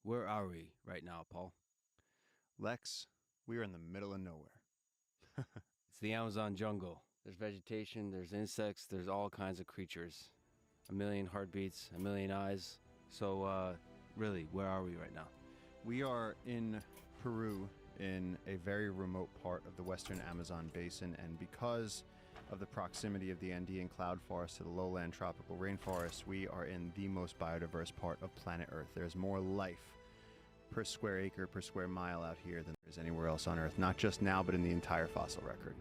Where are we right now, Paul? Lex, we are in the middle of nowhere. It's the Amazon jungle. There's vegetation, there's insects, there's all kinds of creatures. A million heartbeats, a million eyes. So, really, where are we right now? We are in Peru in a very remote part of the western Amazon basin, and because of the proximity of the Andean cloud forest to the lowland tropical rainforest, we are in the most biodiverse part of planet Earth. There's more life per square acre, per square mile out here than there's anywhere else on Earth, not just now, but in the entire fossil record.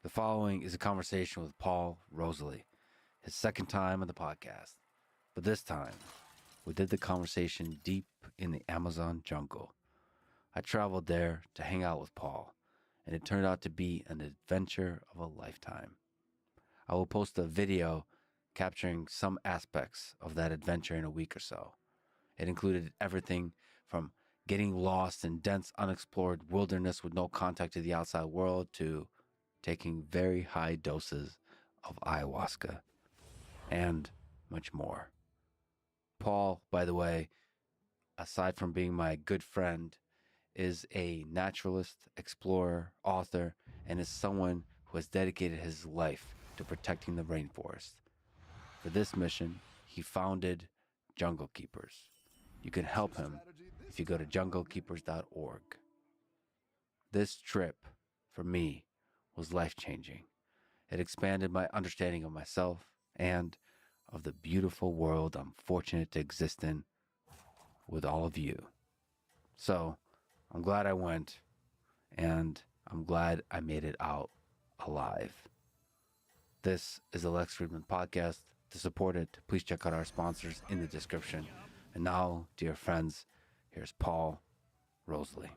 The following is a conversation with Paul Rosalie, his second time on the podcast. But this time, we did the conversation deep in the Amazon jungle. I traveled there to hang out with Paul, and it turned out to be an adventure of a lifetime. I will post a video capturing some aspects of that adventure in a week or so. It included everything from getting lost in dense, unexplored wilderness with no contact to the outside world to taking very high doses of ayahuasca and much more. Paul, by the way, aside from being my good friend, is a naturalist, explorer, author, and is someone who has dedicated his life to protecting the rainforest. For this mission, he founded Jungle Keepers. You can help him if you go to junglekeepers.org. This trip, for me, was life-changing. It expanded my understanding of myself and of the beautiful world I'm fortunate to exist in with all of you. So, I'm glad I went, and I'm glad I made it out alive. This is the Lex Friedman Podcast. To support it, please check out our sponsors in the description. And now, dear friends, here's Paul Rosalie.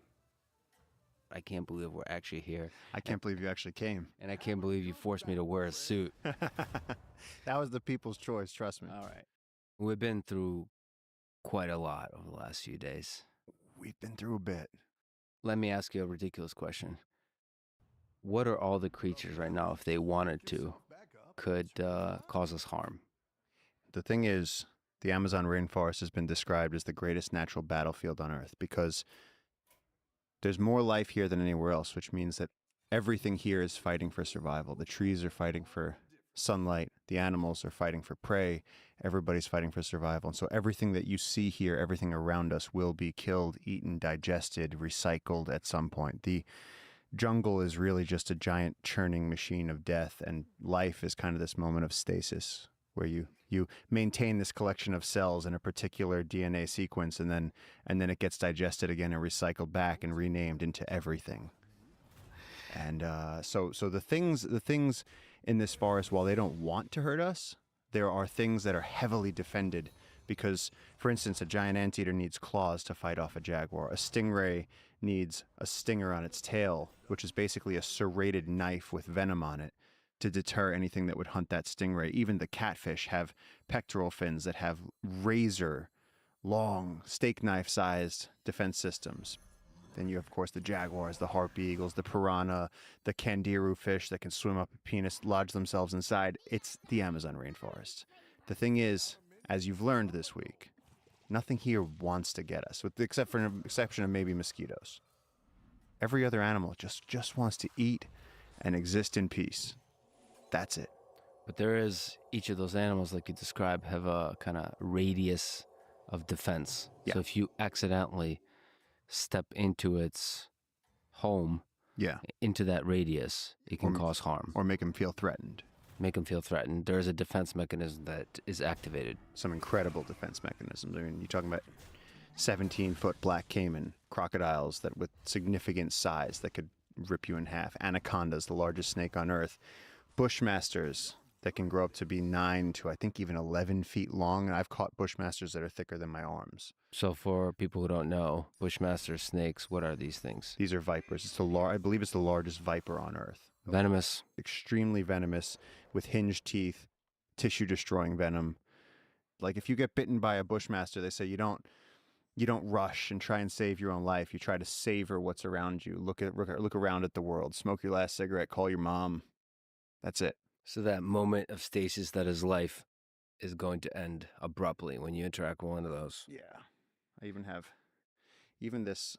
I can't believe we're actually here. I can't believe you actually came. And I can't believe you forced me to wear a suit. That was the people's choice, trust me. All right. We've been through quite a lot over the last few days. We've been through a bit. Let me ask you a ridiculous question. What are all the creatures right now, if they wanted to, could cause us harm? The thing is, the Amazon rainforest has been described as the greatest natural battlefield on Earth because there's more life here than anywhere else, which means that everything here is fighting for survival. The trees are fighting for sunlight. The animals are fighting for prey. Everybody's fighting for survival. And so everything that you see here, everything around us will be killed, eaten, digested, recycled at some point. The jungle is really just a giant churning machine of death, and life is kind of this moment of stasis where you maintain this collection of cells in a particular DNA sequence, and then it gets digested again and recycled back and renamed into everything. And so the things in this forest, while they don't want to hurt us, there are things that are heavily defended because, for instance, a giant anteater needs claws to fight off a jaguar. A stingray needs a stinger on its tail, which is basically a serrated knife with venom on it, to deter anything that would hunt that stingray. Even the catfish have pectoral fins that have razor long, steak knife-sized defense systems. Then you have, of course, the jaguars, the harpy eagles, the piranha, the candiru fish that can swim up a penis, lodge themselves inside. It's the Amazon rainforest. The thing is, as you've learned this week, nothing here wants to get us, with the exception of maybe mosquitoes. Every other animal just wants to eat and exist in peace. That's it. But there is, each of those animals, like you described, have a kind of radius of defense. Yeah. So if you accidentally step into its home, into that radius, it can cause harm. Or make them feel threatened. Make them feel threatened. There's a defense mechanism that is activated. Some incredible defense mechanisms. I mean, you're talking about 17-foot black caiman, crocodiles that with significant size that could rip you in half, anacondas, the largest snake on Earth, bushmasters that can grow up to be 9 to, I think, even 11 feet long. And I've caught bushmasters that are thicker than my arms. So for people who don't know, bushmaster snakes, what are these things? These are vipers. I believe it's the largest viper on Earth. Venomous. Extremely venomous, with hinged teeth, tissue-destroying venom. Like if you get bitten by a bushmaster, they say you don't rush and try and save your own life. You try to savor what's around you. Look around at the world. Smoke your last cigarette. Call your mom. That's it. So that moment of stasis that is life, is going to end abruptly when you interact with one of those. Yeah. I even have this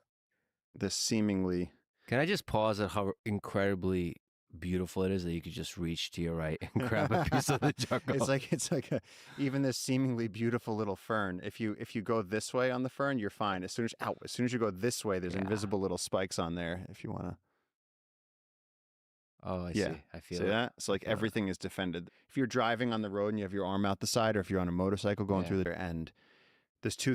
seemingly Can I just pause at how incredibly beautiful it is that you could just reach to your right and grab a piece of the jungle? It's like even this seemingly beautiful little fern. If you go this way on the fern, you're fine. As soon as you go this way, there's Yeah. invisible little spikes on there. If you want to, Oh, I yeah. see. I feel see it. that. So like feel it. everything is defended. If you're driving on the road and you have your arm out the side, or if you're on a motorcycle going Yeah. through there, and there's two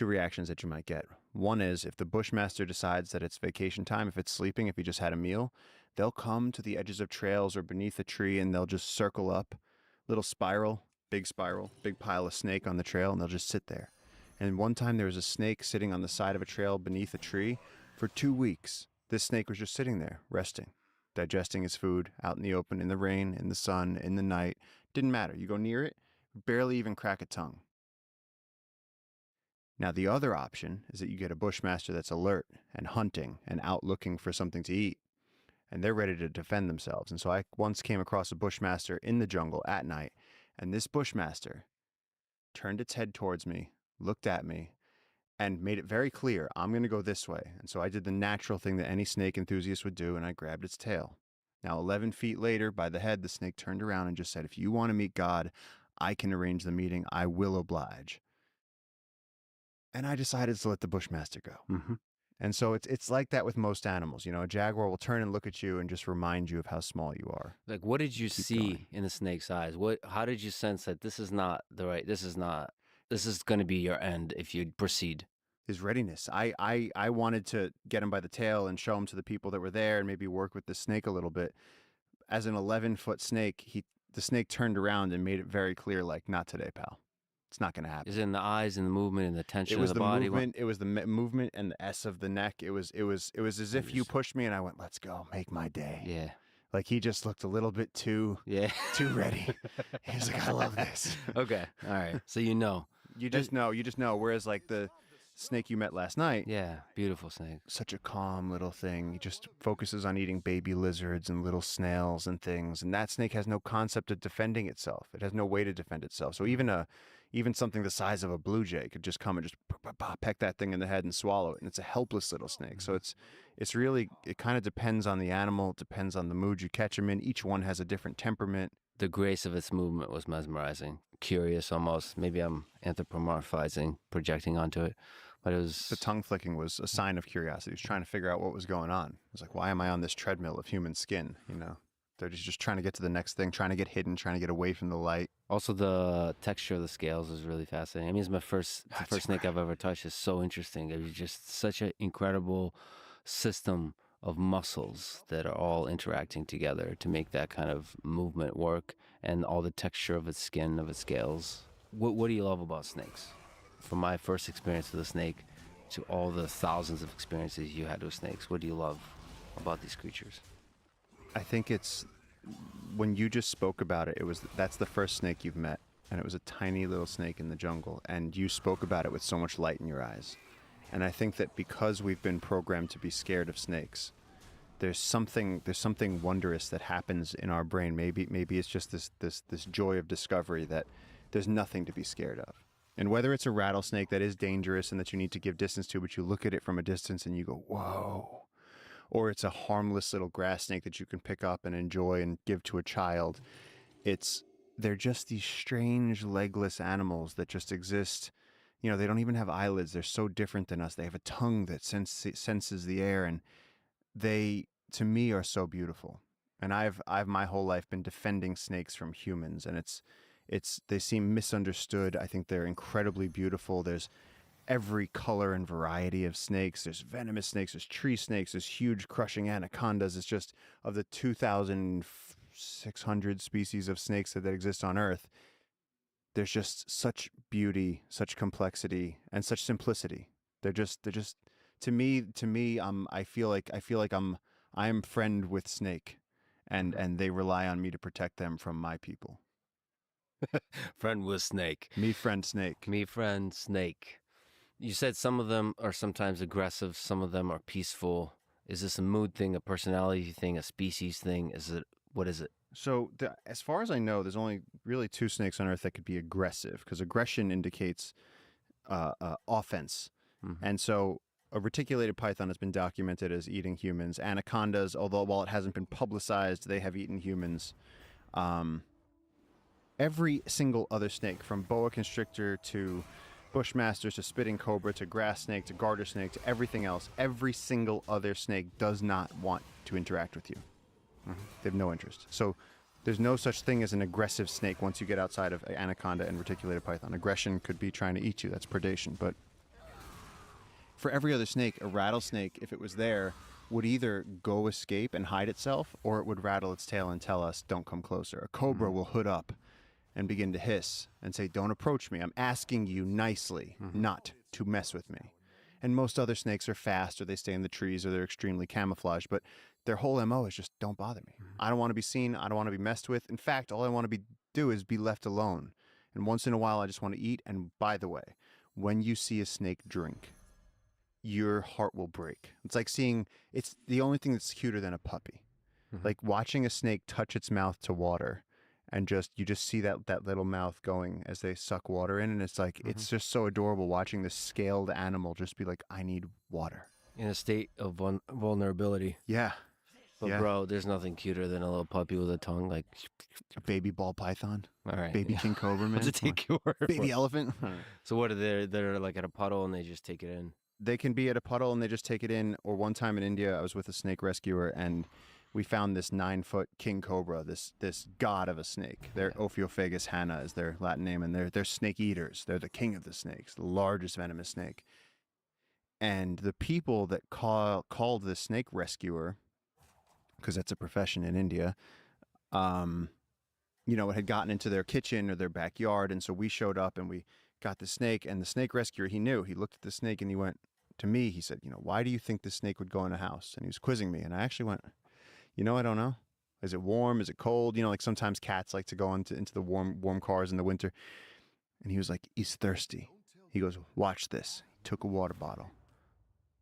reactions that you might get. One is if the Bushmaster decides that it's vacation time, if it's sleeping, if he just had a meal, they'll come to the edges of trails or beneath a tree and they'll just circle up, big spiral, big pile of snake on the trail, and they'll just sit there. And one time there was a snake sitting on the side of a trail beneath a tree for 2 weeks. This snake was just sitting there, resting, digesting his food out in the open, in the rain, in the sun, in the night. Didn't matter. You go near it, barely even crack a tongue. Now, the other option is that you get a Bushmaster that's alert and hunting and out looking for something to eat, and they're ready to defend themselves. And so I once came across a Bushmaster in the jungle at night, and this Bushmaster turned its head towards me, looked at me, and made it very clear, I'm going to go this way. And so I did the natural thing that any snake enthusiast would do, and I grabbed its tail. Now, 11 feet later, by the head, the snake turned around and just said, if you want to meet God, I can arrange the meeting. I will oblige. And I decided to let the Bushmaster go. Mm-hmm. And so it's like that with most animals. You know, a jaguar will turn and look at you and just remind you of how small you are. Like, what did you Keep see going. in the snake's eyes? How did you sense that this is going to be your end if you proceed? His readiness. I wanted to get him by the tail and show him to the people that were there and maybe work with the snake a little bit. As an 11-foot snake, the snake turned around and made it very clear, like, not today, pal. It's not going to happen. Is it in the eyes and the movement and the tension It was of the the body? movement. It was the movement and the S of the neck. It was as if you pushed me and I went, let's go, make my day. Yeah. Like he just looked a little bit too ready. He was like, I love this. Okay. All right. So you know. You just know. Whereas like the snake you met last night, Yeah. Beautiful snake. such a calm little thing. He just focuses on eating baby lizards and little snails and things. And that snake has no concept of defending itself. It has no way to defend itself. So even something the size of a blue jay could just come and just peck that thing in the head and swallow it. And it's a helpless little snake. So it's really, it kind of depends on the animal. It depends on the mood you catch them in. Each one has a different temperament. The grace of its movement was mesmerizing. Curious almost. Maybe I'm anthropomorphizing, projecting onto it. But it was... The tongue flicking was a sign of curiosity. He was trying to figure out what was going on. It was like, why am I on this treadmill of human skin? You know, they're just trying to get to the next thing, trying to get hidden, trying to get away from the light. Also, the texture of the scales is really fascinating. I mean, it's the first snake I've ever touched. It's so interesting. It was just such an incredible system of muscles that are all interacting together to make that kind of movement work, and all the texture of its skin, of its scales. What do you love about snakes? From my first experience with a snake to all the thousands of experiences you had with snakes, what do you love about these creatures? I think it's when you just spoke about it, that's the first snake you've met, and it was a tiny little snake in the jungle, and you spoke about it with so much light in your eyes. And I think that because we've been programmed to be scared of snakes, there's something wondrous that happens in our brain. Maybe it's just this joy of discovery that there's nothing to be scared of. And whether it's a rattlesnake that is dangerous and that you need to give distance to, but you look at it from a distance and you go, whoa. Or it's a harmless little grass snake that you can pick up and enjoy and give to a child. They're just these strange legless animals that just exist. You know, they don't even have eyelids. They're so different than us. They have a tongue that senses the air, and they, to me, are so beautiful. And I've my whole life been defending snakes from humans, and they seem misunderstood. I think they're incredibly beautiful. There's every color and variety of snakes. There's venomous snakes, there's tree snakes, there's huge crushing anacondas. It's just, of the 2,600 species of snakes that exist on Earth, there's just such beauty, such complexity, and such simplicity. They're just to me I feel like I am friend with snake, and they rely on me to protect them from my people. Friend with snake. Me friend snake. Me friend snake. You said some of them are sometimes aggressive, some of them are peaceful. Is this a mood thing, a personality thing, a species thing? What is it? So, as far as I know, there's only really two snakes on Earth that could be aggressive, because aggression indicates offense. Mm-hmm. And so, a reticulated python has been documented as eating humans. Anacondas, although while it hasn't been publicized, they have eaten humans. Every single other snake, from boa constrictor to bushmasters to spitting cobra to grass snake to garter snake to everything else, every single other snake does not want to interact with you. Mm-hmm. They have no interest. So there's no such thing as an aggressive snake once you get outside of anaconda and reticulated python. Aggression could be trying to eat you. That's predation. But for every other snake, a rattlesnake, if it was there, would either go escape and hide itself, or it would rattle its tail and tell us, don't come closer. A cobra will hood up and begin to hiss and say, don't approach me. I'm asking you nicely not to mess with me. And most other snakes are fast, or they stay in the trees, or they're extremely camouflaged. But their whole MO is just, don't bother me. I don't want to be seen. I don't want to be messed with. In fact, all I want to do is be left alone. And once in a while, I just want to eat. And by the way, when you see a snake drink, your heart will break. It's like it's the only thing that's cuter than a puppy. Like watching a snake touch its mouth to water, and you just see that little mouth going as they suck water in, and it's like it's just so adorable watching this scaled animal just be like, I need water. In a state of vulnerability. Yeah. But yeah. bro, there's nothing cuter than a little puppy with a tongue like A baby ball python. All right. Baby king cobra, man. What's it take your word Baby for? elephant. So what are they? They're like at a puddle and they just take it in. They can be at a puddle and they just take it in. Or one time in India, I was with a snake rescuer and we found this 9-foot king cobra, this god of a snake. Their Ophiophagus hanna is their Latin name, and they're snake eaters. They're the king of the snakes, the largest venomous snake. And the people that called this snake rescuer, because that's a profession in India, it had gotten into their kitchen or their backyard, and so we showed up and we got the snake, and the snake rescuer, he knew. He looked at the snake and he went to me, he said, why do you think this snake would go in a house? And he was quizzing me, and I actually went, I don't know. Is it warm? Is it cold? Like sometimes cats like to go into the warm cars in the winter. And he was like, he's thirsty. He goes, watch this. He took a water bottle,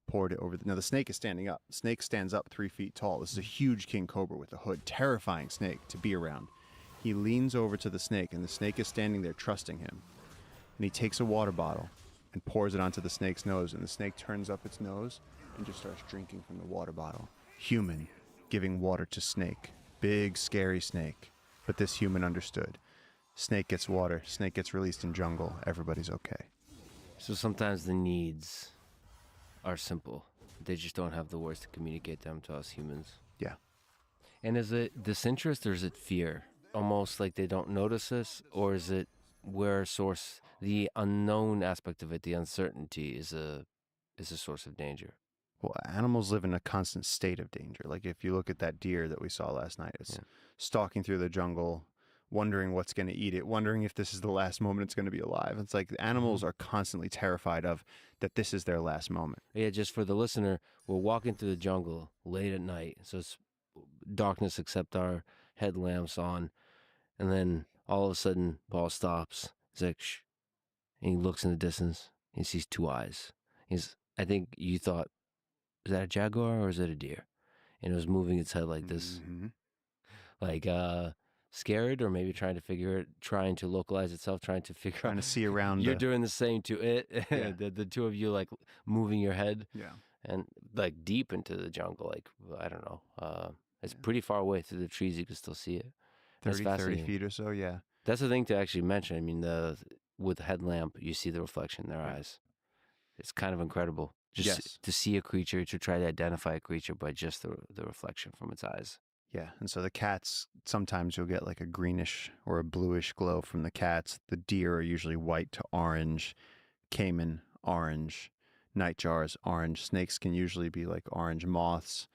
poured it over. Now the snake is standing up. The snake stands up 3 feet tall. This is a huge king cobra with a hood. Terrifying snake to be around. He leans over to the snake, and the snake is standing there trusting him. And he takes a water bottle and pours it onto the snake's nose. And the snake turns up its nose and just starts drinking from the water bottle. Human giving water to snake. Big, scary snake. But this human understood. Snake gets water. Snake gets released in jungle. Everybody's okay. So sometimes the needs are simple. They just don't have the words to communicate them to us humans. Yeah. And is it disinterest or is it fear? Almost like they don't notice us, or is it the unknown aspect of it, the uncertainty is a source of danger? Well, animals live in a constant state of danger. Like if you look at that deer that we saw last night, it's stalking through the jungle, wondering what's going to eat it, wondering if this is the last moment it's going to be alive. It's like animals are constantly terrified of that this is their last moment. Yeah, just for the listener, we're walking through the jungle late at night, so it's darkness except our headlamps on, and then all of a sudden, Paul stops. He's like, shh. And he looks in the distance. He sees two eyes. I think you thought, is that a jaguar or is it a deer? And it was moving its head like this, like scared, or maybe trying to localize itself, trying to see around. You're doing the same to it. Yeah. the two of you like moving your head, and like deep into the jungle. Like I don't know. It's pretty far away through the trees. You can still see it. 30 feet or so. Yeah. That's the thing to actually mention. I mean, with the headlamp, you see the reflection in their eyes. It's kind of incredible. Just to see a creature, to try to identify a creature by just the reflection from its eyes. Yeah, and so the cats, sometimes you'll get like a greenish or a bluish glow from the cats. The deer are usually white to orange, caiman, orange, nightjars, orange. Snakes can usually be like orange moths,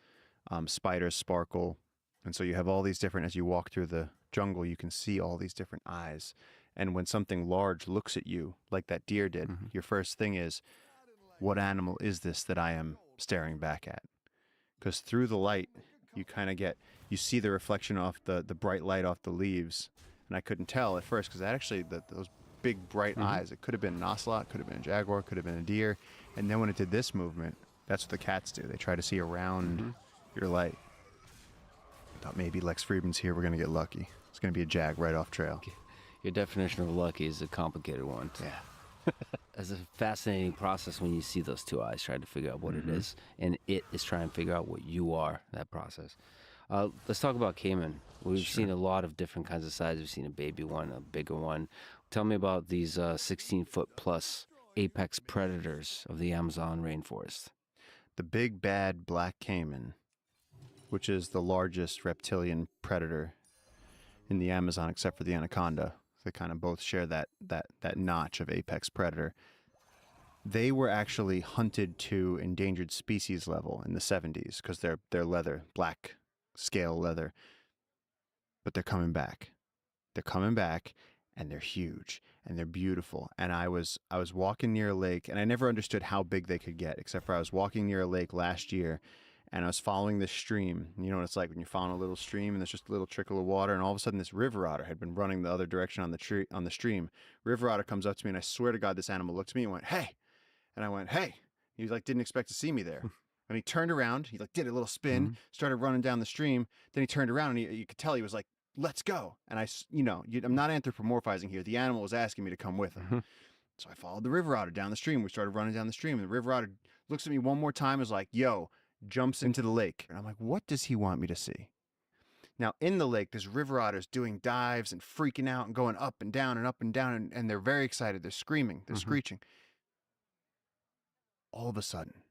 spiders sparkle. And so you have all these different, as you walk through the jungle, you can see all these different eyes. And when something large looks at you, like that deer did, your first thing is, what animal is this that I am staring back at? Because through the light, you kind of you see the reflection off the bright light off the leaves. And I couldn't tell at first, because those big bright eyes, it could have been an ocelot, could have been a jaguar, could have been a deer. And then when it did this movement, that's what the cats do. They try to see around your light. Thought maybe Lex Friedman's here. We're going to get lucky. It's going to be a jag right off trail. Your definition of lucky is a complicated one. Yeah. It's a fascinating process when you see those two eyes trying to figure out what it is, and it is trying to figure out what you are, that process. Let's talk about caiman. We've seen a lot of different kinds of sizes. We've seen a baby one, a bigger one. Tell me about these 16-foot plus apex predators of the Amazon rainforest. The big bad black caiman, which is the largest reptilian predator in the Amazon except for the anaconda. They kind of both share that notch of apex predator. They were actually hunted to endangered species level in the 70s because they're leather, black scale leather. But they're coming back. They're coming back, and they're huge, and they're beautiful. And I was walking near a lake, and I never understood how big they could get, except for I was walking near a lake last year, and I was following this stream. You know what it's like when you're following a little stream, and there's just a little trickle of water, and all of a sudden this river otter had been running the other direction on the stream. River otter comes up to me, and I swear to God, this animal looked at me and went, "Hey," and I went, "Hey." He was like, didn't expect to see me there. And he turned around, he like did a little spin, started running down the stream. Then he turned around, and you could tell he was like, "Let's go." And I'm not anthropomorphizing here. The animal was asking me to come with him. So I followed the river otter down the stream. We started running down the stream, and the river otter looks at me one more time, is like, "Yo," jumps into the lake. And I'm like, what does he want me to see? Now, in the lake, this river otter's doing dives and freaking out and going up and down and up and down, and they're very excited. They're screaming. They're screeching. All of a sudden,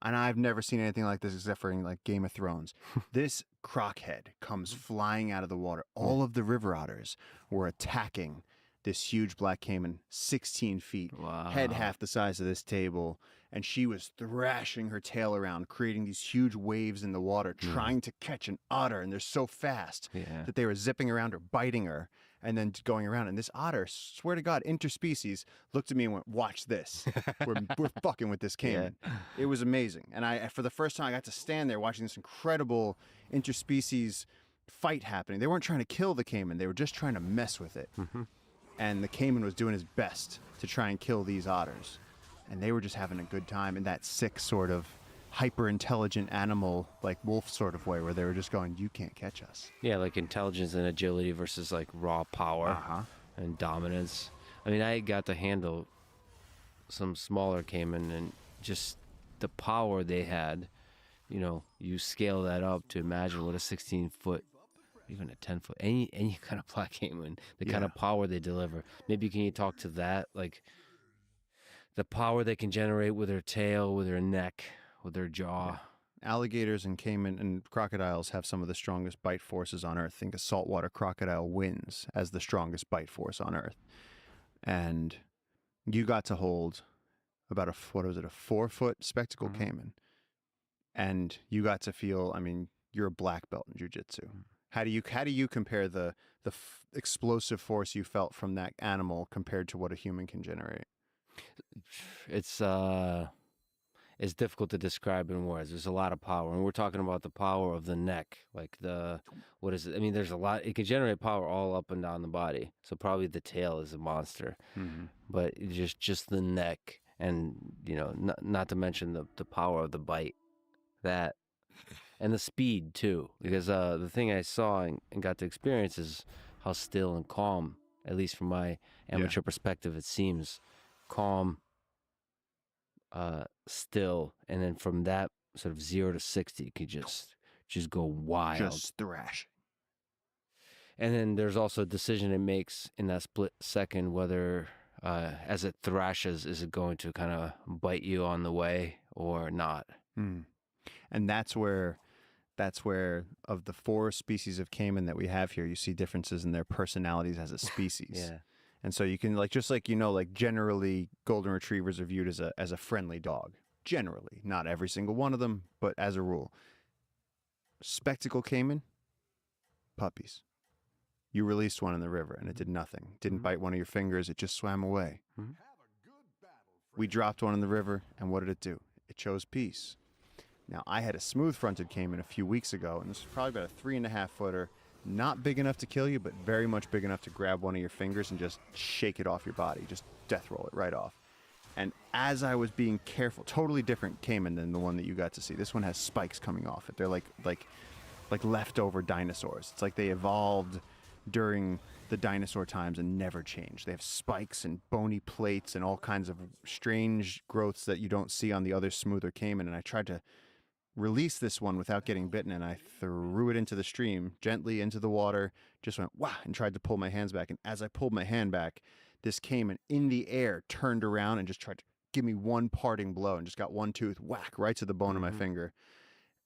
and I've never seen anything like this except for in like Game of Thrones, this crockhead comes flying out of the water. All of the river otters were attacking this huge black caiman, 16 feet, head half the size of this table, and she was thrashing her tail around, creating these huge waves in the water, trying to catch an otter, and they're so fast that they were zipping around her, biting her, and then going around. And this otter, swear to God, interspecies, looked at me and went, "Watch this. We're fucking with this caiman." It was amazing. And for the first time, I got to stand there watching this incredible interspecies fight happening. They weren't trying to kill the caiman. They were just trying to mess with it. And the caiman was doing his best to try and kill these otters. And they were just having a good time in that sick sort of hyper-intelligent animal, like wolf sort of way, where they were just going, "You can't catch us." Yeah, like intelligence and agility versus like raw power and dominance. I mean, I got to handle some smaller caiman, and just the power they had, you scale that up to imagine what a 16-foot, even a 10-foot, any kind of black caiman, the kind of power they deliver. Maybe can you talk to that, like the power they can generate with their tail, with their neck, with their jaw? Alligators and caiman and crocodiles have some of the strongest bite forces on Earth. I think a saltwater crocodile wins as the strongest bite force on Earth. And you got to hold about a 4-foot spectacle caiman. And you got to feel, I mean, you're a black belt in jiu-jitsu. How do you compare the explosive force you felt from that animal compared to what a human can generate? It's difficult to describe in words. There's a lot of power, and we're talking about the power of the neck, like what is it? I mean, there's a lot. It can generate power all up and down the body. So probably the tail is a monster, but just the neck, and not to mention the power of the bite, that, and the speed too. Because the thing I saw and got to experience is how still and calm, at least from my amateur perspective, it seems calm, still, and then from that sort of 0 to 60, it could just go wild, just thrash. And then there's also a decision it makes in that split second whether, as it thrashes, is it going to kind of bite you on the way or not. And that's where of the 4 species of caiman that we have here, you see differences in their personalities as a species. And so you can like generally golden retrievers are viewed as a friendly dog. Generally, not every single one of them, but as a rule. Spectacle caiman, puppies. You released one in the river and it did nothing. Didn't bite one of your fingers, it just swam away. We dropped one in the river, and what did it do? It chose peace. Now, I had a smooth-fronted caiman a few weeks ago, and this was probably about a 3.5-footer. Not big enough to kill you, but very much big enough to grab one of your fingers and just shake it off your body, just death roll it right off. And as I was being careful, totally different caiman than the one that you got to see. This one has spikes coming off it. They're like like leftover dinosaurs. It's like they evolved during the dinosaur times and never changed. They have spikes and bony plates and all kinds of strange growths that you don't see on the other smoother caiman. And I tried to release this one without getting bitten, and I threw it into the stream, gently into the water, just went, wah, and tried to pull my hands back. And as I pulled my hand back, this caiman in the air turned around and just tried to give me one parting blow and just got one tooth, whack, right to the bone of my finger.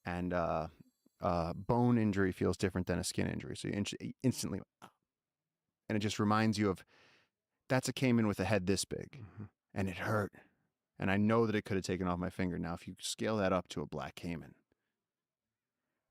And bone injury feels different than a skin injury. So you instantly, and it just reminds you of, that's a caiman with a head this big, and it hurt. And I know that it could have taken off my finger. Now, if you scale that up to a black caiman,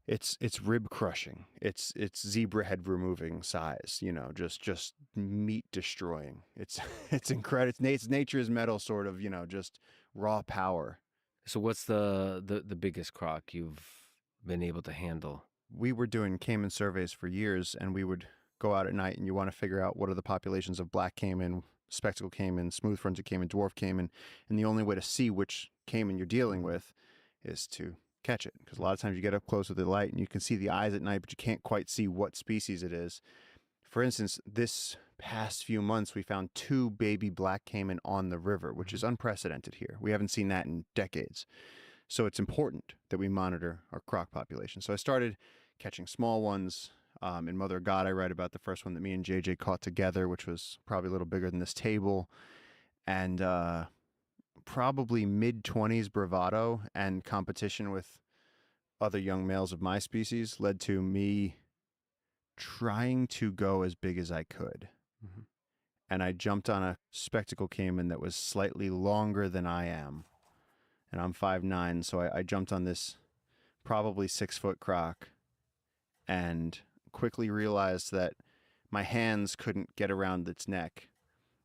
it's rib crushing. It's zebra head removing size. You know, just meat destroying. It's incredible. It's nature's metal, sort of. You know, just raw power. So what's the biggest croc you've been able to handle? We were doing caiman surveys for years, and we would go out at night, and you want to figure out what are the populations of black caiman, spectacle caiman, smooth-fronted caiman, dwarf caiman, and the only way to see which caiman you're dealing with is to catch it. Because a lot of times you get up close with the light and you can see the eyes at night, but you can't quite see what species it is. For instance, this past few months, we found 2 baby black caiman on the river, which is unprecedented here. We haven't seen that in decades. So it's important that we monitor our croc population. So I started catching small ones. In Mother of God, I write about the first one that me and JJ caught together, which was probably a little bigger than this table. And probably mid-20s bravado and competition with other young males of my species led to me trying to go as big as I could. And I jumped on a spectacle caiman that was slightly longer than I am. And I'm 5'9", so I jumped on this probably 6-foot croc and quickly realized that my hands couldn't get around its neck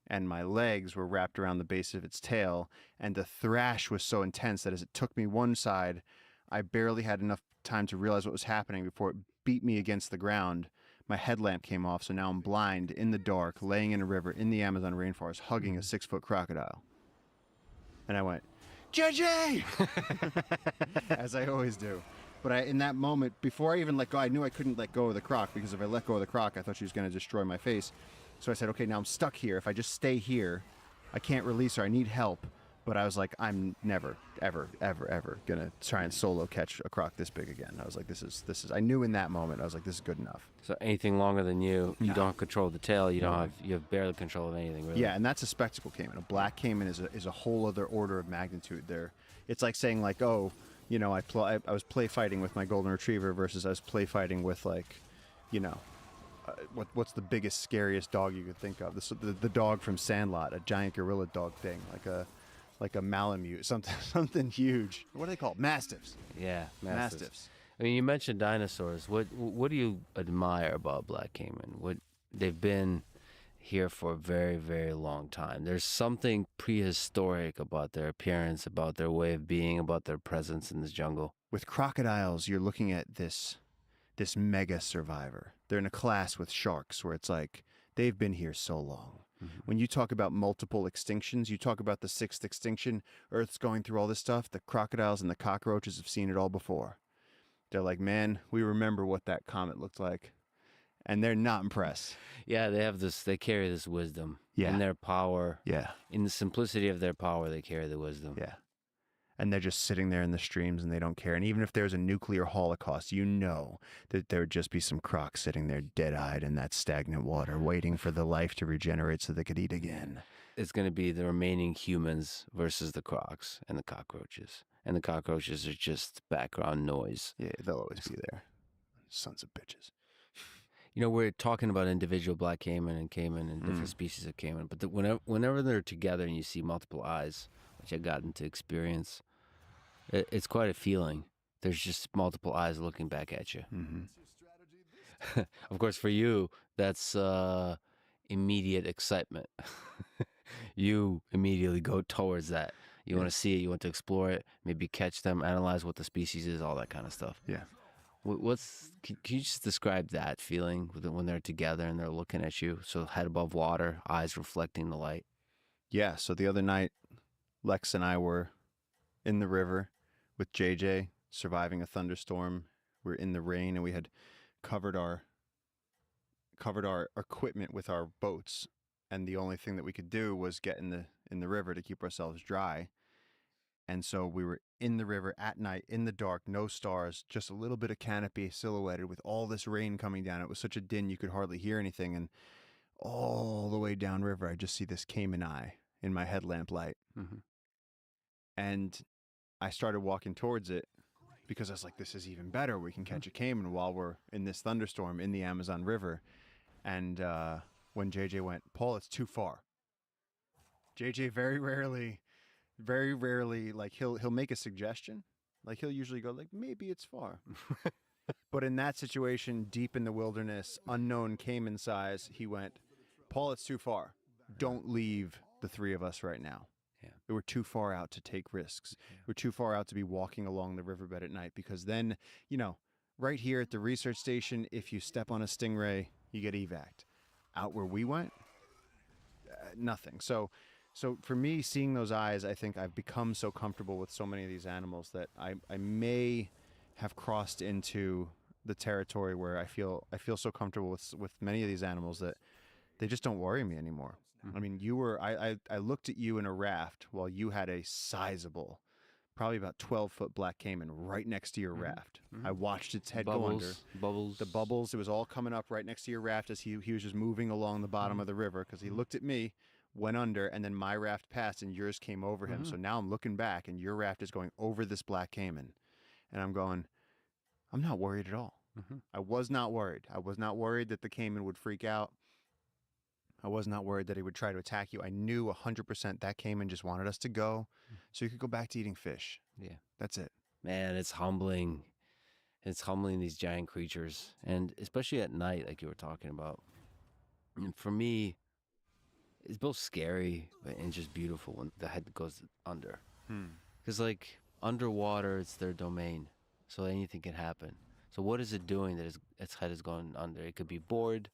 and my legs were wrapped around the base of its tail, and the thrash was so intense that as it took me one side, I barely had enough time to realize what was happening before it beat me against the ground. My headlamp came off, so now I'm blind, in the dark, laying in a river in the Amazon rainforest, hugging a 6-foot crocodile. And I went, JJ! As I always do. But in that moment, before I even let go, I knew I couldn't let go of the croc, because if I let go of the croc, I thought she was going to destroy my face. So I said, okay, now I'm stuck here. If I just stay here, I can't release her. I need help. But I was like, I'm never, ever, ever, ever going to try and solo catch a croc this big again. I was like, this is, I knew in that moment, I was like, this is good enough. So anything longer than you don't control the tail. You have barely control of anything, really. Yeah, and that's a spectacle caiman. A black caiman is a whole other order of magnitude. It's like saying like, oh, you know, I was play fighting with my golden retriever versus I was play fighting with, like, you know, what's the biggest, scariest dog you could think of? The dog from Sandlot, a giant gorilla dog thing, like a Malamute, something huge. What are they called? Mastiffs. Yeah, mastiffs. I mean, you mentioned dinosaurs. What do you admire about black caiman? They've been here for a very, very long time. There's something prehistoric about their appearance, about their way of being, about their presence in this jungle. With crocodiles, you're looking at this mega survivor. They're in a class with sharks where it's like, they've been here so long. Mm-hmm. When you talk about multiple extinctions, you talk about the 6th extinction, Earth's going through all this stuff, the crocodiles and the cockroaches have seen it all before. They're like, man, we remember what that comet looked like. And they're not impressed. Yeah, they carry this wisdom. Yeah. In their power. Yeah. In the simplicity of their power, they carry the wisdom. Yeah. And they're just sitting there in the streams and they don't care. And even if there's a nuclear holocaust, you know that there would just be some crocs sitting there dead-eyed in that stagnant water, waiting for the life to regenerate so they could eat again. It's going to be the remaining humans versus the crocs and the cockroaches. And the cockroaches are just background noise. Yeah, they'll always be there. Sons of bitches. You know, we're talking about individual black caiman and different species of caiman, but whenever they're together and you see multiple eyes, which I got into experience, it's quite a feeling. There's just multiple eyes looking back at you. Mm-hmm. Of course, for you, that's immediate excitement. You immediately go towards that. You want to see it, you want to explore it, maybe catch them, analyze what the species is, all that kind of stuff. Yeah. Can you just describe that feeling when they're together and they're looking at you? So head above water, eyes reflecting the light. Yeah. So the other night, Lex and I were in the river with JJ, surviving a thunderstorm we were in the rain, and we had covered our equipment with our boats, and the only thing that we could do was get in the river to keep ourselves dry. And so we were in the river at night, in the dark, no stars, just a little bit of canopy silhouetted with all this rain coming down. It was such a din you could hardly hear anything. And all the way downriver, I just see this caiman eye in my headlamp light. Mm-hmm. And I started walking towards it because I was like, this is even better. We can catch a caiman while we're in this thunderstorm in the Amazon River. And when JJ went, Paul, it's too far. JJ very rarely, like he'll make a suggestion. Like he'll usually go like, maybe it's far. But in that situation, deep in the wilderness, unknown caiman size, he went, Paul, it's too far. Don't leave the three of us right now. Yeah. We're too far out to take risks. Yeah. We're too far out to be walking along the riverbed at night, because then, right here at the research station, if you step on a stingray, you get evac'd. Out where we went, nothing. So for me, seeing those eyes, I think I've become so comfortable with so many of these animals that I may have crossed into the territory where I feel so comfortable with many of these animals that they just don't worry me anymore. Mm-hmm. I mean, I looked at you in a raft while you had a sizable, probably about 12-foot black caiman right next to your raft. Mm-hmm. I watched its head go under. Bubbles. The bubbles, it was all coming up right next to your raft as he was just moving along the bottom of the river, because he looked at me, went under, and then my raft passed and yours came over him. So now I'm looking back and your raft is going over this black caiman. And I'm going, I'm not worried at all. Mm-hmm. I was not worried. I was not worried that the caiman would freak out. I was not worried that he would try to attack you. I knew 100% that caiman just wanted us to go so you could go back to eating fish. Yeah. That's it. Man, it's humbling. It's humbling, these giant creatures. And especially at night, like you were talking about. And for me, it's both scary and just beautiful when the head goes under. Because, like, underwater, it's their domain. So anything can happen. So what is it doing that its head is going under? It could be bored.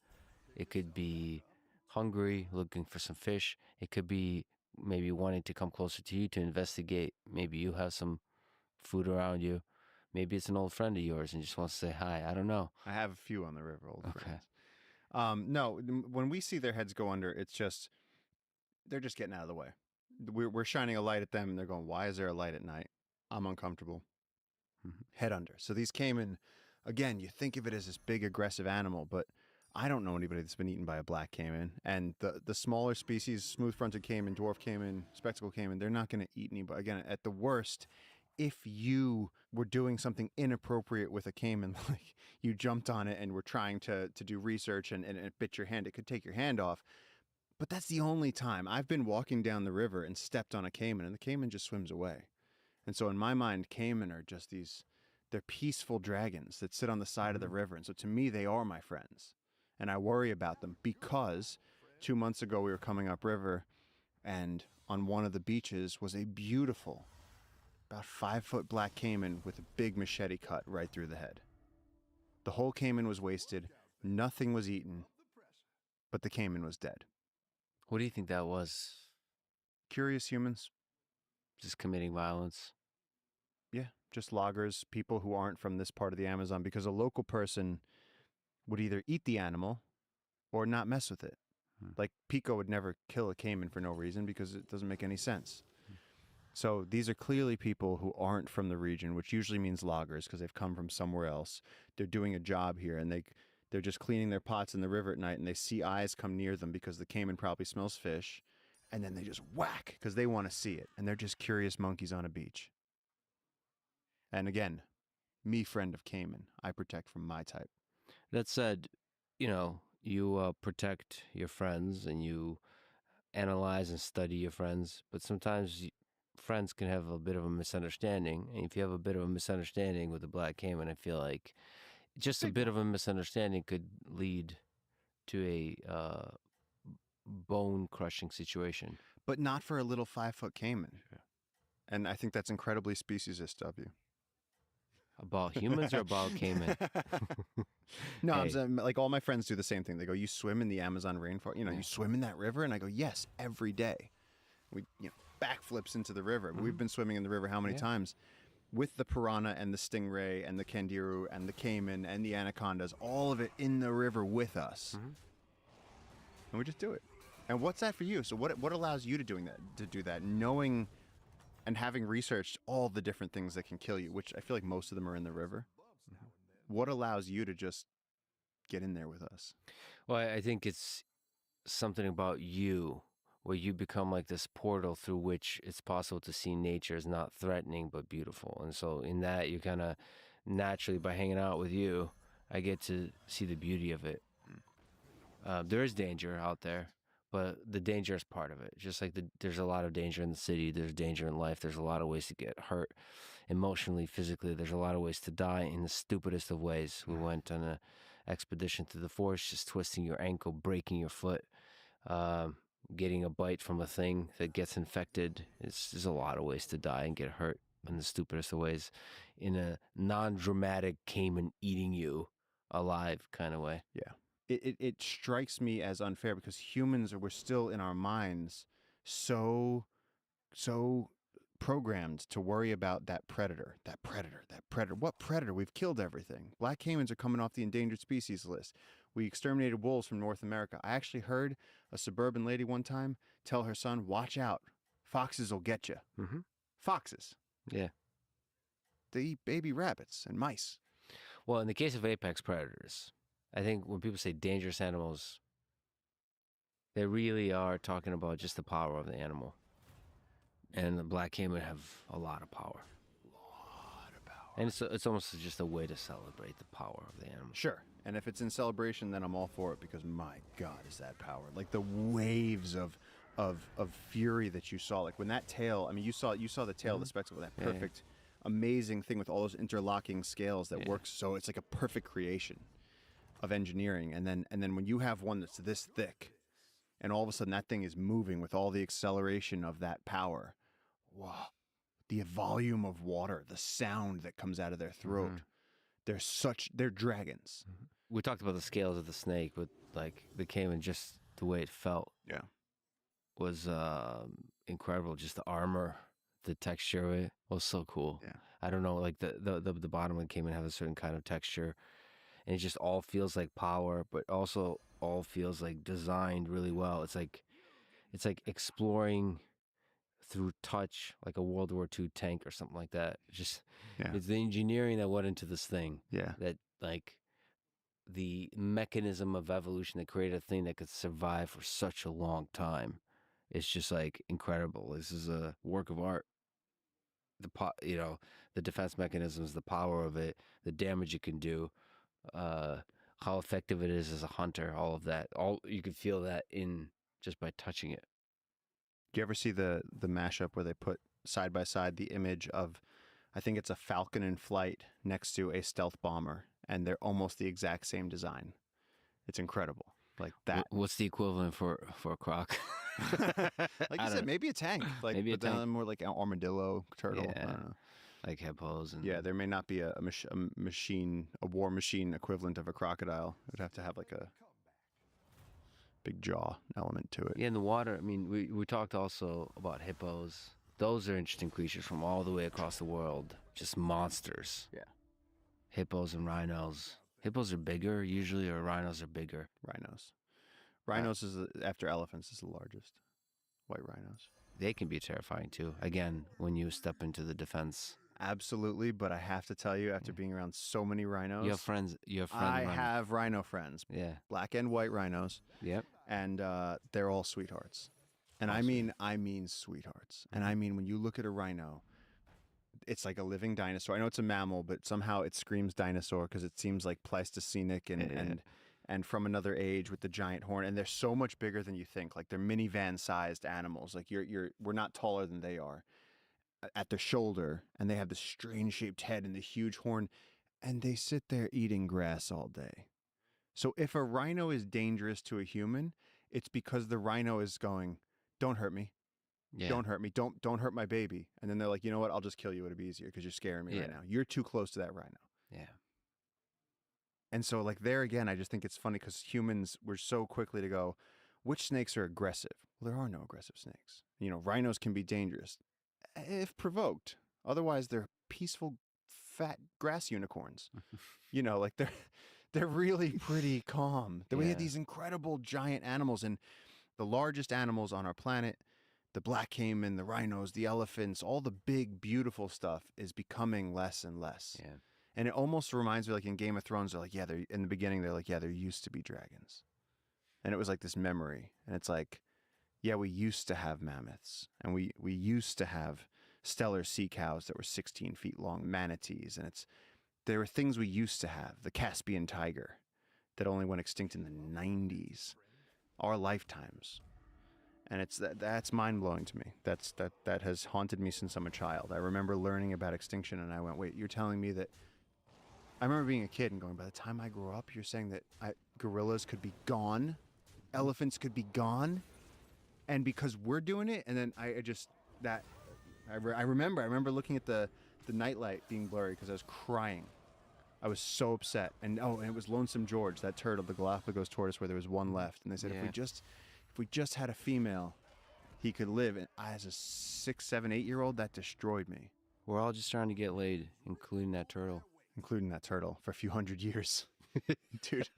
It could be hungry, looking for some fish. It could be maybe wanting to come closer to you to investigate. Maybe you have some food around you. Maybe it's an old friend of yours and just wants to say hi. I don't know. I have a few on the river, old Okay. friends. No, when we see their heads go under, it's just, they're just getting out of the way. We're shining a light at them and they're going, why is there a light at night? I'm uncomfortable. Head under. So these caiman, again, you think of it as this big aggressive animal, but I don't know anybody that's been eaten by a black caiman. And the smaller species, smooth-fronted caiman, dwarf caiman, spectacled caiman, they're not going to eat anybody. Again, at the worst, if you were doing something inappropriate with a caiman, like you jumped on it and were trying to do research and it bit your hand, it could take your hand off. But that's the only time. I've been walking down the river and stepped on a caiman, and the caiman just swims away. And so in my mind, caiman are just they're peaceful dragons that sit on the side of the river. And so to me, they are my friends. And I worry about them because 2 months ago we were coming upriver, and on one of the beaches was a beautiful, about 5-foot black caiman with a big machete cut right through the head. The whole caiman was wasted. Nothing was eaten, but the caiman was dead. What do you think that was? Curious humans. Just committing violence? Yeah, just loggers, people who aren't from this part of the Amazon, because a local person would either eat the animal or not mess with it. Like Pico would never kill a caiman for no reason because it doesn't make any sense. So these are clearly people who aren't from the region, which usually means loggers because they've come from somewhere else. They're doing a job here, and they're just cleaning their pots in the river at night, and they see eyes come near them because the caiman probably smells fish, and then they just whack because they want to see it, and they're just curious monkeys on a beach. And again, me, friend of caiman, I protect from my type. That said, you protect your friends and you analyze and study your friends, but sometimes friends can have a bit of a misunderstanding. And if you have a bit of a misunderstanding with the black caiman, I feel like just a bit of a misunderstanding could lead to a bone-crushing situation. But not for a little 5-foot caiman. Yeah. And I think that's incredibly speciesist of you. About humans or about caiman? No, I'm saying, like, all my friends do the same thing. They go, you swim in the Amazon rainforest? You swim in that river? And I go, yes, every day. We, backflips into the river. We've been swimming in the river how many times? with the piranha and the stingray and the candiru and the caiman and the anacondas, all of it in the river with us. Mm-hmm. And we just do it. And what's that for you? So what allows you to do that, knowing and having researched all the different things that can kill you, which I feel like most of them are in the river. What allows you to just get in there with us? Well, I think it's something about you where you become like this portal through which it's possible to see nature as not threatening but beautiful. And so in that, you kind of naturally, by hanging out with you, I get to see the beauty of it. There is danger out there, but the danger is part of it. Just like there's a lot of danger in the city, there's danger in life, there's a lot of ways to get hurt emotionally, physically. There's a lot of ways to die in the stupidest of ways. We went on an expedition through the forest, just twisting your ankle, breaking your foot, getting a bite from a thing that gets infected. There's a lot of ways to die and get hurt in the stupidest of ways, in a non-dramatic caiman eating you alive kind of way. Yeah. It strikes me as unfair because we're still in our minds so programmed to worry about that predator. What predator? We've killed everything. Black caimans are coming off the endangered species list. We exterminated wolves from North America. I actually heard a suburban lady one time tell her son, watch out. Foxes will get you. Mm-hmm. Foxes. Yeah. They eat baby rabbits and mice. Well, in the case of apex predators, I think when people say dangerous animals, they really are talking about just the power of the animal. And the black caiman have a lot of power. And it's almost just a way to celebrate the power of the animal. Sure. And if it's in celebration, then I'm all for it because my God, is that power. Like the waves of fury that you saw. Like when that tail, I mean, you saw the tail of the spectacle, that perfect, amazing thing with all those interlocking scales that works so it's like a perfect creation of engineering. And then when you have one that's this thick and all of a sudden that thing is moving with all the acceleration of that power. Wow. The volume of water, the sound that comes out of their throat. They're dragons. We talked about the scales of the snake, but like the caiman, just the way it felt was incredible. Just the armor, the texture of it was so cool. Yeah. I don't know, like the bottom of the caiman have a certain kind of texture, and it just all feels like power, but also all feels like designed really well. It's like exploring through touch, like a World War II tank or something like that. It's the engineering that went into this thing. Yeah. That like the mechanism of evolution that created a thing that could survive for such a long time. It's just like incredible. This is a work of art. The defense mechanisms, the power of it, the damage it can do, how effective it is as a hunter, all of that. All you can feel that in just by touching it. Do you ever see the mashup where they put side by side the image of, I think it's a falcon in flight next to a stealth bomber, and they're almost the exact same design? It's incredible. Like that. What's the equivalent for a croc? Like you said, maybe a tank. Like maybe a but then tank. More like an armadillo, turtle. Yeah. I don't know. Like hippos and There may not be a war machine equivalent of a crocodile. It would have to have like a big jaw element to it. Yeah, in the water. I mean, we talked also about hippos. Those are interesting creatures from all the way across the world. Just monsters. Yeah. Hippos and rhinos. Hippos are bigger usually, or rhinos are bigger. Rhinos is after elephants is the largest. White rhinos. They can be terrifying too. Again, when you step into the defense. Absolutely, but I have to tell you, after being around so many rhinos, You have friends. I have rhino friends, Yeah. black and white rhinos, Yep. and they're all sweethearts. And Awesome. I mean sweethearts. And I mean, when you look at a rhino, it's like a living dinosaur. I know it's a mammal, but somehow it screams dinosaur because it seems like Pleistocenic and from another age with the giant horn. And they're so much bigger than you think. Like they're minivan-sized animals. Like we're not taller than they are at their shoulder, and they have this strange-shaped head and the huge horn, and they sit there eating grass all day. So if a rhino is dangerous to a human, it's because the rhino is going, don't hurt me. Yeah. Don't hurt me. Don't hurt my baby. And then they're like, you know what? I'll just kill you. It'll be easier because you're scaring me right now. You're too close to that rhino. Yeah. And so like there again, I just think it's funny because humans were so quickly to go, which snakes are aggressive? Well, there are no aggressive snakes. Rhinos can be dangerous if provoked. Otherwise, they're peaceful, fat grass unicorns. Like they're really pretty calm. Then we had these incredible giant animals, and the largest animals on our planet, the black caiman, the rhinos, the elephants, all the big, beautiful stuff is becoming less and less. Yeah. And it almost reminds me, like in Game of Thrones, they're like, they're in the beginning, they're like, there used to be dragons. And it was like this memory. And it's like, we used to have mammoths, and we used to have stellar sea cows that were 16 feet long, manatees. And there were things we used to have, the Caspian tiger that only went extinct in the 90s, our lifetimes. And that's mind-blowing to me. That has haunted me since I'm a child. I remember learning about extinction, and I went, wait, you're telling me that... I remember being a kid and going, by the time I grow up, you're saying that gorillas could be gone? Elephants could be gone? And because we're doing it? And then I remember looking at the nightlight being blurry because I was crying. I was so upset. And it was Lonesome George, that turtle, the Galapagos tortoise, where there was one left. And they said, if we just had a female, he could live. And I, as a 6, 7, 8-year-old, that destroyed me. We're all just trying to get laid, including that turtle. For a few hundred years. Dude.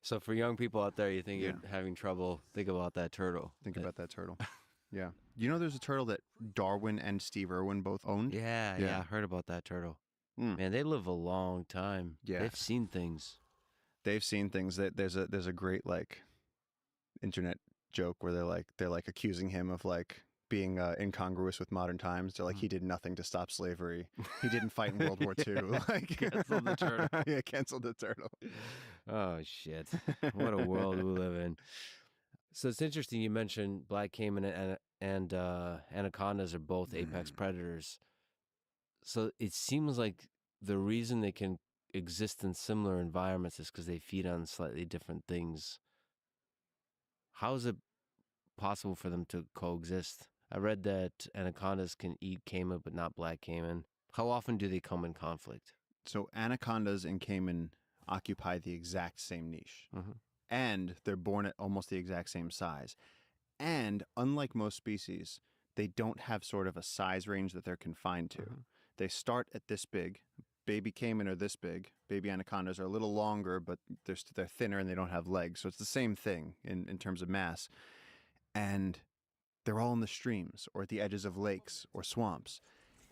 So for young people out there, you think you're having trouble, think about that turtle. Think about that turtle. Yeah. There's a turtle that Darwin and Steve Irwin both owned? Yeah, I heard about that turtle. Mm. Man, they live a long time. Yeah. They've seen things. That there's a great like internet joke where they're like accusing him of like being incongruous with modern times. They're like, he did nothing to stop slavery. He didn't fight in World War II. Like, canceled the turtle. Yeah, canceled the turtle. Oh, shit. What a world we live in. So it's interesting you mentioned black caiman and anacondas are both apex predators. So it seems like the reason they can exist in similar environments is because they feed on slightly different things. How is it possible for them to coexist? I read that anacondas can eat caiman, but not black caiman. How often do they come in conflict? So anacondas and caiman occupy the exact same niche. Mm-hmm. And they're born at almost the exact same size. And unlike most species, they don't have sort of a size range that they're confined to. Mm-hmm. They start at this big. Baby caiman are this big. Baby anacondas are a little longer, but they're thinner and they don't have legs. So it's the same thing in terms of mass. And they're all in the streams or at the edges of lakes or swamps.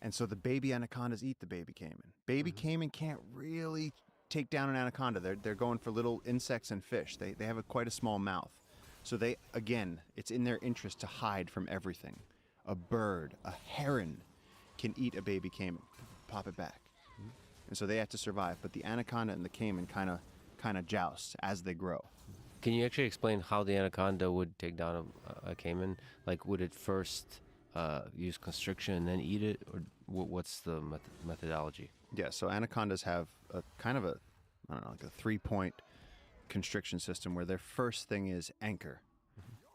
And so the baby anacondas eat the baby caiman. Baby caiman can't really take down an anaconda. They're going for little insects and fish. They have quite a small mouth. So it's in their interest to hide from everything. A bird, a heron can eat a baby caiman, pop it back. And so they have to survive. But the anaconda and the caiman kind of joust as they grow. Can you actually explain how the anaconda would take down a caiman? Like, would it first use constriction and then eat it? Or what's the methodology? Yeah, so anacondas have a kind of like a 3-point constriction system where their first thing is anchor.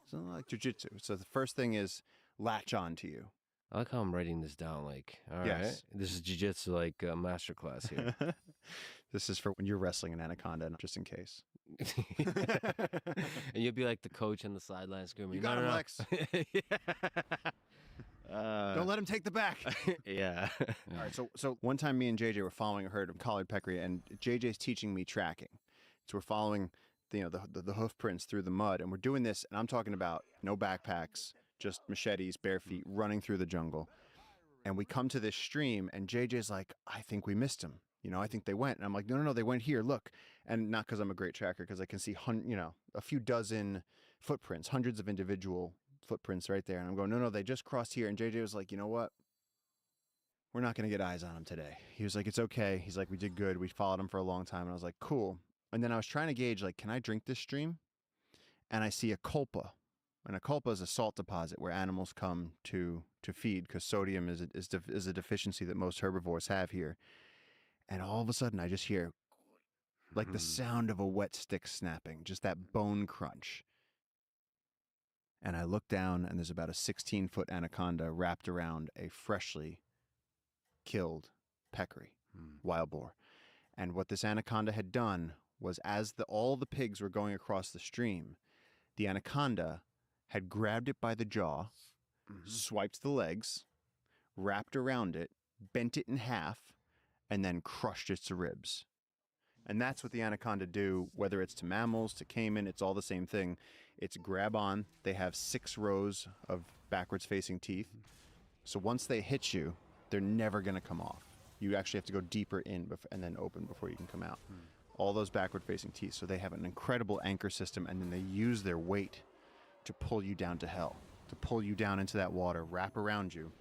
So like jiu-jitsu. So the first thing is latch on to you. I like how I'm writing this down. Like, all yes. right, this is jiu-jitsu, like a master class here. This is for when you're wrestling an anaconda, just in case. And you'll be like the coach on the sideline screaming, "You got him, Lex." Don't let him take the back. Yeah. All right. So one time, me and JJ were following a herd of collared peccary, and JJ's teaching me tracking. So we're following, the hoof prints through the mud, and we're doing this. And I'm talking about no backpacks, just machetes, bare feet, running through the jungle. And we come to this stream, and JJ's like, "I think we missed him. I think they went." And I'm like, no, they went here. Look. And not because I'm a great tracker, because I can see, a few dozen footprints, hundreds of individual footprints right there. And I'm going, no, they just crossed here. And JJ was like, "You know what? We're not going to get eyes on him today." He was like, "It's okay." He's like, "We did good. We followed him for a long time." And I was like, "Cool." And then I was trying to gauge, like, can I drink this stream? And I see a kulpa. And a kulpa is a salt deposit where animals come to feed, because sodium is a deficiency that most herbivores have here. And all of a sudden, I just hear like the sound of a wet stick snapping, just that bone crunch. And I look down, and there's about a 16-foot anaconda wrapped around a freshly killed peccary, wild boar. And what this anaconda had done was, as all the pigs were going across the stream, the anaconda had grabbed it by the jaw, swiped the legs, wrapped around it, bent it in half, and then crushed its ribs. And that's what the anaconda do, whether it's to mammals, to caiman, it's all the same thing. It's grab on. They have 6 rows of backwards facing teeth. So once they hit you, they're never going to come off. You actually have to go deeper in and then open before you can come out. All those backward facing teeth. So they have an incredible anchor system, and then they use their weight to pull you down to hell, to pull you down into that water, wrap around you,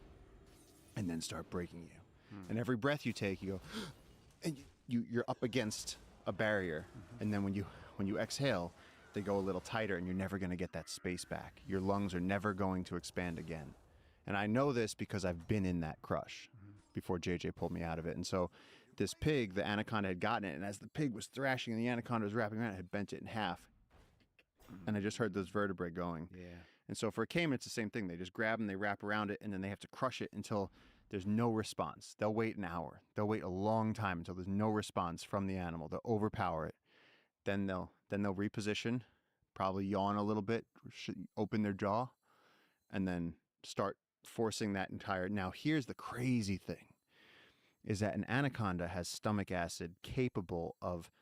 and then start breaking you. And every breath you take, you go, and you're up against a barrier. And then when you exhale, they go a little tighter, and you're never going to get that space back. Your lungs are never going to expand again. And I know this because I've been in that crush before JJ pulled me out of it. And so this pig, the anaconda had gotten it, and as the pig was thrashing and the anaconda was wrapping around, it had bent it in half. And I just heard those vertebrae going. Yeah. And so for a caiman, it's the same thing. They just grab them, they wrap around it, and then they have to crush it until there's no response. They'll wait an hour. They'll wait a long time until there's no response from the animal. They'll overpower it. Then they'll reposition, probably yawn a little bit, open their jaw, and then start forcing that entire... Now, here's the crazy thing, is that an anaconda has stomach acid capable of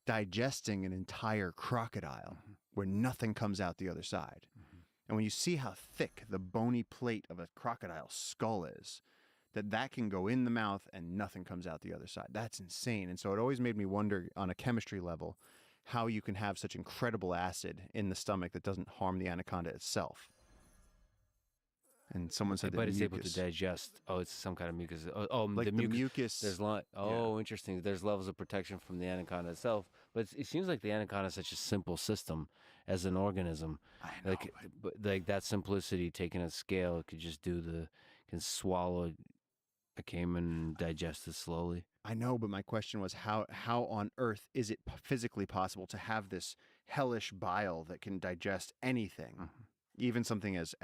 digesting an entire crocodile where nothing comes out the other side. And when you see how thick the bony plate of a crocodile's skull is, that can go in the mouth and nothing comes out the other side. That's insane. And so it always made me wonder on a chemistry level how you can have such incredible acid in the stomach that doesn't harm the anaconda itself. And someone said but that it's able to mucus, digest. Oh, it's some kind of mucus. like the mucus. There's interesting. There's levels of protection from the anaconda itself, but it seems like the anaconda is such a simple system as an organism. I know, Like that simplicity, taking a scale, it could just can swallow a caiman and digest it slowly. I know, but my question was how on earth is it physically possible to have this hellish bile that can digest anything? Even something as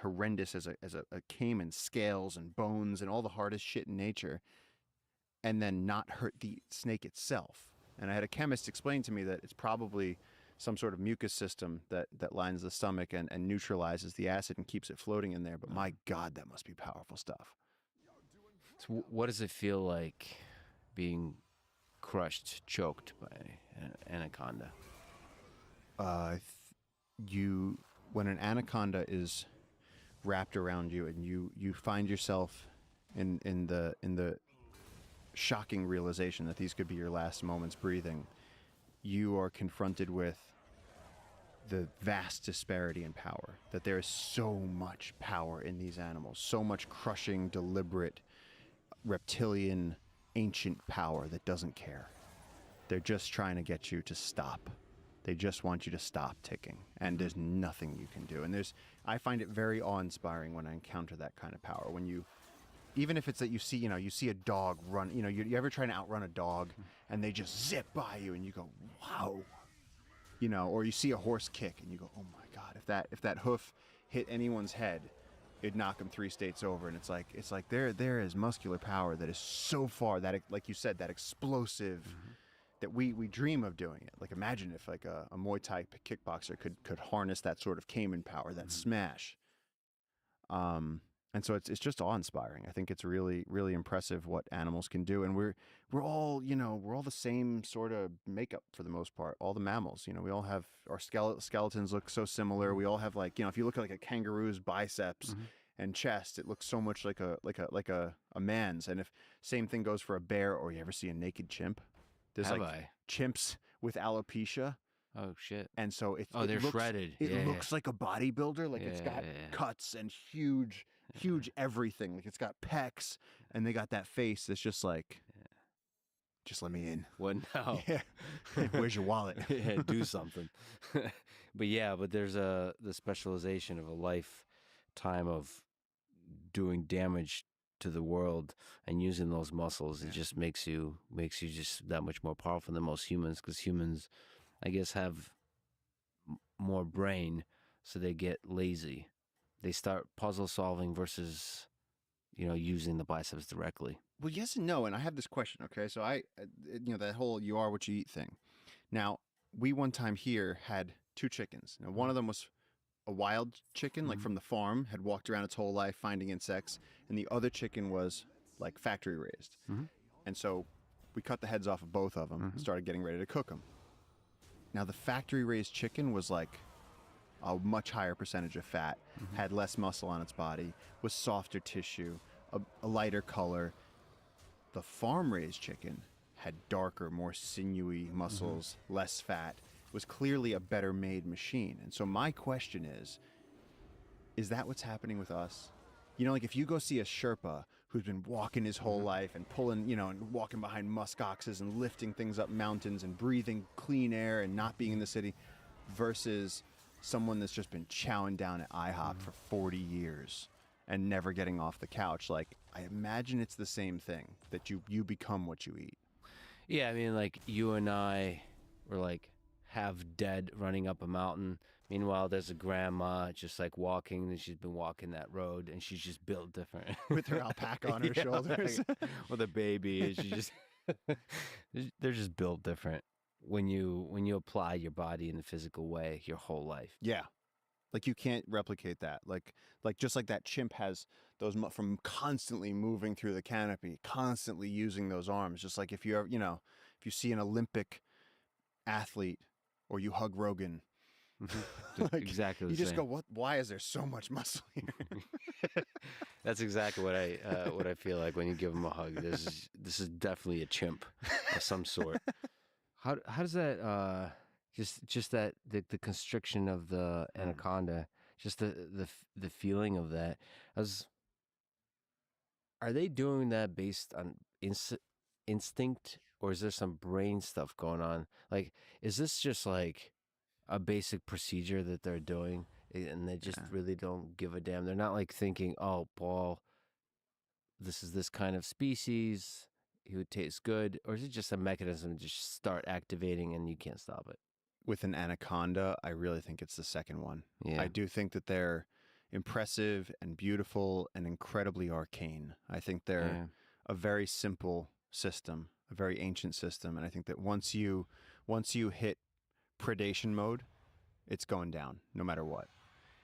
horrendous as a caiman, scales and bones and all the hardest shit in nature, and then not hurt the snake itself. And I had a chemist explain to me that it's probably some sort of mucus system that lines the stomach and neutralizes the acid and keeps it floating in there. But my God, that must be powerful stuff. So what does it feel like being crushed, choked by an anaconda? When an anaconda is wrapped around you and you find yourself in the shocking realization that these could be your last moments breathing, you are confronted with the vast disparity in power, that there is so much power in these animals, so much crushing, deliberate, reptilian, ancient power that doesn't care. They're just trying to get you to stop. They just want you to stop ticking, and there's nothing you can do. And I find it very awe-inspiring when I encounter that kind of power. When even if it's that you see a dog run, you ever try to outrun a dog and they just zip by you and you go, wow, or you see a horse kick and you go, oh my God, if that hoof hit anyone's head, it'd knock them 3 states over. And it's like there is muscular power that is so far, that, like you said, that explosive, that we dream of doing it. Like, imagine if like a Muay Thai kickboxer could harness that sort of caiman power, that smash. And so it's just awe-inspiring. I think it's really, really impressive what animals can do. And we're all the same sort of makeup for the most part. All the mammals, we all have our skeletons look so similar. We all have, like, if you look at like a kangaroo's biceps and chest, it looks so much like a man's. And if same thing goes for a bear, or you ever see a naked chimp, there's chimps with alopecia. Oh shit! And so they're shredded. It looks like a bodybuilder. Like, it's got cuts and huge everything. Like, it's got pecs, and they got that face that's just like, just let me in. What now? Yeah. Where's your wallet? Yeah, do something. But there's the specialization of a lifetime of doing damage to the world and using those muscles. It just makes you just that much more powerful than most humans, because humans, I guess, have more brain, so they get lazy. They start puzzle solving versus, using the biceps directly. Well, yes and no. And I have this question. Okay, so that whole "you are what you eat" thing. Now, we one time here had 2 chickens. Now, one of them was a wild chicken, like from the farm, had walked around its whole life finding insects, and the other chicken was like factory raised. Mhm. And so we cut the heads off of both of them, started getting ready to cook them. Now the factory raised chicken was like a much higher percentage of fat, had less muscle on its body, was softer tissue, a lighter color. The farm raised chicken had darker, more sinewy muscles, less fat, was clearly a better made machine. And so my question is that what's happening with us? You know, like if you go see a Sherpa who's been walking his whole life and pulling, you know, and walking behind musk oxes and lifting things up mountains and breathing clean air and not being in the city versus someone that's just been chowing down at IHOP for 40 years and never getting off the couch. Like, I imagine it's the same thing, that you become what you eat. Yeah, I mean, like you and I were like half dead running up a mountain. Meanwhile, there's a grandma just like walking, and she's been walking that road, and she's just built different. With her alpaca on her shoulders. With a baby, and she just they're just built different when you apply your body in a physical way your whole life. Yeah. Like you can't replicate that. Like just like that chimp has those from constantly moving through the canopy, constantly using those arms. Just like if you ever, you know, if you see an Olympic athlete or you hug Rogan, like, exactly. You just go, what? Why is there so much muscle here? That's exactly what I feel like when you give him a hug. This is definitely a chimp of some sort. How does that just that the constriction of the anaconda, just the feeling of that? Are they doing that based on instinct, or is there some brain stuff going on? Like, is this just like a basic procedure that they're doing, and they just really don't give a damn? They're not like thinking, oh, Paul, this is this kind of species, he would taste good, or is it just a mechanism to just start activating and you can't stop it? With an anaconda, I really think it's the second one. Yeah. I do think that they're impressive and beautiful and incredibly arcane. I think they're a very simple system, a very ancient system, and I think that once you hit predation mode, it's going down no matter what.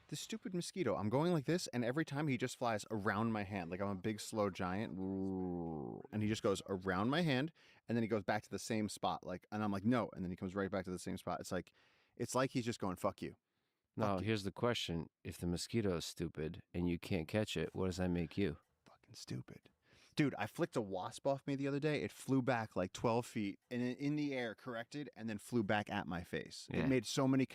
This stupid mosquito, I'm going like this, and every time he just flies around my hand, like I'm a big slow giant, and he just goes around my hand, and then he goes back to the same spot, like, and I'm like, no, and then he comes right back to the same spot. It's like he's just going, fuck you. Now, here's the question: if the mosquito is stupid and you can't catch it, what does that make you? Fucking stupid. Dude, I flicked a wasp off me the other day. It flew back like 12 feet, and then in the air corrected, and then flew back at my face. Yeah. It made so many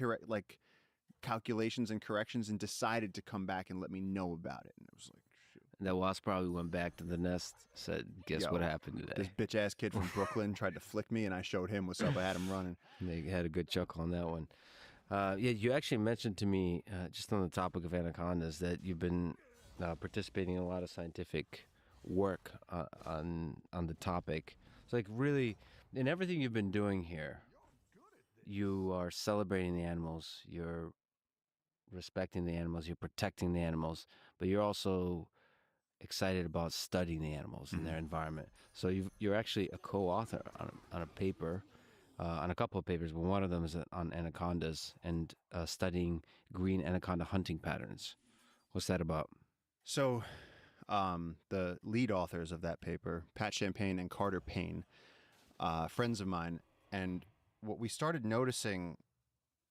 calculations and corrections and decided to come back and let me know about it. And it was like, shoot. That wasp probably went back to the nest, said, guess what happened today? This bitch ass kid from Brooklyn tried to flick me, and I showed him what's up. I had him running. And they had a good chuckle on that one. Yeah, you actually mentioned to me, just on the topic of anacondas, that you've been participating in a lot of scientific work on the topic. It's like really, in everything you've been doing here, you are celebrating the animals, you're respecting the animals, you're protecting the animals, but you're also excited about studying the animals and their environment. So you're actually a co-author on a paper, on a couple of papers, but one of them is on anacondas and studying green anaconda hunting patterns. What's that about? So the lead authors of that paper, Pat Champagne and Carter Payne, friends of mine, and what we started noticing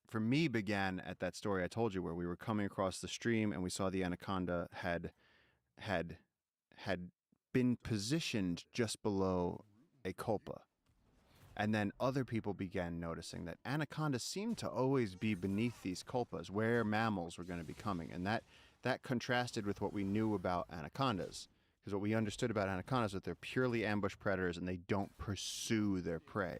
for me began at that story I told you where we were coming across the stream and we saw the anaconda had been positioned just below a culpa. And then other people began noticing that anacondas seemed to always be beneath these culpas where mammals were going to be coming. And that contrasted with what we knew about anacondas. Because what we understood about anacondas is that they're purely ambush predators and they don't pursue their prey.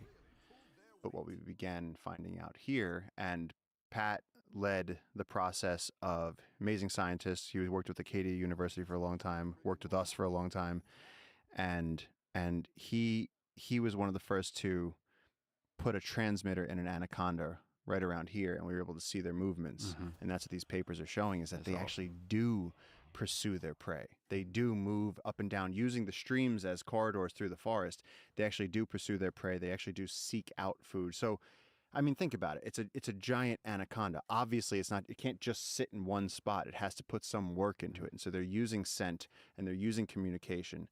But what we began finding out here, and Pat led the process of amazing scientists. He worked with Acadia University for a long time, worked with us for a long time, and he was one of the first to put a transmitter in an anaconda right around here, and we were able to see their movements. And that's what these papers are showing, is that they actually do pursue their prey. They do move up and down using the streams as corridors through the forest. They actually do pursue their prey. They actually do seek out food. So, I mean, think about it. It's a giant anaconda. Obviously, it can't just sit in one spot. It has to put some work into it. And so they're using scent and they're using communication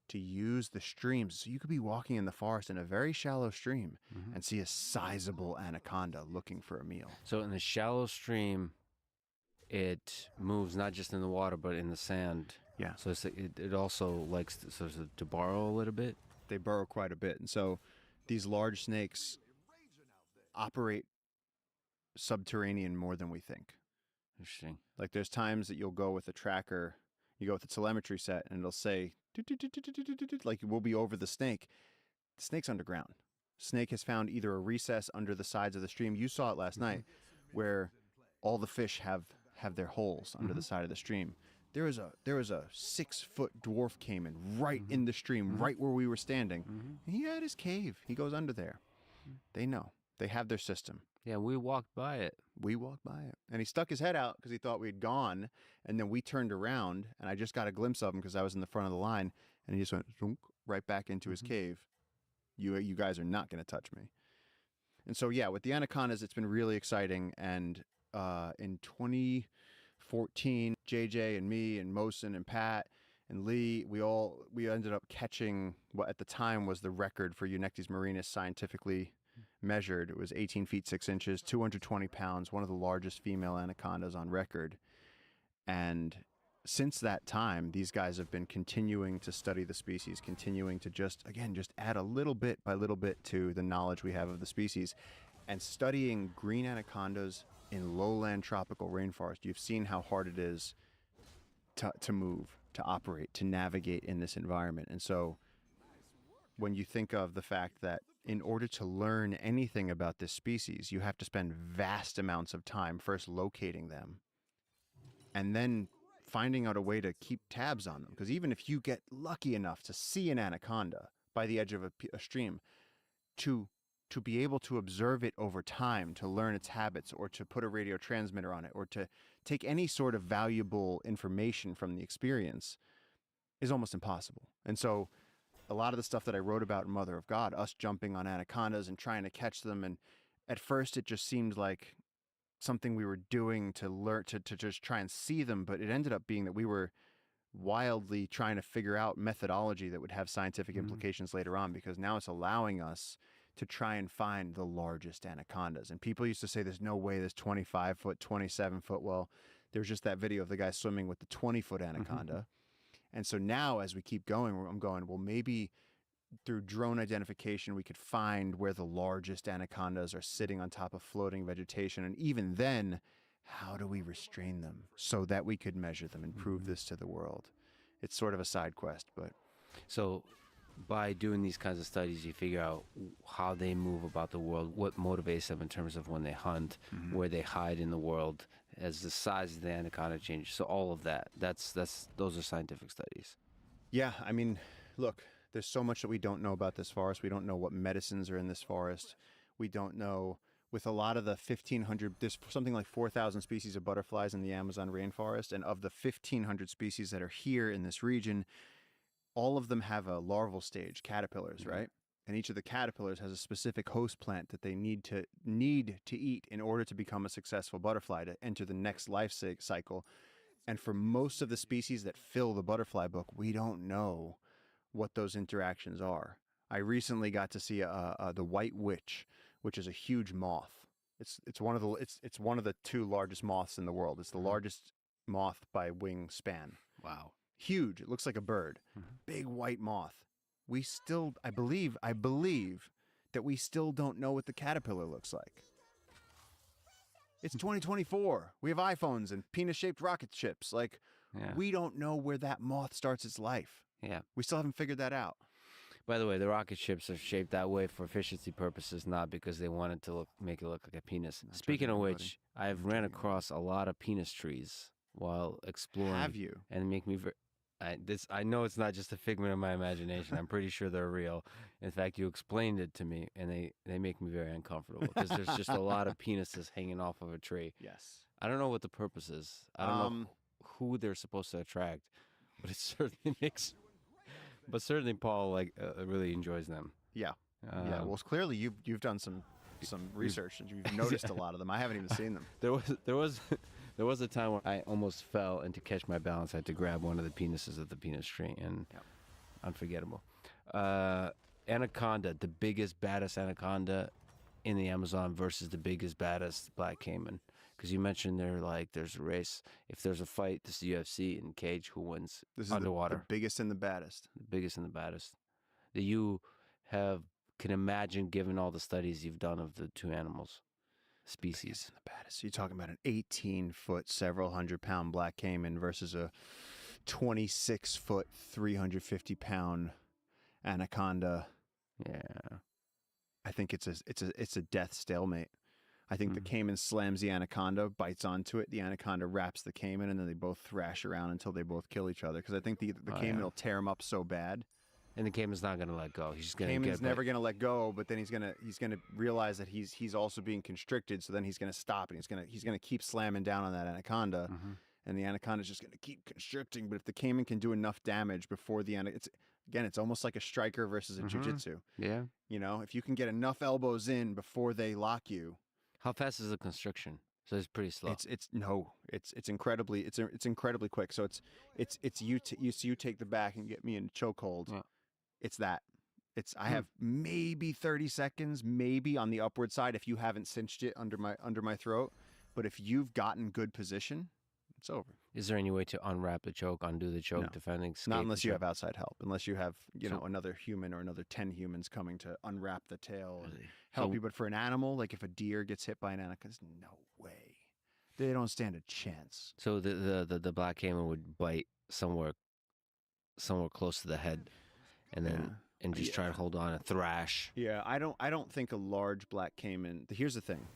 to use the streams. So you could be walking in the forest in a very shallow stream and see a sizable anaconda looking for a meal. So in the shallow stream, it moves not just in the water but in the sand. Yeah. So it also likes to burrow a little bit. They burrow quite a bit. And so these large snakes operate subterranean more than we think. Interesting. Like there's times that you'll go with a tracker, you go with a telemetry set, and it'll say, like we'll be over the snake. The snake's underground. Snake has found either a recess under the sides of the stream. You saw it last night, where all the fish have their holes under the side of the stream. There was a 6-foot dwarf caiman right in the stream, right where we were standing. And he had his cave. He goes under there. They know. They have their system. Yeah, we walked by it. We walked by it. And he stuck his head out because he thought we'd gone. And then we turned around, and I just got a glimpse of him because I was in the front of the line. And he just went right back into his cave. You guys are not going to touch me. And so, yeah, with the anacondas, it's been really exciting. And in 2014, JJ and me and Mosin and Pat and Lee, we ended up catching what at the time was the record for Eunectes marinus scientifically measured. It was 18 feet 6 inches, 220 pounds, one of the largest female anacondas on record. And since that time, these guys have been continuing to study the species, continuing to just add a little bit by little bit to the knowledge we have of the species. And studying green anacondas in lowland tropical rainforest, you've seen how hard it is to move, to operate, to navigate in this environment. And so when you think of the fact that in order to learn anything about this species, you have to spend vast amounts of time first locating them and then finding out a way to keep tabs on them. Because even if you get lucky enough to see an anaconda by the edge of a stream, to be able to observe it over time, to learn its habits, or to put a radio transmitter on it, or to take any sort of valuable information from the experience is almost impossible. And so a lot of the stuff that I wrote about in Mother of God, us jumping on anacondas and trying to catch them, and at first it just seemed like something we were doing to learn to just try and see them, but it ended up being that we were wildly trying to figure out methodology that would have scientific implications later on, because now it's allowing us to try and find the largest anacondas. And people used to say there's no way there's 25 foot, 27 foot. Well, there's just that video of the guy swimming with the 20-foot anaconda. And so now as we keep going, I'm going, well, maybe through drone identification, we could find where the largest anacondas are sitting on top of floating vegetation. And even then, how do we restrain them so that we could measure them and prove this to the world? It's sort of a side quest, but... So by doing these kinds of studies, you figure out how they move about the world, what motivates them in terms of when they hunt, where they hide in the world, as the size of the anaconda changes. So all of that, those are scientific studies. Yeah, I mean, look, there's so much that we don't know about this forest. We don't know what medicines are in this forest. We don't know, with a lot of the 1,500, there's something like 4,000 species of butterflies in the Amazon rainforest. And of the 1,500 species that are here in this region, all of them have a larval stage, caterpillars, right? And each of the caterpillars has a specific host plant that they need to eat in order to become a successful butterfly, to enter the next life cycle. And for most of the species that fill the butterfly book, we don't know what those interactions are. I recently got to see the white witch, which is a huge moth. It's one of the 2 largest moths in the world. It's the largest moth by wingspan. Wow. Huge. It looks like a bird. Big white moth. We still, I believe that we still don't know what the caterpillar looks like. It's 2024. We have iPhones and penis-shaped rocket ships. Like, we don't know where that moth starts its life. Yeah. We still haven't figured that out. By the way, the rocket ships are shaped that way for efficiency purposes, not because they wanted to make it look like a penis. Speaking of which, I've ran across a lot of penis trees while exploring. Have you? And make me I know it's not just a figment of my imagination. I'm pretty sure they're real. In fact, you explained it to me, and they make me very uncomfortable because there's just a lot of penises hanging off of a tree. Yes. I don't know what the purpose is. I don't know who they're supposed to attract, but it certainly makes. But certainly, Paul really enjoys them. Yeah. Yeah. Well, clearly you've done some research and you've noticed a lot of them. I haven't even seen them. There was a time when I almost fell, and to catch my balance, I had to grab one of the penises of the penis tree, and unforgettable. Anaconda, the biggest, baddest anaconda in the Amazon versus the biggest, baddest black caiman. Because you mentioned there's a race. If there's a fight, this is UFC in cage, who wins This is underwater? the biggest and the baddest. The biggest and the baddest. That you can imagine, given all the studies you've done of the two animals, species. And the baddest. So you're talking about an 18-foot, several 100-pound black caiman versus a 26-foot, 350-pound anaconda. Yeah. I think it's a death stalemate. I think the caiman slams the anaconda, bites onto it. The anaconda wraps the caiman, and then they both thrash around until they both kill each other. Because I think the caiman will tear him up so bad. And the caiman's not gonna let go. He's just gonna. Caiman's never gonna let go, but then he's gonna realize that he's also being constricted. So then he's gonna stop, and he's gonna keep slamming down on that anaconda, and the anaconda's just gonna keep constricting. But if the caiman can do enough damage before the it's almost like a striker versus a jiu-jitsu. Yeah. You know, if you can get enough elbows in before they lock you. How fast is the constriction? So it's pretty slow. It's incredibly quick. So you take the back and get me in chokehold. Yeah. It's that. I have maybe 30 seconds, maybe on the upward side if you haven't cinched it under my throat. But if you've gotten good position, it's over. Is there any way to unwrap the choke, undo the choke, No. defending? Not unless you have outside help. Unless you have another human or another 10 humans coming to unwrap the tail and help you. But for an animal, like if a deer gets hit by an anaconda, there's no way. They don't stand a chance. So the black caiman would bite somewhere close to the head, and then just try to hold on and thrash. Yeah, I don't think a large black caiman. Here's the thing.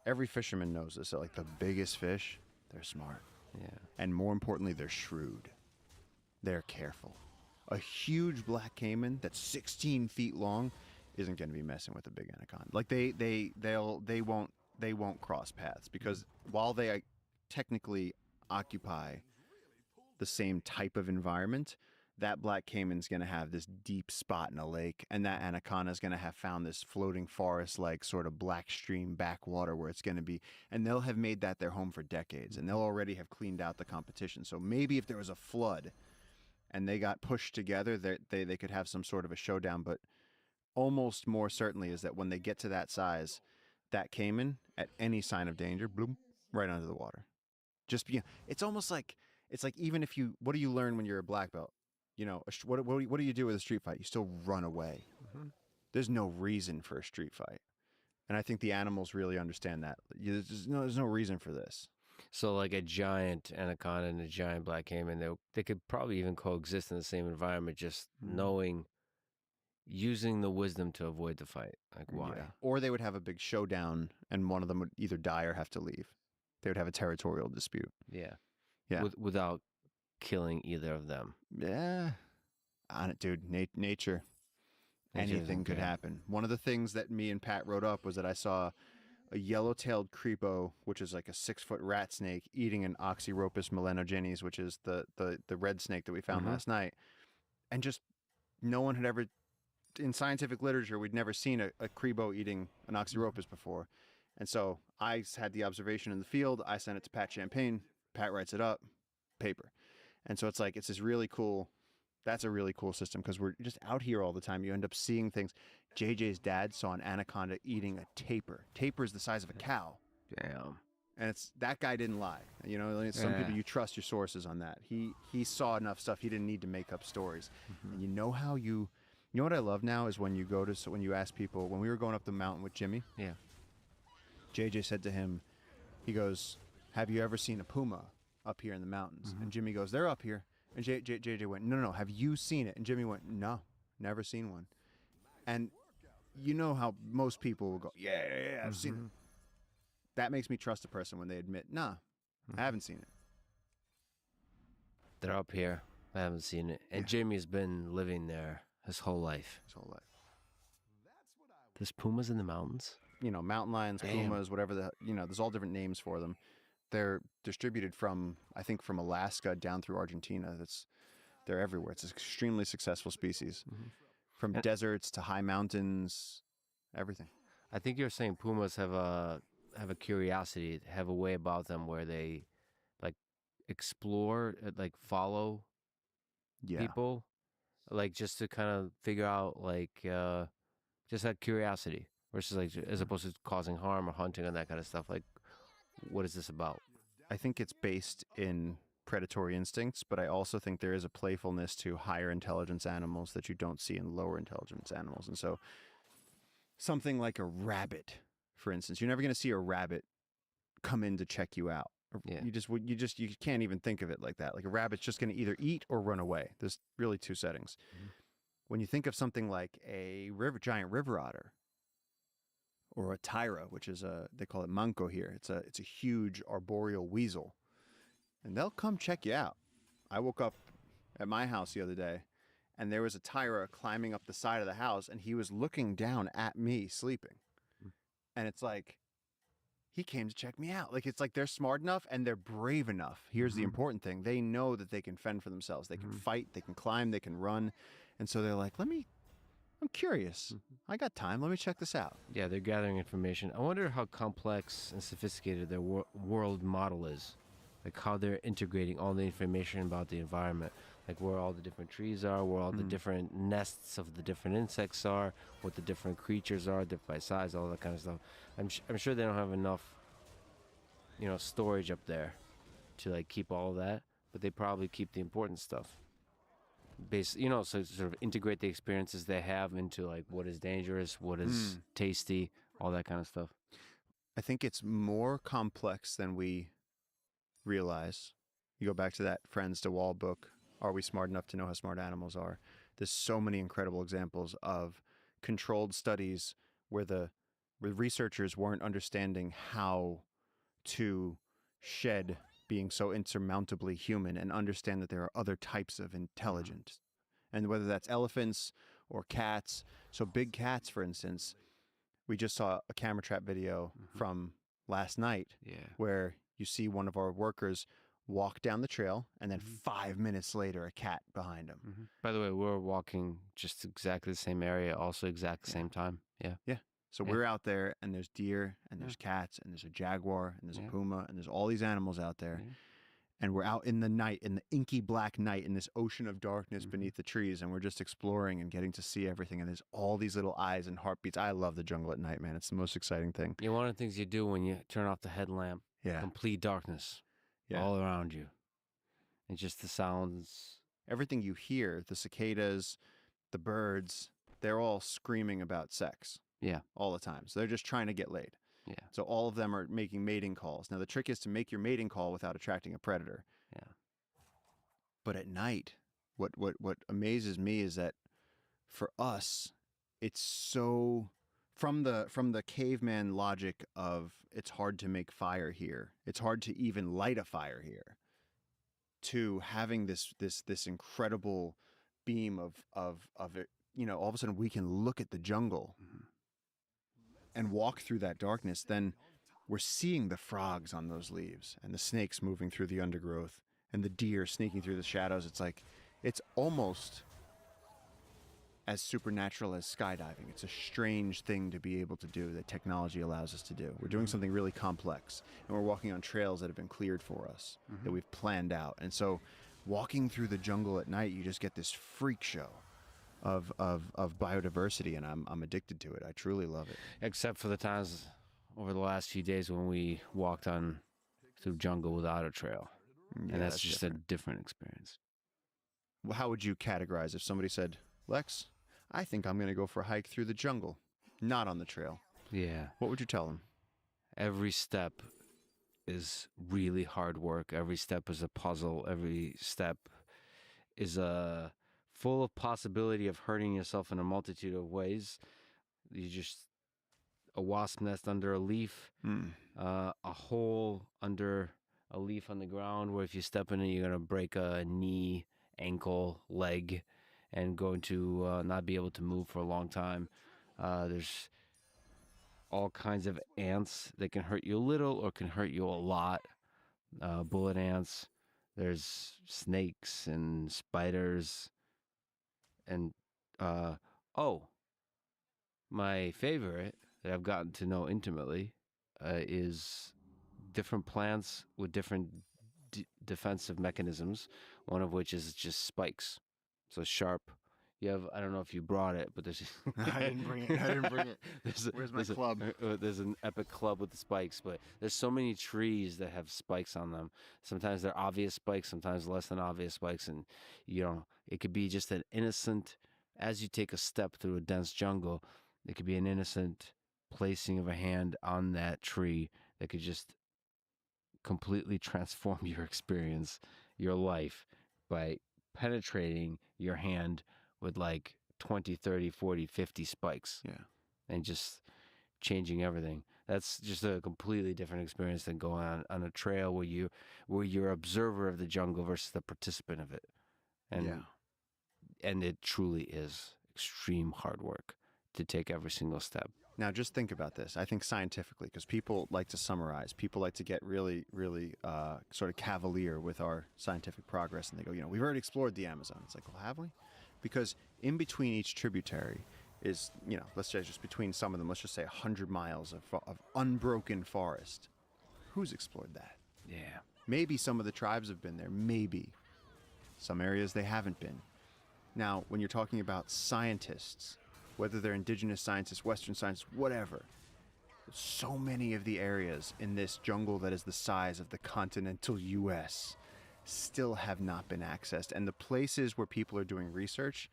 Every fisherman knows this. Like the biggest fish, they're smart. Yeah. And more importantly, they're shrewd. They're careful. A huge black caiman that's 16 feet long isn't going to be messing with a big anaconda. Like they won't cross paths, because while they technically occupy the same type of environment, that black caiman's going to have this deep spot in a lake, and that anaconda is going to have found this floating forest like sort of black stream backwater where it's going to be, and they'll have made that their home for decades, and they'll already have cleaned out the competition. So maybe if there was a flood and they got pushed together, they could have some sort of a showdown. But almost more certainly is that when they get to that size, that caiman, at any sign of danger, bloom, right under the water. It's almost like, even if what do you learn when you're a black belt? You know, what do you do with a street fight? You still run away. There's no reason for a street fight. And I think the animals really understand that. There's no reason for this. So like a giant anaconda and a giant black caiman, they could probably even coexist in the same environment, just using the wisdom to avoid the fight. Like why? Yeah. Or they would have a big showdown and one of them would either die or have to leave. They would have a territorial dispute. Yeah. Yeah. Without killing either of them. Yeah. On it, dude. Nature. Anything could happen. One of the things that me and Pat wrote up was that I saw a yellow-tailed creepo, which is like a 6-foot rat snake, eating an Oxyropus melanogenes, which is the red snake that we found last night. And just no one had ever, in scientific literature, we'd never seen a creepo eating an Oxyropus before. And so I had the observation in the field. I sent it to Pat Champagne. Pat writes it up, paper. And so it's this really cool, that's a really cool system, because we're just out here all the time. You end up seeing things. JJ's dad saw an anaconda eating a tapir. Tapir is the size of a cow. Damn. And that guy didn't lie. You know, some people, you trust your sources on that. He saw enough stuff. He didn't need to make up stories. And you know what I love now is when you ask people, when we were going up the mountain with Jimmy. Yeah. JJ said to him, he goes, "Have you ever seen a puma up here in the mountains?" And Jimmy goes, "They're up here." And JJ went, no, have you seen it? And Jimmy went, "No, never seen one." And you know how most people will go, yeah, I've seen it. That makes me trust a person when they admit, nah, I haven't seen it. They're up here. I haven't seen it. And Jimmy's been living there his whole life. There's pumas in the mountains? You know, mountain lions, pumas, whatever there's all different names for them. They're distributed from Alaska down through Argentina. They're everywhere. It's an extremely successful species. From deserts to high mountains, everything. I think you're saying pumas have a curiosity, have a way about them where they like explore, like follow people. like just to kind of figure out like just that curiosity versus like as opposed to causing harm or hunting and that kind of stuff. Like, what is this about? I think it's based in predatory instincts, but I also think there is a playfulness to higher intelligence animals that you don't see in lower intelligence animals. And so something like a rabbit, for instance, you're never going to see a rabbit come in to check you out. Yeah. You can't even think of it like that. Like a rabbit's just going to either eat or run away. There's really two settings. Mhm. When you think of something like a giant river otter or a tyra, which is they call it manco here. It's a huge arboreal weasel, and they'll come check you out. I woke up at my house the other day, and there was a tyra climbing up the side of the house, and he was looking down at me sleeping, and it's like he came to check me out. Like it's like they're smart enough and they're brave enough. Here's the important thing: they know that they can fend for themselves. They can fight, they can climb, they can run, and so they're like, I'm curious. I got time. Let me check this out. Yeah, they're gathering information. I wonder how complex and sophisticated their world model is. Like how they're integrating all the information about the environment, like where all the different trees are, where all the different nests of the different insects are, what the different creatures are, different by size, all that kind of stuff. I'm sure they don't have enough, storage up there to like keep all of that, but they probably keep the important stuff. So sort of integrate the experiences they have into like what is dangerous, what is tasty, all that kind of stuff. I think it's more complex than we realize. You go back to that Friends to Wall book, Are We Smart Enough to Know How Smart Animals Are? There's so many incredible examples of controlled studies where where researchers weren't understanding how to shed being so insurmountably human and understand that there are other types of intelligence. And whether that's elephants or cats. So big cats, for instance, we just saw a camera trap video from last night where you see one of our workers walk down the trail and then 5 minutes later a cat behind him. By the way, we're walking just exactly the same area, also exact same time. Yeah. So we're out there and there's deer and there's cats and there's a jaguar and there's a puma and there's all these animals out there. And we're out in the night, in the inky black night, in this ocean of darkness beneath the trees, and we're just exploring and getting to see everything. And there's all these little eyes and heartbeats. I love the jungle at night, man. It's the most exciting thing. Yeah, one of the things you do when you turn off the headlamp, complete darkness all around you. And just the sounds. Everything you hear, the cicadas, the birds, they're all screaming about sex. Yeah. All the time. So they're just trying to get laid. Yeah. So all of them are making mating calls. Now the trick is to make your mating call without attracting a predator. Yeah. But at night, what amazes me is that for us, it's so from the caveman logic of it's hard to make fire here. It's hard to even light a fire here. To having this incredible beam of it, all of a sudden we can look at the jungle and walk through that darkness. Then we're seeing the frogs on those leaves and the snakes moving through the undergrowth and the deer sneaking through the shadows. It's like, it's almost as supernatural as skydiving. It's a strange thing to be able to do that technology allows us to do. We're doing something really complex, and we're walking on trails that have been cleared for us, that we've planned out. And so walking through the jungle at night, you just get this freak show of biodiversity, and I'm addicted to it. I truly love it. Except for the times over the last few days when we walked through jungle without a trail. Yeah, and that's just a different experience. Well, how would you categorize if somebody said, Lex, I think I'm going to go for a hike through the jungle, not on the trail? Yeah. What would you tell them? Every step is really hard work. Every step is a puzzle. Every step is full of possibility of hurting yourself in a multitude of ways. A wasp nest under a leaf, a hole under a leaf on the ground where if you step in it, you're going to break a knee, ankle, leg, and going to not be able to move for a long time. There's all kinds of ants that can hurt you a little or can hurt you a lot. Bullet ants. There's snakes and spiders. And, my favorite that I've gotten to know intimately is different plants with different defensive mechanisms, one of which is just spikes. So sharp, You have, I don't know if you brought it, but there's. I didn't bring it. I didn't bring it. Where's my club? There's an epic club with the spikes, but there's so many trees that have spikes on them. Sometimes they're obvious spikes, sometimes less than obvious spikes, and it could be just an innocent. As you take a step through a dense jungle, it could be an innocent placing of a hand on that tree that could just completely transform your experience, your life, by penetrating your hand with like 20, 30, 40, 50 spikes. Yeah. And just changing everything. That's just a completely different experience than going on a trail where you're observer of the jungle versus the participant of it. And it truly is extreme hard work to take every single step. Now, just think about this. I think scientifically, because people like to summarize, people like to get really, really sort of cavalier with our scientific progress, and they go, we've already explored the Amazon. It's like, well, have we? Because in between each tributary is, let's say just between some of them, let's just say 100 miles of unbroken forest. Who's explored that? Yeah. Maybe some of the tribes have been there. Maybe. Some areas they haven't been. Now, when you're talking about scientists, whether they're indigenous scientists, Western scientists, whatever, so many of the areas in this jungle that is the size of the continental U.S. still have not been accessed. And the places where people are doing research,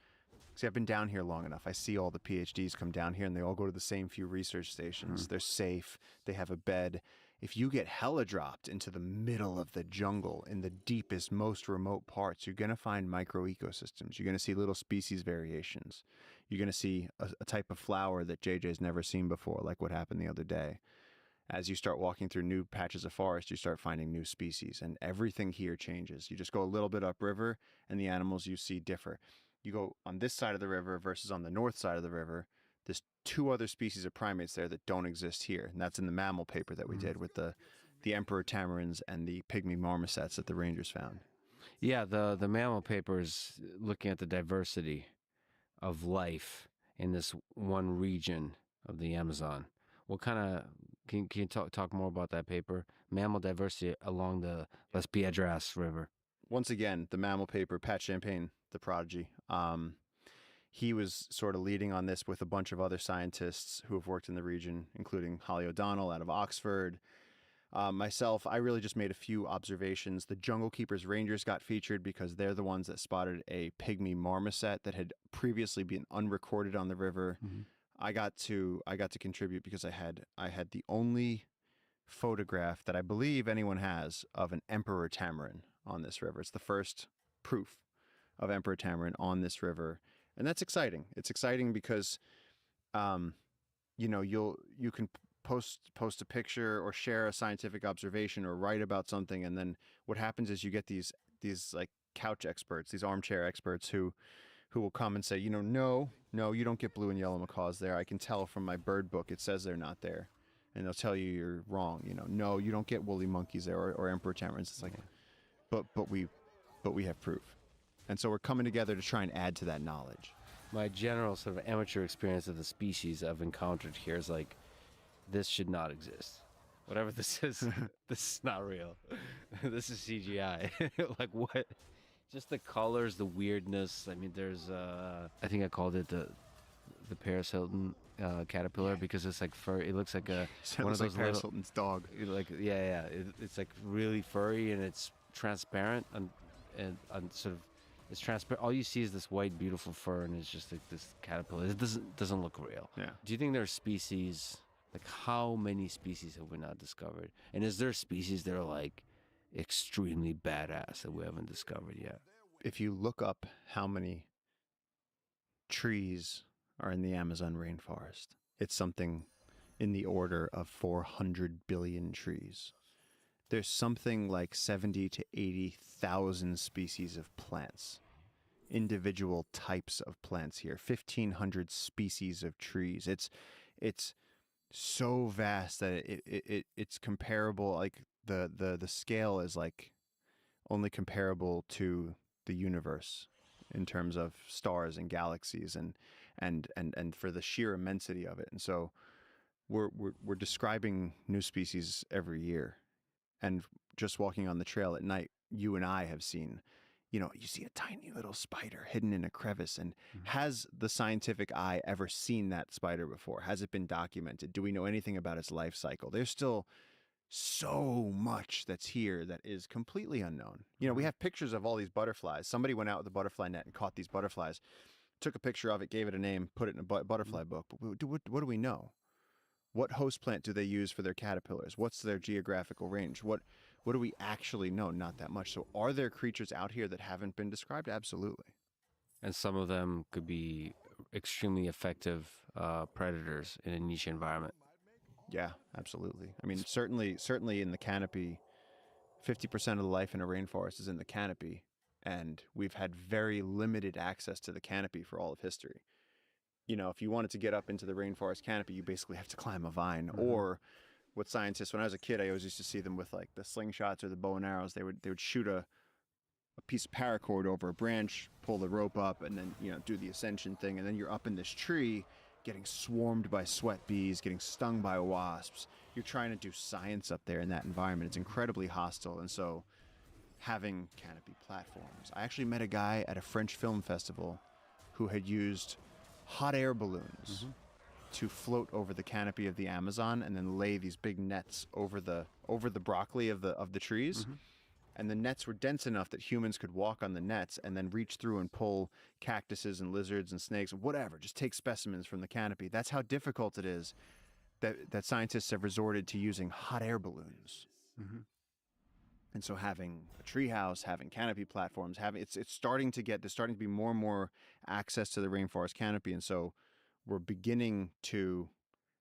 see, I've been down here long enough. I see all the PhDs come down here and they all go to the same few research stations. They're safe. They have a bed. If you get hella dropped into the middle of the jungle in the deepest, most remote parts, you're going to find microecosystems. You're going to see little species variations. You're going to see a type of flower that JJ's never seen before, like what happened the other day. As you start walking through new patches of forest, you start finding new species, and everything here changes. You just go a little bit upriver, and the animals you see differ. You go on this side of the river versus on the north side of the river, there's two other species of primates there that don't exist here. And that's in the mammal paper that we did with the emperor tamarins and the pygmy marmosets that the rangers found. Yeah, the mammal paper is looking at the diversity of life in this one region of the Amazon. What kind of can you talk more about that paper? Mammal diversity along the Las Piedras River. Once again, the mammal paper, Pat Champagne, the prodigy. He was sort of leading on this with a bunch of other scientists who have worked in the region, including Holly O'Donnell out of Oxford. Myself, I really just made a few observations. The Jungle Keepers Rangers got featured because they're the ones that spotted a pygmy marmoset that had previously been unrecorded on the river. Mm-hmm. I got to contribute because I had the only photograph that I believe anyone has of an emperor tamarin on this river. It's the first proof of emperor tamarin on this river. And that's exciting. It's exciting because, you can post a picture or share a scientific observation or write about something, and then what happens is you get these like couch experts, these armchair experts who will come and say, no, you don't get blue and yellow macaws there. I can tell from my bird book it says they're not there, and they'll tell you you're wrong. No, you don't get woolly monkeys there or emperor tamarins. It's like, but we have proof. And so we're coming together to try and add to that knowledge. My general sort of amateur experience of the species I've encountered here is like, this should not exist. Whatever this is, this is not real. This is CGI. Like what? Just the colors, the weirdness. I mean, there's, I think I called it the Paris Hilton caterpillar because it's like fur. It looks like one of those like Paris Hilton's dog. Like it's like really furry and it's transparent and sort of. It's transparent. All you see is this white, beautiful fur, and it's just like this caterpillar. It doesn't look real. Yeah. Do you think there are species, like how many species have we not discovered? And is there species that are like extremely badass that we haven't discovered yet? If you look up how many trees are in the Amazon rainforest, it's something in the order of 400 billion trees. There's something like 70 to 80,000 species of plants, individual types of plants here, 1,500 species of trees. It's so vast that it's comparable. Like the scale is like only comparable to the universe in terms of stars and galaxies and for the sheer immensity of it. And so we're describing new species every year. And just walking on the trail at night, you and I have seen you see a tiny little spider hidden in a crevice. And has the scientific eye ever seen that spider before? Has it been documented? Do we know anything about its life cycle? There's still so much that's here that is completely unknown. We have pictures of all these butterflies. Somebody went out with a butterfly net and caught these butterflies, took a picture of it, gave it a name, put it in a butterfly book. But what do we know? What host plant do they use for their caterpillars? What's their geographical range? What do we actually know? Not that much. So are there creatures out here that haven't been described? Absolutely. And some of them could be extremely effective predators in a niche environment. Yeah, absolutely. I mean, certainly in the canopy, 50% of the life in a rainforest is in the canopy, and we've had very limited access to the canopy for all of history. If you wanted to get up into the rainforest canopy, you basically have to climb a vine. Or what scientists, when I was a kid, I always used to see them with like the slingshots or the bow and arrows. They would shoot a piece of paracord over a branch, pull the rope up, and then do the ascension thing, and then you're up in this tree getting swarmed by sweat bees, getting stung by wasps. You're trying to do science up there in that environment. It's incredibly hostile. And so having canopy platforms. I actually met a guy at a French film festival who had used hot air balloons to float over the canopy of the Amazon and then lay these big nets over the broccoli of the trees. And the nets were dense enough that humans could walk on the nets and then reach through and pull cactuses and lizards and snakes, whatever, just take specimens from the canopy. That's how difficult it is that scientists have resorted to using hot air balloons. And so having a treehouse, having canopy platforms, there's starting to be more and more access to the rainforest canopy. And so we're beginning to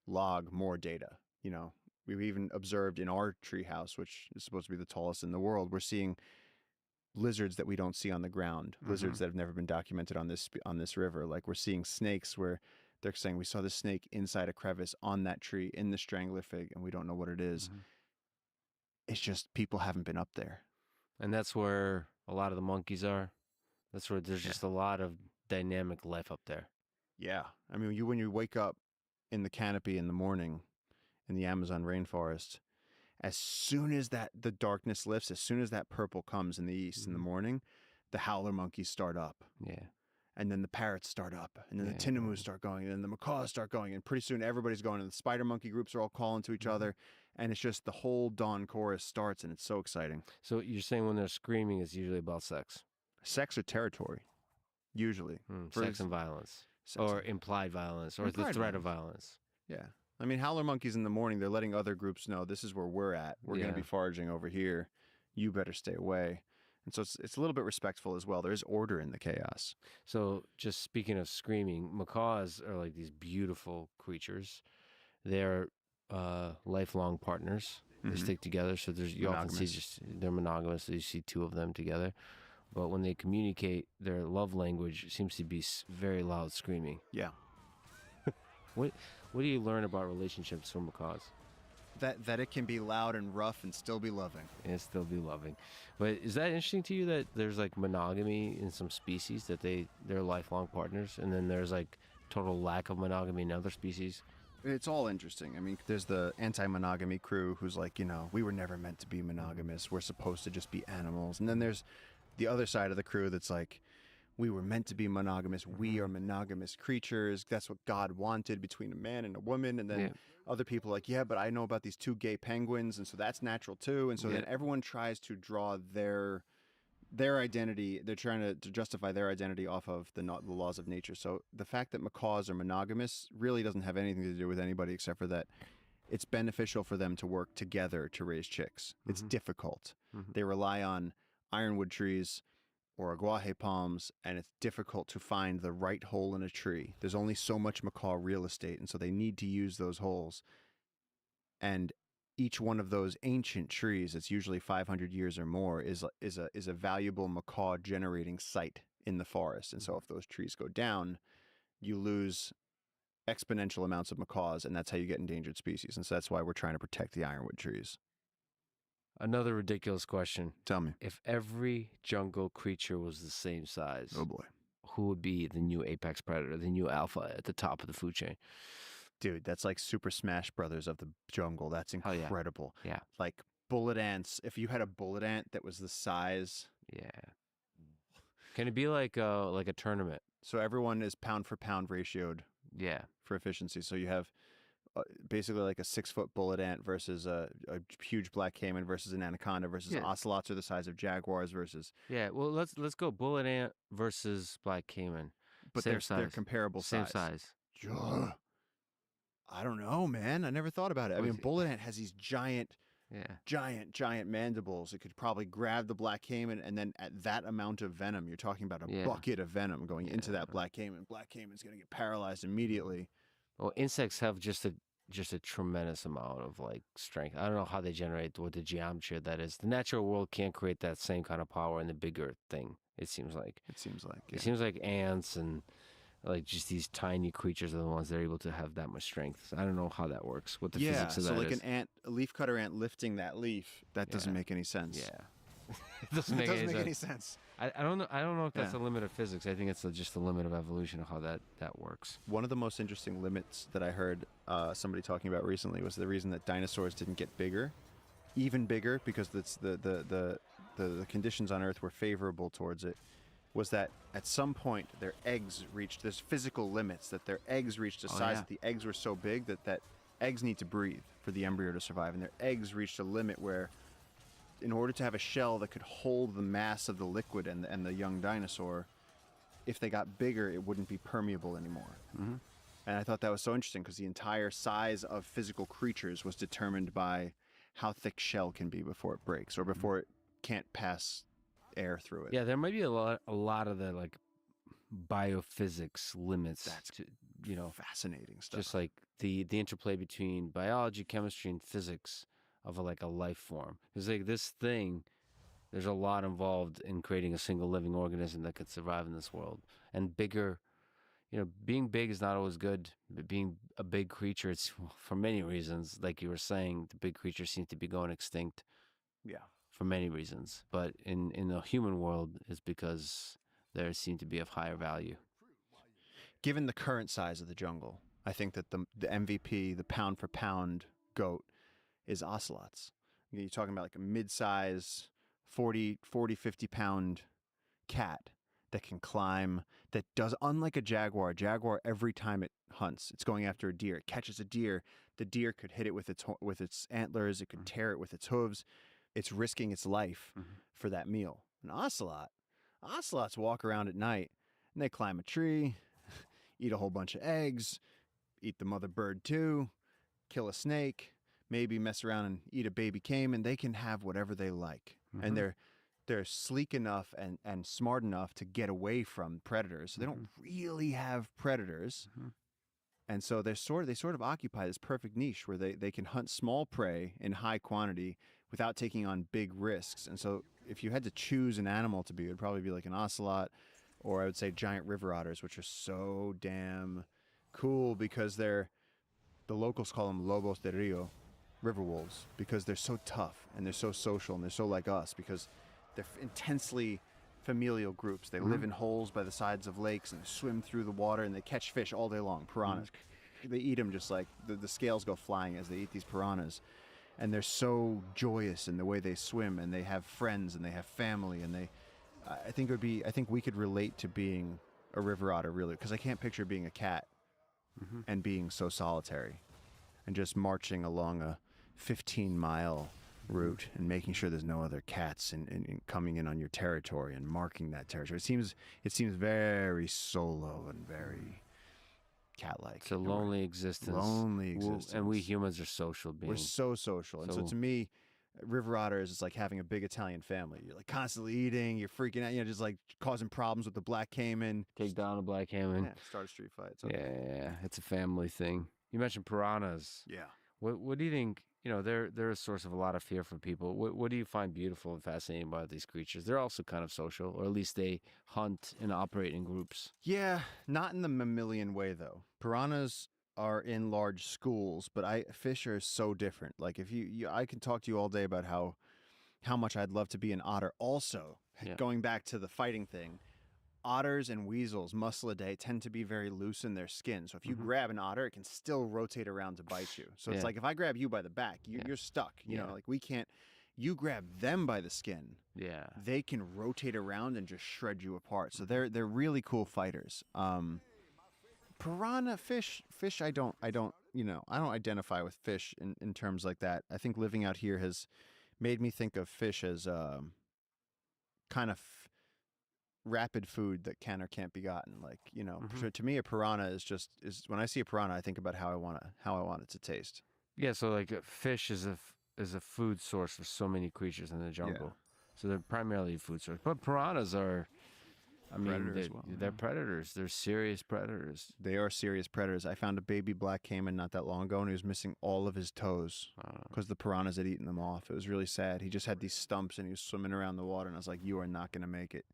log more data. We've even observed in our treehouse, which is supposed to be the tallest in the world, we're seeing lizards that we don't see on the ground, lizards that have never been documented on this river. Like we're seeing snakes where they're saying we saw this snake inside a crevice on that tree in the strangler fig, and we don't know what it is. It's just people haven't been up there. And that's where a lot of the monkeys are. That's where there's just a lot of dynamic life up there. Yeah. I mean, when you wake up in the canopy in the morning in the Amazon rainforest, as soon as the darkness lifts, as soon as that purple comes in the east in the morning, the howler monkeys start up. Yeah. And then the parrots start up, and then the tinamous start going, and then the macaws start going, and pretty soon everybody's going, and the spider monkey groups are all calling to each other, and it's just the whole dawn chorus starts, and it's so exciting. So you're saying when they're screaming, it's usually about sex? Sex or territory, usually. Sex and violence. Or implied violence, or the threat of violence. Yeah. I mean, howler monkeys in the morning, they're letting other groups know this is where we're at. We're going to be foraging over here. You better stay away. And so it's a little bit respectful as well. There is order in the chaos. So just speaking of screaming, macaws are like these beautiful creatures. They're lifelong partners. They stick together. So you often see they're monogamous. So you see two of them together. But when they communicate, their love language seems to be very loud screaming. Yeah. What do you learn about relationships from macaws? That it can be loud and rough and still be loving. And still be loving. But is that interesting to you that there's like monogamy in some species, that they're lifelong partners, and then there's like total lack of monogamy in other species? It's all interesting. I mean, there's the anti-monogamy crew who's like, we were never meant to be monogamous. We're supposed to just be animals. And then there's the other side of the crew that's like, we were meant to be monogamous. We are monogamous creatures. That's what God wanted between a man and a woman. And then other people are like, yeah, but I know about these two gay penguins, and so that's natural too. And so then everyone tries to draw their identity. They're trying to justify their identity off of the laws of nature. So the fact that macaws are monogamous really doesn't have anything to do with anybody except for that it's beneficial for them to work together to raise chicks. It's difficult. They rely on ironwood trees or aguaje palms, and it's difficult to find the right hole in a tree. There's only so much macaw real estate, and so they need to use those holes. And each one of those ancient trees, it's usually 500 years or more, is a valuable macaw generating site in the forest. And so if those trees go down, you lose exponential amounts of macaws, and that's how you get endangered species. And so that's why we're trying to protect the ironwood trees. Another ridiculous question. Tell me. If every jungle creature was the same size, oh boy, who would be the new apex predator, the new alpha at the top of the food chain? Dude, that's like Super Smash Brothers of the jungle. That's incredible. Yeah. Like bullet ants. If you had a bullet ant that was the size Can it be like a tournament? So everyone is pound for pound ratioed Yeah. for efficiency. So you have basically like a 6-foot bullet ant versus a huge black caiman versus an anaconda versus Yeah. ocelots are the size of jaguars versus. Yeah. Well, let's go bullet ant versus black caiman. But Same they're size. comparable Same size. size. I don't know, man. I never thought about it. I mean, bullet ant has these giant mandibles. It could probably grab the black caiman, and then at that amount of venom, you're talking about a bucket of venom going into that black caiman. Black caiman's going to get paralyzed immediately. Well, insects have just a tremendous amount of like strength. I don't know how they generate what the geometry of that is. The natural world can't create that same kind of power in the bigger thing. It seems like. It seems like ants and like just these tiny creatures are the ones that are able to have that much strength. I don't know how that works. What the physics of that is. So like an ant, a leafcutter ant lifting that leaf, that doesn't make any sense. Yeah. It doesn't make any sense. I don't know if that's a limit of physics. I think it's just the limit of evolution of how that works. One of the most interesting limits that I heard somebody talking about recently was the reason that dinosaurs didn't get bigger, even bigger, because the conditions on Earth were favorable towards it, was that at some point their eggs reached, there's physical limits, that their eggs reached a size that the eggs were so big that eggs need to breathe for the embryo to survive, and their eggs reached a limit where in order to have a shell that could hold the mass of the liquid and the young dinosaur, if they got bigger, it wouldn't be permeable anymore. Mm-hmm. And I thought that was so interesting because the entire size of physical creatures was determined by how thick shell can be before it breaks or before it can't pass air through it. Yeah, there might be a lot of the like biophysics limits. That's fascinating stuff. Just like the interplay between biology, chemistry, and physics of a life form. It's like this thing, there's a lot involved in creating a single living organism that could survive in this world. And bigger, being big is not always good. But being a big creature, it's for many reasons. Like you were saying, the big creatures seem to be going extinct. Yeah. For many reasons. But in the human world, it's because there seem to be of higher value. Given the current size of the jungle, I think that the MVP, the pound for pound goat, is ocelots. You're talking about like a mid-size 40, 50 pound cat that can climb, that does, unlike a jaguar, every time it hunts, it's going after a deer. It catches a deer. The deer could hit it with its antlers. It could tear it with its hooves. It's risking its life for that meal. An ocelots walk around at night and they climb a tree, eat a whole bunch of eggs, eat the mother bird too, kill a snake, maybe mess around and eat a baby caiman. They can have whatever they like. And they're sleek enough and smart enough to get away from predators. So they don't really have predators. And so they sort of occupy this perfect niche where they can hunt small prey in high quantity without taking on big risks. And so if you had to choose an animal to be, it would probably be like an ocelot, or I would say giant river otters, which are so damn cool because the locals call them lobos de rio, river wolves, because they're so tough and they're so social and they're so like us because they're intensely familial groups. They live in holes by the sides of lakes and swim through the water and they catch fish all day long, piranhas. They eat them just like the scales go flying as they eat these piranhas. And they're so joyous in the way they swim, and they have friends and they have family, and I think we could relate to being a river otter, really, because I can't picture being a cat and being so solitary and just marching along a 15-mile route and making sure there's no other cats and coming in on your territory and marking that territory. It seems very solo and very cat-like. It's a lonely existence. And we humans are social beings. We're so social. And so to me, river otters is like having a big Italian family. You're like constantly eating, you're freaking out, just like causing problems with the black caiman. Take down a black caiman. Yeah, start a street fight. Yeah, it's a family thing. You mentioned piranhas. Yeah. What do you think? They're a source of a lot of fear for people. What do you find beautiful and fascinating about these creatures? They're also kind of social, or at least they hunt and operate in groups. Yeah, not in the mammalian way, though. Piranhas are in large schools, but fish are so different. Like if I can talk to you all day about how much I'd love to be an otter. Also, going back to the fighting thing, otters and weasels, muscelidae, tend to be very loose in their skin. So if you grab an otter, it can still rotate around to bite you. So it's like if I grab you by the back, you're stuck. You know, like we can't You grab them by the skin, Yeah. they can rotate around and just shred you apart. So they're really cool fighters. Piranha fish, I don't I don't identify with fish in terms like that. I think living out here has made me think of fish as kind of rapid food that can or can't be gotten. Like, so to me a piranha is when I see a piranha I think about how I want it to taste. Yeah, so like fish is a food source for so many creatures in the jungle. So they're primarily a food source. But piranhas are, I mean, Predators, they're predators. They're serious predators. They are serious predators. I found a baby black caiman not that long ago, and he was missing all of his toes because the piranhas had eaten them off. It was really sad. He just had these stumps, and he was swimming around the water, and I was like, you are not going to make it.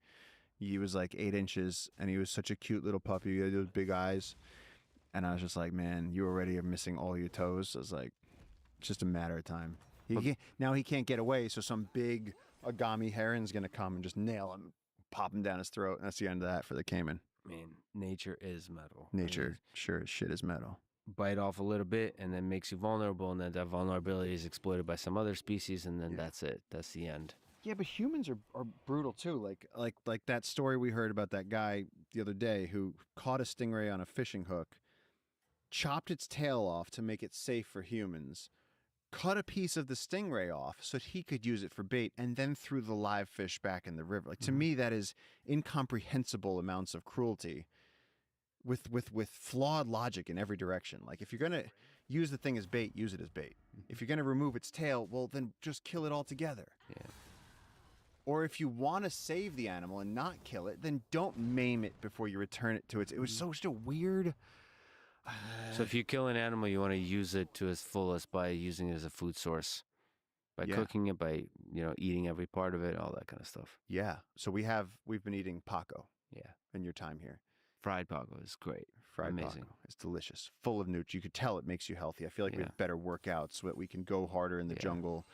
He was like 8 inches, and he was such a cute little puppy. He had those big eyes, and I was just like, man, you already are missing all your toes. I was like, it's just a matter of time. Now he can't get away, so some big agami heron's going to come and just nail him, pop him down his throat, and that's the end of that for the caiman. I mean, nature is metal. Nature sure as shit is metal. Bite off a little bit and then makes you vulnerable, and then that vulnerability is exploited by some other species, and then that's it. That's the end. Yeah, but humans are brutal too. Like that story we heard about that guy the other day who caught a stingray on a fishing hook, chopped its tail off to make it safe for humans, cut a piece of the stingray off so that he could use it for bait, and then threw the live fish back in the river. Like, to me, that is incomprehensible amounts of cruelty with flawed logic in every direction. Like, if you're going to use the thing as bait, use it as bait. If you're going to remove its tail, well, then just kill it altogether. Yeah. Or if you want to save the animal and not kill it, then don't maim it before you return it to its... It was such a weird... So if you kill an animal, you want to use it to its fullest by using it as a food source, by cooking it, by eating every part of it, all that kind of stuff. Yeah. So we've been eating Paco. Yeah. In your time here. Fried Paco is great. Amazing. Paco. It's delicious. Full of nutrients. You could tell it makes you healthy. I feel like we have better workouts so that we can go harder in the jungle.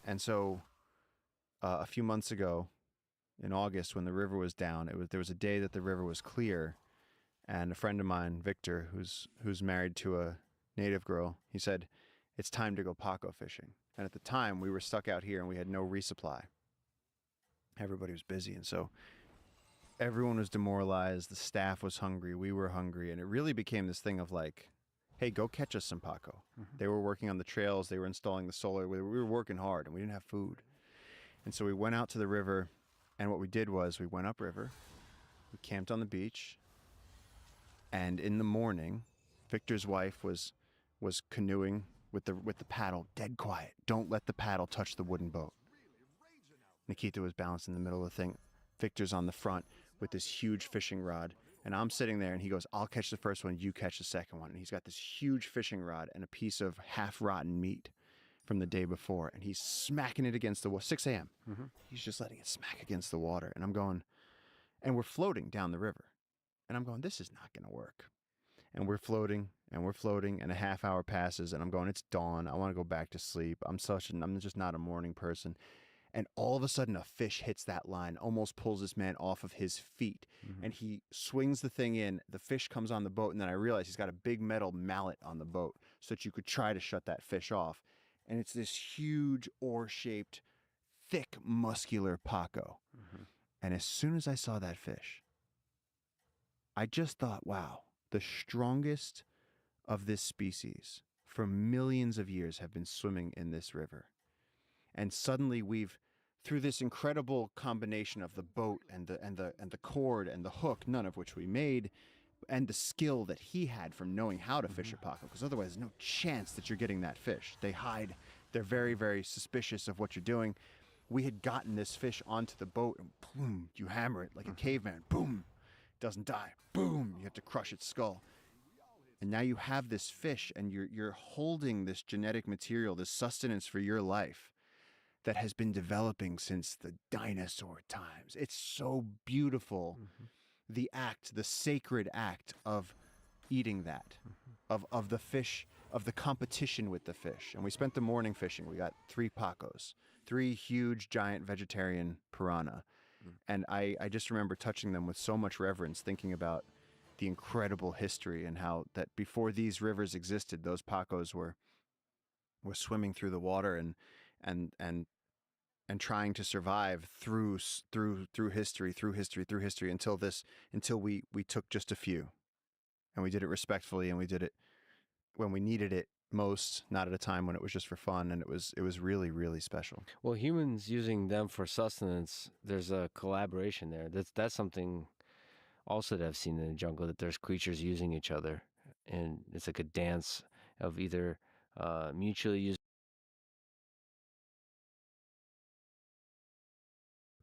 And so a few months ago in August when the river was down, there was a day that the river was clear. And a friend of mine, Victor, who's married to a native girl, he said, it's time to go Paco fishing. And at the time, we were stuck out here and we had no resupply. Everybody was busy. And so everyone was demoralized. The staff was hungry. We were hungry. And it really became this thing of like, hey, go catch us some Paco. They were working on the trails. They were installing the solar. We were working hard and we didn't have food. And so we went out to the river. And what we did was we went upriver. We camped on the beach. And in the morning, Victor's wife was canoeing with the paddle, dead quiet. Don't let the paddle touch the wooden boat. Nikita was balanced in the middle of the thing. Victor's on the front with this huge fishing rod. And I'm sitting there and he goes, I'll catch the first one, you catch the second one. And he's got this huge fishing rod and a piece of half-rotten meat from the day before. And he's smacking it against the water, 6 a.m. He's just letting it smack against the water. And I'm going, and we're floating down the river. And I'm going, this is not going to work. And we're floating, and a half hour passes, and I'm going, it's dawn. I want to go back to sleep. I'm just not a morning person. And all of a sudden, a fish hits that line, almost pulls this man off of his feet. And he swings the thing in. The fish comes on the boat, and then I realize he's got a big metal mallet on the boat so that you could try to shut that fish off. And it's this huge oar-shaped, thick, muscular Paco. And as soon as I saw that fish, I just thought, wow, the strongest of this species for millions of years have been swimming in this river. And suddenly we've, through this incredible combination of the boat and the cord and the hook, none of which we made, and the skill that he had from knowing how to fish a Paco, because otherwise there's no chance that you're getting that fish. They hide. They're very, very suspicious of what you're doing. We had gotten this fish onto the boat, and boom, you hammer it like a caveman. Boom. Doesn't die. Boom! You have to crush its skull. And now you have this fish, and you're holding this genetic material, this sustenance for your life that has been developing since the dinosaur times. It's so beautiful. The act, the sacred act of eating that, of the fish, of the competition with the fish. And we spent the morning fishing. We got 3 Pacos, 3 huge, giant vegetarian piranha. And I just remember touching them with so much reverence, thinking about the incredible history and how that before these rivers existed, those Pacos were swimming through the water and and trying to survive through history until we took just a few, and we did it respectfully, and we did it when we needed it most, not at a time when it was just for fun, and it was really, really special. Well, humans using them for sustenance, there's a collaboration there. That's something also that I've seen in the jungle, that there's creatures using each other, and it's like a dance of either mutually using.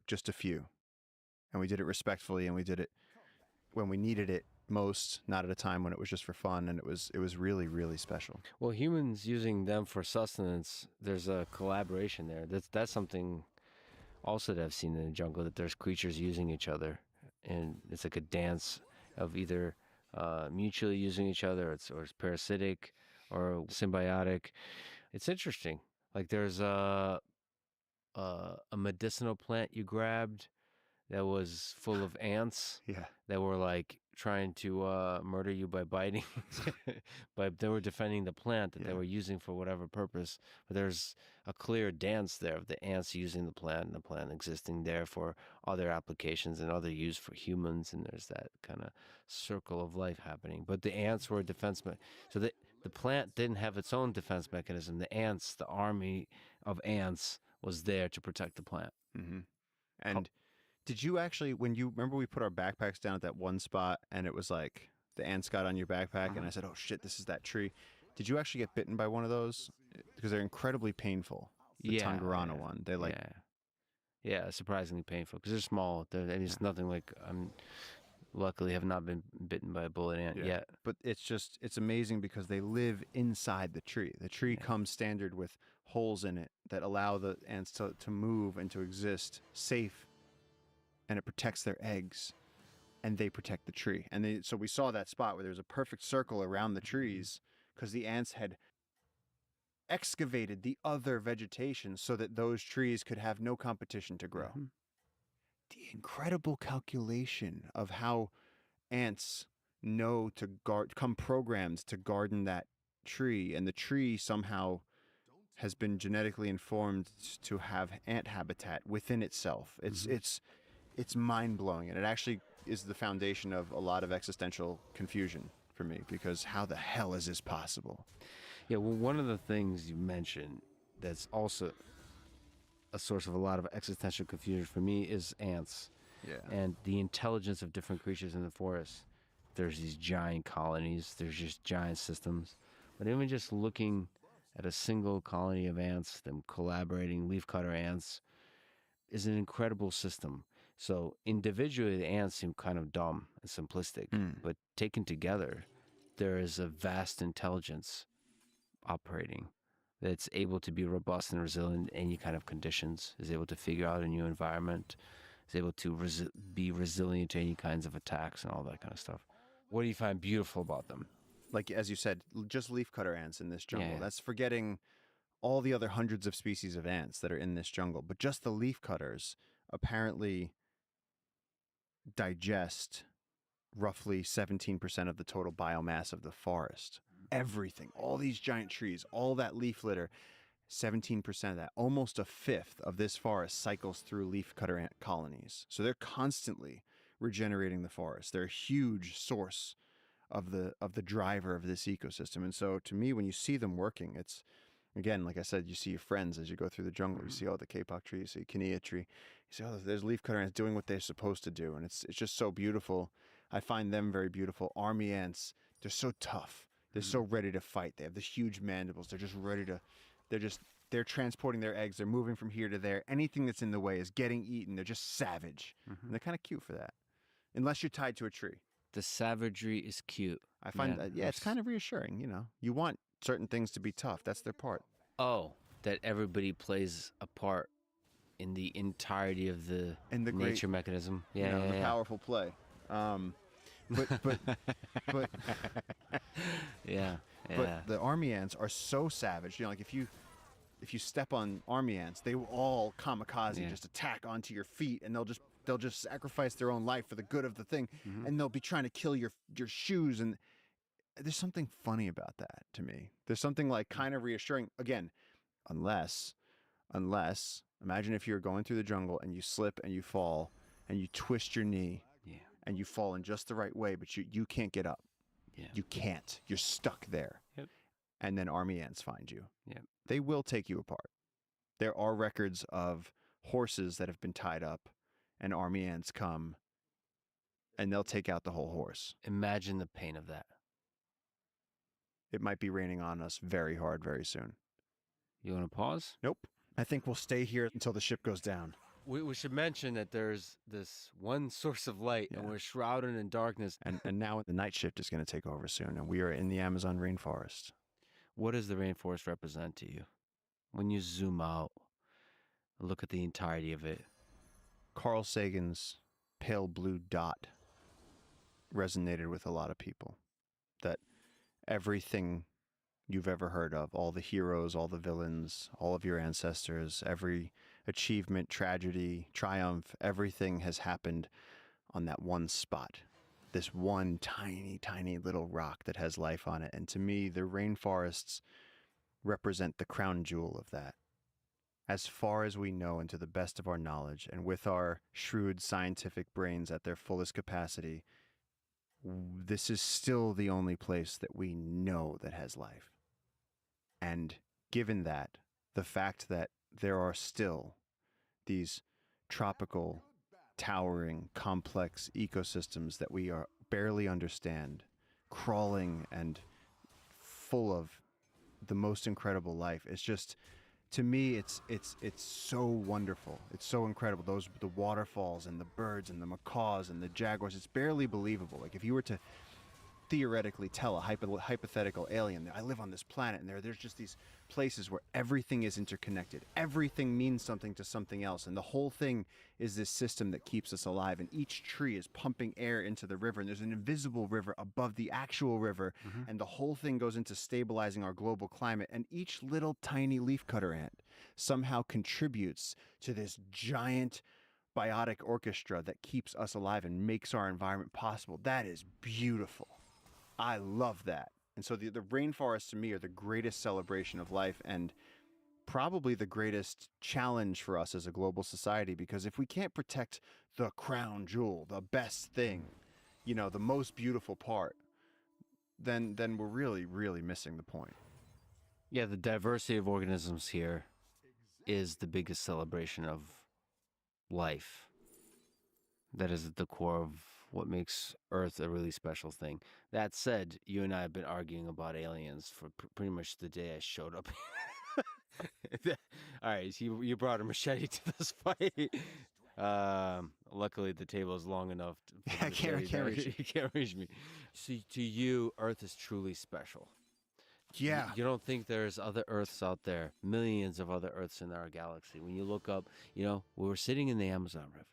Just a few, and we did it respectfully, and we did it when we needed it most, not at a time when it was just for fun, and it was really, really special. Well, humans using them for sustenance, there's a collaboration there. That's something also that I've seen in the jungle, that there's creatures using each other, and it's like a dance of either mutually using each other, or it's parasitic or symbiotic. It's interesting. Like there's a medicinal plant you grabbed that was full of ants Yeah. that were like trying to murder you by biting. But they were defending the plant that they Yeah. were using for whatever purpose. But there's a clear dance there of the ants using the plant, and the plant existing there for other applications and other use for humans. And there's that kind of circle of life happening. But the ants were a defense so the plant didn't have its own defense mechanism. The ants, the army of ants, was there to protect the plant. Mm-hmm. And did you actually, when you remember we put our backpacks down at that one spot, and it was like the ants got on your backpack, and I said, oh shit, this is that tree. Did you actually get bitten by one of those? Because they're incredibly painful. The Tongarana one. They like, yeah, surprisingly painful because they're small. It's nothing like luckily have not been bitten by a bullet ant yet. But it's amazing because they live inside the tree. The tree comes standard with holes in it that allow the ants to move and to exist safe, and it protects their eggs, and they protect the tree. And so we saw that spot where there's a perfect circle around the trees because the ants had excavated the other vegetation so that those trees could have no competition to grow. Mm-hmm. The incredible calculation of how ants know to come programmed to garden that tree, and the tree somehow has been genetically informed to have ant habitat within itself. It's mind-blowing, and it actually is the foundation of a lot of existential confusion for me, because how the hell is this possible? Yeah, well, one of the things you mentioned that's also a source of a lot of existential confusion for me is ants. Yeah. And the intelligence of different creatures in the forest. There's these giant colonies, there's just giant systems. But even just looking at a single colony of ants, them collaborating, leafcutter ants, is an incredible system. So individually, the ants seem kind of dumb and simplistic, but taken together, there is a vast intelligence operating that's able to be robust and resilient in any kind of conditions, is able to figure out a new environment, is able to be resilient to any kinds of attacks and all that kind of stuff. What do you find beautiful about them? Like, as you said, just leafcutter ants in this jungle. Yeah. That's forgetting all the other hundreds of species of ants that are in this jungle. But just the leafcutters apparently digest roughly 17% of the total biomass of the forest. Everything, all these giant trees, all that leaf litter, 17% of that, almost a fifth of this forest cycles through leafcutter ant colonies. So they're constantly regenerating the forest. They're a huge source of the driver of this ecosystem. And so to me, when you see them working, it's, again, like I said, you see your friends as you go through the jungle. You see, the kapok tree, you see Kinea tree. You see, there's leafcutter ants doing what they're supposed to do. And it's just so beautiful. I find them very beautiful. Army ants, they're so tough. They're so ready to fight. They have this huge mandibles. They're just ready to, they're transporting their eggs. They're moving from here to there. Anything that's in the way is getting eaten. They're just savage. And they're kind of cute for that. Unless you're tied to a tree. The savagery is cute. I find that, it's kind of reassuring, you know. You want certain things to be tough. That's their part. Oh, that everybody plays a part in the entirety of the And the nature great, mechanism. you know, the powerful play. But yeah. But the army ants are so savage. You know, like if you step on army ants, they will all kamikaze, just attack onto your feet, and they'll just sacrifice their own life for the good of the thing, and they'll be trying to kill your shoes. And there's something funny about that to me. There's something like kind of reassuring. Again, unless Unless, imagine if you're going through the jungle and you slip and you fall and you twist your knee Yeah. and you fall in just the right way, but you can't get up. Yeah. You can't. You're stuck there. Yep. And then army ants find you. Yep. They will take you apart. There are records of horses that have been tied up and army ants come and they'll take out the whole horse. Imagine the pain of that. It might be raining on us very hard very soon. You want to pause? Nope. I think we'll stay here until the ship goes down. We should mention that there's this one source of light, and Yeah. we're shrouded in darkness. And now the night shift is going to take over soon, and we are in the Amazon rainforest. What does the rainforest represent to you? When you zoom out, look at the entirety of it. Carl Sagan's pale blue dot resonated with a lot of people. That everything you've ever heard of, all the heroes, all the villains, all of your ancestors, every achievement, tragedy, triumph, everything has happened on that one spot. This one tiny, tiny little rock that has life on it. And to me, the rainforests represent the crown jewel of that. As far as we know and to the best of our knowledge, and with our shrewd scientific brains at their fullest capacity, this is still the only place that we know that has life. And given that, the fact that there are still these tropical, towering, complex ecosystems that we are barely understand, crawling and full of the most incredible life, it's just, to me, it's so wonderful. It's so incredible. The waterfalls and the birds and the macaws and the jaguars, it's barely believable. Like if you were to theoretically tell a hypothetical alien that I live on this planet and there's just these places where everything is interconnected. Everything means something to something else. And the whole thing is this system that keeps us alive. And each tree is pumping air into the river. And there's an invisible river above the actual river. Mm-hmm. And the whole thing goes into stabilizing our global climate. And each little tiny leafcutter ant somehow contributes to this giant biotic orchestra that keeps us alive and makes our environment possible. That is beautiful. I love that. And so the rainforests to me are the greatest celebration of life and probably the greatest challenge for us as a global society, because if we can't protect the crown jewel, the best thing, the most beautiful part, then we're really, really missing the point. Yeah, the diversity of organisms here is the biggest celebration of life. That is at the core of what makes Earth a really special thing. That said, you and I have been arguing about aliens for pretty much the day I showed up. All right, so you brought a machete to this fight. Luckily, the table is long enough. I can't reach you can't reach me. So to you, Earth is truly special. Yeah. You don't think there's other Earths out there, millions of other Earths in our galaxy. When you look up, we were sitting in the Amazon River.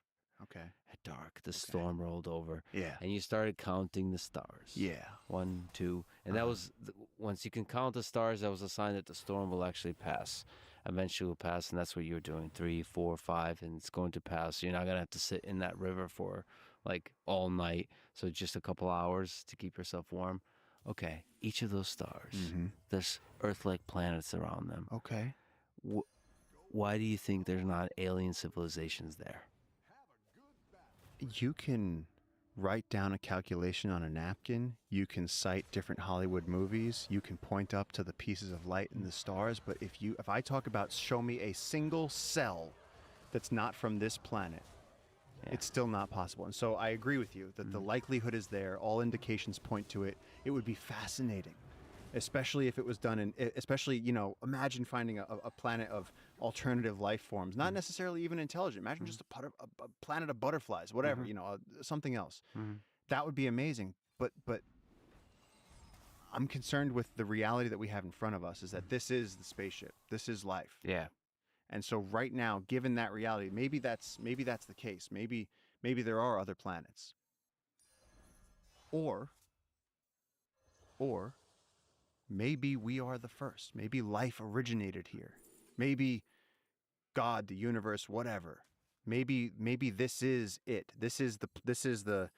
Okay. At dark, the storm rolled over. Yeah. And you started counting the stars. Yeah. 1, 2. And that was, once you can count the stars, that was a sign that the storm will actually pass. Eventually will pass, and that's what you're doing. 3, 4, 5, and it's going to pass. You're not going to have to sit in that river for like all night. So just a couple hours to keep yourself warm. Okay, each of those stars, there's Earth-like planets around them. Okay. Why do you think there's not alien civilizations there? You can write down a calculation on a napkin. You can cite different Hollywood movies. You can point up to the pieces of light in the stars. But if I talk about show me a single cell that's not from this planet, it's still not possible. And so I agree with you that the likelihood is there. All indications point to it. It would be fascinating, especially if it was done imagine finding a planet of alternative life forms, not necessarily even intelligent. Imagine just a planet of butterflies, whatever, something else. That would be amazing. But I'm concerned with the reality that we have in front of us is that this is the spaceship. This is life. Yeah. And so right now, given that reality, maybe that's the case. Maybe there are other planets. Or maybe we are the first. Maybe life originated here. Maybe God, the universe, whatever. Maybe this is it. This is the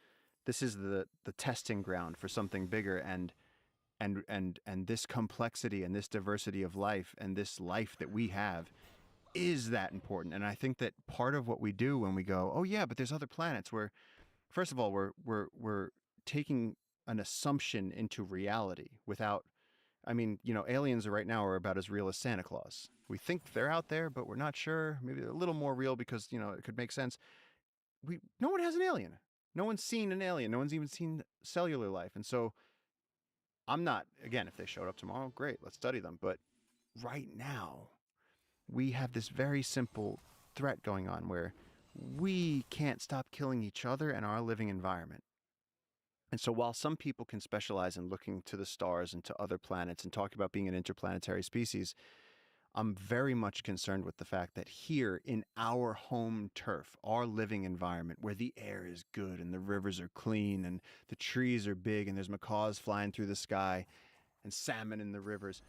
testing ground for something bigger, and this complexity and this diversity of life and this life that we have is that important. And I think that part of what we do when we go, oh yeah, but there's other planets, where first of all we're taking an assumption into reality without, I mean, aliens right now are about as real as Santa Claus. We think they're out there, but we're not sure. Maybe they're a little more real because, it could make sense. No one has an alien. No one's seen an alien. No one's even seen cellular life. And so I'm not, again, if they showed up tomorrow, great, let's study them. But right now, we have this very simple threat going on where we can't stop killing each other and our living environment. And so while some people can specialize in looking to the stars and to other planets and talk about being an interplanetary species, I'm very much concerned with the fact that here in our home turf, our living environment, where the air is good and the rivers are clean and the trees are big and there's macaws flying through the sky and salmon in the rivers,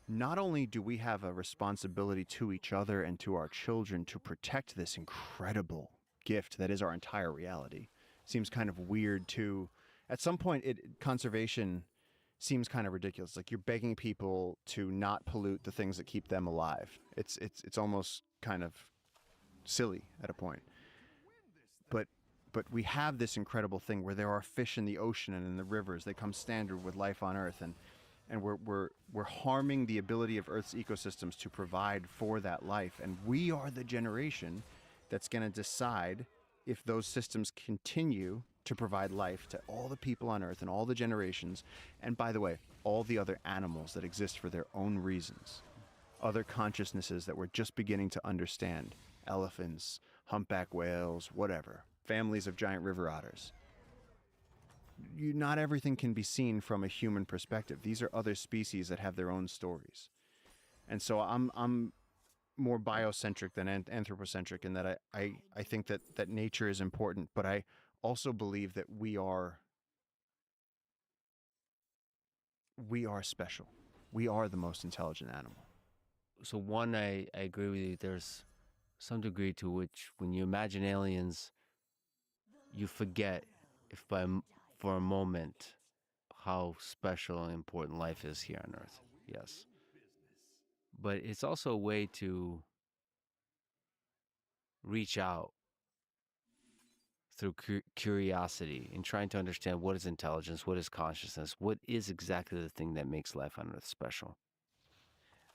not only do we have a responsibility to each other and to our children to protect this incredible gift that is our entire reality. Seems kind of weird to, at some point, conservation seems kind of ridiculous. Like you're begging people to not pollute the things that keep them alive. It's almost kind of silly at a point. But we have this incredible thing where there are fish in the ocean and in the rivers. They come standard with life on Earth, and we're harming the ability of Earth's ecosystems to provide for that life. And we are the generation that's going to decide if those systems continue to provide life to all the people on Earth and all the generations, and by the way, all the other animals that exist for their own reasons, other consciousnesses that we're just beginning to understand, elephants, humpback whales, whatever, families of giant river otters. Not everything can be seen from a human perspective. These are other species that have their own stories. And so I'm more biocentric than anthropocentric in that I think that nature is important, but I also believe that we are special. We are the most intelligent animal. So one, I agree with you. There's some degree to which when you imagine aliens, you forget for a moment how special and important life is here on Earth. Yes. But it's also a way to reach out through curiosity and trying to understand what is intelligence, what is consciousness, what is exactly the thing that makes life on Earth special.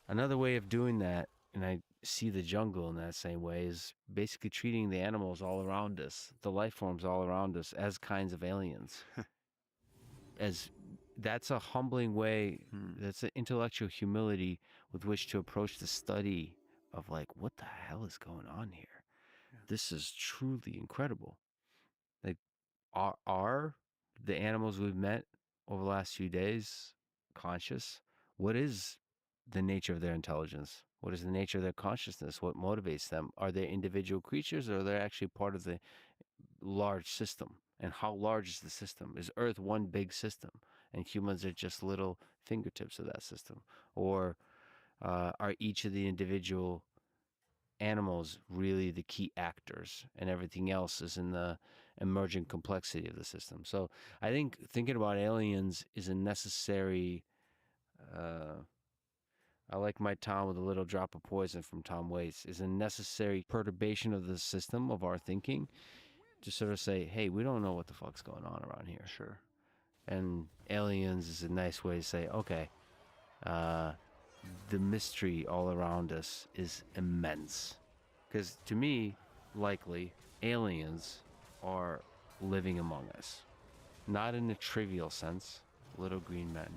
Another way of doing that, and I see the jungle in that same way, is basically treating the animals all around us, the life forms all around us, as kinds of aliens. That's a humbling way, that's an intellectual humility with which to approach the study of like, what the hell is going on here? Yeah. This is truly incredible. Like, are the animals we've met over the last few days conscious? What is the nature of their intelligence? What is the nature of their consciousness? What motivates them? Are they individual creatures, or are they actually part of the large system? And how large is the system? Is Earth one big system and humans are just little fingertips of that system? Or are each of the individual animals really the key actors and everything else is in the emergent complexity of the system? So I think thinking about aliens is a necessary, I like my Tom with a little drop of poison from Tom Waits, is a necessary perturbation of the system of our thinking to sort of say, hey, we don't know what the fuck's going on around here. Sure. And aliens is a nice way to say, okay, the mystery all around us is immense. Because to me, likely, aliens are living among us. Not in a trivial sense, little green men,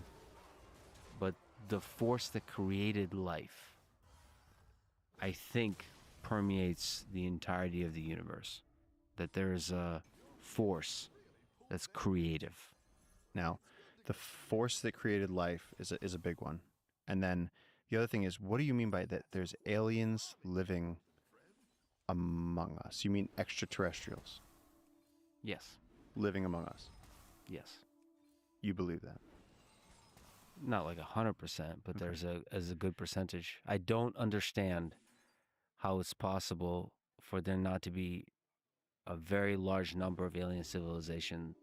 but the force that created life, I think, permeates the entirety of the universe. That there is a force that's creative. Now, the force that created life is a big one. And then the other thing is, what do you mean by that there's aliens living among us? You mean extraterrestrials? Yes. Living among us? Yes. You believe that? Not like 100%, but okay. There's a good percentage. I don't understand how it's possible for there not to be a very large number of alien civilization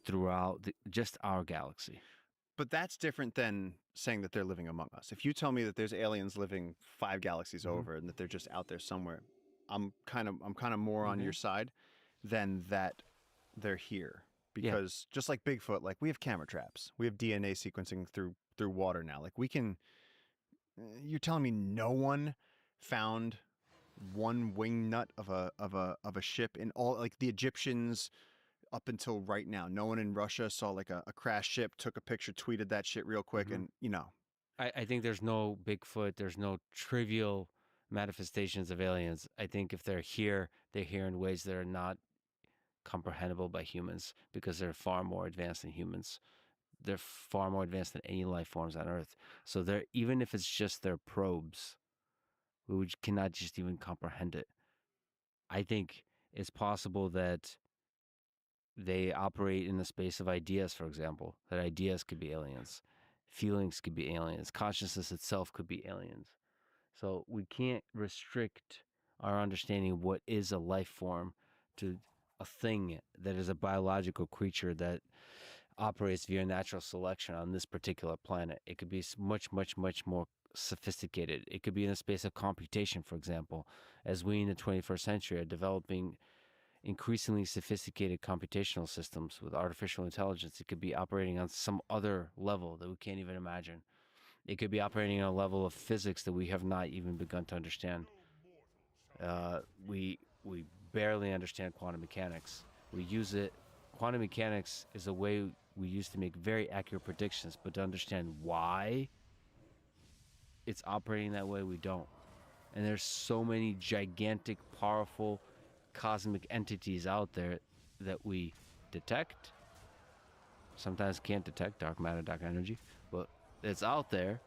throughout just our galaxy. But that's different than saying that they're living among us. If you tell me that there's aliens living 5 galaxies over and that they're just out there somewhere, I'm kind of more on your side than that they're here. Because just like Bigfoot, like we have camera traps, we have DNA sequencing through water now. Like we can. You're telling me no one found one wing nut of a ship in all, like the Egyptians up until right now. No one in Russia saw like a crashed ship, took a picture, tweeted that shit real quick, and I think there's no Bigfoot. There's no trivial manifestations of aliens. I think if they're here in ways that are not comprehensible by humans because they're far more advanced than humans. They're far more advanced than any life forms on Earth. So they're, even if it's just their probes, we cannot just even comprehend it. I think it's possible that they operate in the space of ideas, for example, that ideas could be aliens, feelings could be aliens, consciousness itself could be aliens. So we can't restrict our understanding of what is a life form to a thing that is a biological creature that operates via natural selection on this particular planet. It could be much, much, much more sophisticated. It could be in the space of computation, for example, as we in the 21st century are developing increasingly sophisticated computational systems with artificial intelligence. It could be operating on some other level that we can't even imagine. It could be operating on a level of physics that we have not even begun to understand. We barely understand quantum mechanics. We use it. Quantum mechanics is a way we use to make very accurate predictions, but to understand why it's operating that way, we don't. And there's so many gigantic, powerful, cosmic entities out there that we detect. Sometimes can't detect dark matter, dark energy, but it's out there.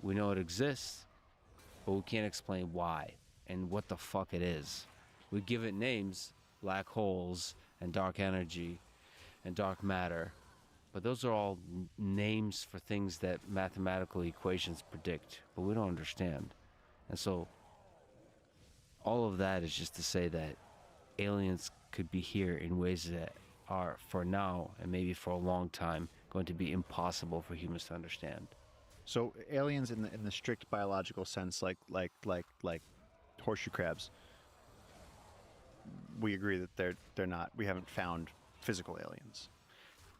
We know it exists, but we can't explain why and what the fuck it is. We give it names, black holes and dark energy and dark matter, but those are all names for things that mathematical equations predict, but we don't understand. And so all of that is just to say that aliens could be here in ways that are, for now and maybe for a long time, going to be impossible for humans to understand. So aliens in the strict biological sense, like horseshoe crabs, we agree that they're not. We haven't found physical aliens.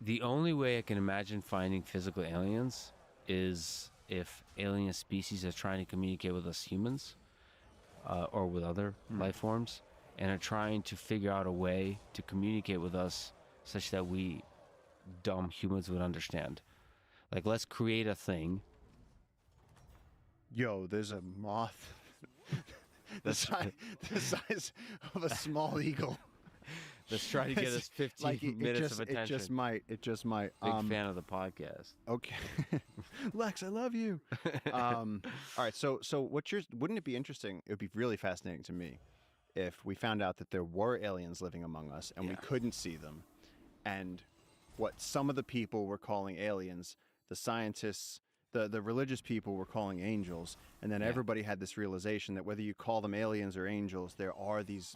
The only way I can imagine finding physical aliens is if alien species are trying to communicate with us humans or with other life forms and are trying to figure out a way to communicate with us such that we dumb humans would understand. Like, let's create a thing. Yo, there's a moth the size of a small eagle. Let's try to get us 15 minutes of attention. It just might. Big fan of the podcast. Okay. Lex, I love you. All right. So wouldn't it be interesting? It would be really fascinating to me if we found out that there were aliens living among us and we couldn't see them. And what some of the people were calling aliens, the scientists, the religious people were calling angels. And then everybody had this realization that whether you call them aliens or angels, there are these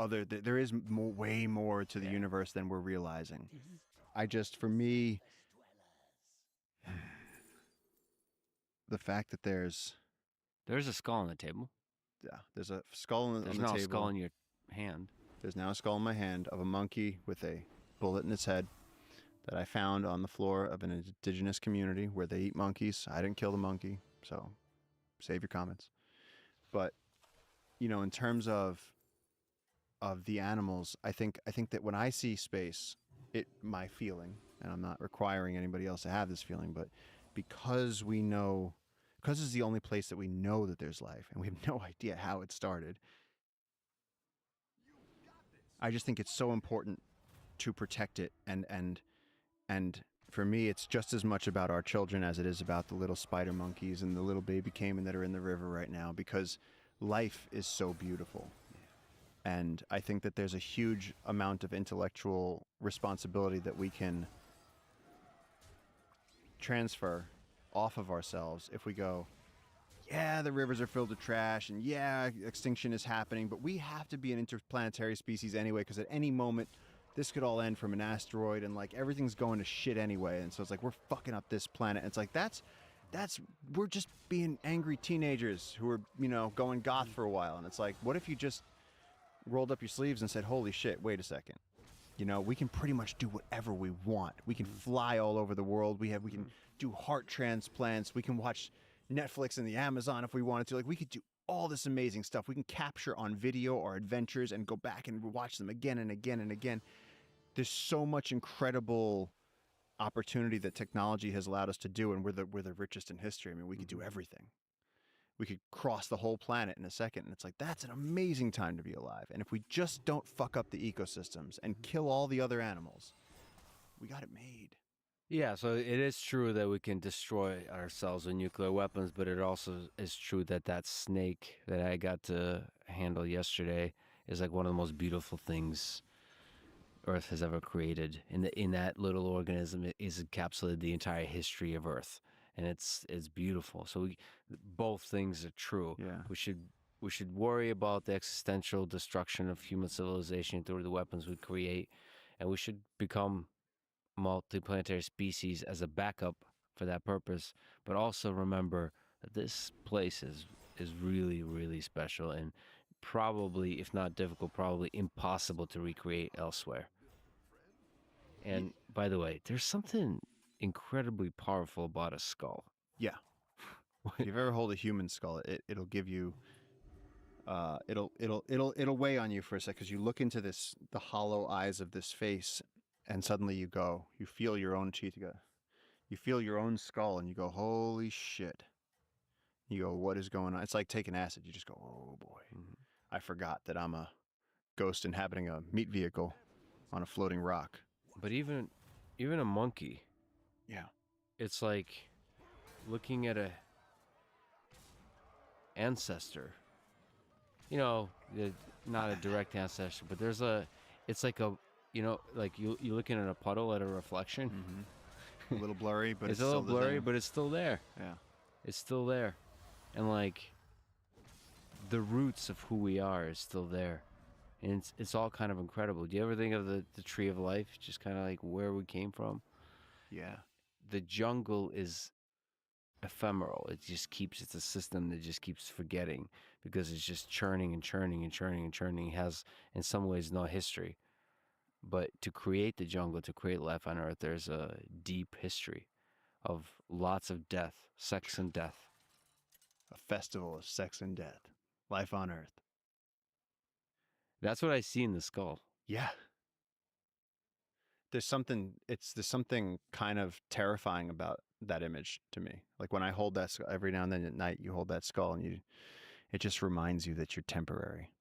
there is way more to the universe than we're realizing. For me, the fact that there's a skull on the table. Yeah, there's a skull on the table. There's now a skull in your hand. There's now a skull in my hand of a monkey with a bullet in its head that I found on the floor of an indigenous community where they eat monkeys. I didn't kill the monkey, so save your comments. But, in terms of the animals, I think that when I see space, my feeling, and I'm not requiring anybody else to have this feeling, but because it's the only place that we know that there's life, and we have no idea how it started, I just think it's so important to protect it, and for me, it's just as much about our children as it is about the little spider monkeys and the little baby caiman that are in the river right now, because life is so beautiful. And I think that there's a huge amount of intellectual responsibility that we can transfer off of ourselves if we go, yeah, the rivers are filled with trash, and yeah, extinction is happening, but we have to be an interplanetary species anyway, because at any moment, this could all end from an asteroid, and like everything's going to shit anyway. And so it's like we're fucking up this planet. And it's like that's we're just being angry teenagers who are, you know, going goth for a while. And it's like, what if you just rolled up your sleeves and said, holy shit, wait a second. You know, we can pretty much do whatever we want. We can fly all over the world. We can do heart transplants. We can watch Netflix in the Amazon if we wanted to. Like, we could do all this amazing stuff. We can capture on video our adventures and go back and watch them again and again and again. There's so much incredible opportunity that technology has allowed us to do, and we're the richest in history. I mean, we could do everything. We could cross the whole planet in a second, and it's like, that's an amazing time to be alive. And if we just don't fuck up the ecosystems and kill all the other animals, we got it made. Yeah, so it is true that we can destroy ourselves with nuclear weapons, but it also is true that that snake that I got to handle yesterday is like one of the most beautiful things Earth has ever created. In that little organism, it is encapsulated the entire history of Earth, and it's beautiful. So both things are true. Yeah. We should worry about the existential destruction of human civilization through the weapons we create, and we should become multiplanetary species as a backup for that purpose. But also remember that this place is really, really special, and probably, if not difficult, probably impossible to recreate elsewhere. And by the way, there's something incredibly powerful about a skull. Yeah. If you've ever hold a human skull, it'll give you it'll weigh on you for a sec, because you look into the hollow eyes of this face, and suddenly you feel your own teeth, you feel your own skull, and you go, holy shit. You go, what is going on? It's like taking acid. You just go, oh boy. Mm-hmm. I forgot that I'm a ghost inhabiting a meat vehicle on a floating rock. But even a monkey, yeah, it's like looking at a ancestor. You know, not a direct ancestor, but it's like a, you know, like you looking at a puddle at a reflection. Mm-hmm. A little blurry, but it's a little blurry, but it's still there. Yeah, it's still there, and like the roots of who we are is still there, and it's all kind of incredible. Do you ever think of the tree of life, just kind of like where we came from? Yeah, the jungle is ephemeral. It's a system that just keeps forgetting, because it's just churning and churning and churning and churning. It has, in some ways, no history. But to create the jungle, to create life on Earth, there's a deep history of lots of death, sex and death. A festival of sex and death. Life on Earth. That's what I see in the skull. Yeah. There's something kind of terrifying about that image to me. Like when I hold that skull, every now and then at night, you hold that skull, and it just reminds you that you're temporary.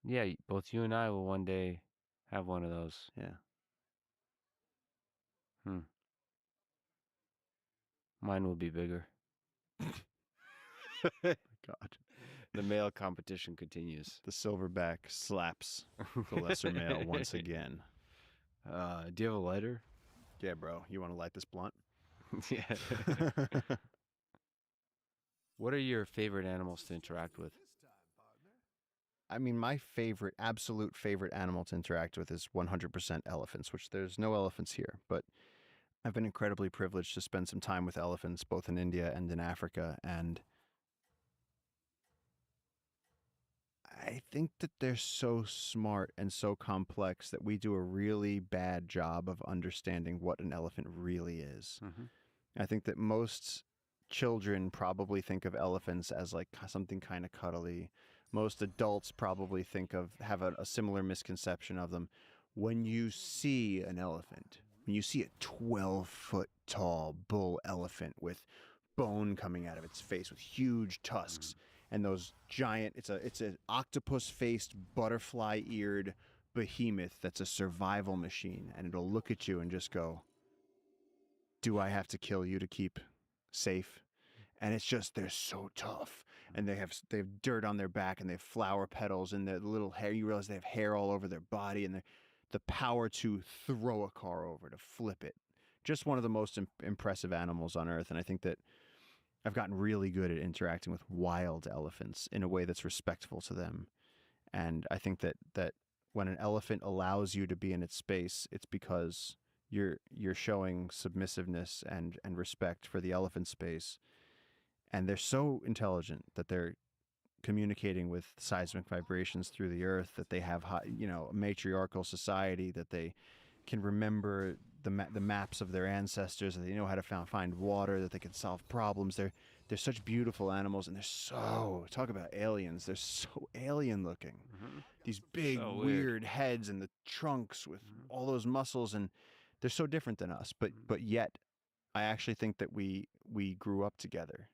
Yeah, both you and I will one day have one of those. Yeah. Mine will be bigger. God. The male competition continues. The silverback slaps the lesser male once again. Do you have a lighter? Yeah, bro. You want to light this blunt? Yeah. What are your favorite animals to interact with? I mean, my absolute favorite animal to interact with is 100% elephants, which there's no elephants here, but I've been incredibly privileged to spend some time with elephants, both in India and in Africa, and I think that they're so smart and so complex that we do a really bad job of understanding what an elephant really is. Mm-hmm. I think that most children probably think of elephants as like something kind of cuddly. Most adults probably have a similar misconception of them. When you see an elephant, when you see a 12-foot tall bull elephant with bone coming out of its face with huge tusks, and those giant, it's an octopus-faced, butterfly-eared behemoth that's a survival machine, and it'll look at you and just go, do I have to kill you to keep safe? And it's just, they're so tough, and they have dirt on their back, and they have flower petals, and their little hair, you realize they have hair all over their body, and the power to throw a car over, to flip it. Just one of the most impressive animals on Earth, and I think that I've gotten really good at interacting with wild elephants in a way that's respectful to them. And I think that when an elephant allows you to be in its space, it's because you're showing submissiveness and respect for the elephant space. And they're so intelligent that they're communicating with seismic vibrations through the earth, that they have a matriarchal society, that they can remember the maps of their ancestors, that they know how to find water, that they can solve problems. They're such beautiful animals, and they're so, talk about aliens, they're so alien looking. These big So weird heads and the trunks with all those muscles, and they're so different than us, but yet I actually think that we grew up together.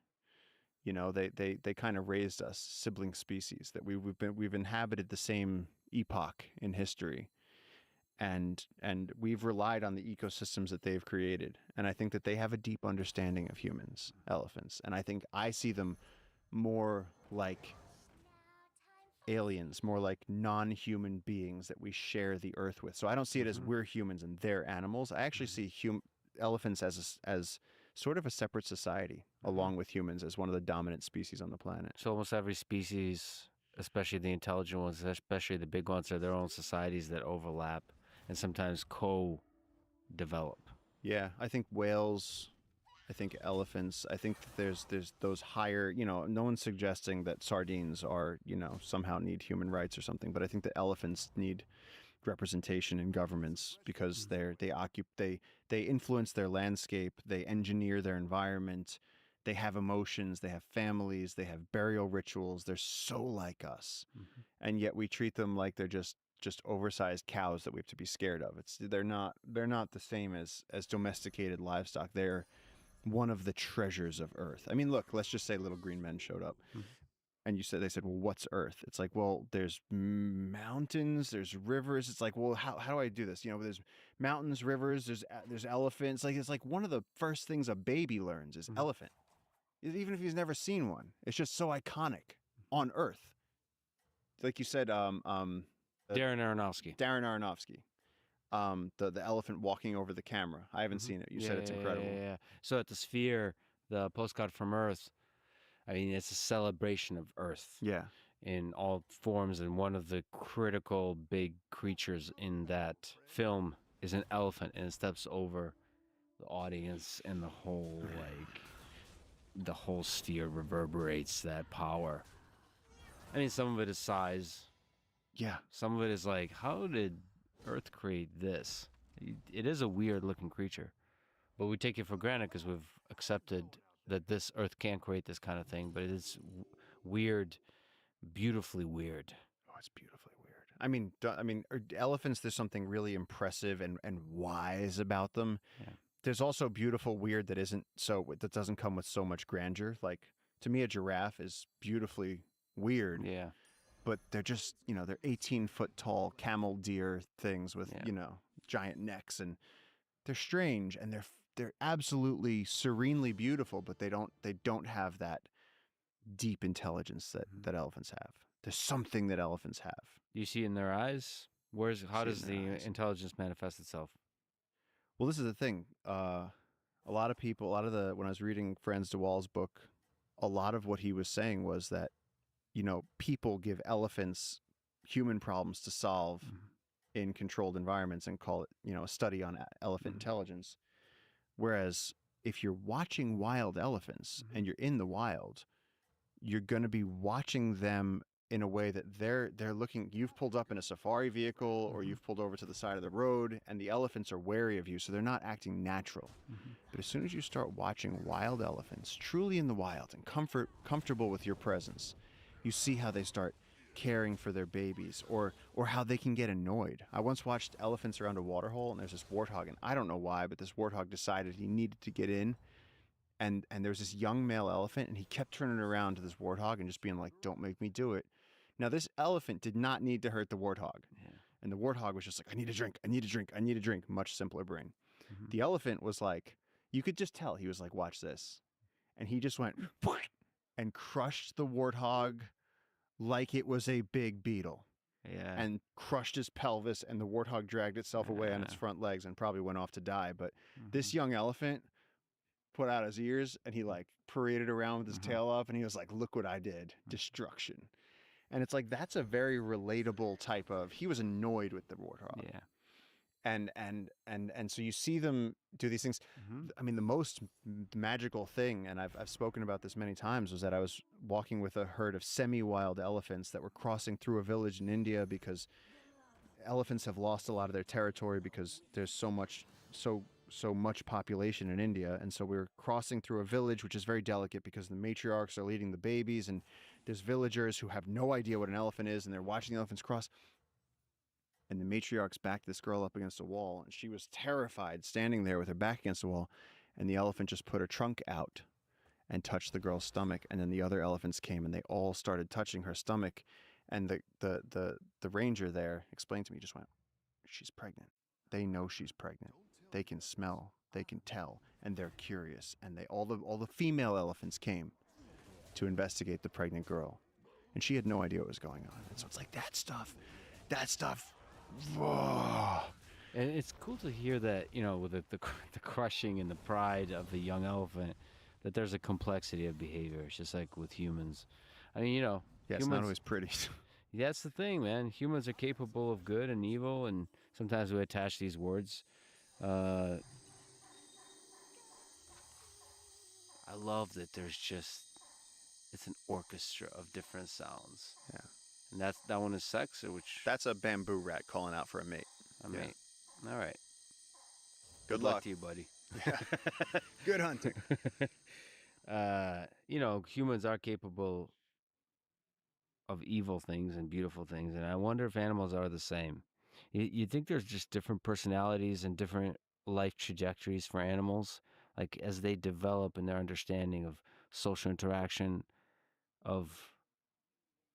You know, they kind of raised us, sibling species, that we've inhabited the same epoch in history, and we've relied on the ecosystems that they've created. And I think that they have a deep understanding of humans, elephants, and I think I see them more like aliens, more like non-human beings that we share the earth with. So I don't see it as we're humans and they're animals. I actually see elephants as sort of a separate society, along with humans, as one of the dominant species on the planet. So almost every species, especially the intelligent ones, especially the big ones, are their own societies that overlap and sometimes co-develop. Yeah, I think whales, I think elephants, I think that there's those higher, no one's suggesting that sardines are, somehow need human rights or something, but I think that elephants need representation in governments because they influence their landscape, they engineer their environment, they have emotions, they have families, they have burial rituals. They're so like us, and yet we treat them like they're just oversized cows that we have to be scared of. They're not the same as domesticated livestock. They're one of the treasures of Earth. I mean, look, let's just say little green men showed up. And they said, well, what's Earth? It's like, well, there's mountains, there's rivers. It's like, well, how do I do this? There's mountains, rivers, there's elephants. It's like one of the first things a baby learns is elephant. Even if he's never seen one, it's just so iconic on Earth. Like you said, Darren Aronofsky. The elephant walking over the camera. I haven't seen it. You said it's incredible. Yeah. So at the Sphere, the postcard from Earth, I mean, it's a celebration of Earth. Yeah. In all forms, and one of the critical big creatures in that film is an elephant, and it steps over the audience, and the whole sphere reverberates that power. I mean, some of it is size. Yeah. Some of it is like, how did Earth create this? It is a weird looking creature, but we take it for granted because we've accepted that this Earth can create this kind of thing, but it is weird, beautifully weird. Oh, it's beautifully weird. I mean, elephants, there's something really impressive and wise about them. Yeah. There's also beautiful weird that doesn't come with so much grandeur. Like, to me, a giraffe is beautifully weird. Yeah. But they're just, they're 18-foot tall camel deer things with, giant necks, and they're strange, and they're absolutely serenely beautiful, but they don't have that deep intelligence that elephants have. There's something that elephants have. Do you see it in their eyes? How does the intelligence manifest itself? Well, this is the thing. When I was reading Franz de Waal's book, a lot of what he was saying was that, people give elephants human problems to solve in controlled environments and call it, a study on elephant intelligence. Whereas if you're watching wild elephants and you're in the wild, you're going to be watching them in a way that they're looking. You've pulled up in a safari vehicle, or you've pulled over to the side of the road, and the elephants are wary of you, so they're not acting natural. But as soon as you start watching wild elephants, truly in the wild and comfortable with your presence, you see how they start caring for their babies, or how they can get annoyed. I once watched elephants around a water hole, and there's this warthog, and I don't know why, but this warthog decided he needed to get in, and there was this young male elephant, and he kept turning around to this warthog and just being like, don't make me do it. Now, this elephant did not need to hurt the warthog. Yeah. And the warthog was just like, I need a drink, I need a drink, I need a drink. Much simpler brain. The elephant was like, you could just tell, he was like, watch this. And he just went and crushed the warthog like it was a big beetle. Yeah. And crushed his pelvis, and the warthog dragged itself away on its front legs and probably went off to die. But this young elephant put out his ears, and he like paraded around with his tail up, and he was like, look what I did. Destruction. And it's like, that's a very relatable type of, he was annoyed with the warthog. Yeah. And so you see them do these things. Mm-hmm. I mean, the most magical thing, and I've spoken about this many times, was that I was walking with a herd of semi-wild elephants that were crossing through a village in India because elephants have lost a lot of their territory because there's so much population in India. And so we were crossing through a village, which is very delicate because the matriarchs are leading the babies, and there's villagers who have no idea what an elephant is, and they're watching the elephants cross. And the matriarchs backed this girl up against a wall, and she was terrified, standing there with her back against the wall. And the elephant just put her trunk out and touched the girl's stomach. And then the other elephants came, and they all started touching her stomach. And the ranger there explained to me, just went, "She's pregnant. They know she's pregnant. They can smell. They can tell, and they're curious." And all the female elephants came to investigate the pregnant girl, and she had no idea what was going on. And so it's like that stuff. Whoa. And it's cool to hear that, with the crushing and the pride of the young elephant, that there's a complexity of behavior. It's just like with humans. I mean, Yeah, it's not always pretty. That's the thing, man. Humans are capable of good and evil, and sometimes we attach these words. I love that it's an orchestra of different sounds. Yeah. And that one is sex, which... That's a bamboo rat calling out for a mate. A mate. All right. Good luck to you, buddy. Yeah. Good hunting. Humans are capable of evil things and beautiful things, and I wonder if animals are the same. You think there's just different personalities and different life trajectories for animals, like as they develop in their understanding of social interaction, of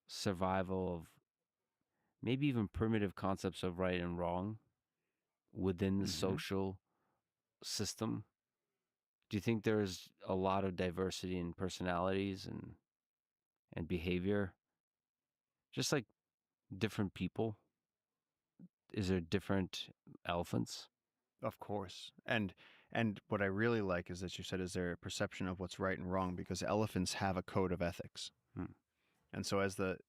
survival, of maybe even primitive concepts of right and wrong within the social system. Do you think there's a lot of diversity in personalities and behavior? Just like different people? Is there different elephants? Of course. And what I really like is that you said, is there a perception of what's right and wrong? Because elephants have a code of ethics. And so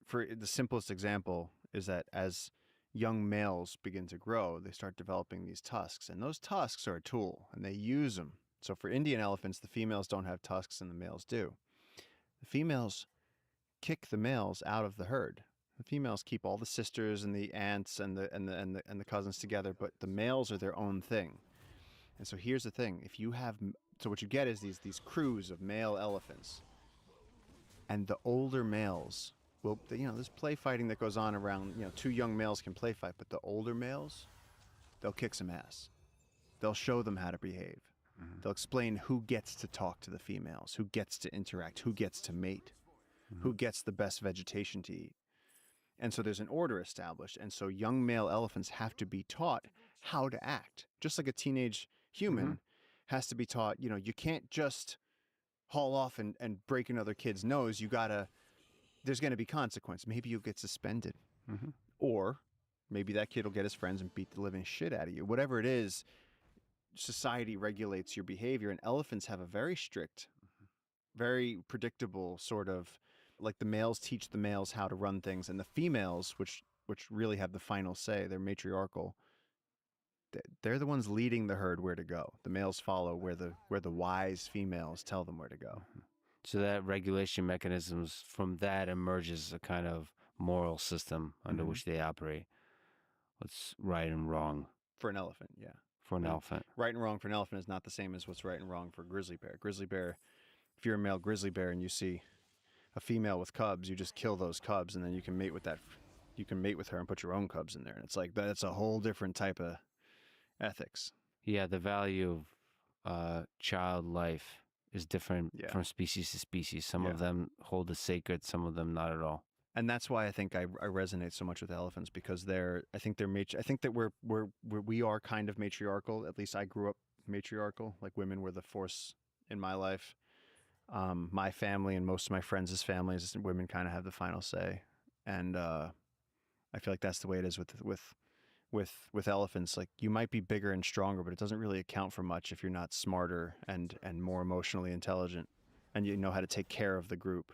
for the simplest example is that as young males begin to grow, they start developing these tusks, and those tusks are a tool, and they use them. So for Indian elephants, the females don't have tusks and the males do. The females kick the males out of the herd. The females keep all the sisters and the aunts and the cousins together, but the males are their own thing. And so here's the thing: so what you get is these crews of male elephants, and the older males will, there's play fighting that goes on around. Two young males can play fight, but the older males, they'll kick some ass. They'll show them how to behave. They'll explain who gets to talk to the females, who gets to interact, who gets to mate, who gets the best vegetation to eat. And so there's an order established. And so young male elephants have to be taught how to act. Just like a teenage human has to be taught, you can't just haul off and break another kid's nose. There's going to be consequence. Maybe you'll get suspended. Or maybe that kid will get his friends and beat the living shit out of you. Whatever it is, society regulates your behavior. And elephants have a very strict, very predictable sort of, like the males teach the males how to run things, and the females, which really have the final say, they're matriarchal. They're the ones leading the herd where to go. The males follow where the wise females tell them where to go. So that regulation mechanisms, from that emerges a kind of moral system under which they operate. What's right and wrong For an elephant, yeah. for an elephant? Right and wrong for an elephant is not the same as what's right and wrong for a grizzly bear. Grizzly bear, if you're a male grizzly bear and you see a female with cubs, you just kill those cubs, and then you can mate with her and put your own cubs in there. And it's like, that's a whole different type of ethics. Yeah, the value of child life is different from species to species. Some of them hold it sacred, some of them not at all. And that's why I think I resonate so much with elephants, because I think that we are kind of matriarchal. At least I grew up matriarchal. Like, women were the force in my life. My family and most of my friends' families, women kind of have the final say. And I feel like that's the way it is with elephants. Like, you might be bigger and stronger, but it doesn't really account for much if you're not smarter and more emotionally intelligent, and you know how to take care of the group.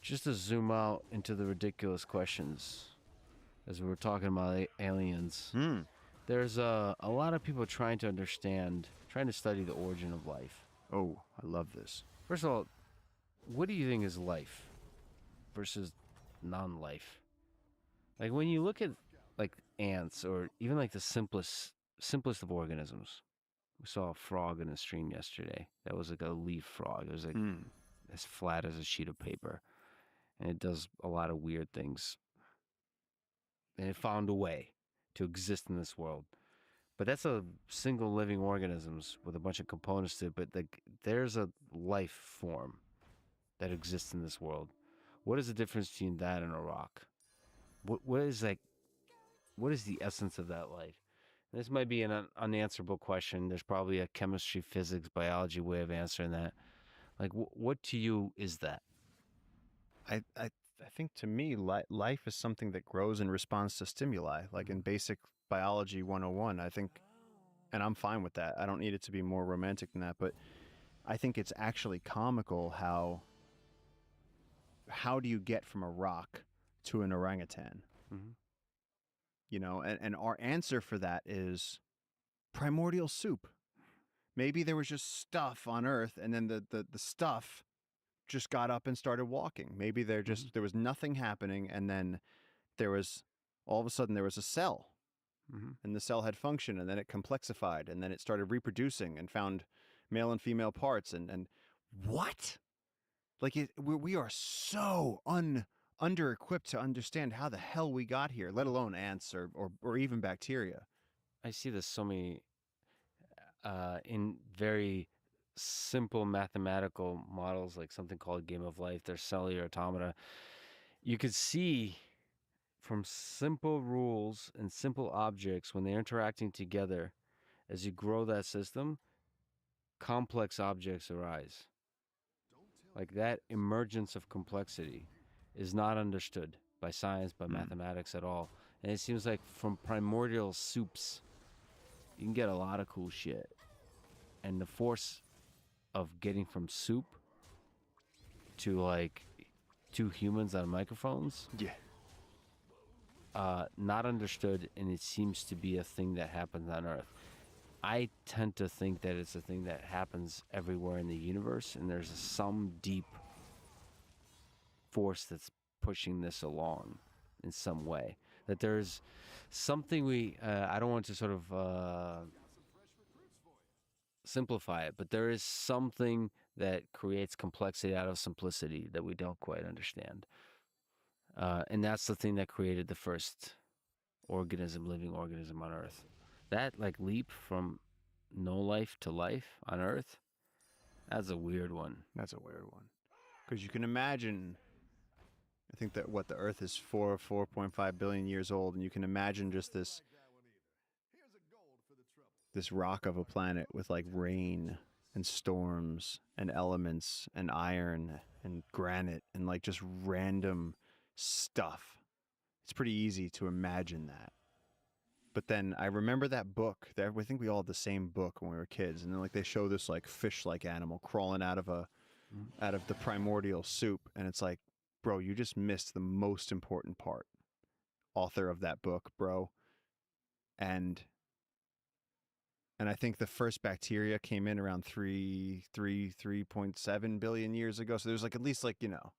just to zoom out into the ridiculous questions, as we were talking about aliens, there's a lot of people trying to study the origin of life. Oh, I love this. First of all, what do you think is life versus non-life? Like when you look at like ants or even like the simplest of organisms. We saw a frog in a stream yesterday. That was like a leaf frog. It was like as flat as a sheet of paper. And it does a lot of weird things. And it found a way to exist in this world. But that's a single living organisms with a bunch of components to it. But there's a life form that exists in this world. What is the difference between that and a rock? What is the essence of that life? This might be an unanswerable question. There's probably a chemistry, physics, biology way of answering that. Like, what to you is that? I think to me, life is something that grows in response to stimuli, like in basic biology 101. I think, and I'm fine with that. I don't need it to be more romantic than that, but I think it's actually comical how do you get from a rock to an orangutan? Mm-hmm. You know, and our answer for that is primordial soup. Maybe there was just stuff on Earth, and then the stuff just got up and started walking. Maybe there was nothing happening, and then all of a sudden there was a cell, and the cell had function, and then it complexified, and then it started reproducing and found male and female parts, and what? Like we are so under-equipped to understand how the hell we got here, let alone ants or even bacteria. I see this so many in very simple mathematical models, like something called Game of Life. There's cellular automata. You could see from simple rules and simple objects when they're interacting together, as you grow that system, complex objects arise. Like that emergence of complexity is not understood by science, by mathematics at all. And it seems like from primordial soups, you can get a lot of cool shit. And the force of getting from soup to like two humans on microphones, not understood, and it seems to be a thing that happens on Earth. I tend to think that it's a thing that happens everywhere in the universe, and there's some deep force that's pushing this along in some way. That there's something I don't want to sort of simplify it, but there is something that creates complexity out of simplicity that we don't quite understand. And that's the thing that created the first living organism on Earth. That like leap from no life to life on Earth, that's a weird one. That's a weird one. Because you can imagine, I think that the Earth is 4.5 billion years old, and you can imagine just this rock of a planet with like rain and storms and elements and iron and granite and like just random stuff. It's pretty easy to imagine that. But then I remember that book. I think we all had the same book when we were kids, and then like they show this like fish-like animal crawling out of the primordial soup, and it's like, bro, you just missed the most important part. Author of that book, bro. And I think the first bacteria came in around 3.7 billion years ago. So there's like at least like, you know,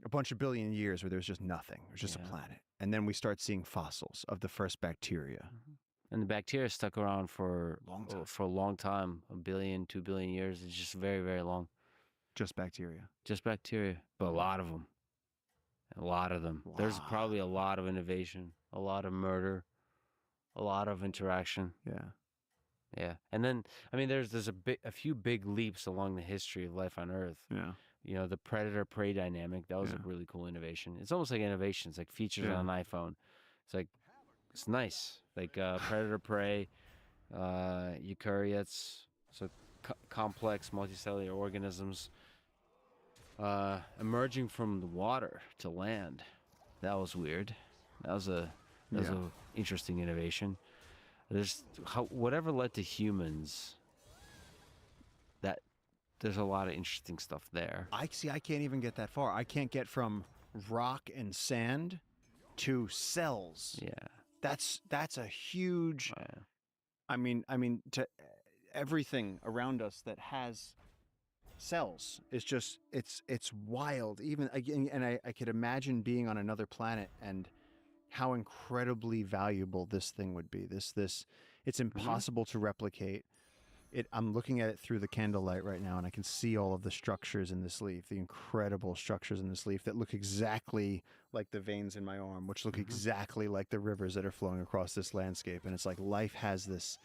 a bunch of billion years where there's just nothing. There's just a planet. And then we start seeing fossils of the first bacteria. And the bacteria stuck around for a long time, 1 billion, 2 billion years. It's just very, very long. Just bacteria. Just bacteria, but a lot of them. A lot of them. Wow. There's probably a lot of innovation, a lot of murder, a lot of interaction. Yeah. And then, I mean, there's a few big leaps along the history of life on Earth. Yeah. You know, the predator-prey dynamic, that was a really cool innovation. It's almost like innovation. It's like features on an iPhone. It's like, it's nice. Like predator-prey, eukaryotes, so complex multicellular organisms emerging from the water to land. That was weird. That was a interesting innovation. Whatever led to humans, that there's a lot of interesting stuff there. I can't even get that far. I can't get from rock and sand to cells. Yeah. That's a huge. Yeah. I mean, to everything around us that has cells is just it's wild. Even again, and I could imagine being on another planet and how incredibly valuable this thing would be. It's impossible to replicate. I'm looking at it through the candlelight right now, and I can see all of the structures in this leaf, the incredible structures in this leaf that look exactly like the veins in my arm, which look exactly like the rivers that are flowing across this landscape. And it's like life has this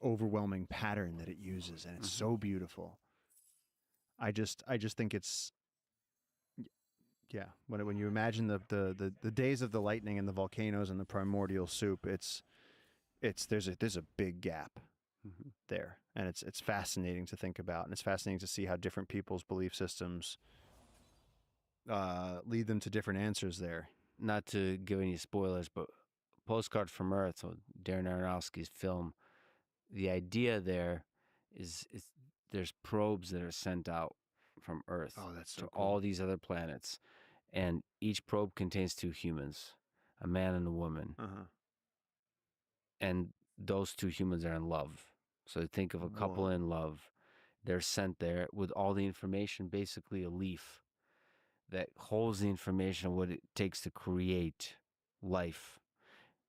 overwhelming pattern that it uses, and it's so beautiful. I just think it's, yeah. When you imagine the days of the lightning and the volcanoes and the primordial soup, there's a big gap there, and it's fascinating to think about, and it's fascinating to see how different people's belief systems lead them to different answers there. Not to give any spoilers, but Postcard from Earth, so Darren Aronofsky's film, the idea there is there's probes that are sent out from Earth So to cool. all these other planets, and each probe contains 2 humans, a man and a woman, and those 2 humans are in love. So think of a couple in love. They're sent there with all the information, basically a leaf that holds the information of what it takes to create life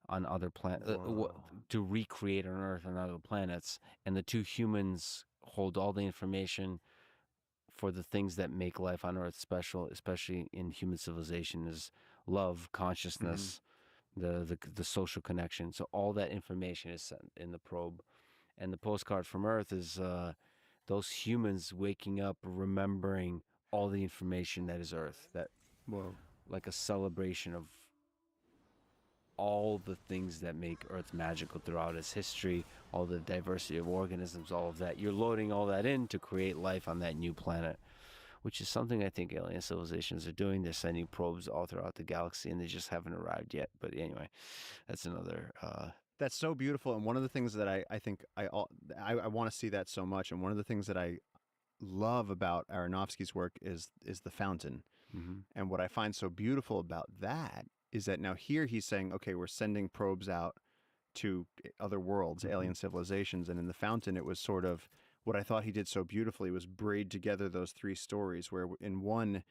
on other planets, to recreate on Earth and other planets. And the 2 humans hold all the information for the things that make life on Earth special, especially in human civilization, is love, consciousness, the social connection. So all that information is sent in the probe. And the Postcard from Earth is those humans waking up, remembering all the information that is Earth. That, like a celebration of all the things that make Earth magical throughout its history, all the diversity of organisms, all of that. You're loading all that in to create life on that new planet, which is something I think alien civilizations are doing. They're sending probes all throughout the galaxy, and they just haven't arrived yet. But anyway, that's another... That's so beautiful, and one of the things that I think I want to see that so much, and one of the things that I love about Aronofsky's work is the fountain. And what I find so beautiful about that is that now here he's saying, okay, we're sending probes out to other worlds, alien civilizations, and in the fountain it was sort of what I thought he did so beautifully was braid together those 3 stories, where in one,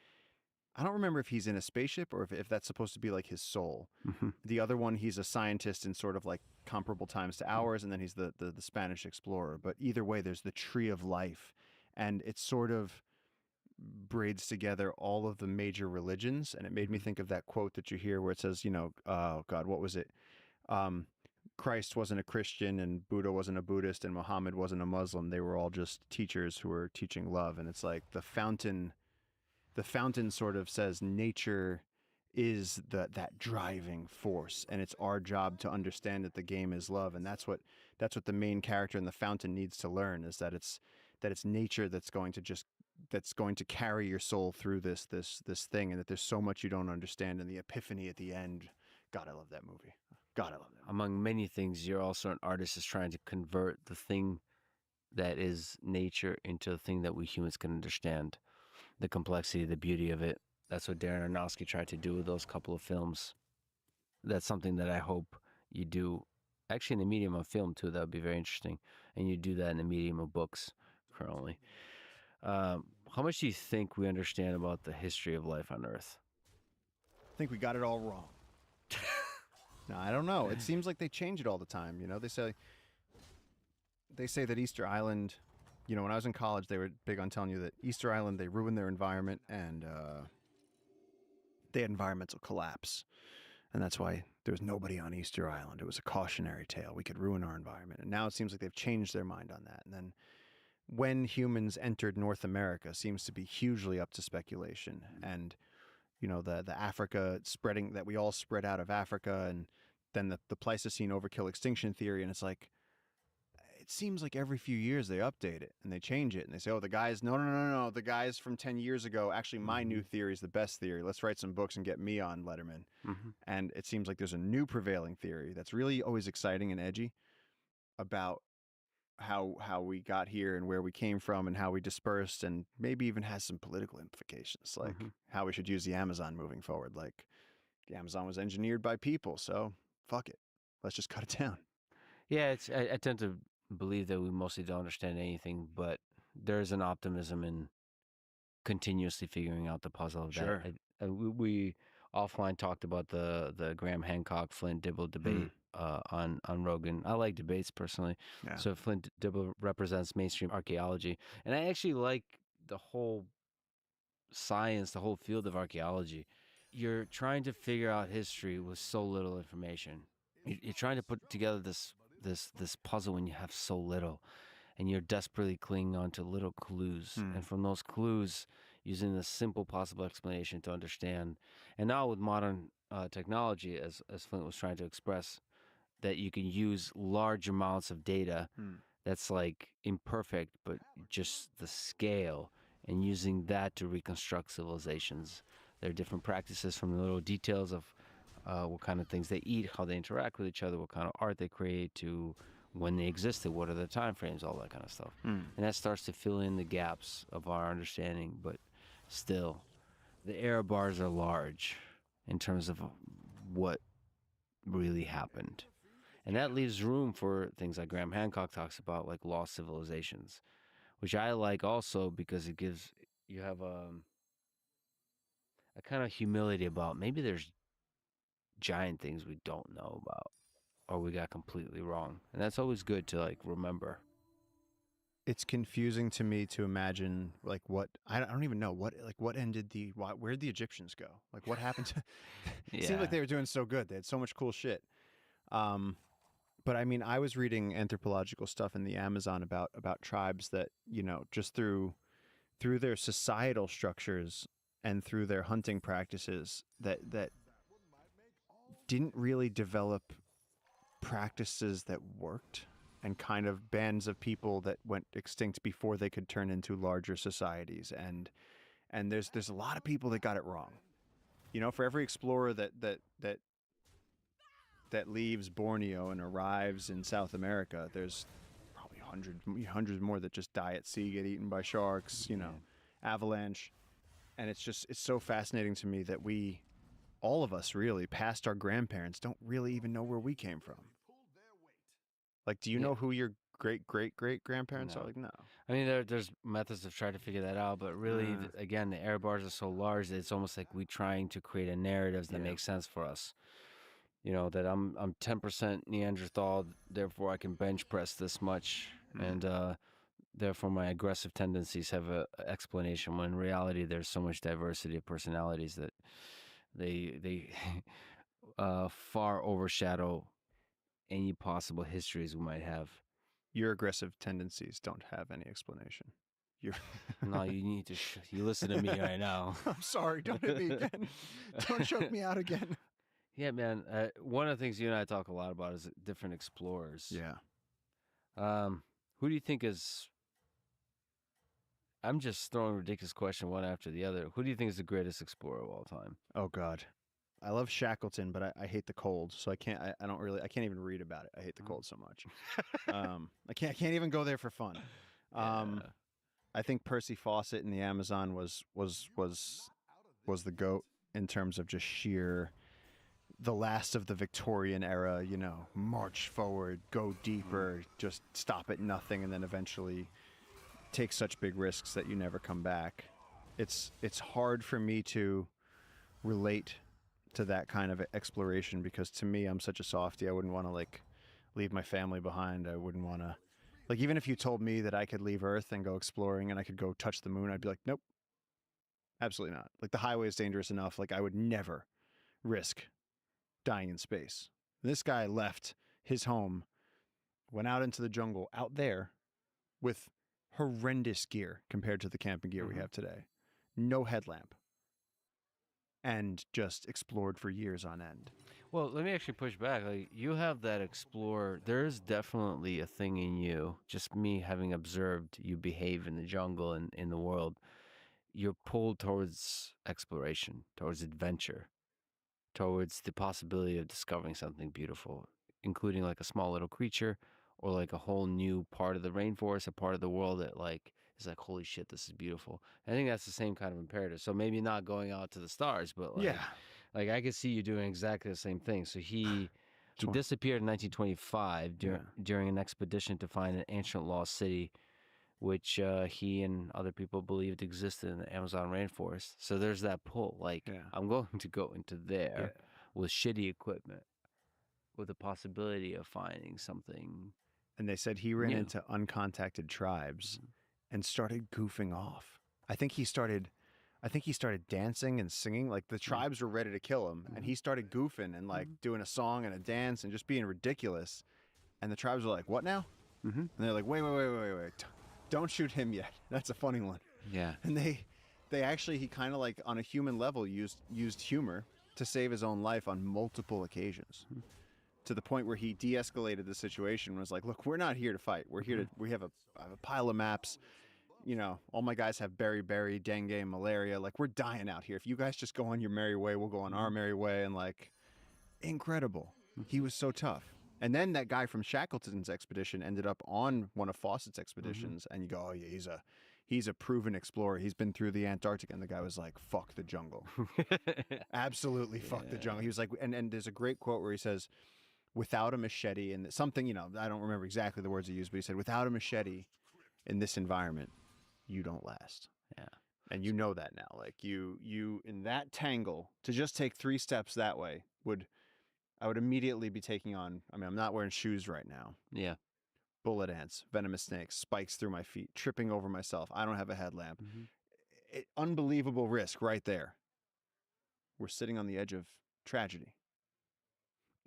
I don't remember if he's in a spaceship or if that's supposed to be like his soul. The other one, he's a scientist in sort of like comparable times to ours, and then he's the Spanish explorer. But either way, there's the tree of life, and it sort of braids together all of the major religions. And it made me think of that quote that you hear where it says, oh God, what was it? Christ wasn't a Christian, and Buddha wasn't a Buddhist, and Muhammad wasn't a Muslim. They were all just teachers who were teaching love. And it's like the fountain sort of says nature is that driving force, and it's our job to understand that the game is love. And that's what the main character in the fountain needs to learn, is that it's nature that's going to carry your soul through this thing, and that there's so much you don't understand. And the epiphany at the end, God, I love that movie. God, I love that movie. Among many things, you're also an artist is trying to convert the thing that is nature into a thing that we humans can understand. The complexity, the beauty of it. That's what Darren Aronofsky tried to do with those couple of films. That's something that I hope you do, actually in the medium of film too. That would be very interesting. And you do that in the medium of books currently. How much do you think we understand about the history of life on Earth? I think we got it all wrong. No, I don't know. It seems like they change it all the time. They say that Easter Island... when I was in college, they were big on telling you that Easter Island, they ruined their environment, and they had environmental collapse. And that's why there was nobody on Easter Island. It was a cautionary tale. We could ruin our environment. And now it seems like they've changed their mind on that. And then when humans entered North America seems to be hugely up to speculation. And, the Africa spreading, that we all spread out of Africa, and then the Pleistocene overkill extinction theory. And it's like, it seems like every few years they update it and they change it, and they say, oh, the guys, no, the guys from 10 years ago, actually my new theory is the best theory. Let's write some books and get me on Letterman. And it seems like there's a new prevailing theory that's really always exciting and edgy about how we got here and where we came from and how we dispersed, and maybe even has some political implications, like how we should use the Amazon moving forward. Like the Amazon was engineered by people, so fuck it, let's just cut it down. Yeah, I tend to believe that we mostly don't understand anything, but there's an optimism in continuously figuring out the puzzle of Sure. that. We offline talked about the Graham Hancock Flint Dibble debate on Rogan. I like debates personally. Yeah. So Flint Dibble represents mainstream archaeology, and I actually like the whole science, the whole field of archaeology. You're trying to figure out history with so little information. You're trying to put together this puzzle when you have so little, and you're desperately clinging on to little clues. And from those clues, using the simple possible explanation to understand. And now with modern technology, as Flint was trying to express, that you can use large amounts of data that's like imperfect, but just the scale, and using that to reconstruct civilizations. There are different practices, from the little details of what kind of things they eat, how they interact with each other, what kind of art they create, to when they existed, what are the time frames, all that kind of stuff. And that starts to fill in the gaps of our understanding. But still, the error bars are large in terms of what really happened. And that leaves room for things like Graham Hancock talks about, like lost civilizations, which I like also because it gives you have a kind of humility about maybe there's giant things we don't know about or we got completely wrong. And that's always good to like remember. It's confusing to me to imagine like what I don't even know what ended where'd the Egyptians go? Like what happened to it seemed like they were doing so good. They had so much cool shit. But I mean, I was reading anthropological stuff in the Amazon about tribes that, you know, just through their societal structures and through their hunting practices that didn't really develop practices that worked, and kind of bands of people that went extinct before they could turn into larger societies. And there's a lot of people that got it wrong. You know, for every explorer that leaves Borneo and arrives in South America, there's probably hundreds more that just die at sea, get eaten by sharks, you know, avalanche. And it's so fascinating to me that all of us really, past our grandparents, don't really even know where we came from. Like, do you know who your great-great-great-grandparents are? Like, no. I mean, there's methods of trying to figure that out, but really, again, the error bars are so large that it's almost like we're trying to create a narrative that makes sense for us. You know, that I'm 10% Neanderthal, therefore I can bench press this much, and therefore my aggressive tendencies have an explanation, when in reality there's so much diversity of personalities that they far overshadow any possible histories we might have. Your aggressive tendencies don't have any explanation. No, you need to you listen to me right now. I'm sorry, don't hit me again. Don't choke me out again. Yeah, man. One of the things you and I talk a lot about is different explorers. Yeah. Who do you think is... I'm just throwing a ridiculous question one after the other. Who do you think is the greatest explorer of all time? Oh God, I love Shackleton, but I hate the cold, so I can't. I don't really. I can't even read about it. I hate the cold so much. I can't even go there for fun. I think Percy Fawcett in the Amazon was the GOAT in terms of just sheer, the last of the Victorian era. You know, march forward, go deeper, just stop at nothing, and then eventually take such big risks that you never come back. It's hard for me to relate to that kind of exploration, because to me, I'm such a softie. I wouldn't want to like leave my family behind. I wouldn't want to, like, even if you told me that I could leave Earth and go exploring and I could go touch the moon, I'd be like, nope, absolutely not. Like, the highway is dangerous enough. Like, I would never risk dying in space. This guy left his home, went out into the jungle out there with horrendous gear compared to the camping gear we have today. No headlamp. And just explored for years on end. Well, let me actually push back. Like, you have that explorer. There is definitely a thing in you, just me having observed you behave in the jungle and in the world. You're pulled towards exploration, towards adventure, towards the possibility of discovering something beautiful, including like a small little creature or like a whole new part of the rainforest, a part of the world that like is like, holy shit, this is beautiful. I think that's the same kind of imperative. So maybe not going out to the stars, but like I could see you doing exactly the same thing. So he disappeared in 1925 during an expedition to find an ancient lost city, which he and other people believed existed in the Amazon rainforest. So there's that pull. Like, I'm going to go into there with shitty equipment, with the possibility of finding something. And they said he ran into uncontacted tribes and started goofing off. I think he started dancing and singing. Like the tribes were ready to kill him, and he started goofing and like doing a song and a dance and just being ridiculous. And the tribes were like, "What now?" And they're like, "Wait, don't shoot him yet. That's a funny one." Yeah. And they actually, he kind of like on a human level used humor to save his own life on multiple occasions. To the point where he de-escalated the situation and was like, "Look, we're not here to fight. We're here we have a pile of maps. You know, all my guys have beriberi, dengue, and malaria. Like, we're dying out here. If you guys just go on your merry way, we'll go on our merry way." And like, incredible. He was so tough. And then that guy from Shackleton's expedition ended up on one of Fawcett's expeditions, and you go, "Oh yeah, he's a proven explorer. He's been through the Antarctic." And the guy was like, "Fuck the jungle." Absolutely fuck the jungle. He was like, and there's a great quote where he says, "Without a machete," and something, you know, I don't remember exactly the words he used, but he said, "Without a machete in this environment, you don't last." Yeah. And you know that now. Like you in that tangle, to just take 3 steps that way I would immediately be taking on, I mean, I'm not wearing shoes right now. Yeah. Bullet ants, venomous snakes, spikes through my feet, tripping over myself. I don't have a headlamp. Unbelievable risk right there. We're sitting on the edge of tragedy.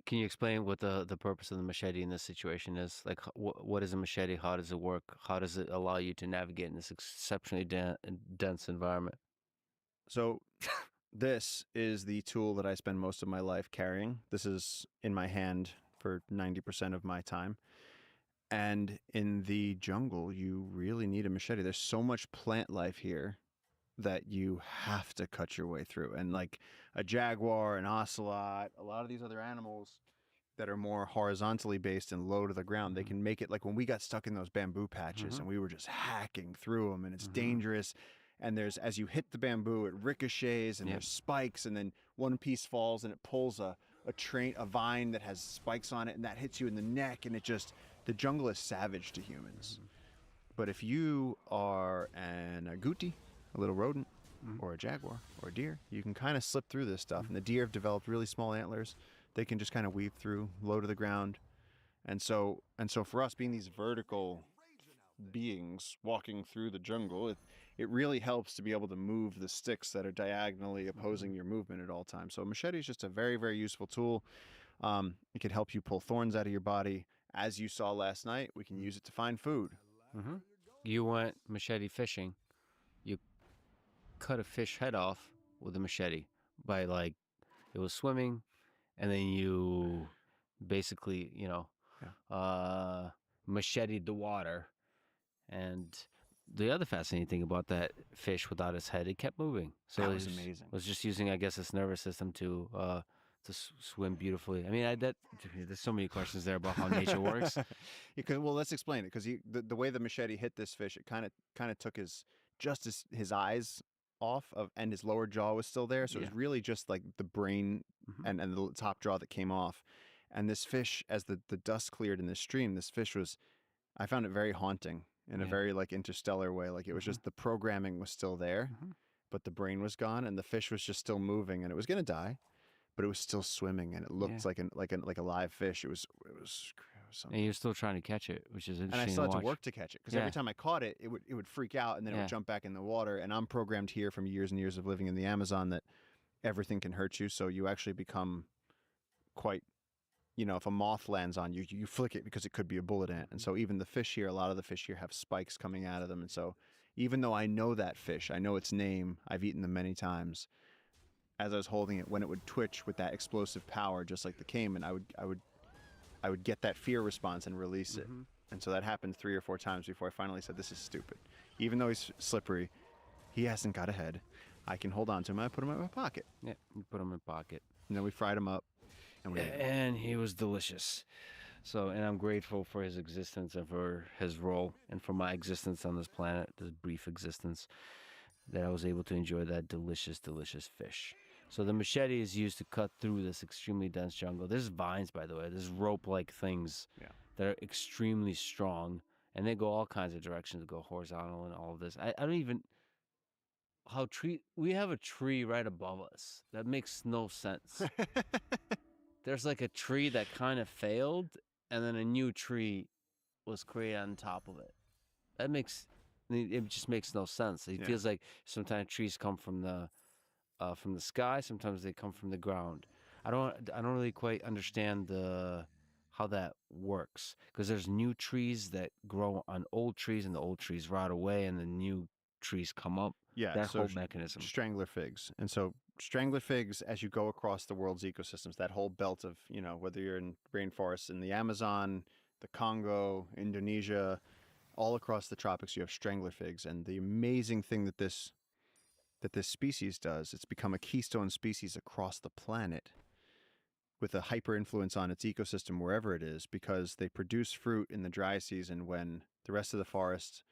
Can you explain what the purpose of the machete in this situation is? Like, what is a machete? How does it work? How does it allow you to navigate in this exceptionally dense environment? So this is the tool that I spend most of my life carrying. This is in my hand for 90% of my time. And in the jungle, you really need a machete. There's so much plant life here that you have to cut your way through. And like a jaguar, an ocelot, a lot of these other animals that are more horizontally based and low to the ground, they can make it, like when we got stuck in those bamboo patches and we were just hacking through them, and it's dangerous. And there's, as you hit the bamboo, it ricochets, and there's spikes, and then one piece falls and it pulls a vine that has spikes on it, and that hits you in the neck, and the jungle is savage to humans. But if you are an agouti, a little rodent, or a jaguar, or a deer, you can kind of slip through this stuff. And the deer have developed really small antlers. They can just kind of weave through, low to the ground. And so for us, being these vertical beings walking through the jungle, it really helps to be able to move the sticks that are diagonally opposing your movement at all times. So machete is just a very, very useful tool. It could help you pull thorns out of your body. As you saw last night, we can use it to find food. You went machete fishing. You cut a fish head off with a machete by, like, it was swimming, and then you basically, macheted the water. And the other fascinating thing about that fish without its head, it kept moving. So that was amazing. It was just using, I guess, its nervous system to swim beautifully. I mean, there's so many questions there about how nature works. Well, let's explain it, because the way the machete hit this fish, it kind of took his eyes off of, and his lower jaw was still there. So it was really just like the brain and the top jaw that came off. And this fish, as the dust cleared in this stream, this fish I found it very haunting in a very like interstellar way. Like it was just, the programming was still there, but the brain was gone, and the fish was just still moving, and it was going to die, but it was still swimming, and it looked like a live fish. It was something. And you're still trying to catch it, which is interesting. And I still had to to work to catch it, because every time I caught it, it would freak out, and then it would jump back in the water. And I'm programmed here from years and years of living in the Amazon that everything can hurt you. So you actually become quite, if a moth lands on you, you flick it because it could be a bullet ant. And so even the fish here, a lot of the fish here have spikes coming out of them. And so even though I know that fish, I know its name, I've eaten them many times, as I was holding it, when it would twitch with that explosive power, just like the caiman, I would get that fear response and release it. And so that happened 3 or 4 times before I finally said, this is stupid. Even though he's slippery, he hasn't got a head. I can hold on to him. I put him in my pocket. Yeah, you put him in pocket. And then we fried him up. And he was delicious. So, and I'm grateful for his existence and for his role and for my existence on this planet, this brief existence, that I was able to enjoy that delicious, delicious fish. So the machete is used to cut through this extremely dense jungle. There's vines, by the way. There's rope-like things Yeah. that are extremely strong, and they go all kinds of directions. They go horizontal and all of this. I don't even how tree. We have a tree right above us. That makes no sense. There's like a tree that kind of failed, and then a new tree was created on top of it. That makes it just makes no sense. It Yeah. feels like sometimes trees come from the sky. Sometimes they come from the ground. I don't really quite understand how that works, because there's new trees that grow on old trees, and the old trees rot away, and the new trees come up. Yeah, That so whole mechanism. strangler figs. And so strangler figs, as you go across the world's ecosystems, that whole belt of, whether you're in rainforests in the Amazon, the Congo, Indonesia, all across the tropics, you have strangler figs. And the amazing thing that this species does, it's become a keystone species across the planet with a hyper influence on its ecosystem wherever it is, because they produce fruit in the dry season when the rest of the forest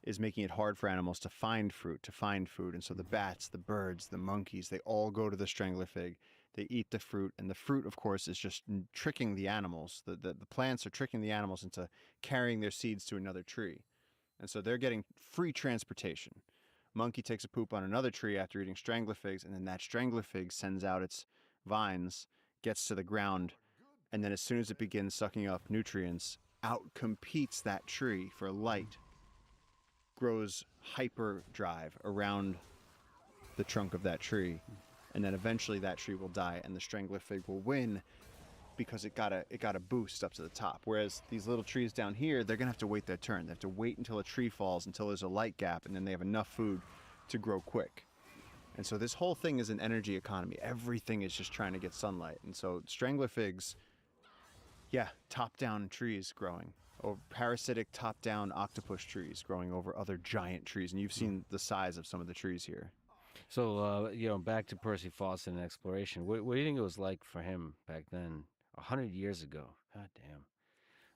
is making it hard for animals to find fruit, to find food. And so the bats, the birds, the monkeys, they all go to the strangler fig. They eat the fruit, and the fruit, of course, is just tricking the animals. The plants are tricking the animals into carrying their seeds to another tree. And so they're getting free transportation. Monkey takes a poop on another tree after eating strangler figs, and then that strangler fig sends out its vines, gets to the ground, and then as soon as it begins sucking up nutrients, outcompetes that tree for light, grows hyperdrive around the trunk of that tree, and then eventually that tree will die, and the strangler fig will win because it got a boost up to the top. Whereas these little trees down here, they're gonna have to wait their turn. They have to wait until a tree falls, until there's a light gap, and then they have enough food to grow quick. And so this whole thing is an energy economy. Everything is just trying to get sunlight. And so strangler figs, yeah, top-down trees growing, or parasitic top-down octopus trees growing over other giant trees. And you've seen the size of some of the trees here. So, back to Percy Fawcett and exploration. What do you think it was like for him back then, 100 years ago? God damn.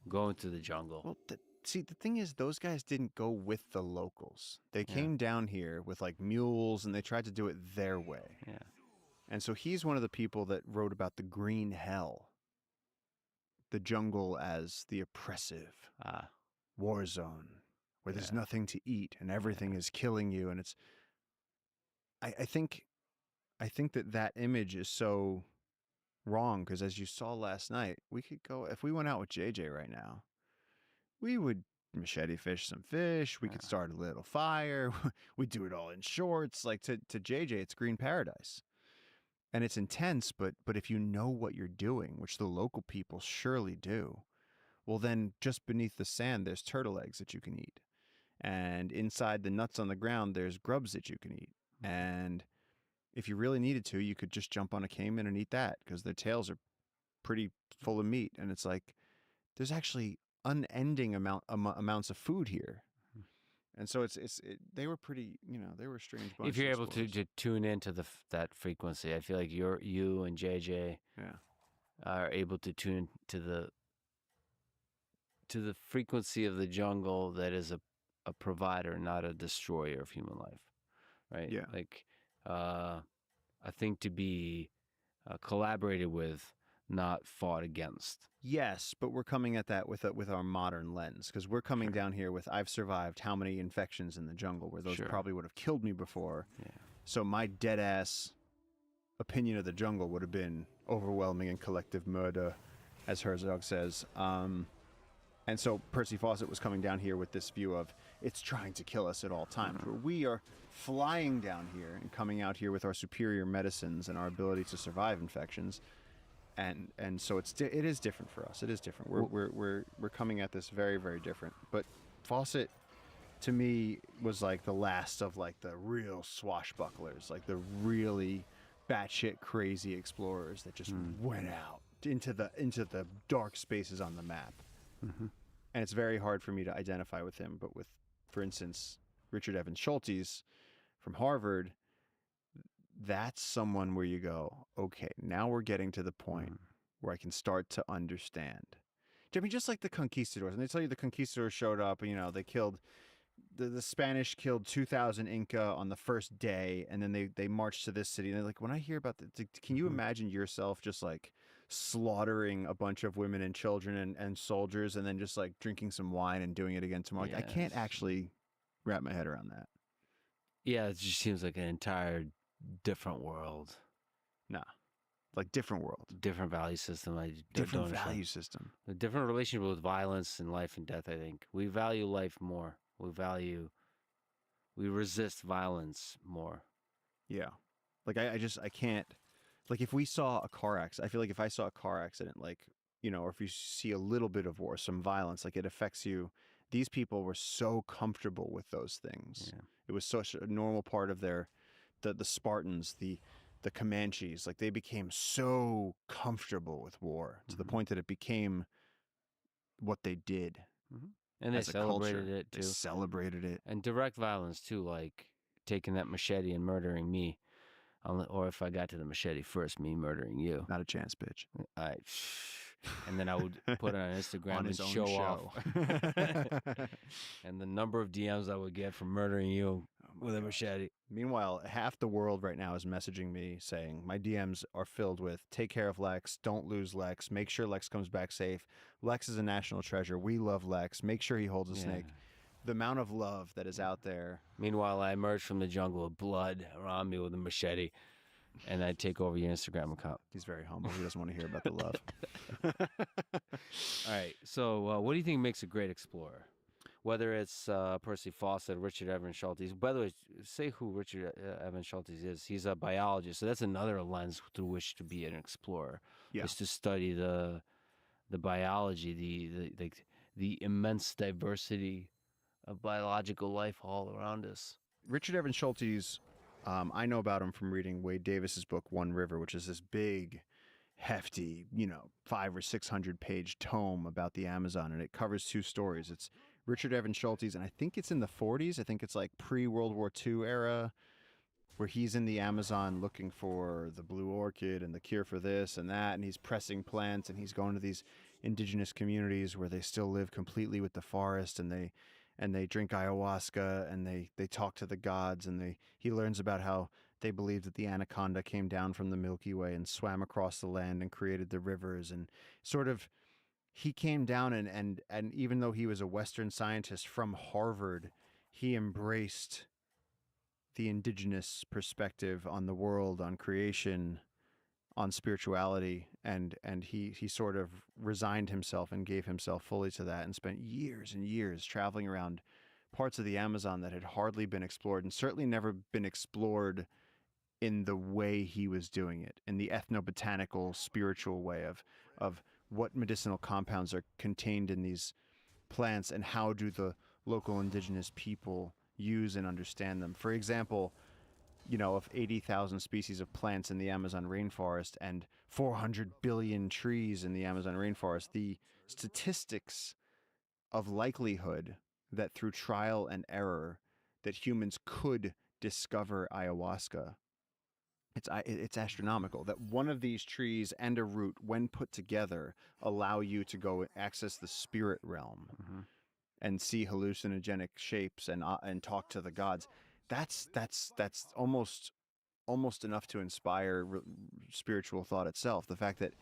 Going to the jungle. Well, see, the thing is, those guys didn't go with the locals. They came down here with like mules, and they tried to do it their way. Yeah. And so he's one of the people that wrote about the green hell, the jungle as the oppressive war zone, where there's nothing to eat and everything is killing you. And it's, I think that image is so wrong, because as you saw last night, we could go, if we went out with JJ right now, we would machete fish some fish. We could start a little fire. We'd do it all in shorts. Like to JJ, it's green paradise. And it's intense, but if you know what you're doing, which the local people surely do, well, then just beneath the sand, there's turtle eggs that you can eat. And inside the nuts on the ground, there's grubs that you can eat. And if you really needed to, you could just jump on a caiman and eat that, because their tails are pretty full of meat. And it's like, there's actually unending amounts of food here. And so they were pretty, they were a strange bunch. If you're able to tune into that frequency, I feel like you and JJ are able to tune to the frequency of the jungle that is a provider, not a destroyer of human life, right? Yeah. Like a thing to be collaborated with, not fought against. Yes, but we're coming at that with our modern lens, because we're coming down here with, I've survived how many infections in the jungle where those probably would have killed me before. Yeah. So my dead ass opinion of the jungle would have been overwhelming and collective murder, as Herzog says. And so Percy Fawcett was coming down here with this view of, it's trying to kill us at all times, where we are flying down here and coming out here with our superior medicines and our ability to survive infections. And so it is different for us. It is different. We're coming at this very, very different. But Fawcett, to me, was like the last of like the real swashbucklers, like the really batshit crazy explorers that just went out into the dark spaces on the map. Mm-hmm. And it's very hard for me to identify with him. But with, for instance, Richard Evans Schultes from Harvard, that's someone where you go, okay, now we're getting to the point where I can start to understand. I mean, just like the conquistadors, and they tell you the conquistadors showed up, and, they killed the Spanish killed 2,000 Inca on the first day, and then they marched to this city. And they're like, when I hear about that, can you imagine yourself just like slaughtering a bunch of women and children and soldiers, and then just like drinking some wine and doing it again tomorrow? Like, I can't actually wrap my head around that. Yeah, it just seems like an entire different world. Nah. Like different world. Different value system. Different value system. A different relationship with violence and life and death, I think. We value life more. We resist violence more. Yeah. Like I can't, like if we saw a car accident, I feel like if I saw a car accident, like, or if you see a little bit of war, some violence, like it affects you. These people were so comfortable with those things. Yeah. It was such a normal part of the Spartans, the Comanches, like they became so comfortable with war to the point that it became what they did. Mm-hmm. And they celebrated it too. They celebrated it. And direct violence too, like taking that machete and murdering me. Or if I got to the machete first, me murdering you. Not a chance, bitch. And then I would put it on Instagram on and his show own off. And the number of DMs I would get from murdering you with a machete. Meanwhile, half the world right now is messaging me saying my DMs are filled with take care of Lex, don't lose Lex, make sure Lex comes back safe. Lex is a national treasure. We love Lex. Make sure he holds a snake. The amount of love that is out there. Meanwhile, I emerge from the jungle with blood around me with a machete, and I take over your Instagram account. He's very humble. He doesn't want to hear about the love. All right. So what do you think makes a great explorer? Whether it's Percy Fawcett, Richard Evans Schultes. By the way, say who Richard Evans Schultes is. He's a biologist, so that's another lens through which to be an explorer. Yeah. Is to study the biology, the immense diversity of biological life all around us. Richard Evans Schultes, I know about him from reading Wade Davis's book One River, which is this big, hefty, 500 or 600 page tome about the Amazon, and it covers two stories. It's Richard Evans Schultes, and I think it's in the 40s. I think it's like pre-World War II era, where he's in the Amazon looking for the blue orchid and the cure for this and that, and he's pressing plants, and he's going to these indigenous communities where they still live completely with the forest, and they drink ayahuasca, and they talk to the gods, and he learns about how they believe that the anaconda came down from the Milky Way and swam across the land and created the rivers, and sort of he came down and even though he was a Western scientist from Harvard, he embraced the indigenous perspective on the world, on creation, on spirituality, and he sort of resigned himself and gave himself fully to that, and spent years and years traveling around parts of the Amazon that had hardly been explored, and certainly never been explored in the way he was doing it, in the ethnobotanical, spiritual way of what medicinal compounds are contained in these plants, and how do the local indigenous people use and understand them. For example, of 80,000 species of plants in the Amazon rainforest and 400 billion trees in the Amazon rainforest, the statistics of likelihood that through trial and error that humans could discover ayahuasca, it's astronomical. That one of these trees and a root, when put together, allow you to go access the spirit realm and see hallucinogenic shapes and talk to the gods. That's almost enough to inspire spiritual thought itself. The fact that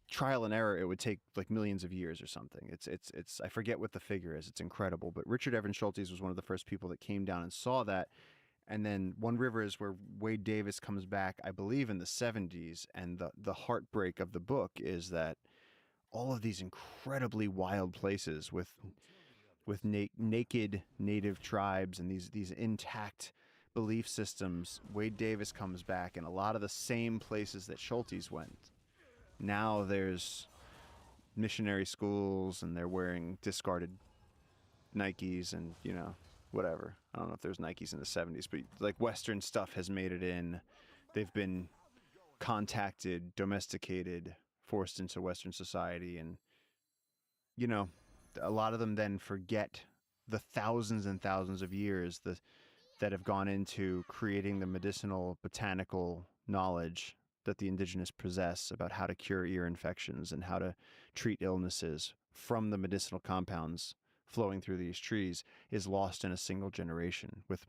trial and error, it would take like millions of years or something. It's I forget what the figure is. It's incredible. But Richard Evans Schultes was one of the first people that came down and saw that. And then One River is where Wade Davis comes back, I believe, in the 70s. And the heartbreak of the book is that all of these incredibly wild places with naked native tribes and these intact belief systems, Wade Davis comes back, and a lot of the same places that Schultes went. Now there's missionary schools, and they're wearing discarded Nikes and, whatever. I don't know if there's Nikes in the 70s, but like Western stuff has made it in. They've been contacted, domesticated, forced into Western society, and, a lot of them then forget the thousands and thousands of years that have gone into creating the medicinal, botanical knowledge that the indigenous possess about how to cure ear infections and how to treat illnesses from the medicinal compounds flowing through these trees is lost in a single generation with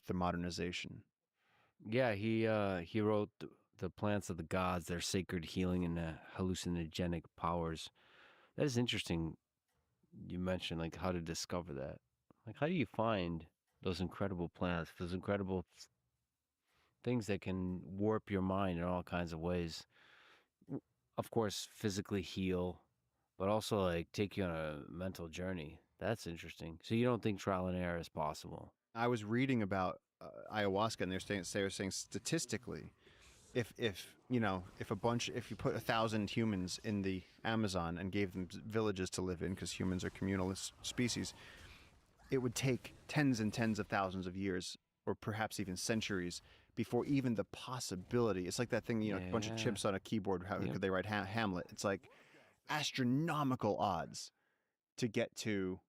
the modernization. Yeah, he wrote the plants of the gods, their sacred healing and hallucinogenic powers. That is interesting. You mentioned like how to discover that. Like, how do you find those incredible plants, those incredible things that can warp your mind in all kinds of ways? Of course, physically heal, but also like take you on a mental journey. That's interesting. So you don't think trial and error is possible? I was reading about ayahuasca, and they were saying statistically, if if you put 1,000 humans in the Amazon and gave them villages to live in, because humans are communal species, it would take tens and tens of thousands of years, or perhaps even centuries, before even the possibility. It's like that thing, a bunch of Yeah. chips on a keyboard. How Yep. could they write Hamlet? It's like astronomical odds to get to,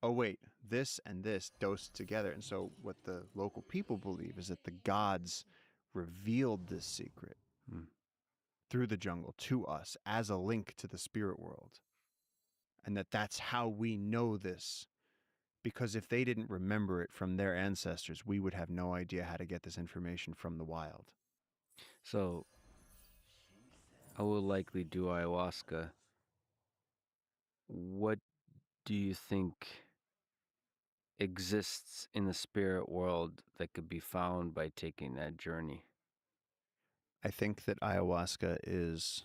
oh wait, this and this dosed together. And so what the local people believe is that the gods revealed this secret Hmm. through the jungle to us as a link to the spirit world. And that's how we know this. Because if they didn't remember it from their ancestors, we would have no idea how to get this information from the wild. So I will likely do ayahuasca. What do you think exists in the spirit world that could be found by taking that journey? I think that ayahuasca is,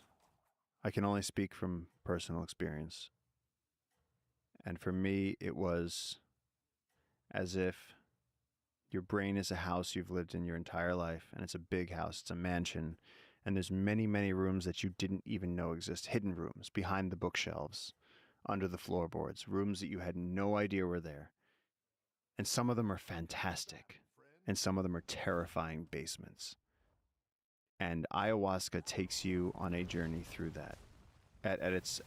I can only speak from personal experience. And for me, it was as if your brain is a house you've lived in your entire life, and it's a big house, it's a mansion, and there's many, many rooms that you didn't even know exist, hidden rooms behind the bookshelves, under the floorboards, rooms that you had no idea were there. And some of them are fantastic, and some of them are terrifying basements. And ayahuasca takes you on a journey through that. At its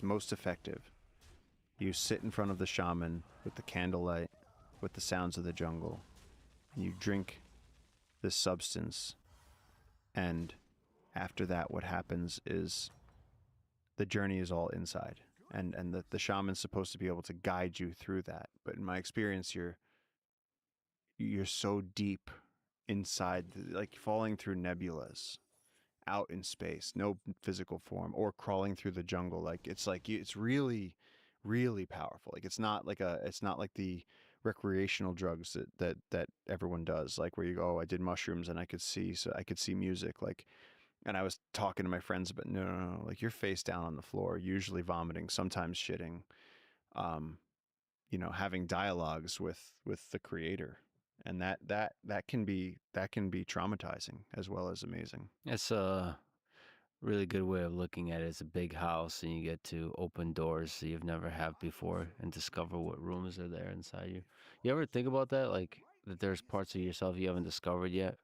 most effective, you sit in front of the shaman with the candlelight, with the sounds of the jungle, and you drink this substance. And after that, what happens is the journey is all inside. And the shaman's supposed to be able to guide you through that. But in my experience, you're so deep inside, like falling through nebulas, out in space, no physical form, or crawling through the jungle. It's really, really powerful. Like it's not like the recreational drugs that everyone does, like where you go, oh, I did mushrooms and I could see music, like. And I was talking to my friends, but no, like you're face down on the floor, usually vomiting, sometimes shitting, having dialogues with the creator. And that can be traumatizing as well as amazing. That's a really good way of looking at it. It's a big house, and you get to open doors that you've never have before and discover what rooms are there inside you. You ever think about that, like that there's parts of yourself you haven't discovered yet,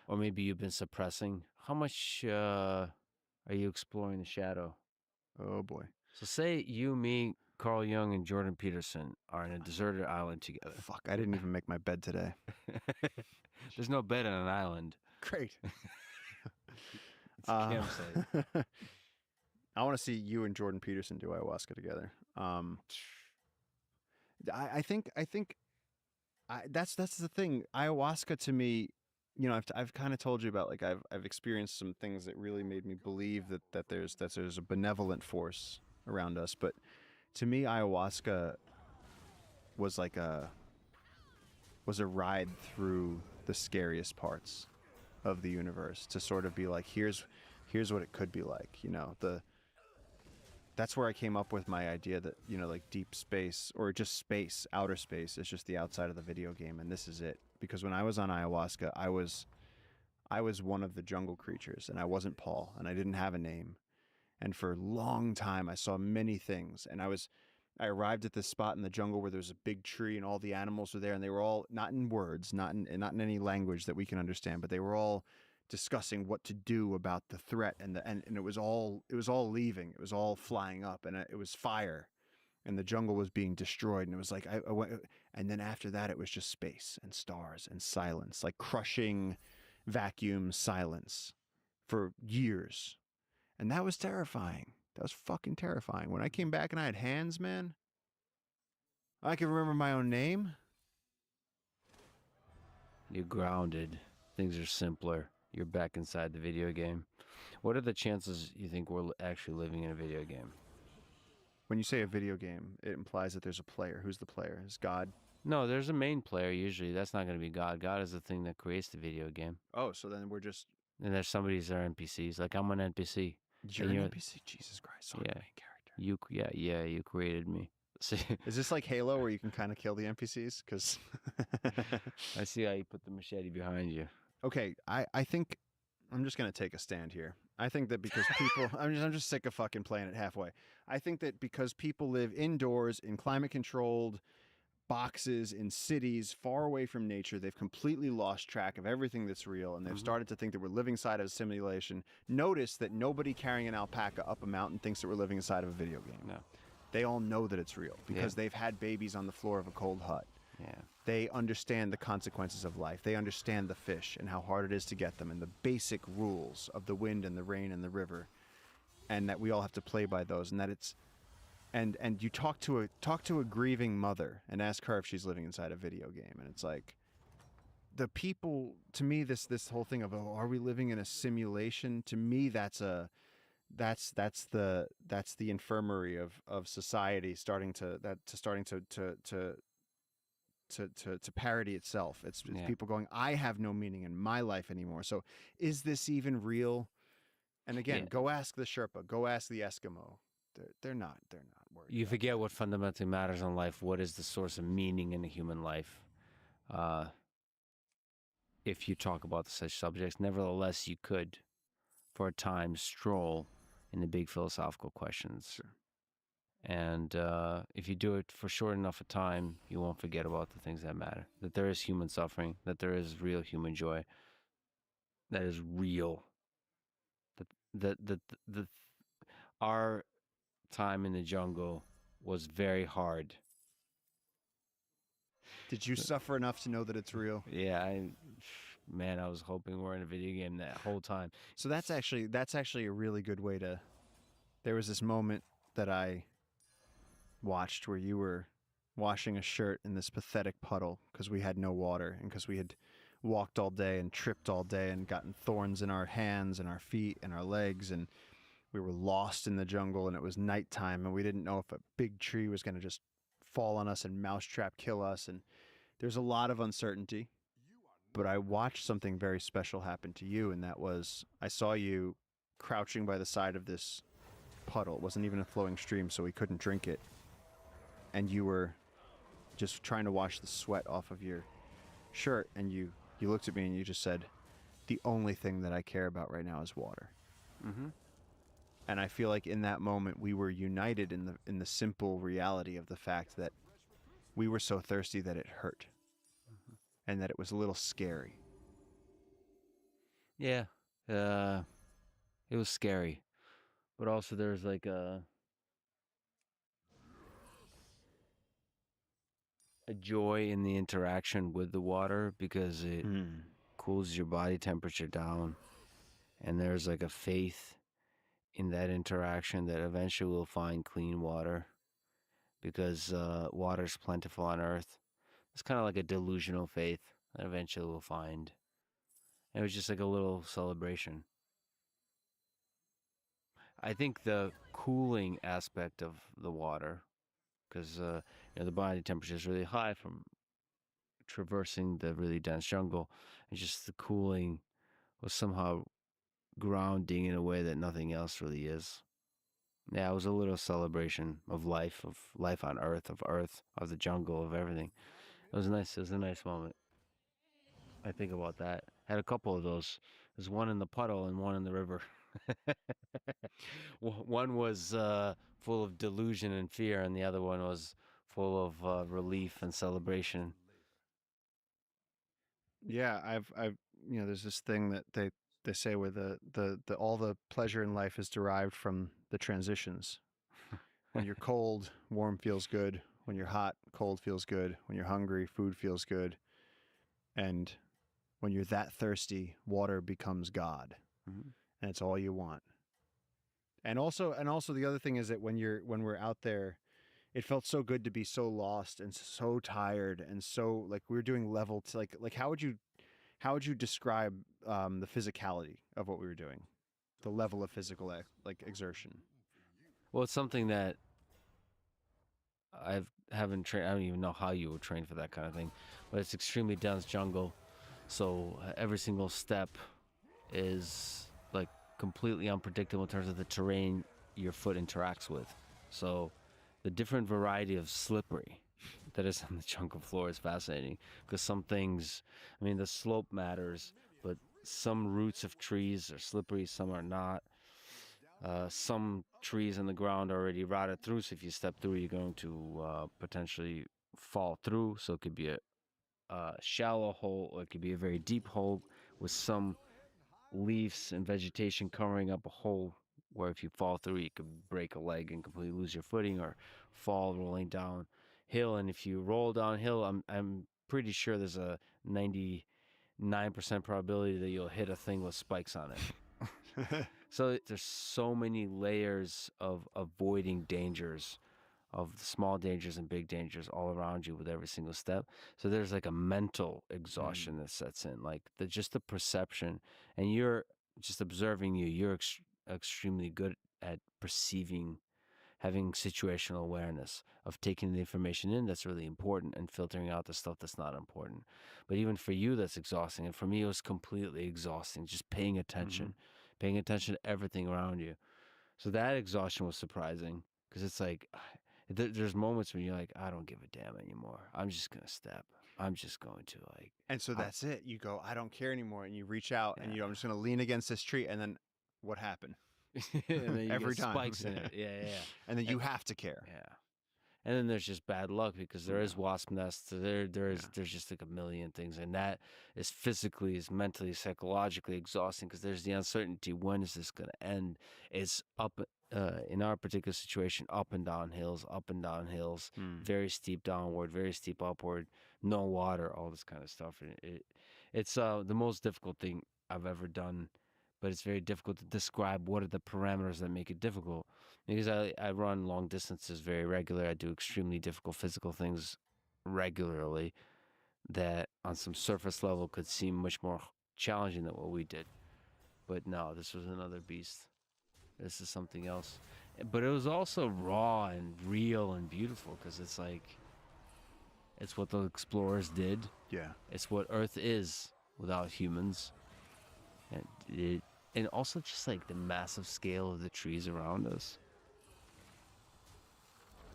or maybe you've been suppressing? How much are you exploring the shadow? Oh boy. So say you, me, Carl Jung, and Jordan Peterson are in a deserted island together. Fuck, I didn't even make my bed today. There's no bed on an island. Great. It's a campsite. I want to see you and Jordan Peterson do ayahuasca together. I think that's the thing. Ayahuasca to me, I've kind of told you about, like I've experienced some things that really made me believe that there's a benevolent force around us. But to me, ayahuasca was like a ride through the scariest parts of the universe, to sort of be like, here's what it could be like. That's where I came up with my idea that, like deep space, or just space, outer space, is just the outside of the video game, and this is it. Because when I was on ayahuasca, I was one of the jungle creatures, and I wasn't Paul, and I didn't have a name. And for a long time, I saw many things, and I arrived at this spot in the jungle where there was a big tree, and all the animals were there, and they were all not in words, not in any language that we can understand, but they were all discussing what to do about the threat, and it was all leaving, it was all flying up, and it was fire, and the jungle was being destroyed, and it was like I went, and then after that it was just space and stars and silence, like crushing vacuum silence for years, and that was terrifying. That was fucking terrifying. When I came back and I had hands, man, I can remember my own name. You're grounded. Things are simpler. You're back inside the video game. What are the chances you think we're actually living in a video game? When you say a video game, it implies that there's a player. Who's the player? Is God? No, there's a main player usually. That's not going to be God. God is the thing that creates the video game. Oh, so then we're just... And there's somebody's there NPCs. Like I'm an NPC. You're an NPC? Jesus Christ, so I'm Yeah. the main character. You created me. See, Is this like Halo where you can kind of kill the NPCs? Because... I see how you put the machete behind you. Okay, I think I'm just gonna take a stand here. I think that because people, I'm just sick of fucking playing it halfway. I think that because people live indoors in climate-controlled boxes in cities far away from nature, they've completely lost track of everything that's real, and they've started to think that we're living inside of a simulation. Notice that nobody carrying an alpaca up a mountain thinks that we're living inside of a video game. No. They all know that it's real because they've had babies on the floor of a cold hut. Yeah. They understand the consequences of life. They understand the fish and how hard it is to get them and the basic rules of the wind and the rain and the river, and that we all have to play by those, and that it's and you talk to a grieving mother and ask her if she's living inside a video game, and it's like the people, to me, this whole thing of, oh, are we living in a simulation? To me, that's the infirmary of society starting to parody itself. It's people going, I have no meaning in my life anymore. So is this even real? And again, go ask the Sherpa, go ask the Eskimo. They're not worried. You forget what fundamentally matters in life. What is the source of meaning in a human life? If you talk about such subjects, nevertheless, you could, for a time, stroll in the big philosophical questions. Sure. And if you do it for short enough a time, you won't forget about the things that matter. That there is human suffering, that there is real human joy, that is real. That our time in the jungle was very hard. Did you suffer enough to know that it's real? Yeah, I was hoping we're in a video game that whole time. So that's actually a really good way to... There was this moment that I watched where you were washing a shirt in this pathetic puddle because we had no water and because we had walked all day and tripped all day and gotten thorns in our hands and our feet and our legs, and we were lost in the jungle, and it was nighttime, and we didn't know if a big tree was going to just fall on us and mousetrap kill us, and there's a lot of uncertainty. But I watched something very special happen to you, and that was I saw you crouching by the side of this puddle. It wasn't even a flowing stream, so we couldn't drink it. And you were just trying to wash the sweat off of your shirt, and you looked at me and you just said, the only thing that I care about right now is water. Mm-hmm. And I feel like in that moment we were united in the simple reality of the fact that we were so thirsty that it hurt, and that it was a little scary. Yeah, it was scary, but also there's like a joy in the interaction with the water because it cools your body temperature down, and there's like a faith in that interaction that eventually we'll find clean water because water's plentiful on Earth. It's kind of like a delusional faith that eventually we'll find. And it was just like a little celebration. I think the cooling aspect of the water, because the body temperature is really high from traversing the really dense jungle, and just the cooling was somehow grounding in a way that nothing else really is. Yeah, it was a little celebration of life on Earth, of the jungle, of everything. It was nice. It was a nice moment. I think about that. Had a couple of those. There's one in the puddle and one in the river. One was full of delusion and fear, and the other one was full of relief and celebration. Yeah, I've there's this thing that they say where the all the pleasure in life is derived from the transitions. When you're cold, warm feels good. When you're hot, cold feels good. When you're hungry, food feels good. And when you're that thirsty, water becomes God. Mm-hmm. And it's all you want. And also the other thing is that when we're out there, it felt so good to be so lost and so tired and so like we were doing level to like how would you describe the physicality of what we were doing, the level of physical like exertion? Well, it's something that haven't trained. I don't even know how you would train for that kind of thing, but it's extremely dense jungle. So every single step is like completely unpredictable in terms of the terrain your foot interacts with. So the different variety of slippery that is on the jungle floor is fascinating because some things, I mean, the slope matters, but some roots of trees are slippery, some are not. Some trees in the ground are already rotted through, so if you step through, you're going to potentially fall through. So it could be a shallow hole, or it could be a very deep hole with some leaves and vegetation covering up a hole where if you fall through, you could break a leg and completely lose your footing, or fall rolling downhill. And if you roll downhill, I'm pretty sure there's a 99% probability that you'll hit a thing with spikes on it. So there's so many layers of avoiding dangers, of small dangers and big dangers all around you with every single step. So there's like a mental exhaustion that sets in, like just the perception, and you're just observing you. You're extremely good at perceiving, having situational awareness of taking the information in that's really important and filtering out the stuff that's not important. But even for you, that's exhausting. And for me, it was completely exhausting, just paying attention, paying attention to everything around you. So that exhaustion was surprising because it's like, there's moments when you're like, I don't give a damn anymore. I'm just going to step. I'm just going to like. And so that's it. You go, I don't care anymore, and you reach out and Yeah. I'm just going to lean against this tree, and then what happened? And then you Every get time. spikes in it. Yeah. And then you have to care. Yeah. And then there's just bad luck because there is wasp nests. There's just like a million things, and that is physically, is mentally, psychologically exhausting because there's the uncertainty. When is this going to end? It's up in our particular situation, up and down hills, very steep downward, very steep upward, no water, all this kind of stuff. And it's the most difficult thing I've ever done, but it's very difficult to describe what are the parameters that make it difficult. Because I run long distances very regularly. I do extremely difficult physical things regularly that on some surface level could seem much more challenging than what we did. But no, this was another beast. This is something else. But it was also raw and real and beautiful because it's like, it's what the explorers did. Yeah. It's what Earth is without humans. And also just like the massive scale of the trees around us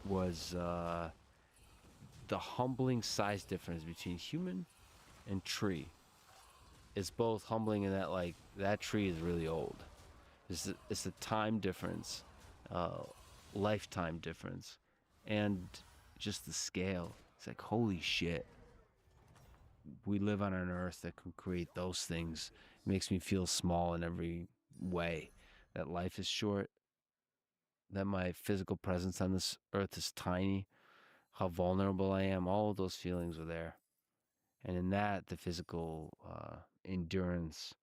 was the humbling size difference between human and tree. It's both humbling in that like that tree is really old. It's a time difference, lifetime difference, and just the scale. It's like, holy shit. We live on an earth that can create those things. It makes me feel small in every way. That life is short, that my physical presence on this earth is tiny, how vulnerable I am, all of those feelings were there. And in that, the physical endurance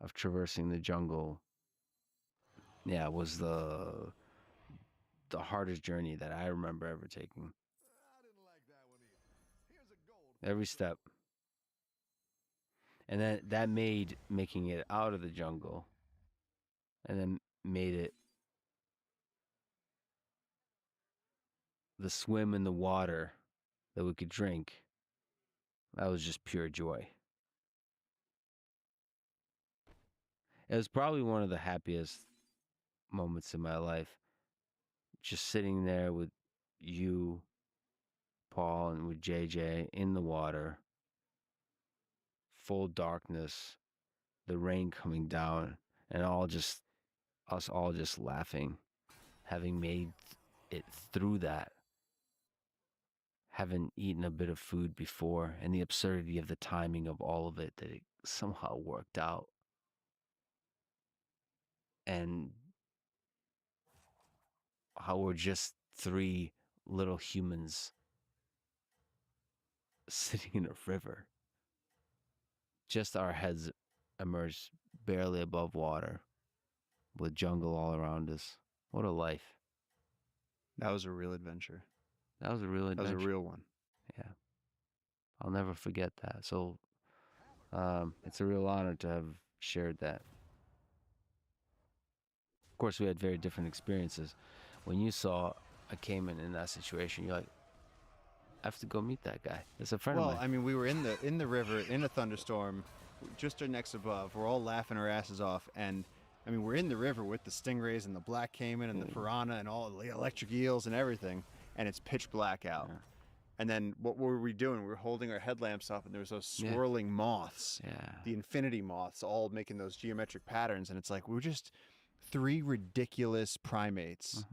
of traversing the jungle, was the hardest journey that I remember ever taking. Every step. And then that made making it out of the jungle, and then made it the swim in the water that we could drink. That was just pure joy. It was probably one of the happiest moments in my life. Just sitting there with you, Paul, and with JJ in the water, full darkness, the rain coming down, and us all just laughing, having made it through that, having eaten a bit of food before, and the absurdity of the timing of all of it, that it somehow worked out. And how we're just three little humans sitting in a river. Just our heads emerged barely above water with jungle all around us. What a life. That was a real adventure. That was a real adventure. That was a real one. Yeah. I'll never forget that. So it's a real honor to have shared that. Of course, we had very different experiences. When you saw a Cayman in that situation, you're like, I have to go meet that guy. It's a friend of mine. Well, I mean, we were in the river in a thunderstorm, just our necks above. We're all laughing our asses off, and I mean, we're in the river with the stingrays and the black caiman and the piranha and all the electric eels and everything, and it's pitch black out. Yeah. And then what were we doing? We were holding our headlamps up, and there was those swirling moths, the infinity moths, all making those geometric patterns. And it's like we were just three ridiculous primates,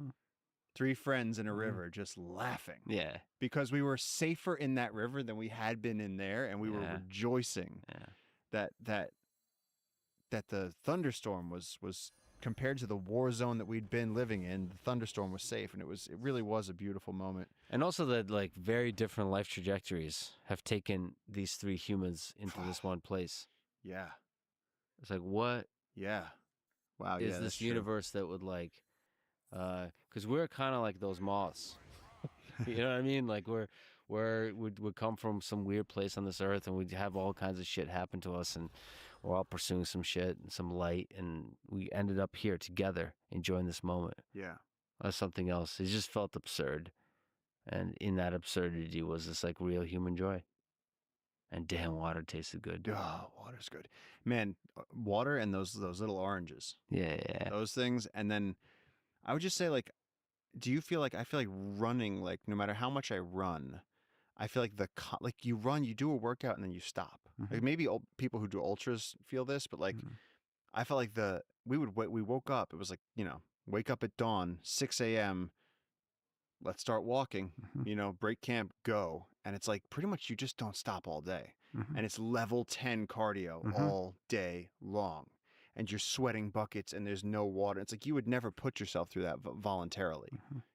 three friends in a river, just laughing. Yeah. Because we were safer in that river than we had been in there, and we were rejoicing that the thunderstorm was compared to the war zone that we'd been living in. The thunderstorm was safe, and it really was a beautiful moment. And also that like very different life trajectories have taken these three humans into this one place. Yeah. It's like, what? Yeah. Wow. Is this universe that would like, because we're kind of like those moths. You know what I mean? Like we'd come from some weird place on this earth, and we'd have all kinds of shit happen to us, and we're all pursuing some shit and some light, and we ended up here together enjoying this moment. Yeah. Or something else. It just felt absurd. And in that absurdity was this like real human joy. And damn, water tasted good. Oh, water's good. Man, water and those little oranges. Yeah. Those things. And then I would just say, like, do you feel like, I feel like running, like no matter how much I run, I feel like you run, you do a workout and then you stop. Like maybe people who do ultras feel this, but like I felt like we woke up. It was like, wake up at dawn, 6 a.m. Let's start walking, break camp, go. And it's like pretty much you just don't stop all day. And it's level 10 cardio all day long. And you're sweating buckets and there's no water. It's like you would never put yourself through that voluntarily.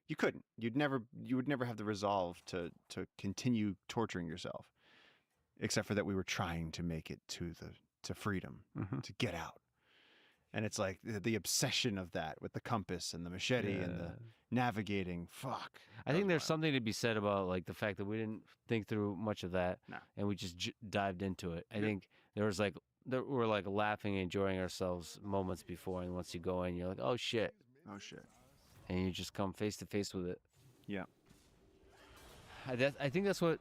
You couldn't. You would never have the resolve to continue torturing yourself. Except for that we were trying to make it to freedom, to get out. And it's like the obsession of that with the compass and the machete and the navigating. Fuck. I think there's something to be said about like the fact that we didn't think through much of that, and we just dived into it. I think we're like laughing and enjoying ourselves moments before, and once you go in, you're like, oh shit, and you just come face to face with it. Yeah. I think that's what,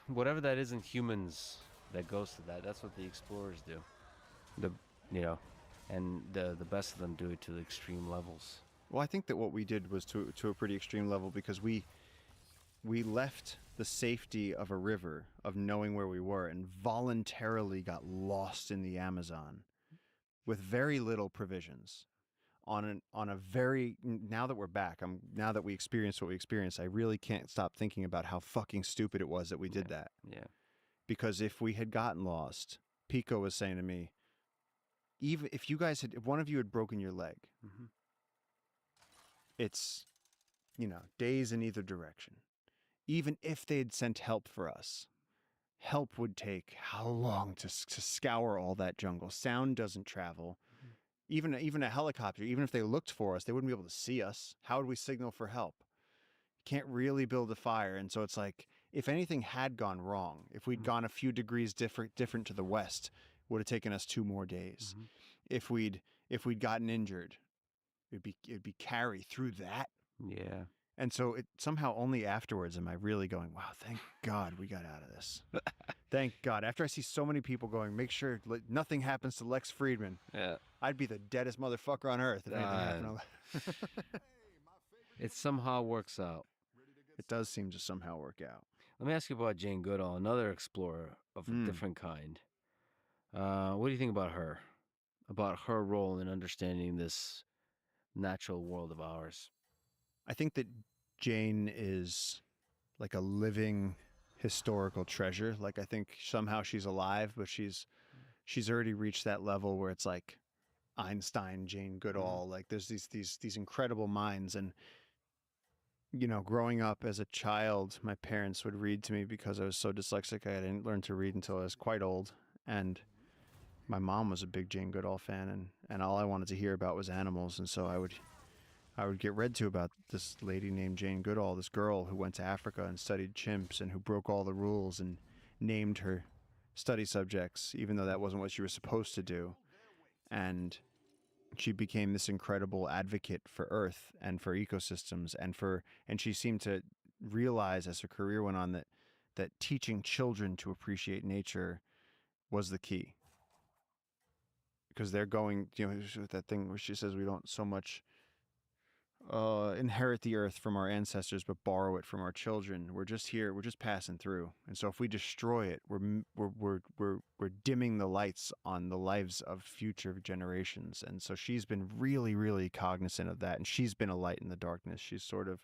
whatever that is in humans that goes to that. That's what the explorers do. And the best of them do it to the extreme levels. Well, I think that what we did was to a pretty extreme level because we left the safety of a river, of knowing where we were, and voluntarily got lost in the Amazon with very little provisions. On a very, now that we're back, now that we experienced what we experienced, I really can't stop thinking about how fucking stupid it was that we did that. Yeah. Because if we had gotten lost, Pico was saying to me, even if if one of you had broken your leg, it's, days in either direction. Even if they had sent help for us, help would take how long to scour all that jungle? Sound doesn't travel. Even a helicopter, even if they looked for us, they wouldn't be able to see us. How would we signal for help? You can't really build a fire. And so it's like, if anything had gone wrong, if we'd gone a few degrees different to the west, it would have taken us 2 more days. If we'd gotten injured, it'd be carry through that. Yeah. And so somehow only afterwards am I really going, wow, thank God we got out of this. Thank God. After I see so many people going, make sure nothing happens to Lex Friedman. Yeah. I'd be the deadest motherfucker on earth if anything happened. It somehow works out. It does seem to somehow work out. Let me ask you about Jane Goodall, another explorer of a different kind. What do you think about her? About her role in understanding this natural world of ours? I think that Jane is like a living historical treasure. Like I think somehow she's alive, but she's already reached that level where it's like Einstein, Jane Goodall. Like there's these incredible minds. And growing up as a child, my parents would read to me because I was so dyslexic. I didn't learn to read until I was quite old, and my mom was a big Jane Goodall fan, and all I wanted to hear about was animals. And so I would get read to about this lady named Jane Goodall, this girl who went to Africa and studied chimps and who broke all the rules and named her study subjects, even though that wasn't what she was supposed to do. And she became this incredible advocate for Earth and for ecosystems and she seemed to realize as her career went on that teaching children to appreciate nature was the key. Because they're going, that thing where she says we don't so much inherit the earth from our ancestors, but borrow it from our children. We're just here. We're just passing through. And so if we destroy it, we're dimming the lights on the lives of future generations. And so she's been really, really cognizant of that. And she's been a light in the darkness. She's sort of,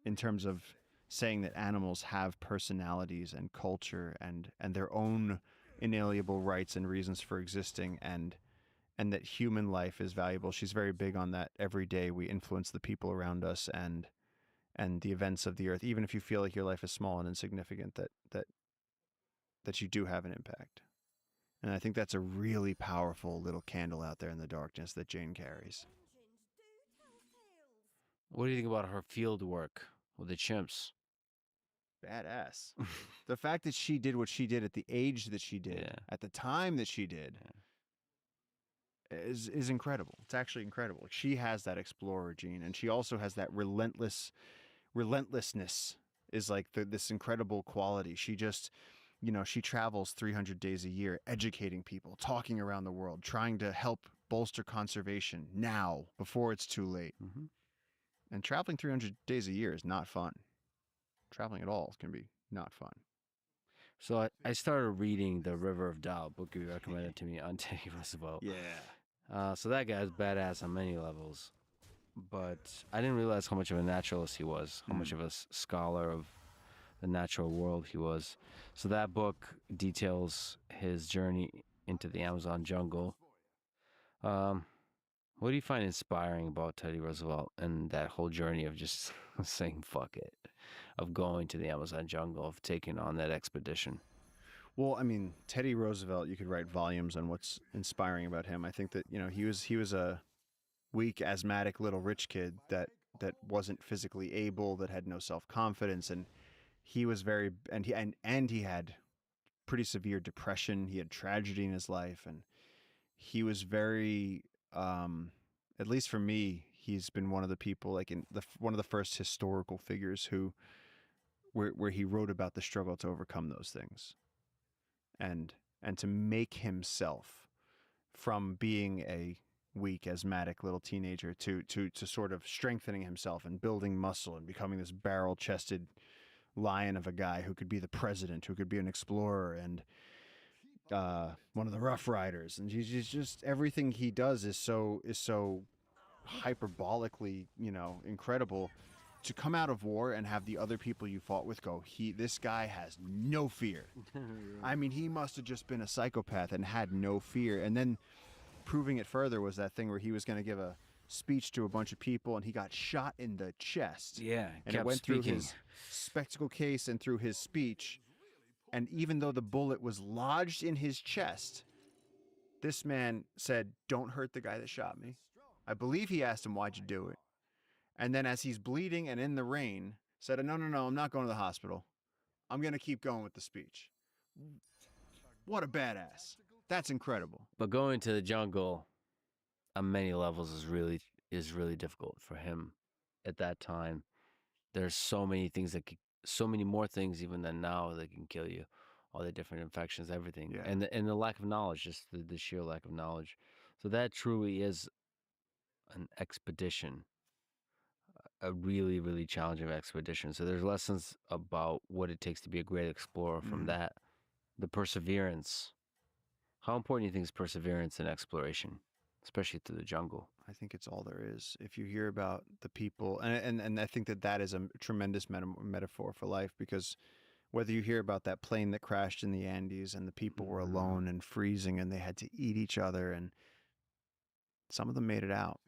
in terms of saying that animals have personalities and culture and their own inalienable rights and reasons for existing, and that human life is valuable. She's very big on that. Every day we influence the people around us and the events of the earth, even if you feel like your life is small and insignificant, that you do have an impact. And I think that's a really powerful little candle out there in the darkness that Jane carries. What do you think about her field work with the chimps? Badass. The fact that she did what she did at the age that she did, at the time that she did, is incredible. It's actually incredible. She has that explorer gene, and she also has that relentlessness is like this incredible quality. She just, she travels 300 days a year, educating people, talking around the world, trying to help bolster conservation now, before it's too late. Mm-hmm. And traveling 300 days a year is not fun. Traveling at all can be not fun. So I started reading The River of Tao, book you recommended to me on Teddy Roosevelt. Yeah. So that guy's badass on many levels. But I didn't realize how much of a naturalist he was, how much of a scholar of the natural world he was. So that book details his journey into the Amazon jungle. What do you find inspiring about Teddy Roosevelt and that whole journey of just saying fuck it, of going to the Amazon jungle, of taking on that expedition? Well, I mean, Teddy Roosevelt, you could write volumes on what's inspiring about him. I think that, he was a weak, asthmatic little rich kid that wasn't physically able, that had no self-confidence, and he was very he had pretty severe depression. He had tragedy in his life, and he was very at least for me, he's been one of the people, like one of the first historical figures where he wrote about the struggle to overcome those things. And to make himself from being a weak, asthmatic little teenager to sort of strengthening himself and building muscle and becoming this barrel-chested lion of a guy who could be the president, who could be an explorer and one of the Rough Riders. And he's just everything he does is so hyperbolically, incredible. To come out of war and have the other people you fought with go, this guy has no fear. I mean, he must have just been a psychopath and had no fear. And then proving it further was that thing where he was going to give a speech to a bunch of people and he got shot in the chest. Yeah, and it went through his spectacle case and through his speech. And even though the bullet was lodged in his chest, this man said, "Don't hurt the guy that shot me." I believe he asked him, "Why'd you do it?" And then as he's bleeding and in the rain, said, no, I'm not going to the hospital. I'm going to keep going with the speech. What a badass. That's incredible. But going to the jungle on many levels is really difficult for him at that time. There's so many things so many more things even than now that can kill you. All the different infections, everything. Yeah. And the lack of knowledge, just the sheer lack of knowledge. So that truly is an expedition. A really, really challenging expedition. So there's lessons about what it takes to be a great explorer from that. The perseverance. How important do you think is perseverance in exploration, especially through the jungle? I think it's all there is. If you hear about the people, and I think that is a tremendous metaphor for life, because whether you hear about that plane that crashed in the Andes and the people were alone and freezing and they had to eat each other, and some of them made it out.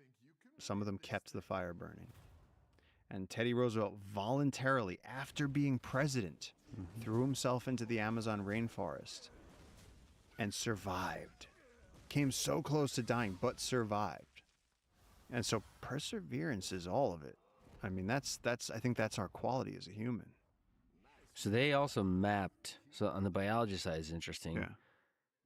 Some of them kept the fire burning. And Teddy Roosevelt voluntarily, after being president, threw himself into the Amazon rainforest and survived. Came so close to dying, but survived. And so perseverance is all of it. I mean, I think that's our quality as a human. So they also mapped. So on the biology side is interesting. Yeah.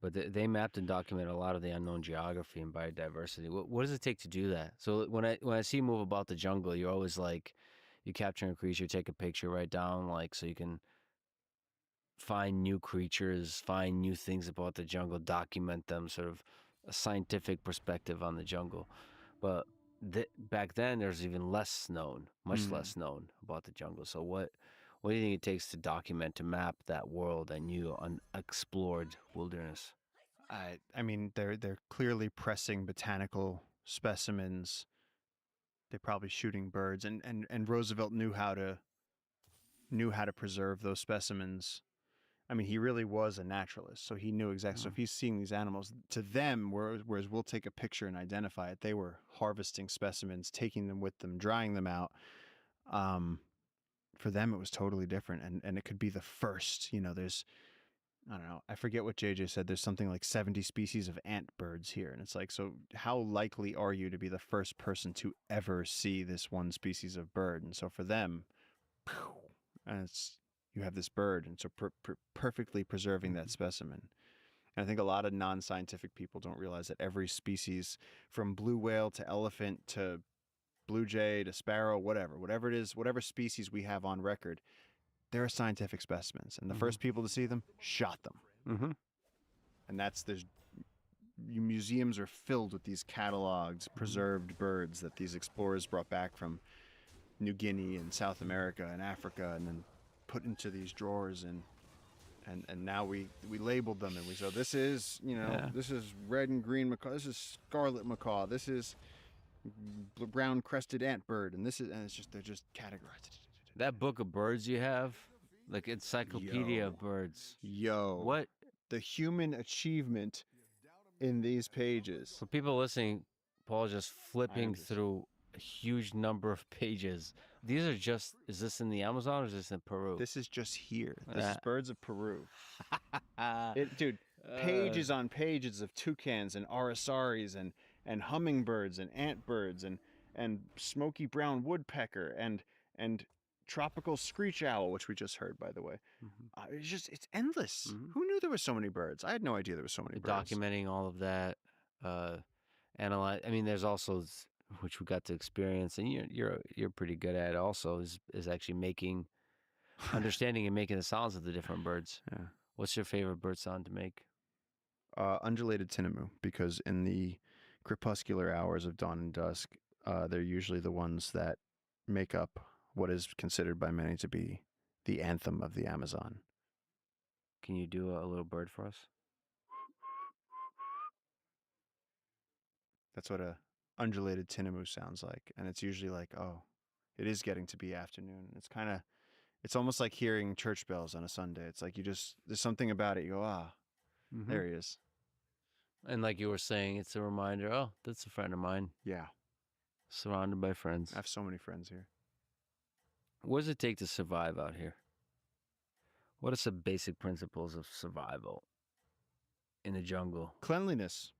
But they mapped and documented a lot of the unknown geography and biodiversity. What does it take to do that? So when I see you move about the jungle, you're always like, you capture a creature, take a picture, write down, like, so you can find new creatures, find new things about the jungle, document them, sort of a scientific perspective on the jungle. But back then, there's even less known, much less known about the jungle. So what do you think it takes to document, to map that world and new unexplored wilderness? I mean, they're clearly pressing botanical specimens. They're probably shooting birds, and Roosevelt knew how to preserve those specimens. I mean, he really was a naturalist, so he knew exactly. So if he's seeing these animals, to them, whereas we'll take a picture and identify it, they were harvesting specimens, taking them with them, drying them out. For them, it was totally different, and it could be the first. There's, I don't know, I forget what JJ said. There's something like 70 species of ant birds here, and it's like, so how likely are you to be the first person to ever see this one species of bird? And so for them, and you have this bird, and so perfectly preserving that specimen. And I think a lot of non-scientific people don't realize that every species, from blue whale to elephant to blue jay to sparrow, whatever it is, whatever species we have on record, they're scientific specimens. And the first people to see them shot them. And there's museums are filled with these cataloged, preserved birds that these explorers brought back from New Guinea and South America and Africa, and then put into these drawers, and now we labeled them, and we said, this is this is red and green macaw, this is scarlet macaw, this is brown crested antbird, and it's just, they're just categorized. That book of birds you have, like encyclopedia of birds. What the human achievement in these pages. For people listening, Paul just flipping through a huge number of pages. These are just, is this in the Amazon or is this in Peru? This is just here. This is birds of Peru. Dude, pages on pages of toucans and arasaris and hummingbirds and antbirds and smoky brown woodpecker and tropical screech owl, which we just heard, by the way. It's endless. Who knew there were so many birds? I had no idea there were so many birds. Documenting all of that, analyze. I mean, there's also, which we got to experience, and you're pretty good at it also, is actually understanding and making the sounds of the different birds. Yeah. What's your favorite bird sound to make? Undulated tinamou, because in the crepuscular hours of dawn and dusk, they're usually the ones that make up what is considered by many to be the anthem of the Amazon. Can you do a little bird for us? That's what a undulated tinamou sounds like, and it's usually like, oh, it is getting to be afternoon. It's almost like hearing church bells on a Sunday. It's like there's something about it. You go, there he is. And like you were saying, it's a reminder, oh, that's a friend of mine. Yeah. Surrounded by friends. I have so many friends here. What does it take to survive out here? What are some basic principles of survival in the jungle? Cleanliness.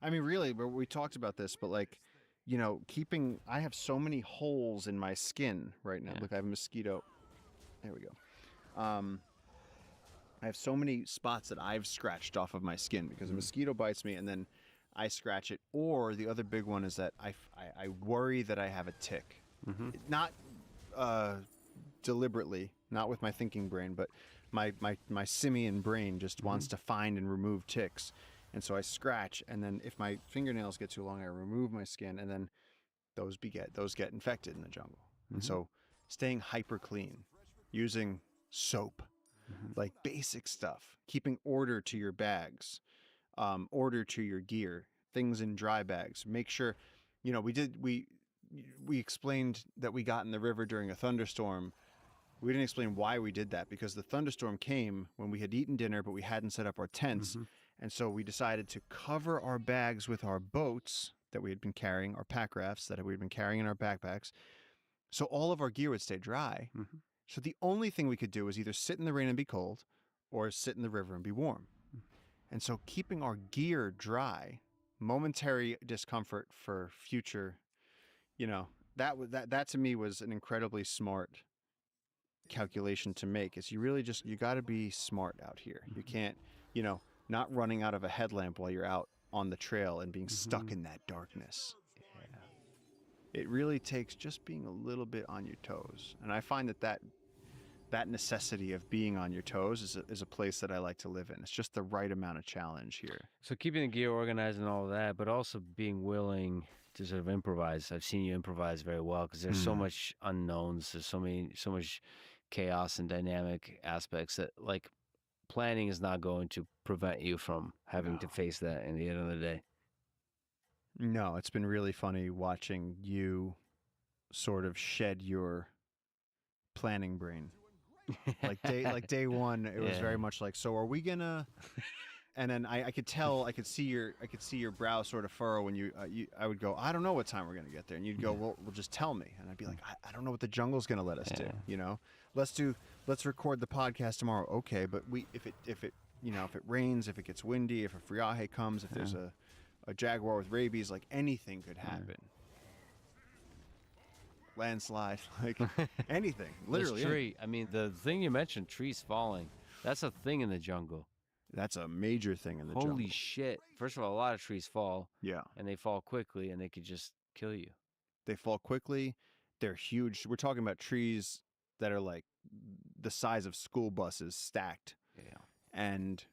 I mean, really, we talked about this, but like, I have so many holes in my skin right now. Yeah. Look, I have a mosquito. There we go. I have so many spots that I've scratched off of my skin because a mosquito bites me and then I scratch it. Or the other big one is that I worry that I have a tick. Not deliberately, not with my thinking brain, but my simian brain just wants to find and remove ticks. And so I scratch, and then if my fingernails get too long, I remove my skin, and then those get infected in the jungle. And so staying hyper clean, using soap, like basic stuff, keeping order to your bags, order to your gear, things in dry bags. Make sure, we explained that we got in the river during a thunderstorm. We didn't explain why we did that, because the thunderstorm came when we had eaten dinner, but we hadn't set up our tents. And so we decided to cover our bags with our boats that we had been carrying, our pack rafts that we had been carrying in our backpacks. So all of our gear would stay dry. So the only thing we could do was either sit in the rain and be cold or sit in the river and be warm. And so keeping our gear dry momentary discomfort for future, that to me was an incredibly smart calculation to make. Is you got to be smart out here. You can't, not running out of a headlamp while you're out on the trail and being stuck in that darkness. It really takes just being a little bit on your toes. And I find that necessity of being on your toes is a place that I like to live in. It's just the right amount of challenge here. So keeping the gear organized and all of that, but also being willing to sort of improvise. I've seen you improvise very well because there's so much unknowns. There's so much chaos and dynamic aspects that, like, planning is not going to prevent you from having to face that in the end of the day. No, it's been really funny watching you sort of shed your planning brain. Like day one, it was very much like, so are we gonna? And then I could see your brow sort of furrow when I would go, I don't know what time we're gonna get there, and you'd go, well, just tell me, and I'd be like, I don't know what the jungle's gonna let us do, let's record the podcast tomorrow, okay, but if it rains, if it gets windy, if a friaje comes, if there's a jaguar with rabies, like anything could happen. Landslide, like anything, literally. Tree. I mean, the thing you mentioned, trees falling, that's a thing in the jungle. That's a major thing in the jungle. Holy shit. First of all, a lot of trees fall. Yeah. And they fall quickly, and they could just kill you. They fall quickly. They're huge. We're talking about trees that are like the size of school buses stacked. Yeah. And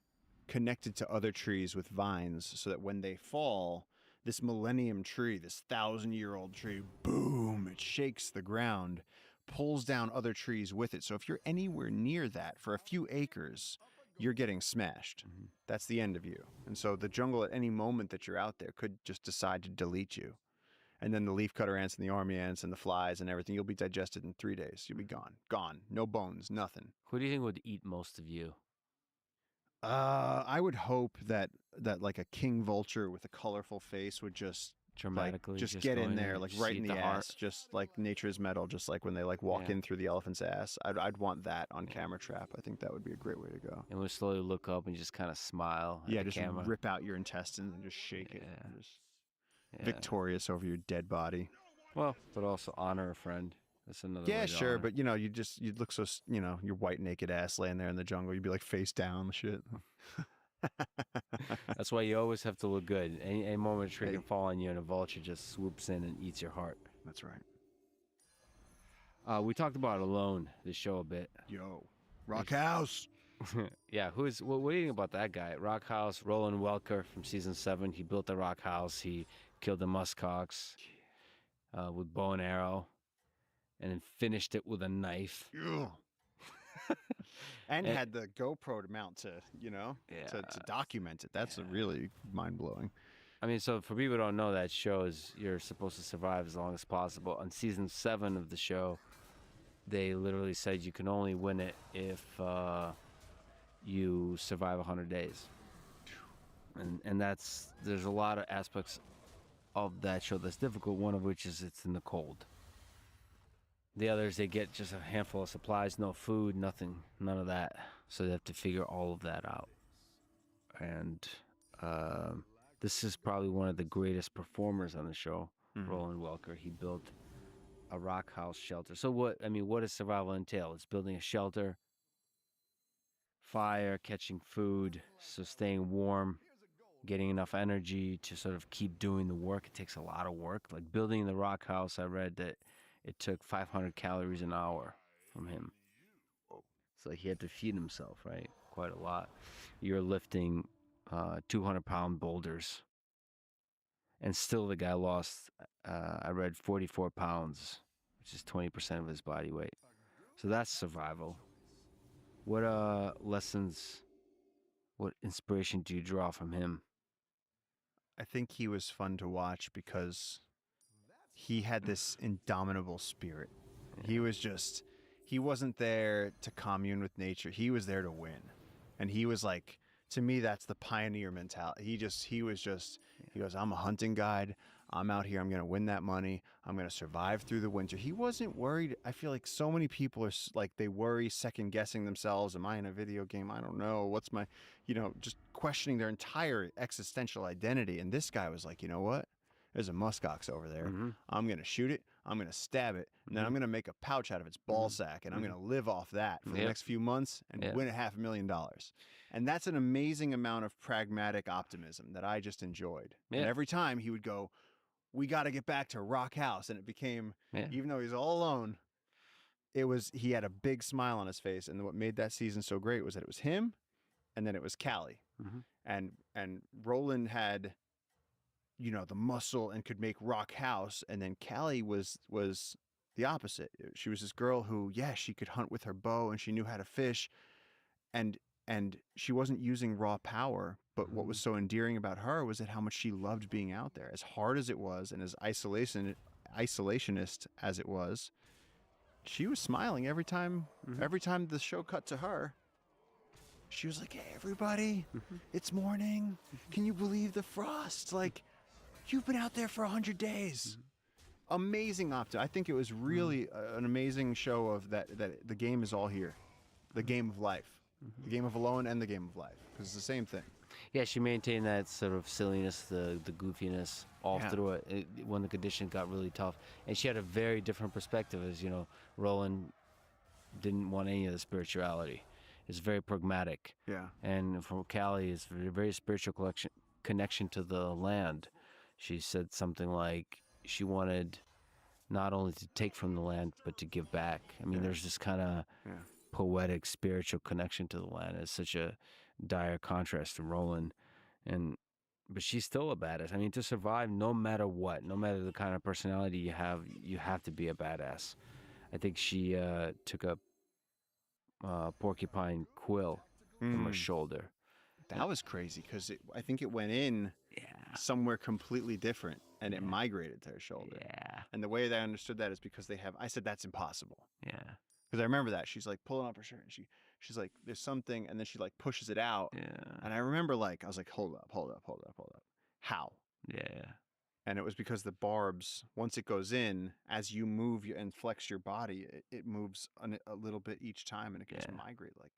connected to other trees with vines so that when they fall, this millennium tree, this 1,000-year-old tree, boom, it shakes the ground, pulls down other trees with it. So if you're anywhere near that for a few acres, you're getting smashed. Mm-hmm. That's the end of you. And so the jungle at any moment that you're out there could just decide to delete you. And then the leafcutter ants and the army ants and the flies and everything, you'll be digested in 3 days. You'll be gone. Gone. No bones, nothing. Who do you think would eat most of you? I would hope that like a king vulture with a colorful face would just dramatically just get in there, like right in the ass, heart. Just like Nature's Metal, just like when they like walk in through the elephant's ass. I'd want that on camera trap. I think that would be a great way to go. And we'll slowly look up and just kind of smile at the just camera. Rip out your intestines and just shake it. And just victorious over your dead body. Well, but also honor a friend. That's another way to sure, honor. but you'd look so, your white naked ass laying there in the jungle, you'd be like face down and shit. That's why you always have to look good. Any moment a tree can fall on you and a vulture just swoops in and eats your heart. That's right. We talked about Alone, this show, a bit. Yo, Rock House. Yeah, what do you think about that guy? Rock House, Roland Welker from season 7. He built the Rock House. He killed the muskox with bow and arrow, and then finished it with a knife. Yeah. And had the GoPro to mount to document it. That's really mind-blowing. I mean, so for people who don't know, that show is you're supposed to survive as long as possible. On season 7 of the show, they literally said you can only win it if you survive 100 days. And there's a lot of aspects of that show that's difficult, one of which is it's in the cold. The others, they get just a handful of supplies, no food, nothing, none of that. So they have to figure all of that out. And this is probably one of the greatest performers on the show, Roland Welker. He built a rock house shelter. So what does survival entail? It's building a shelter, fire, catching food, so staying warm, getting enough energy to sort of keep doing the work. It takes a lot of work. Like building the rock house, I read that it took 500 calories an hour from him. So he had to feed himself, right? Quite a lot. You're lifting 200-pound boulders. And still the guy lost, I read, 44 pounds, which is 20% of his body weight. So that's survival. What lessons, what inspiration do you draw from him? I think he was fun to watch because he had this indomitable spirit. He wasn't there to commune with nature. He was there to win. And he was like, to me, that's the pioneer mentality. He goes, I'm a hunting guide. I'm out here. I'm going to win that money. I'm going to survive through the winter. He wasn't worried. I feel like so many people are like, they worry, second guessing themselves. Am I in a video game? I don't know. What's my, just questioning their entire existential identity. And this guy was like, you know what? There's a muskox over there. Mm-hmm. I'm going to shoot it. I'm going to stab it. And then I'm going to make a pouch out of its ball sack. And I'm going to live off that for the next few months and win $500,000. And that's an amazing amount of pragmatic optimism that I just enjoyed. Yeah. And every time he would go, we got to get back to Rock House. And it became, even though he's all alone, he had a big smile on his face. And what made that season so great was that it was him and then it was Callie. Mm-hmm. And Roland had, the muscle and could make Rock House. And then Callie was the opposite. She was this girl who, she could hunt with her bow and she knew how to fish. And she wasn't using raw power, but what was so endearing about her was that how much she loved being out there. As hard as it was and as isolationist as it was, she was smiling every time the show cut to her. She was like, hey, everybody, it's morning. Can you believe the frost? Like, you've been out there for 100 days. Amazing I think it was really an amazing show of that the game is all here. The game of life. The game of alone and the game of life. Because it's the same thing. Yeah, she maintained that sort of silliness, the goofiness all through it when the condition got really tough. And she had a very different perspective as, Roland didn't want any of the spirituality. It's very pragmatic. Yeah. And for Callie, it's a very spiritual connection to the land. She said something like she wanted not only to take from the land, but to give back. I mean, there's this kind of poetic, spiritual connection to the land. It's such a dire contrast to Roland. But she's still a badass. I mean, to survive no matter what, no matter the kind of personality you have to be a badass. I think she took a porcupine quill from her shoulder. That was crazy because I think it went in somewhere completely different and it migrated to her shoulder. Yeah. And the way that I understood that is because I said, that's impossible. Yeah. Because I remember that. She's like pulling up her shirt and she's like, there's something. And then she like pushes it out. Yeah. And I remember I was like, hold up. How? Yeah. And it was because the barbs, once it goes in, as you move and flex your body, it moves a little bit each time and it can just migrate. Like,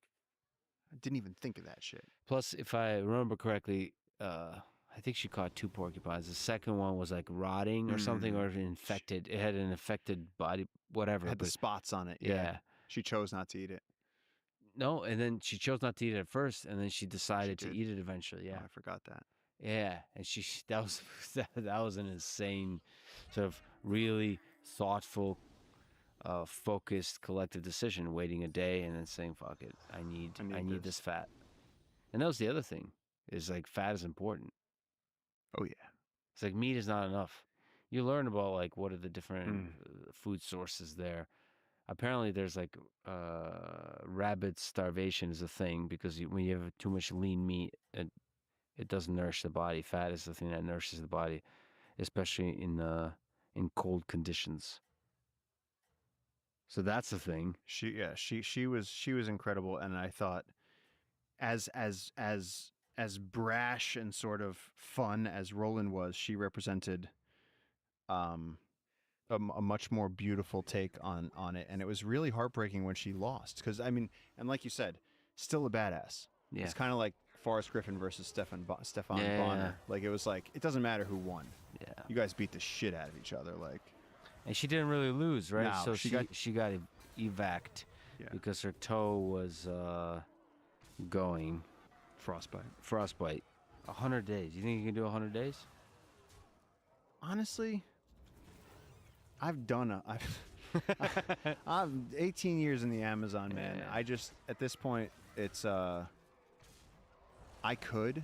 I didn't even think of that shit. Plus, if I remember correctly, I think she caught 2 porcupines. The second one was like rotting or something, or infected. It had an infected body, whatever. It had the spots on it. Yeah. She chose not to eat it. No, and then she chose not to eat it at first, and then she decided to eat it eventually. Yeah. Oh, I forgot that. Yeah, and that was an insane, sort of really thoughtful, focused, collective decision. Waiting a day and then saying, "Fuck it, I need this fat." And that was the other thing, is like fat is important. Oh yeah, it's like meat is not enough. You learn about like what are the different food sources there. Apparently, there's like rabid starvation is a thing because when you have too much lean meat, it doesn't nourish the body. Fat is the thing that nourishes the body, especially in cold conditions. So that's the thing. She was incredible, and I thought as brash and sort of fun as Roland was, she represented a much more beautiful take on it, and it was really heartbreaking when she lost because I mean, and like you said, still a badass. Yeah. It's kind of like Forrest Griffin versus Stefan Bonner. Like it was like it doesn't matter who won. Yeah, you guys beat the shit out of each other. Like, and she didn't really lose, right? No, so she got evac'd because her toe was going frostbite. 100 days. You think you can do 100 days? Honestly, I'm 18 years in the Amazon, man. I just at this point it's I could.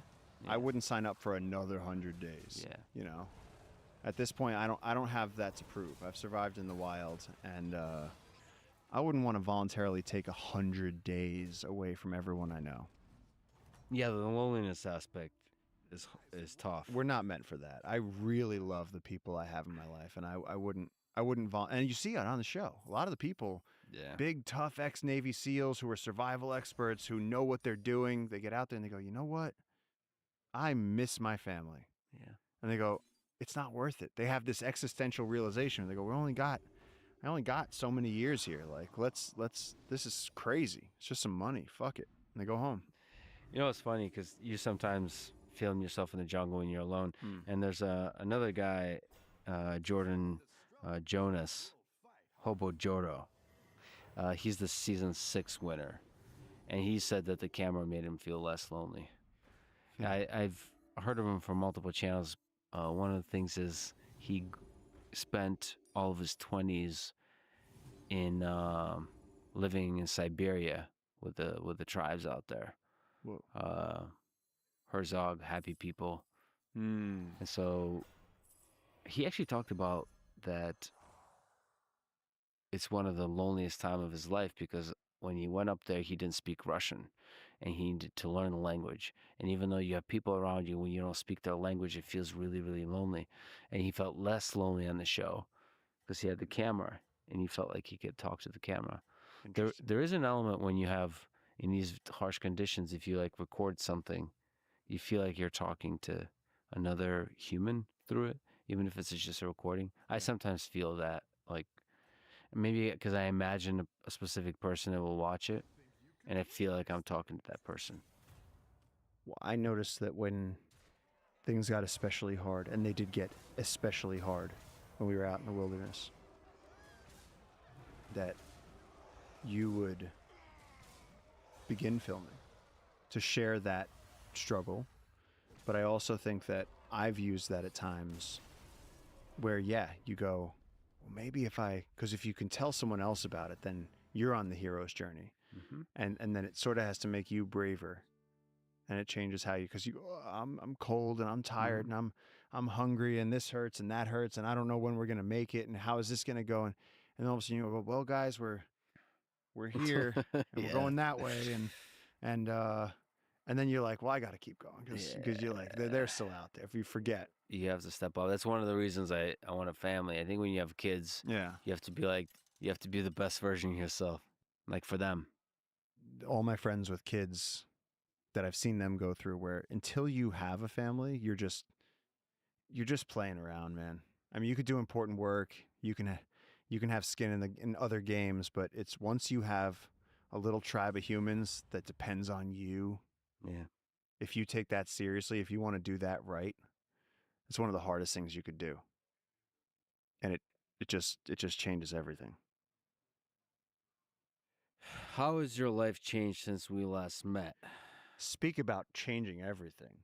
I wouldn't sign up for another 100 days. Yeah. You know. At this point I don't have that to prove. I've survived in the wild and I wouldn't want to voluntarily take 100 days away from everyone I know. Yeah, the loneliness aspect is tough. We're not meant for that. I really love the people I have in my life and I wouldn't and you see it on the show. A lot of the people, big, tough ex-Navy SEALs who are survival experts who know what they're doing. They get out there and they go, you know what? I miss my family. Yeah. And they go, it's not worth it. They have this existential realization. They go, I only got so many years here. Like, let's, this is crazy. It's just some money. Fuck it. And they go home. You know, it's funny because you sometimes film yourself in the jungle when you're alone. And there's another guy, Jordan Jonas, Hobo Joro. He's the season 6 winner. And he said that the camera made him feel less lonely. I've heard of him from multiple channels. One of the things is he spent all of his 20s in living in Siberia with the tribes out there. Whoa. Herzog, happy people. Mm. And so he actually talked about that it's one of the loneliest time of his life because when he went up there, he didn't speak Russian and he needed to learn the language. And even though you have people around you, when you don't speak their language, it feels really, really lonely. And he felt less lonely on the show because he had the camera and he felt like he could talk to the camera. There is an element when you have, in these harsh conditions, if you like record something, you feel like you're talking to another human through it, even if it's just a recording. I sometimes feel that, like, maybe because I imagine a specific person that will watch it, and I feel like I'm talking to that person. Well, I noticed that when things got especially hard, and they did get especially hard when we were out in the wilderness, that you would begin filming to share that struggle. But I also think that I've used that at times where, yeah, you go, well, maybe because if you can tell someone else about it, then you're on the hero's journey. And then it sort of has to make you braver, and it changes how you, because I'm cold and I'm tired and I'm hungry and this hurts and that hurts and I don't know when we're gonna make it and how is this gonna go, and all of a sudden you go, well guys, we're here and we're going that way, and then you're like, well, I got to keep going because you're like, they're still out there. If you forget, you have to step up. That's one of the reasons I want a family. I think when you have kids, you have to be the best version of yourself, like for them. All my friends with kids that I've seen them go through, where until you have a family, you're just playing around, man. I mean, you could do important work. You can have skin in other games, but it's once you have a little tribe of humans that depends on you. Yeah. If you take that seriously, if you want to do that right, it's one of the hardest things you could do. And it just changes everything. How has your life changed since we last met? Speak about changing everything.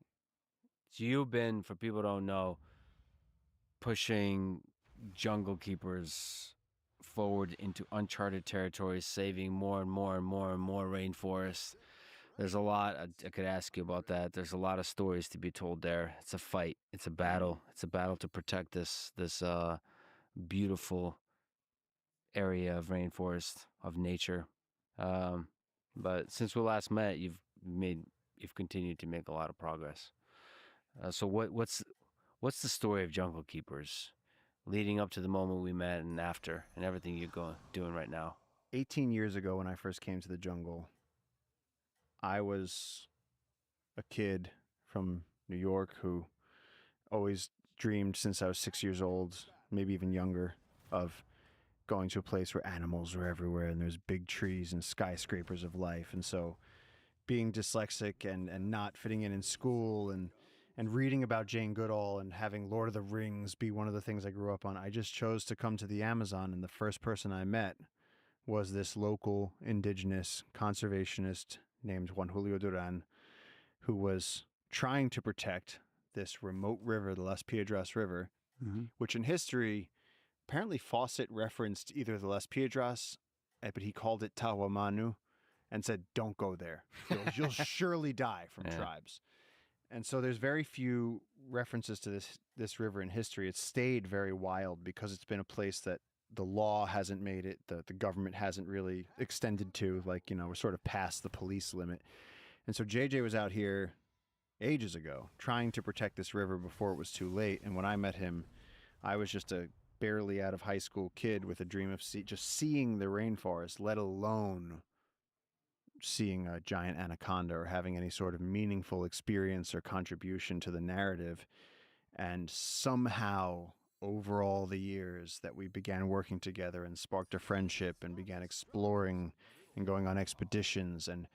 So you've been, for people who don't know, pushing jungle keepers forward into uncharted territories, saving more and more and more and more rainforests. There's a lot I could ask you about that. There's a lot of stories to be told there. It's a fight. It's a battle. It's a battle to protect this beautiful area of rainforest, of nature. But since we last met, you've continued to make a lot of progress. So what's the story of Jungle Keepers, leading up to the moment we met and after, and everything you're doing right now? 18 years ago, when I first came to the jungle, I was a kid from New York who always dreamed since I was 6 years old, maybe even younger, of going to a place where animals were everywhere and there's big trees and skyscrapers of life. And so being dyslexic and not fitting in school and reading about Jane Goodall and having Lord of the Rings be one of the things I grew up on, I just chose to come to the Amazon. And the first person I met was this local indigenous conservationist named Juan Julio Duran, who was trying to protect this remote river, the Las Piedras River, which in history, apparently Fawcett referenced either the Las Piedras, but he called it Tawamanu and said, don't go there. You'll surely die from tribes. And so there's very few references to this river in history. It's stayed very wild because it's been a place that the law hasn't made it, the government hasn't really extended to, like, we're sort of past the police limit. And so JJ was out here ages ago trying to protect this river before it was too late. And when I met him, I was just a barely out of high school kid with a dream of just seeing the rainforest, let alone seeing a giant anaconda or having any sort of meaningful experience or contribution to the narrative. And somehow, over all the years that we began working together and sparked a friendship and began exploring and going on expeditions and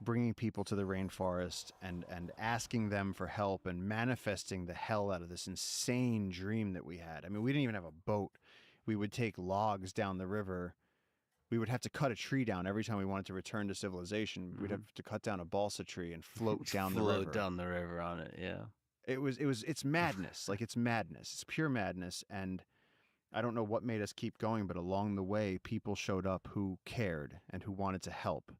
bringing people to the rainforest and asking them for help and manifesting the hell out of this insane dream that we had. I mean, we didn't even have a boat. We would take logs down the river. We would have to cut a tree down every time we wanted to return to civilization. We'd have to cut down a balsa tree and float down the river. Float down the river on it, yeah. It's madness. Like, it's madness. It's pure madness. And I don't know what made us keep going, but along the way, people showed up who cared and who wanted to help.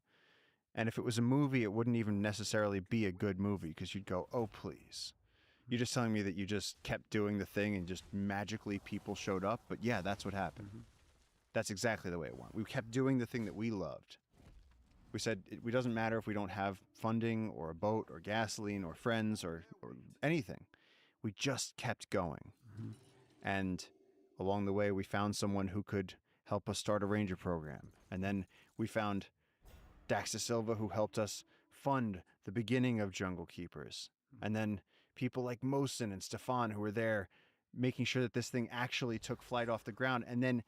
And if it was a movie, it wouldn't even necessarily be a good movie, because you'd go, oh, please. You're just telling me that you just kept doing the thing and just magically people showed up? But yeah, that's what happened. That's exactly the way it went. We kept doing the thing that we loved. We said, it doesn't matter if we don't have funding or a boat or gasoline or friends or anything. We just kept going. And along the way, we found someone who could help us start a ranger program. And then we found Dax da Silva, who helped us fund the beginning of Jungle Keepers. And then people like Mosin and Stefan, who were there making sure that this thing actually took flight off the ground. And then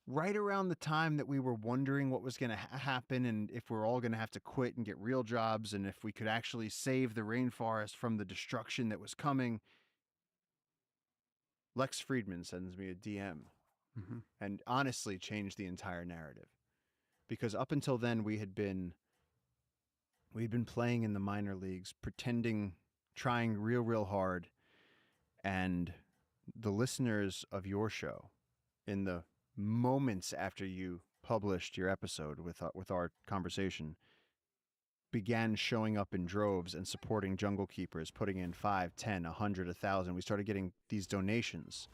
right around the time that we were wondering what was going to happen and if we're all going to have to quit and get real jobs and if we could actually save the rainforest from the destruction that was coming, Lex Friedman sends me a DM and honestly changed the entire narrative. Because up until then, we'd been playing in the minor leagues, pretending, trying real hard. And the listeners of your show, in the moments after you published your episode with our conversation, began showing up in droves and supporting Jungle Keepers, putting in 5, 10, 100, 1,000. We started getting these donations.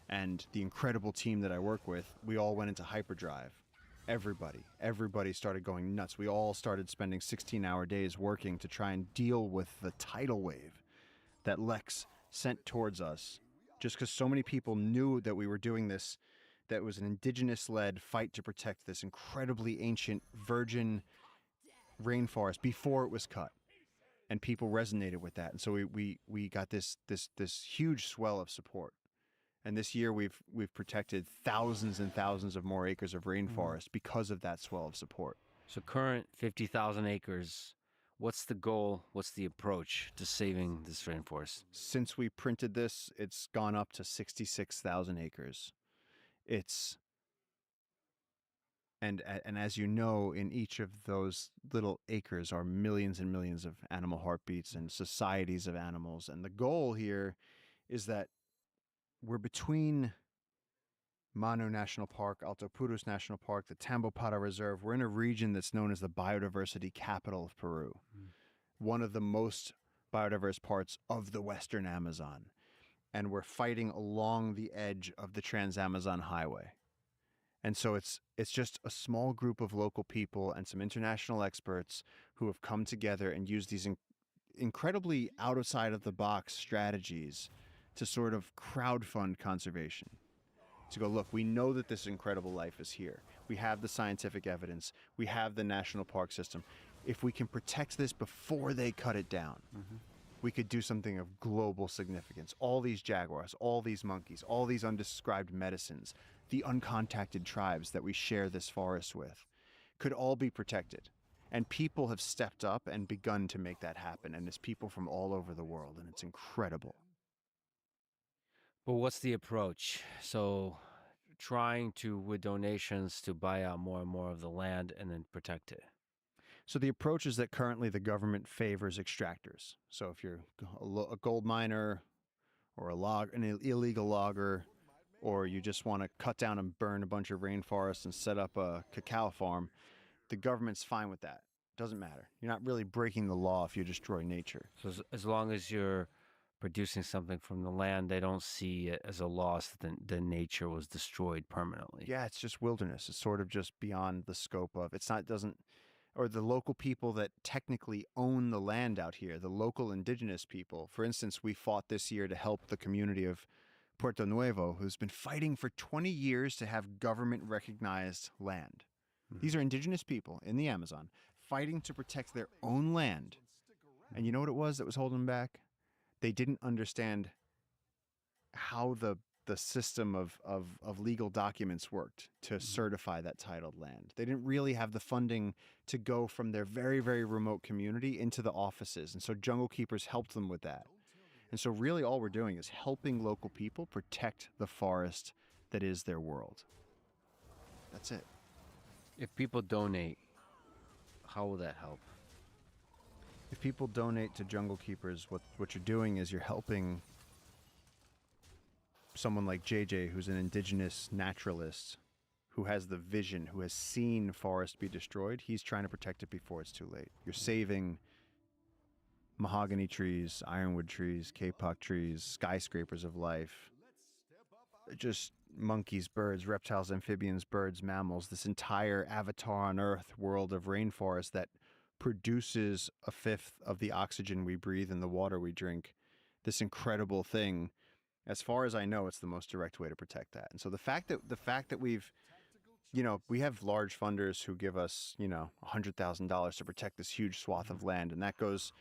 And the incredible team that I work with, we all went into hyperdrive. Everybody started going nuts. We all started spending 16-hour days working to try and deal with the tidal wave that Lex sent towards us, just because so many people knew that we were doing this, that was an indigenous-led fight to protect this incredibly ancient virgin rainforest before it was cut. And people resonated with that. And so we got this huge swell of support. And this year we've protected thousands and thousands of more acres of rainforest because of that swell of support. So current 50,000 acres, what's the goal? What's the approach to saving this rainforest? Since we printed this, it's gone up to 66,000 acres. And as you know, in each of those little acres are millions and millions of animal heartbeats and societies of animals. And the goal here is that we're between Manu National Park, Alto Purus National Park, the Tambopata Reserve. We're in a region that's known as the biodiversity capital of Peru, one of the most biodiverse parts of the Western Amazon. And we're fighting along the edge of the Trans-Amazon Highway. And so it's just a small group of local people and some international experts who have come together and used these incredibly outside of the box strategies to sort of crowdfund conservation. To go, look, we know that this incredible life is here. We have the scientific evidence. We have the national park system. If we can protect this before they cut it down, we could do something of global significance. All these jaguars, all these monkeys, all these undescribed medicines, the uncontacted tribes that we share this forest with, could all be protected. And people have stepped up and begun to make that happen. And it's people from all over the world, and it's incredible. But what's the approach? So trying to, with donations, to buy out more and more of the land and then protect it. So the approach is that currently the government favors extractors. So if you're a gold miner or an illegal logger, or you just want to cut down and burn a bunch of rainforests and set up a cacao farm, the government's fine with that. Doesn't matter. You're not really breaking the law if you destroy nature. So as long as you're producing something from the land, they don't see it as a loss that the nature was destroyed permanently. Yeah, it's just wilderness. It's sort of just beyond the scope of, or the local people that technically own the land out here, the local indigenous people. For instance, we fought this year to help the community of Puerto Nuevo, who's been fighting for 20 years to have government-recognized land. These are indigenous people in the Amazon fighting to protect their own land. And you know what it was that was holding them back? They didn't understand how the system of legal documents worked to certify that titled land. They didn't really have the funding to go from their very, very remote community into the offices. And so Jungle Keepers helped them with that. And so really all we're doing is helping local people protect the forest that is their world. That's it. If people donate, how will that help? If people donate to Jungle Keepers, what you're doing is you're helping someone like JJ, who's an indigenous naturalist, who has the vision, who has seen forest be destroyed. He's trying to protect it before it's too late. You're saving mahogany trees, ironwood trees, kapok trees, skyscrapers of life, just monkeys, birds, reptiles, amphibians, birds, mammals, this entire avatar on Earth world of rainforest that produces a fifth of the oxygen we breathe and the water we drink. This incredible thing. As far as I know, it's the most direct way to protect that. And so the fact that we've, we have large funders who give us, $100,000 to protect this huge swath of land, and that goes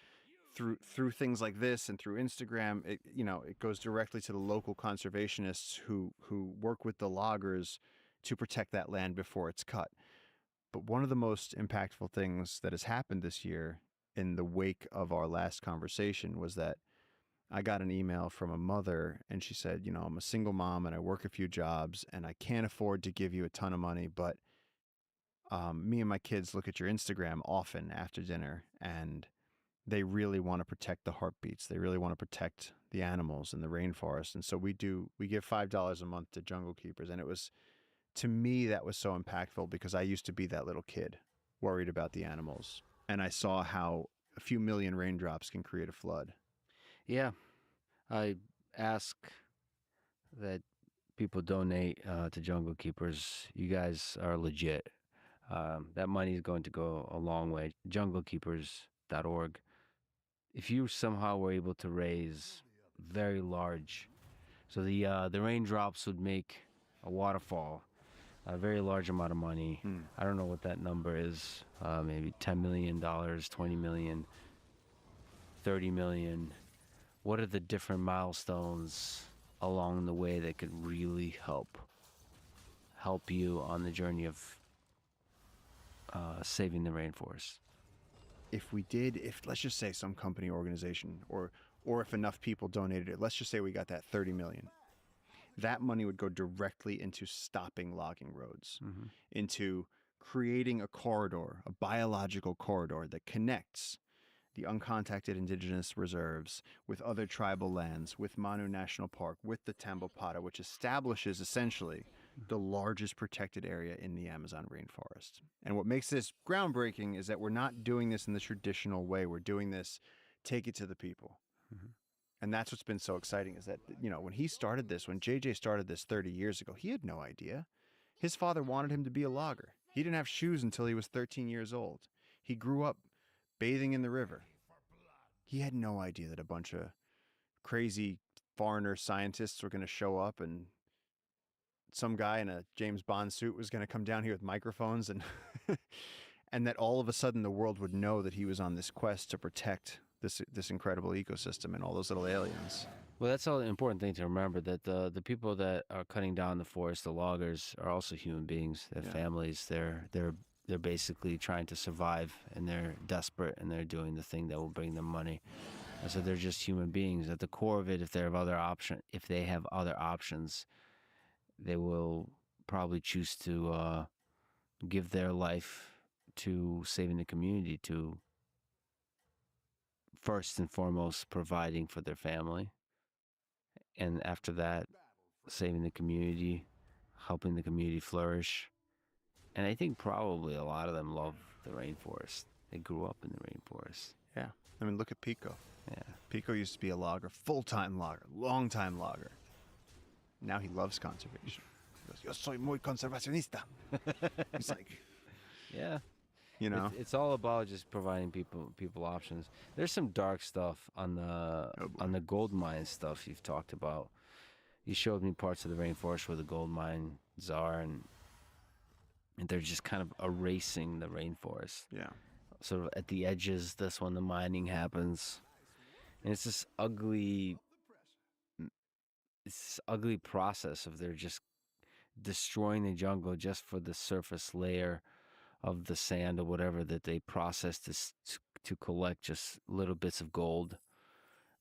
through things like this and through Instagram. It goes directly to the local conservationists who work with the loggers to protect that land before it's cut. But one of the most impactful things that has happened this year in the wake of our last conversation was that I got an email from a mother, and she said, I'm a single mom and I work a few jobs and I can't afford to give you a ton of money, but me and my kids look at your Instagram often after dinner, and they really want to protect the heartbeats. They really want to protect the animals in the rainforest. And so we give $5 a month to Jungle Keepers. And it was, to me, that was so impactful because I used to be that little kid worried about the animals. And I saw how a few million raindrops can create a flood. Yeah, I ask that people donate to Jungle Keepers. You guys are legit. That money is going to go a long way. JungleKeepers.org. If you somehow were able to raise very large, so the raindrops would make a waterfall, a very large amount of money. I don't know what that number is. Maybe $10 million, $20 million, $30 million. What are the different milestones along the way that could really help you on the journey of saving the rainforest? If let's just say some company, organization, or if enough people donated it, let's just say we got that 30 million. That money would go directly into stopping logging roads, into creating a corridor, a biological corridor that connects the uncontacted indigenous reserves with other tribal lands, with Manu National Park, with the Tambopata, which establishes essentially the largest protected area in the Amazon rainforest. And what makes this groundbreaking is that we're not doing this in the traditional way. We're doing this, take it to the people. And that's what's been so exciting is that, when JJ started this 30 years ago, he had no idea. His father wanted him to be a logger. He didn't have shoes until he was 13 years old. He grew up bathing in the river. He had no idea that a bunch of crazy foreigner scientists were going to show up and some guy in a James Bond suit was going to come down here with microphones and and that all of a sudden the world would know that he was on this quest to protect this incredible ecosystem and all those little aliens. Well, that's all the important thing to remember, that the people that are cutting down the forest, the loggers, are also human beings. They have families. They're basically trying to survive, and they're desperate, and they're doing the thing that will bring them money. And so they're just human beings. At the core of it, if they have other options, they will probably choose to give their life to saving the community, to first and foremost providing for their family, and after that, saving the community, helping the community flourish. And I think probably a lot of them love the rainforest. They grew up in the rainforest. Yeah. I mean, look at Pico. Yeah. Pico used to be a logger, full-time logger, long-time logger. Now he loves conservation. He goes, yo soy muy conservacionista. He's like, yeah. It's all about just providing people options. There's some dark stuff on the gold mine stuff you've talked about. You showed me parts of the rainforest where the gold mines are, and they're just kind of erasing the rainforest. Yeah. Sort of at the edges, that's when the mining happens. And it's this ugly this ugly process of they're just destroying the jungle just for the surface layer of the sand or whatever that they process to collect just little bits of gold.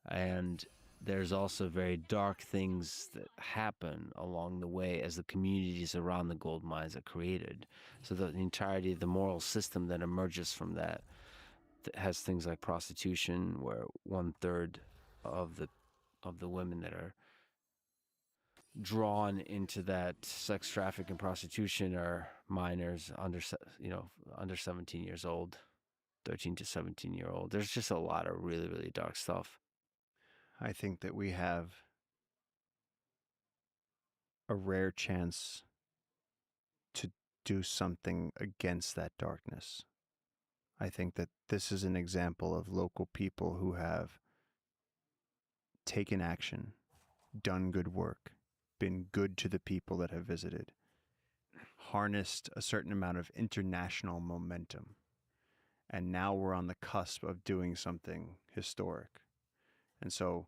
And there's also very dark things that happen along the way as the communities around the gold mines are created. So the entirety of the moral system that emerges from that has things like prostitution, where 1/3 of the women that are drawn into that sex traffic and prostitution are minors under 17 years old, 13 to 17-year-old. There's just a lot of really, really dark stuff. I think that we have a rare chance to do something against that darkness. I think that this is an example of local people who have taken action, done good work, been good to the people that have visited, harnessed a certain amount of international momentum. And now we're on the cusp of doing something historic. And so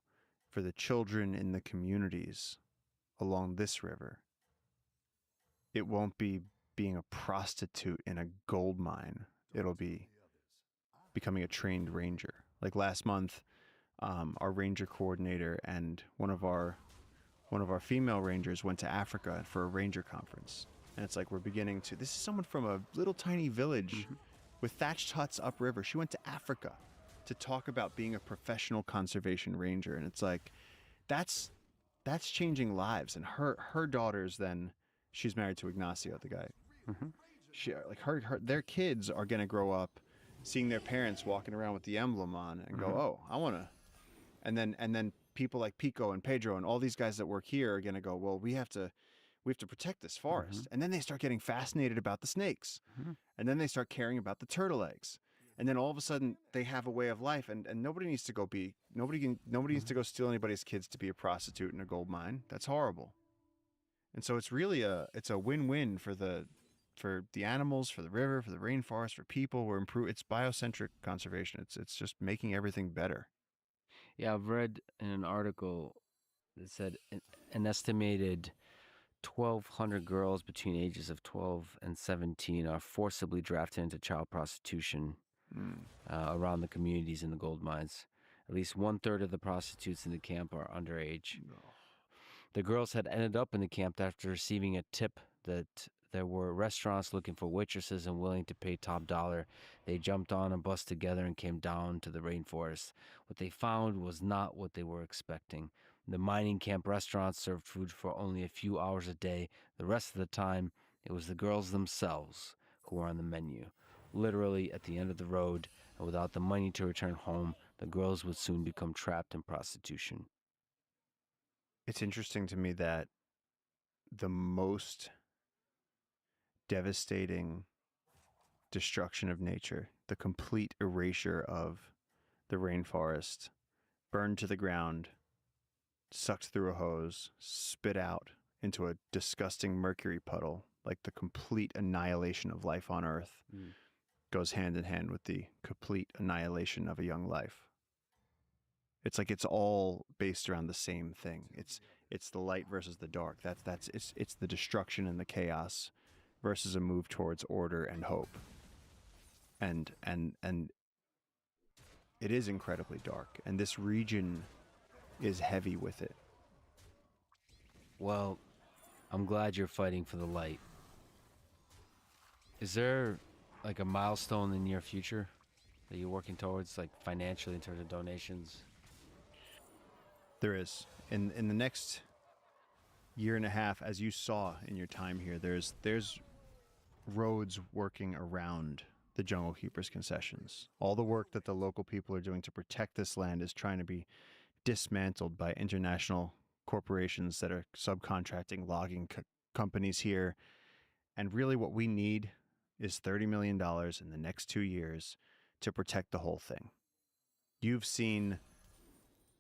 for the children in the communities along this river, it won't be being a prostitute in a gold mine. It'll be becoming a trained ranger. Like last month, our ranger coordinator and one of our female rangers went to Africa for a ranger conference. And it's like we're beginning to, this is someone from a little tiny village with thatched huts upriver. She went to Africa to talk about being a professional conservation ranger. And it's like, that's changing lives. And her daughters then, she's married to Ignacio, the guy. She, like their kids are going to grow up seeing their parents walking around with the emblem on and go, oh, I want to. And then people like Pico and Pedro and all these guys that work here are going to go, well, we have to protect this forest. And then they start getting fascinated about the snakes. And then they start caring about the turtle eggs. And then all of a sudden they have a way of life, and nobody needs to go needs to go steal anybody's kids to be a prostitute in a gold mine. That's horrible. And so it's really a win-win for the animals, for the river, for the rainforest, for people. It's biocentric conservation. It's just making everything better. Yeah, I've read in an article that said an estimated 1,200 girls between ages of 12 and 17 are forcibly drafted into child prostitution around the communities in the gold mines. At least 1/3 of the prostitutes in the camp are underage. The girls had ended up in the camp after receiving a tip that there were restaurants looking for waitresses and willing to pay top dollar. They jumped on a bus together and came down to the rainforest. What they found was not what they were expecting. The mining camp restaurants served food for only a few hours a day. The rest of the time, it was the girls themselves who were on the menu. Literally at the end of the road, and without the money to return home, the girls would soon become trapped in prostitution. It's interesting to me that the most devastating destruction of nature, the complete erasure of the rainforest, burned to the ground, sucked through a hose, spit out into a disgusting mercury puddle, like the complete annihilation of life on Earth, goes hand in hand with the complete annihilation of a young life. It's like it's all based around the same thing. It's the light versus the dark. It's the destruction and the chaos versus a move towards order and hope. And it is incredibly dark, and this region is heavy with it. Well, I'm glad you're fighting for the light. Is there like a milestone in the near future that you're working towards, like financially in terms of donations? There is. In the next year and a half, as you saw in your time here, there's roads working around the Jungle Keepers concessions. All the work that the local people are doing to protect this land is trying to be dismantled by international corporations that are subcontracting logging companies here. And really what we need is $30 million in the next 2 years to protect the whole thing. You've seen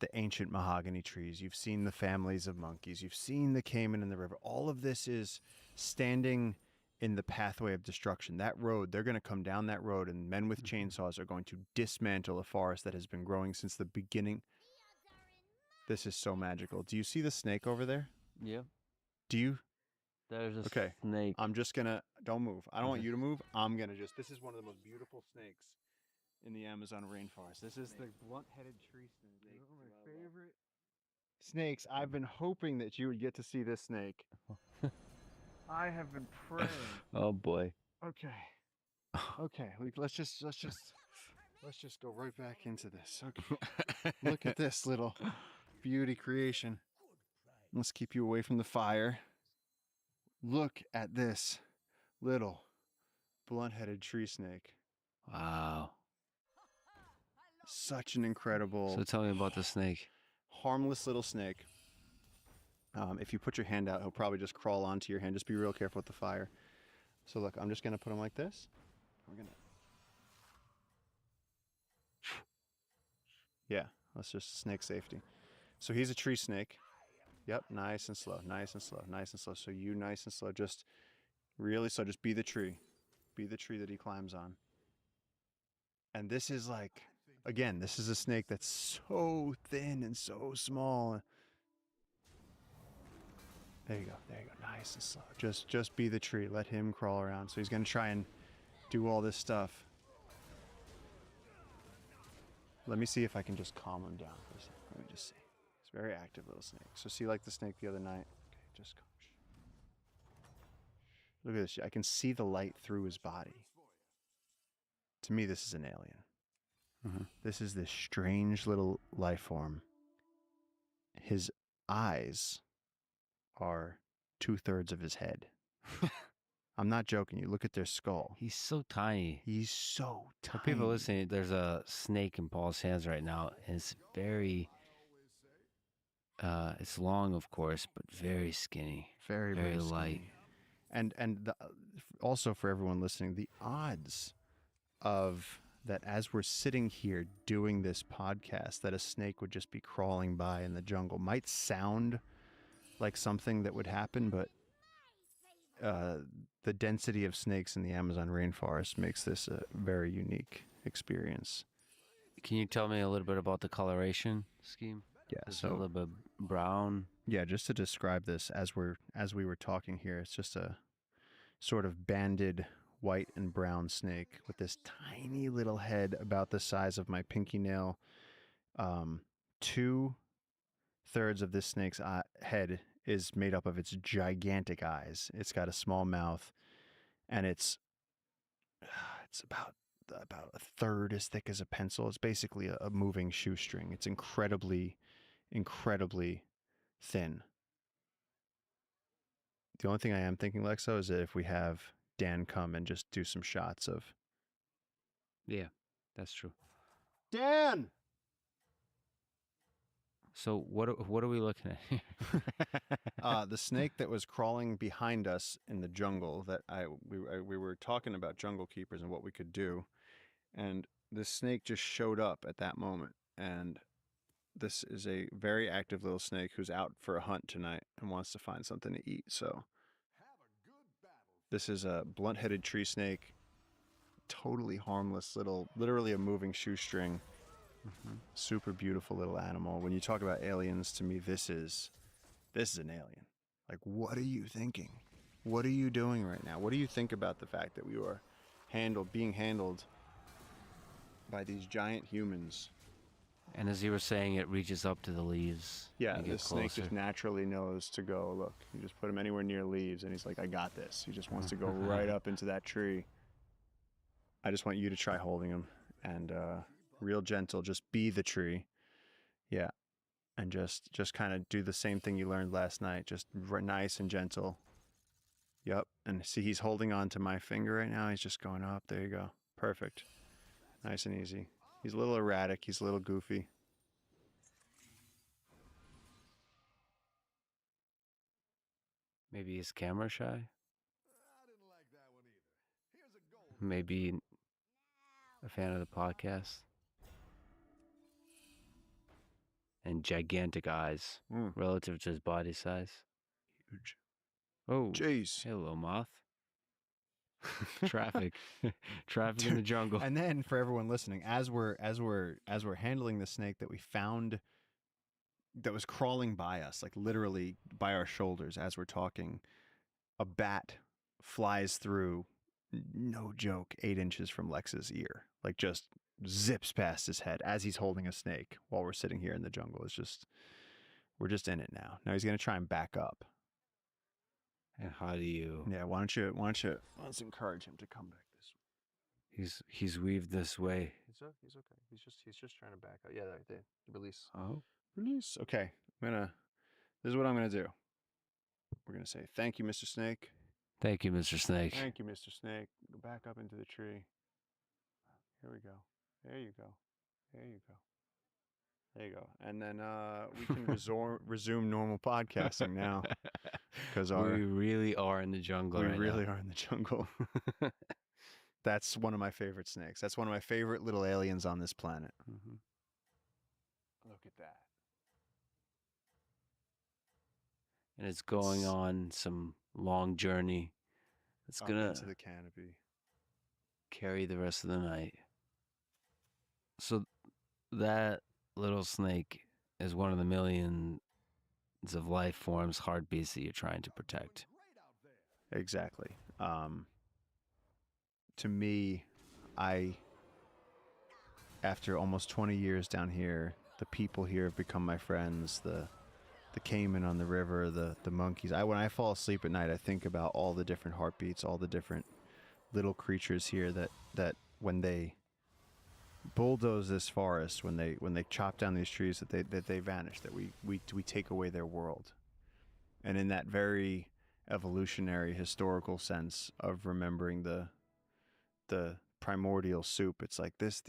the ancient mahogany trees. You've seen the families of monkeys. You've seen the caiman in the river. All of this is standing in the pathway of destruction. That road, they're going to come down that road, and men with chainsaws are going to dismantle a forest that has been growing since the beginning This is so magical. Do you see the snake over there? Yeah. Do you? There's a Okay. snake. I'm just gonna, don't move. I don't want Okay. you to move. I'm gonna just, this is one of the most beautiful snakes in the Amazon rainforest. This is the blunt-headed tree snake. One of my favorite snakes. I've been hoping that you would get to see this snake. I have been praying. Oh boy. Okay. Okay. Let's just go right back into this. Okay. Look at this little beauty creation. Let's keep you away from the fire. Look at this little blunt-headed tree snake. Wow. Such an incredible, So tell me about the snake. harmless little snake. If you put your hand out, he'll probably just crawl onto your hand. Just be real careful with the fire. So look, I'm just gonna put him like this. We're gonna. Yeah, that's just snake safety. So he's a tree snake. Yep, nice and slow, nice and slow, nice and slow. So you nice and slow, just really slow. Just be the tree. Be the tree that he climbs on. And this is like, again, this is a snake that's so thin and so small. There you go, nice and slow. Just be the tree, let him crawl around. So he's gonna try and do all this stuff. Let me see if I can just calm him down for a second. Let me just see. He's a very active little snake. So see like the snake the other night? Okay, just calm. Look at this, I can see the light through his body. To me, this is an alien. Mm-hmm. This is this strange little life form. His eyes are 2/3 of his head. I'm not joking you. Look at their skull. He's so tiny. He's so For tiny. people listening, there's a snake in Paul's hands right now, and it's very, it's long, of course, but very skinny. Very very skinny. light. And also for everyone listening, the odds of that as we're sitting here doing this podcast, that a snake would just be crawling by in the jungle might sound like something that would happen, but the density of snakes in the Amazon rainforest makes this a very unique experience. Can you tell me a little bit about the coloration scheme? Yeah, It's so a little bit brown. yeah, just to describe this as we were talking here, it's just a sort of banded white and brown snake with this tiny little head about the size of my pinky nail. 2/3 of this snake's head is made up of its gigantic eyes. It's got a small mouth, and it's about a third as thick as a pencil. It's basically a moving shoestring. It's incredibly thin. The only thing I am thinking, Lexo, is that if we have Dan come and just do some shots of... Yeah, that's true. Dan! So what are we looking at here? The snake that was crawling behind us in the jungle that we were talking about jungle keepers and what we could do. And this snake just showed up at that moment. And this is a very active little snake who's out for a hunt tonight and wants to find something to eat. So this is a blunt-headed tree snake, totally harmless little, literally a moving shoestring. Mm-hmm. Super beautiful little animal. When you talk about aliens, to me, this is an alien. Like, what are you thinking? What are you doing right now? What do you think about the fact that we were being handled by these giant humans? And as you were saying, it reaches up to the leaves. Yeah, and the get snake closer. just naturally knows to go, look, you just put him anywhere near leaves, and he's like, I got this. He just wants to go right up into that tree. I just want you to try holding him, and real gentle, just be the tree. Yeah, and just kind of do the same thing you learned last night, just nice and gentle. Yep, and see, he's holding on to my finger right now. He's just going up. There you go. Perfect. Nice and easy. He's a little erratic. He's a little goofy. Maybe he's camera shy. Maybe a fan of the podcast. And gigantic eyes relative to his body size. Huge. Oh, Jeez. hello, moth. Traffic in the jungle. And then for everyone listening, as we're handling the snake that we found that was crawling by us, like literally by our shoulders as we're talking. A bat flies through, no joke, 8 inches from Lex's ear, like just zips past his head as he's holding a snake while we're sitting here in the jungle. It's just, we're just in it now. Now he's going to try and back up. And how do you? Yeah, let's encourage him to come back this way. He's weaved this way. He's okay. He's just trying to back up. Yeah, right there. Release. Oh, Release. Okay. This is what I'm gonna do. We're gonna say thank you, Mr. Snake. thank you, Mr. Snake. Thank you, Mr. Snake. Go back up into the tree. Here we go. There you go. There you go. There you go. And then we can resume normal podcasting now, because we really are in the jungle. We right really now. are in the jungle. That's one of my favorite snakes. That's one of my favorite little aliens on this planet. Mm-hmm. Look at that. And it's going on some long journey. It's Up gonna into the canopy. carry the rest of the night. So that little snake is one of the millions of life forms, heartbeats that you're trying to protect. Exactly. To me, after almost 20 years down here, the people here have become my friends. The caiman on the river, the monkeys. When I fall asleep at night, I think about all the different heartbeats, all the different little creatures here that when they bulldoze this forest, when they chop down these trees, that they vanish, that we take away their world. And in that very evolutionary historical sense of remembering the primordial soup, it's like this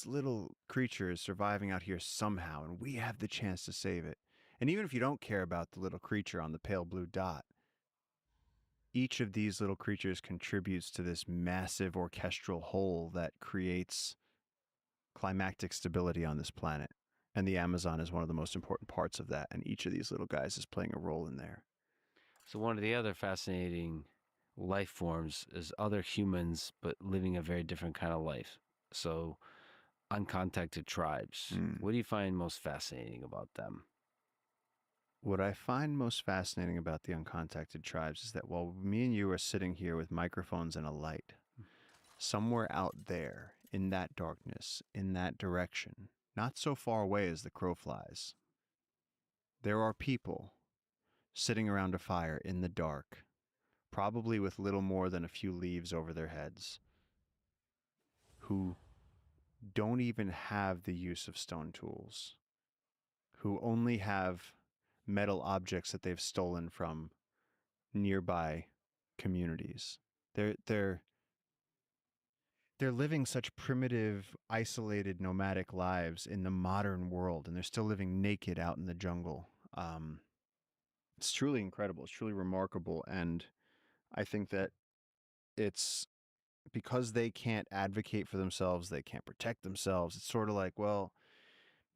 little creature is surviving out here somehow, and we have the chance to save it. And even if you don't care about the little creature on the pale blue dot, each of these little creatures contributes to this massive orchestral whole that creates climactic stability on this planet. And the Amazon is one of the most important parts of that. And each of these little guys is playing a role in there. So one of the other fascinating life forms is other humans, but living a very different kind of life. So uncontacted tribes. What do you find most fascinating about them? What I find most fascinating about the uncontacted tribes is that while me and you are sitting here with microphones and a light, somewhere out there in that darkness, in that direction, not so far away as the crow flies, there are people sitting around a fire in the dark, probably with little more than a few leaves over their heads, who don't even have the use of stone tools, who only have metal objects that they've stolen from nearby communities. They're living such primitive, isolated, nomadic lives in the modern world, and they're still living naked out in the jungle. It's truly incredible. It's truly remarkable, and I think that it's because they can't advocate for themselves, they can't protect themselves. It's sort of like, well,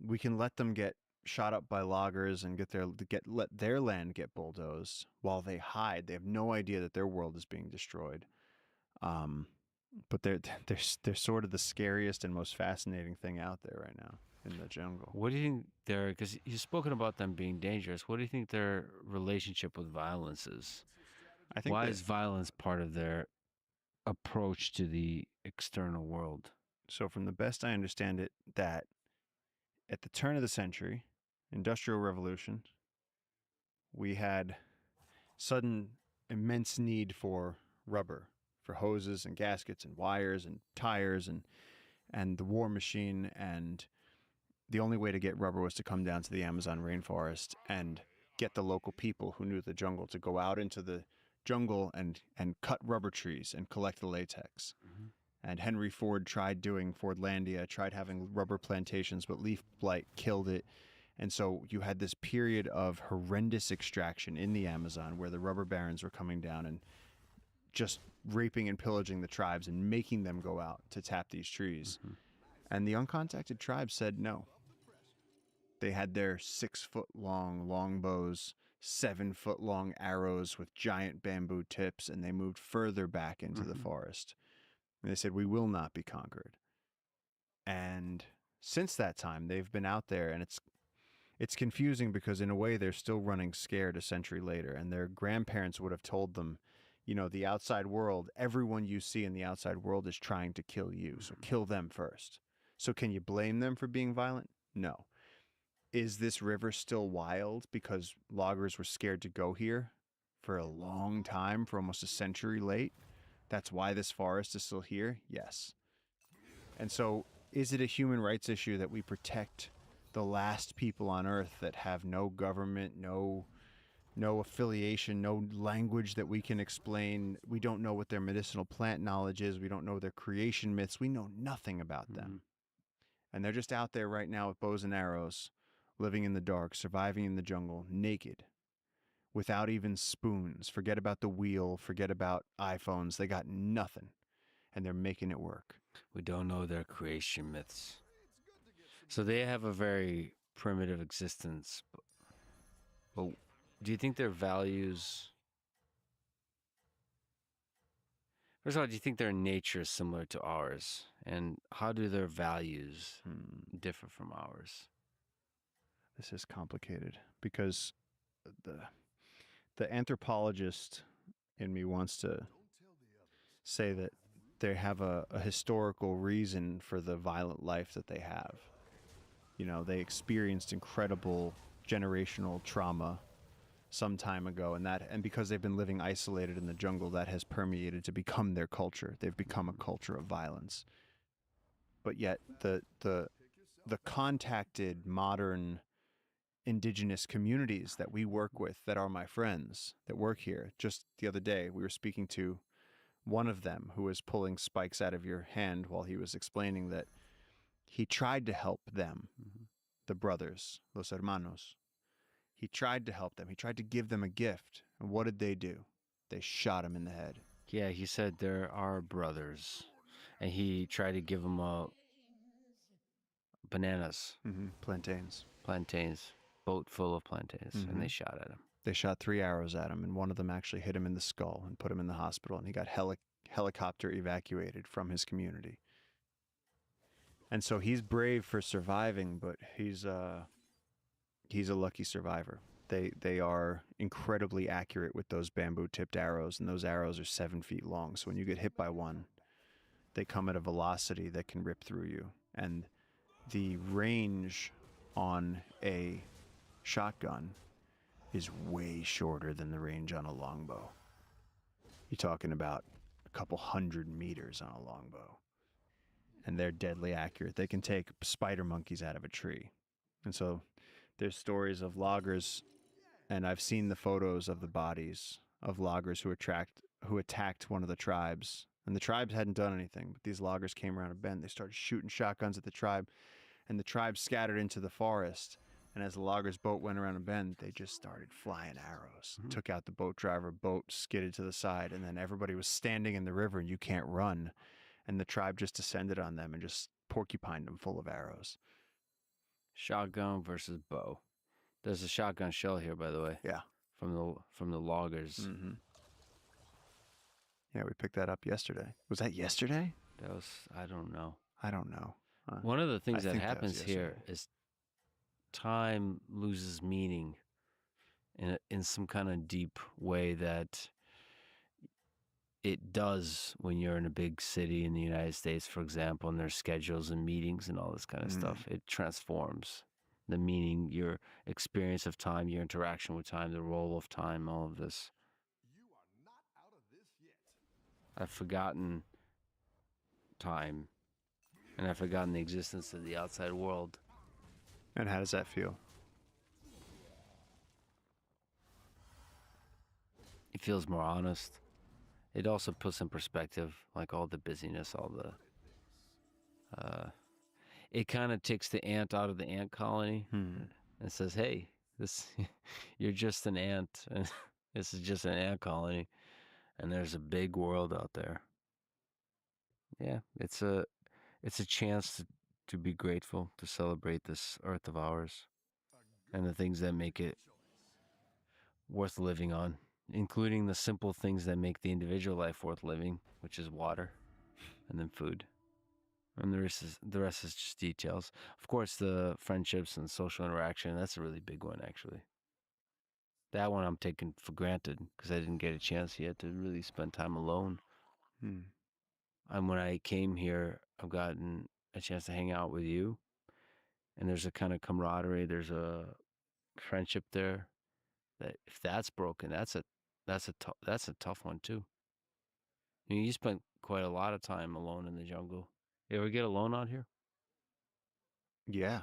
we can let them get shot up by loggers and let their land get bulldozed while they hide. They have no idea that their world is being destroyed. But they're sort of the scariest and most fascinating thing out there right now in the jungle. What do you think because you've spoken about them being dangerous, what do you think their relationship with violence is? I think Why is violence part of their approach to the external world? So from the best I understand it, that at the turn of the century, Industrial Revolution, we had sudden immense need for rubber, for hoses and gaskets and wires and tires and the war machine, and the only way to get rubber was to come down to the Amazon rainforest and get the local people who knew the jungle to go out into the jungle and cut rubber trees and collect the latex. Mm-hmm. And Henry Ford tried doing Fordlandia, tried having rubber plantations, but leaf blight killed it. And so you had this period of horrendous extraction in the Amazon where the rubber barons were coming down and just raping and pillaging the tribes and making them go out to tap these trees. Mm-hmm. And the uncontacted tribes said no. They had their 6-foot-long longbows, 7-foot-long arrows with giant bamboo tips, and they moved further back into the forest. And they said, we will not be conquered. And since that time, they've been out there, and it's confusing because in a way they're still running scared a century later, and their grandparents would have told them, the outside world, everyone you see in the outside world is trying to kill you, so kill them first. So can you blame them for being violent? No. Is this river still wild because loggers were scared to go here for a long time, for almost a century late? That's why this forest is still here? Yes. And so is it a human rights issue that we protect the last people on Earth that have no government, no affiliation, no language that we can explain? We don't know what their medicinal plant knowledge is. We don't know their creation myths. We know nothing about them. And they're just out there right now with bows and arrows, living in the dark, surviving in the jungle, naked, without even spoons. Forget about the wheel. Forget about iPhones. They got nothing. And they're making it work. We don't know their creation myths. So they have a very primitive existence. But do you think their values... First of all, do you think their nature is similar to ours? And how do their values differ from ours? This is complicated because the anthropologist in me wants to say that they have a historical reason for the violent life that they have. They experienced incredible generational trauma some time ago, and because they've been living isolated in the jungle, that has permeated to become their culture. They've become a culture of violence. But yet the contacted modern indigenous communities that we work with, that are my friends that work here, just the other day we were speaking to one of them who was pulling spikes out of your hand while he was explaining that he tried to help them, the brothers, los hermanos. He tried to help them. He tried to give them a gift. And what did they do? They shot him in the head. Yeah, he said there are brothers. And he tried to give them bananas. Plantains. Boat full of plantains. And they shot at him. They shot 3 arrows at him, and one of them actually hit him in the skull and put him in the hospital, and he got helicopter evacuated from his community. And so he's brave for surviving, but he's a lucky survivor. They are incredibly accurate with those bamboo-tipped arrows, and those arrows are 7 feet long. So when you get hit by one, they come at a velocity that can rip through you. And the range on a shotgun is way shorter than the range on a longbow. You're talking about a couple 100 meters on a longbow. And they're deadly accurate. They can take spider monkeys out of a tree. And so there's stories of loggers, and I've seen the photos of the bodies of loggers who attacked one of the tribes. And the tribes hadn't done anything, but these loggers came around a bend. They started shooting shotguns at the tribe, and the tribe scattered into the forest. And as the logger's boat went around a bend, they just started flying arrows. Took out the boat driver, boat skidded to the side, and then everybody was standing in the river, and you can't run. And the tribe just descended on them and just porcupined them full of arrows. Shotgun versus bow. There's a shotgun shell here, by the way. Yeah. From the loggers. Yeah, we picked that up yesterday. Was that yesterday? That was, I don't know. One of the things I that think that happens was here yesterday. is time loses meaning in some kind of deep way that it does when you're in a big city in the United States, for example, and there's schedules and meetings and all this kind of stuff. It transforms the meaning, your experience of time, your interaction with time, the role of time, all of this. I've forgotten time, and I've forgotten the existence of the outside world. And how does that feel? It feels more honest. It also puts in perspective, like all the busyness, all the... it kind of takes the ant out of the ant colony and says, hey, you're just an ant, and this is just an ant colony, and there's a big world out there. Yeah, it's a chance to be grateful, to celebrate this earth of ours and the things that make it worth living on, including the simple things that make the individual life worth living, which is water and then food. And the rest is just details. Of course, the friendships and social interaction, that's a really big one, actually. That one I'm taking for granted because I didn't get a chance yet to really spend time alone. Hmm. And when I came here, I've gotten a chance to hang out with you, and there's a kind of camaraderie. There's a friendship there that if that's broken, that's a tough one too. You spent quite a lot of time alone in the jungle. You ever get alone out here? Yeah.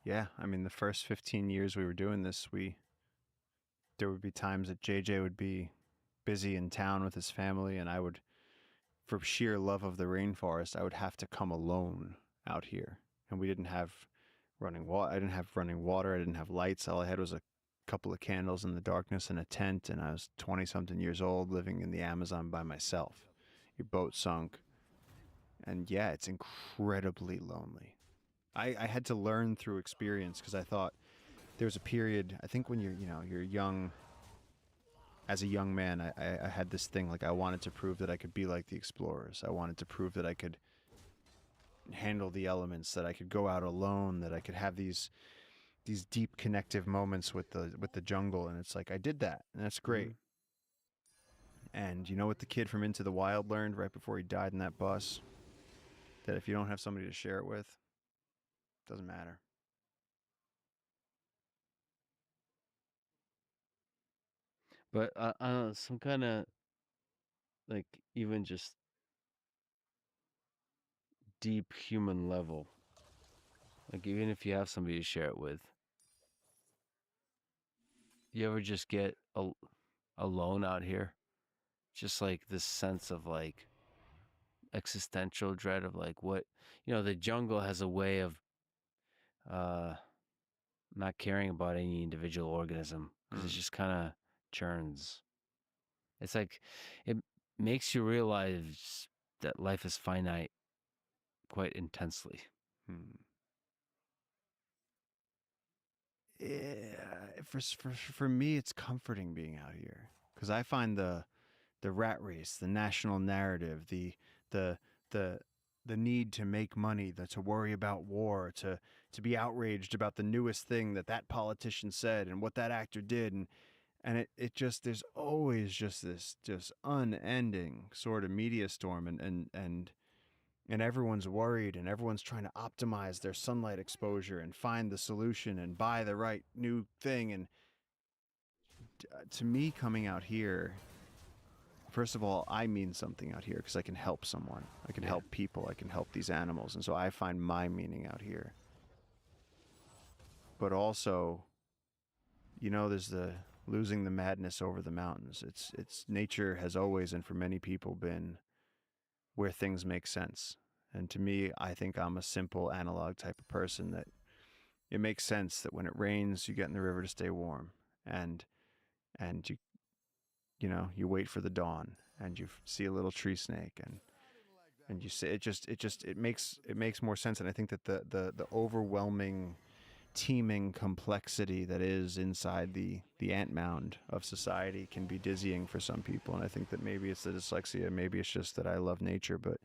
Yeah. I mean, the first 15 years we were doing this, there would be times that JJ would be busy in town with his family, and I would, for sheer love of the rainforest, I would have to come alone out here. And we didn't have running water. I didn't have running water. I didn't have lights. All I had was a couple of candles in the darkness and a tent. And I was 20 something years old living in the Amazon by myself. Your boat sunk. And yeah, it's incredibly lonely. I had to learn through experience because I thought there was a period, I think when you're young, as a young man, I had this thing like I wanted to prove that I could be like the explorers. I wanted to prove that I could handle the elements, that I could go out alone, that I could have these deep connective moments with the jungle. And it's like I did that, and that's great. And you know what the kid from Into the Wild learned right before he died in that bus? That if you don't have somebody to share it with, it doesn't matter. But on some kind of like even just deep human level, like even if you have somebody to share it with, you ever just get alone out here? Just like this sense of like existential dread of like what the jungle has a way of uh not caring about any individual organism because it just kind of churns. It's like it makes you realize that life is finite quite intensely. Hmm. Yeah, for me, it's comforting being out here because I find the rat race, the national narrative, the the the need to make money, to worry about war, to be outraged about the newest thing that politician said and what that actor did, and it just there's always just this just unending sort of media storm, and everyone's worried, and everyone's trying to optimize their sunlight exposure and find the solution and buy the right new thing. And to me, coming out here, first of all, I mean something out here because I can help someone. I can help people. I can help these animals. And so I find my meaning out here. But also, there's the losing the madness over the mountains. It's nature has always, and for many people, been where things make sense. And to me, I think I'm a simple analog type of person that it makes sense that when it rains, you get in the river to stay warm, and you wait for the dawn, and you see a little tree snake, and you say it makes more sense. And I think that the overwhelming teeming complexity that is inside the ant mound of society can be dizzying for some people. And I think that maybe it's the dyslexia, maybe it's just that I love nature. But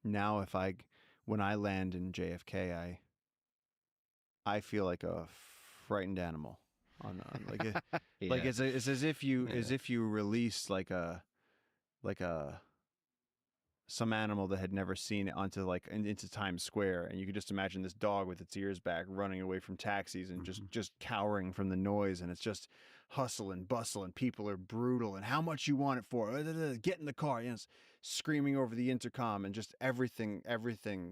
now when I land in JFK, I feel like a frightened animal on like it, like it's as if you release like a some animal that had never seen it onto into Times Square, and you could just imagine this dog with its ears back running away from taxis and just cowering from the noise, and it's just hustle and bustle, and people are brutal, and how much you want it for, get in the car, screaming over the intercom, and just everything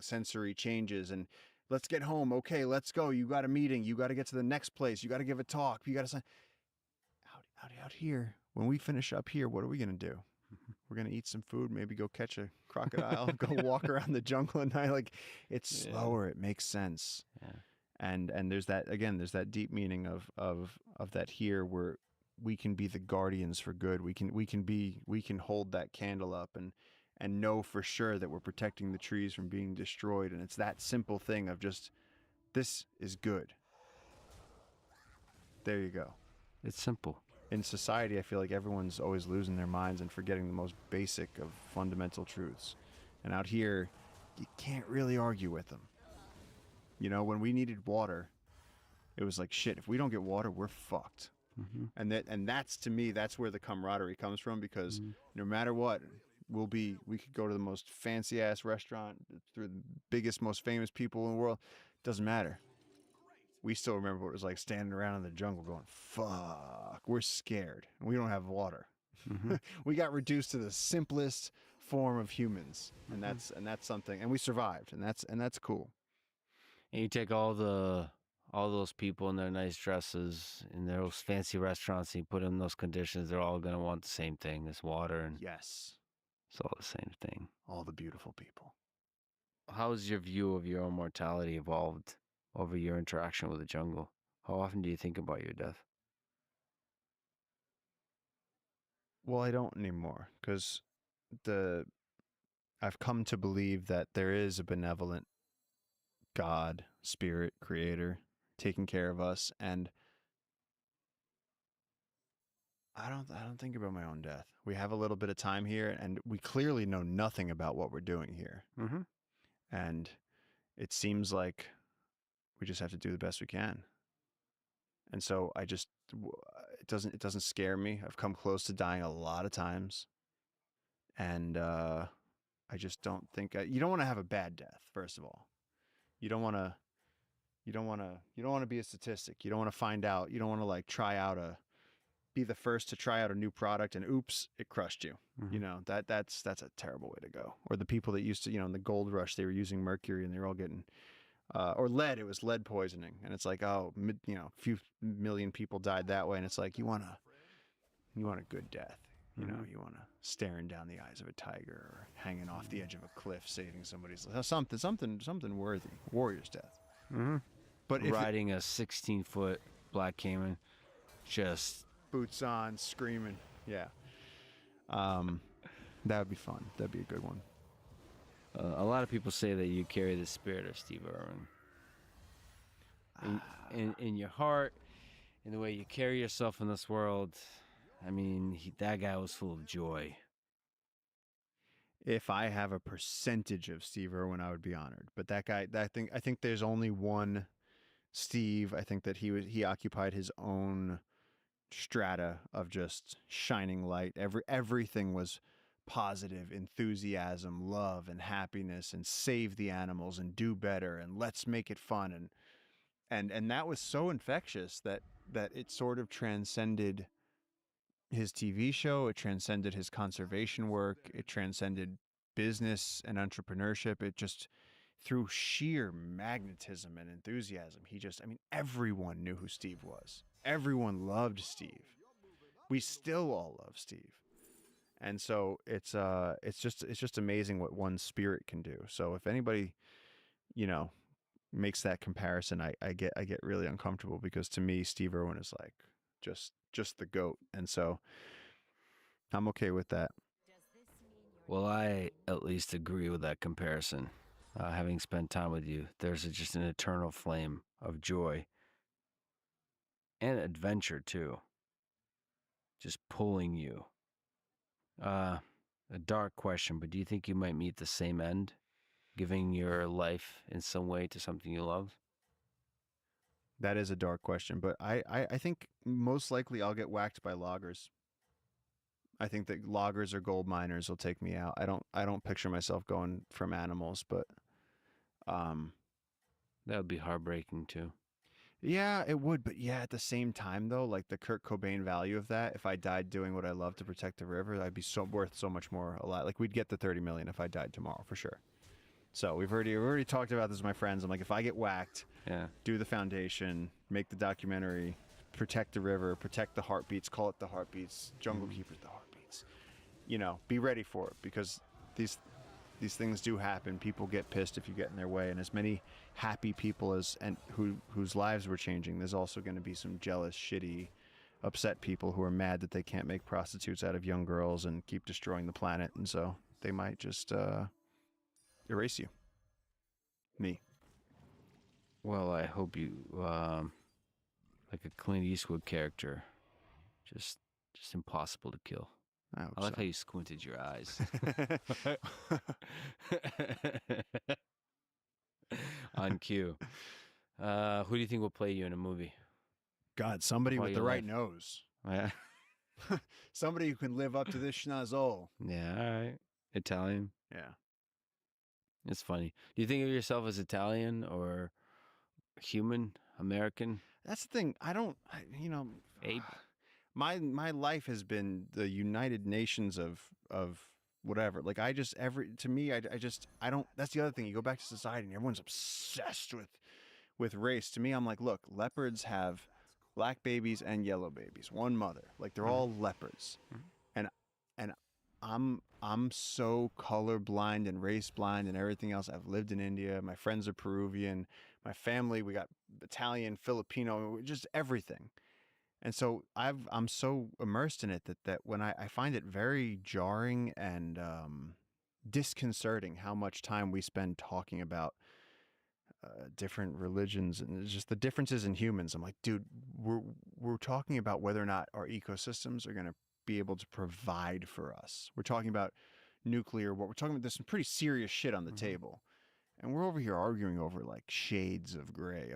sensory changes, and let's get home, okay, let's go, you got a meeting, you got to get to the next place, you got to give a talk, you got to sign. Out here, when we finish up here, what are we gonna do? We're gonna eat some food, maybe go catch a crocodile, go walk around the jungle at night. Like, it's slower, it makes sense. And there's that deep meaning of that here, where we can be the guardians for good. We can hold that candle up and know for sure that we're protecting the trees from being destroyed. And it's that simple thing of just, this is good. There you go. It's simple. in society, I feel like everyone's always losing their minds and forgetting the most basic of fundamental truths. And out here, you can't really argue with them. You know, when we needed water, it was like, shit, if we don't get water, we're fucked. Mm-hmm. And that's, to me, that's where the camaraderie comes from, because Mm-hmm. no matter what, we could go to the most fancy ass restaurant through the biggest, most famous people in the world. Doesn't matter. We still remember what it was like standing around in the jungle going, fuck, we're scared. We don't have water. Mm-hmm. We got reduced to the simplest form of humans. And Mm-hmm. that's something, and we survived, and that's cool. And you take all those people in their nice dresses in those fancy restaurants, and you put them in those conditions, they're all gonna want the same thing, this water, and Yes. it's all the same thing. All the beautiful people. How has your view of your own mortality evolved over your interaction with the jungle? How often do you think about your death? Well, I don't anymore, because I've come to believe that there is a benevolent God, spirit, creator taking care of us, and I don't think about my own death. We have a little bit of time here, and we clearly know nothing about what we're doing here. Mm-hmm. And it seems like we just have to do the best we can. And so it doesn't scare me. I've come close to dying a lot of times, and I just don't think you don't want to have a bad death. First of all, you don't want to be a statistic. You don't want to find out. You don't want to like be the first to try out a new product and oops, it crushed you. Mm-hmm. You know, that's a terrible way to go. Or the people that used to, in the gold rush, they were using mercury and they were all getting or lead. It was lead poisoning, and it's like, a few million people died that way, and it's like you want a good death. You know, you want to staring down the eyes of a tiger or hanging off the edge of a cliff, saving somebody's life. Something worthy, warrior's death. Mm-hmm. But Riding a 16-foot black caiman, just boots on, screaming, yeah. That would be fun. That'd be a good one. a lot of people say that you carry the spirit of Steve Irwin in your heart, in the way you carry yourself in this world. I mean, that guy was full of joy. If I have a percentage of Steve Irwin, I would be honored. But that guy, I think there's only one Steve. I think that he occupied his own strata of just shining light. Everything was positive, enthusiasm, love, and happiness, and save the animals and do better and let's make it fun, and that was so infectious that it sort of transcended his TV show. It transcended his conservation work. It transcended business and entrepreneurship. It just, through sheer magnetism and enthusiasm, everyone knew who Steve was. Everyone loved Steve. We still all love Steve. And so it's just amazing what one spirit can do. So if anybody, makes that comparison, I get really uncomfortable, because to me, Steve Irwin is like just the GOAT. And so I'm okay with that. Well, I at least agree with that comparison. Having spent time with you, there's just an eternal flame of joy and adventure too, just pulling you. A dark question, but do you think you might meet the same end, giving your life in some way to something you love? That is a dark question, but I think most likely I'll get whacked by loggers. I think that loggers or gold miners will take me out. I don't picture myself going from animals, but That would be heartbreaking too. yeah, it would. But yeah, at the same time though, like the Kurt Cobain value of that, if I died doing what I love to protect the river, I'd be worth so much more a lot. Like we'd get the 30 million if I died tomorrow for sure. So we've already talked about this with my friends. I'm like, if I get whacked, Yeah. do the foundation, make the documentary, protect the river, protect the heartbeats, call it the heartbeats, Jungle Keepers, the heartbeats. Be ready for it, because these things do happen. People get pissed if you get in their way, and as many happy people whose lives were changing, there's also going to be some jealous, shitty, upset people who are mad that they can't make prostitutes out of young girls and keep destroying the planet, and so they might just erase you. Me. Well, I hope you, like a Clint Eastwood character, just impossible to kill. I hope I like so. how you squinted your eyes. On cue. Who do you think will play you in a movie? God, somebody Of all with the your right life. nose. Yeah. Somebody who can live up to this schnozzle. Yeah, all right. Italian. Yeah. It's funny. Do you think of yourself as Italian or human, American? That's the thing. Ape? My life has been the United Nations of whatever. Like to me, I don't. That's the other thing. You go back to society and everyone's obsessed with race. To me, I'm like, look, leopards have black babies and yellow babies, one mother. Like they're all leopards, and and I'm so colorblind and race blind and everything else. I've lived in India. My friends are Peruvian. My family, we got Italian, Filipino, just everything. And so I'm so immersed in it that when I find it very jarring and disconcerting how much time we spend talking about different religions and just the differences in humans. I'm like, dude, we're talking about whether or not our ecosystems are going to be able to provide for us. We're talking about nuclear war. We're talking about there's some pretty serious shit on the table. And we're over here arguing over like shades of gray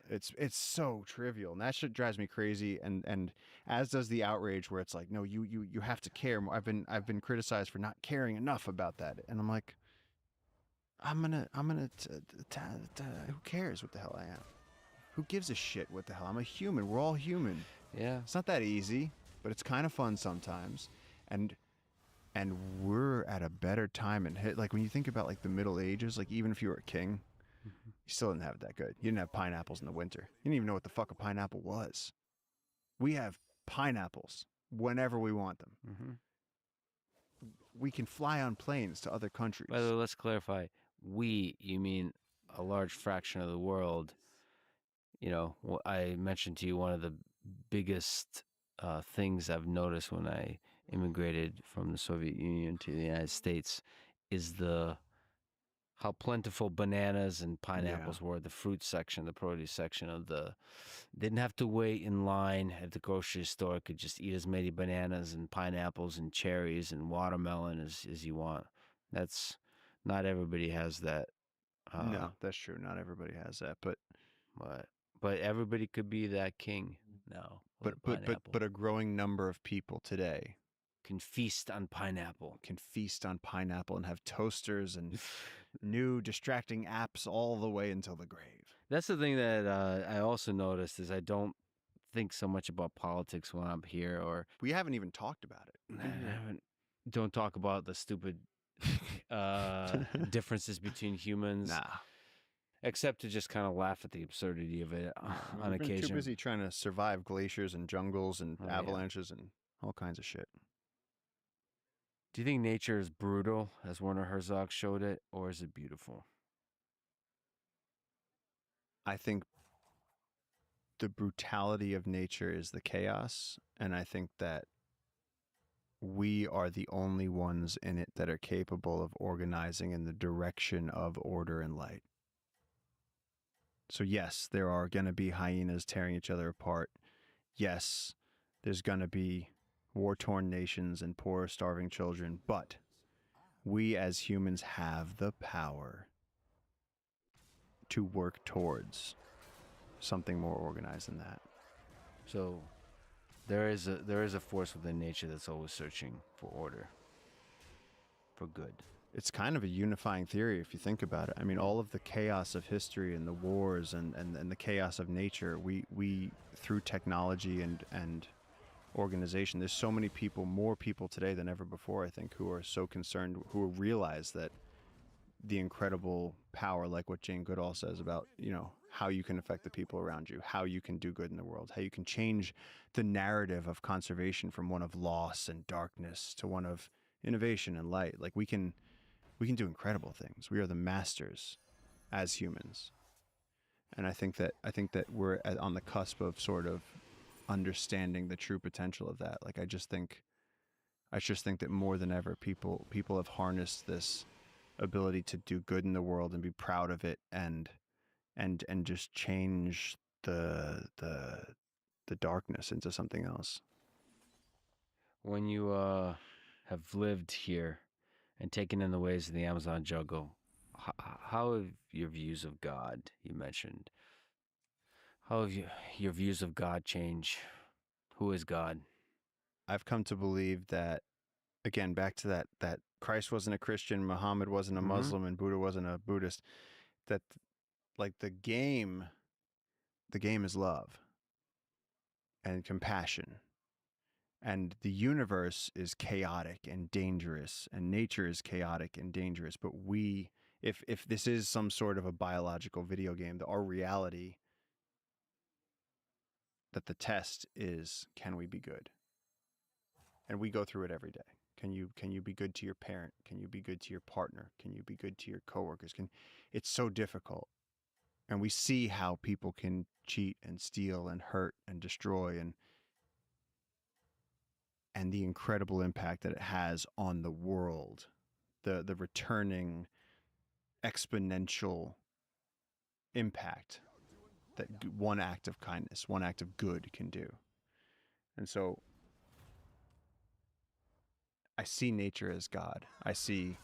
it's so trivial. And that shit drives me crazy. And as does the outrage where it's like, no, you have to care more. I've been criticized for not caring enough about that. And I'm like, who cares what the hell I am? Who gives a shit what the hell? I'm a human. We're all human. Yeah. It's not that easy, but it's kind of fun sometimes. And we're at a better time and like when you think about like the Middle Ages, like even if you were a king, you still didn't have it that good. You didn't have pineapples in the winter. You didn't even know what the fuck a pineapple was. We have pineapples whenever we want them. We can fly on planes to other countries. By the way, let's clarify. You mean a large fraction of the world. You know, I mentioned to you one of the biggest things I've noticed when I immigrated from the Soviet Union to the United States is how plentiful bananas and pineapples were. The fruit section, the produce section didn't have to wait in line at the grocery store. Could just eat as many bananas and pineapples and cherries and watermelon as you want. That's not everybody has that. No, that's true. Not everybody has that, but everybody could be that king now. But a growing number of people today can feast on pineapple. And have toasters and new distracting apps all the way until the grave. That's the thing that I also noticed is I don't think so much about politics when I'm here, or we haven't even talked about it. Don't talk about the stupid differences between humans. Nah. Except to just kind of laugh at the absurdity of it on We've occasion. been too busy trying to survive glaciers and jungles and avalanches and all kinds of shit. Do you think nature is brutal, as Werner Herzog showed it, or is it beautiful? I think the brutality of nature is the chaos, and I think that we are the only ones in it that are capable of organizing in the direction of order and light. So yes, there are going to be hyenas tearing each other apart. Yes, there's going to be war-torn nations and poor, starving children, but we as humans have the power to work towards something more organized than that. So there is a force within nature that's always searching for order, for good. It's kind of a unifying theory if you think about it. I mean, all of the chaos of history and the wars and the chaos of nature, we through technology and organization, there's so many people, more people today than ever before, I think, who are so concerned, who realize that the incredible power, like what Jane Goodall says about, how you can affect the people around you, how you can do good in the world, how you can change the narrative of conservation from one of loss and darkness to one of innovation and light. Like we can do incredible things. We are the masters as humans. And I think that we're on the cusp of sort of understanding the true potential of that. Like I just think that more than ever people have harnessed this ability to do good in the world and be proud of it and just change the darkness into something else. When you have lived here and taken in the ways of the Amazon jungle, how have your views of God, you mentioned, how have your views of God changed? Who is God? I've come to believe that, again, back to that Christ wasn't a Christian, Muhammad wasn't a Mhm. Muslim, and Buddha wasn't a Buddhist. That, like, the game is love and compassion. And the universe is chaotic and dangerous, and nature is chaotic and dangerous. But if this is some sort of a biological video game, our reality, that the test is, can we be good? And we go through it every day. Can you be good to your parent? Can you be good to your partner? Can you be good to your coworkers? It's so difficult. And we see how people can cheat and steal and hurt and destroy, and the incredible impact that it has on the world, the returning exponential impact that one act of kindness, one act of good can do. And so I see nature as God. I see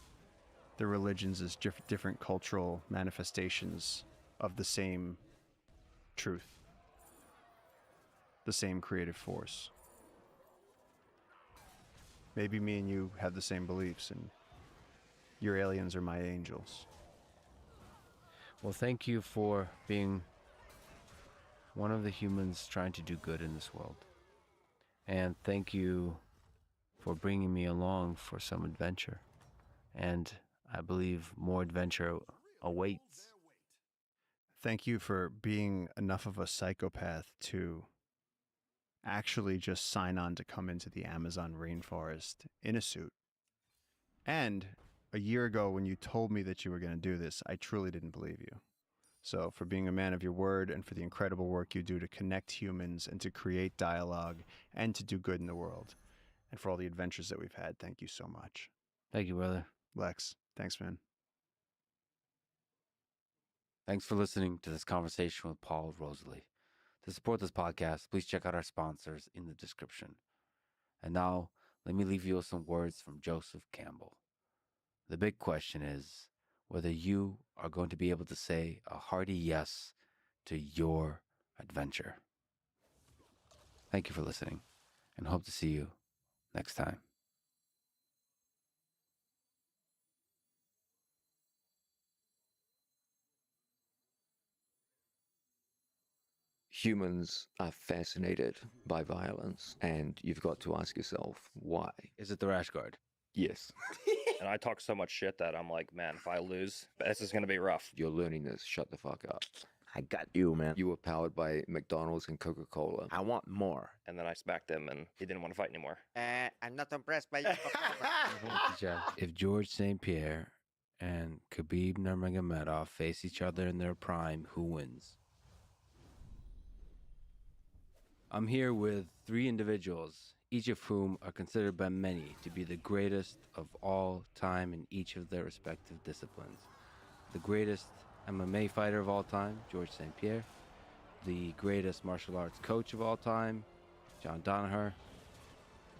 the religions as different cultural manifestations of the same truth, the same creative force. Maybe me and you have the same beliefs, and your aliens are my angels. Well, thank you for being one of the humans trying to do good in this world. And thank you for bringing me along for some adventure. And I believe more adventure awaits. Thank you for being enough of a psychopath to actually just sign on to come into the Amazon rainforest in a suit. And a year ago, when you told me that you were going to do this, I truly didn't believe you. So for being a man of your word, and for the incredible work you do to connect humans and to create dialogue and to do good in the world, and for all the adventures that we've had, thank you so much. Thank you, brother. Lex, thanks, man. Thanks for listening to this conversation with Paul Rosalie. To support this podcast, please check out our sponsors in the description. And now, let me leave you with some words from Joseph Campbell. The big question is whether you are going to be able to say a hearty yes to your adventure. Thank you for listening, and hope to see you next time. Humans are fascinated by violence, and you've got to ask yourself why. Is it the rash guard? Yes, And I talk so much shit that I'm like, man, if I lose, this is going to be rough. you're learning this. Shut the fuck up. I got you, man. You were powered by McDonald's and Coca-Cola. I want more. And then I smacked him and he didn't want to fight anymore. I'm not impressed by your performance. If George St. Pierre and Khabib Nurmagomedov face each other in their prime, who wins? I'm here with three individuals, each of whom are considered by many to be the greatest of all time in each of their respective disciplines. The greatest MMA fighter of all time, George St. Pierre. The greatest martial arts coach of all time, John Danaher.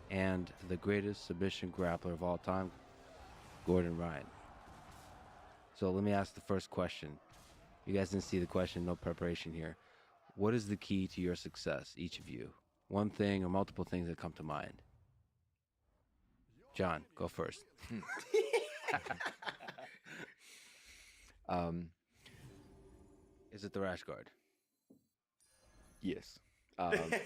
And the greatest submission grappler of all time, Gordon Ryan. So let me ask the first question. You guys didn't see the question, no preparation here. What is the key to your success, each of you? One thing or multiple things that come to mind. John, go first. Is it the rash guard? Yes. I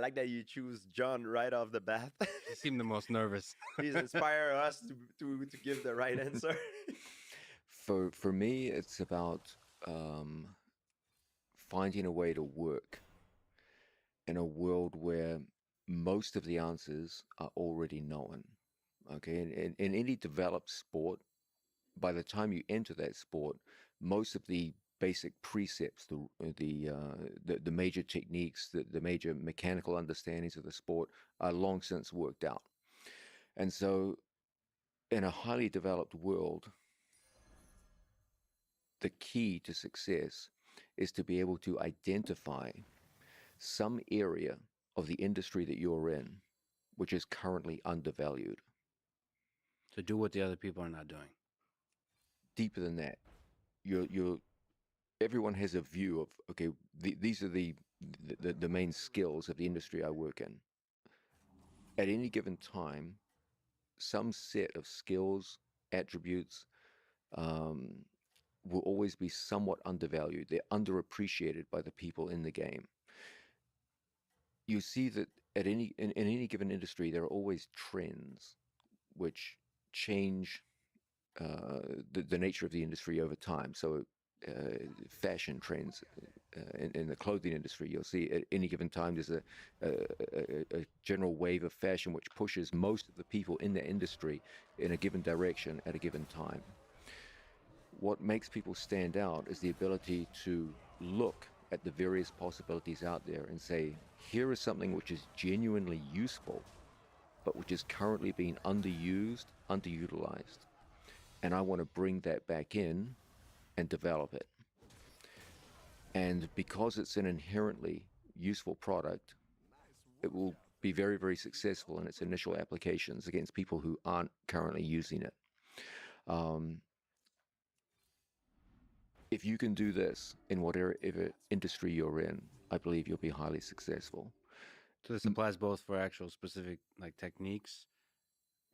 like that you choose John right off the bat. You seem the most nervous. He's inspired us to give the right answer. For me, it's about finding a way to work in a world where most of the answers are already known. Okay, in any developed sport, by the time you enter that sport, most of the basic precepts, the major techniques, the major mechanical understandings of the sport are long since worked out. And so, in a highly developed world, the key to success is to be able to identify some area of the industry that you're in which is currently undervalued. To do what the other people are not doing. Deeper than that, everyone has a view of, okay, these are the main skills of the industry I work in. At any given time, some set of skills, attributes, will always be somewhat undervalued. They're underappreciated by the people in the game. You see that in any given industry, there are always trends which change the nature of the industry over time. So fashion trends in the clothing industry, you'll see at any given time there's a general wave of fashion which pushes most of the people in the industry in a given direction at a given time. What makes people stand out is the ability to look at the various possibilities out there and say, here is something which is genuinely useful, but which is currently being underused, underutilized. And I want to bring that back in and develop it. And because it's an inherently useful product, it will be very, very successful in its initial applications against people who aren't currently using it. If you can do this in whatever industry you're in, I believe you'll be highly successful. So this applies both for actual specific like techniques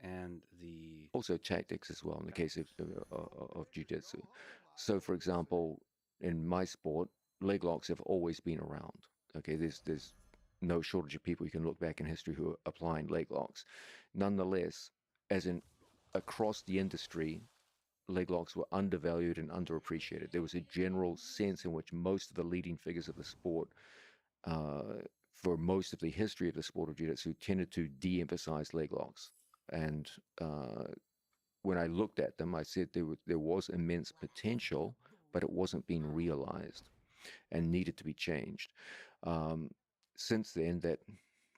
and also tactics as well in the case of jiu-jitsu. So, for example, in my sport, leg locks have always been around. Okay, there's no shortage of people you can look back in history who are applying leg locks. Nonetheless, as in across the industry, leg locks were undervalued and underappreciated. There was a general sense in which most of the leading figures of the sport, for most of the history of the sport of jiu-jitsu, tended to de-emphasize leg locks. And when I looked at them, I said there was immense potential, but it wasn't being realized and needed to be changed. Since then, that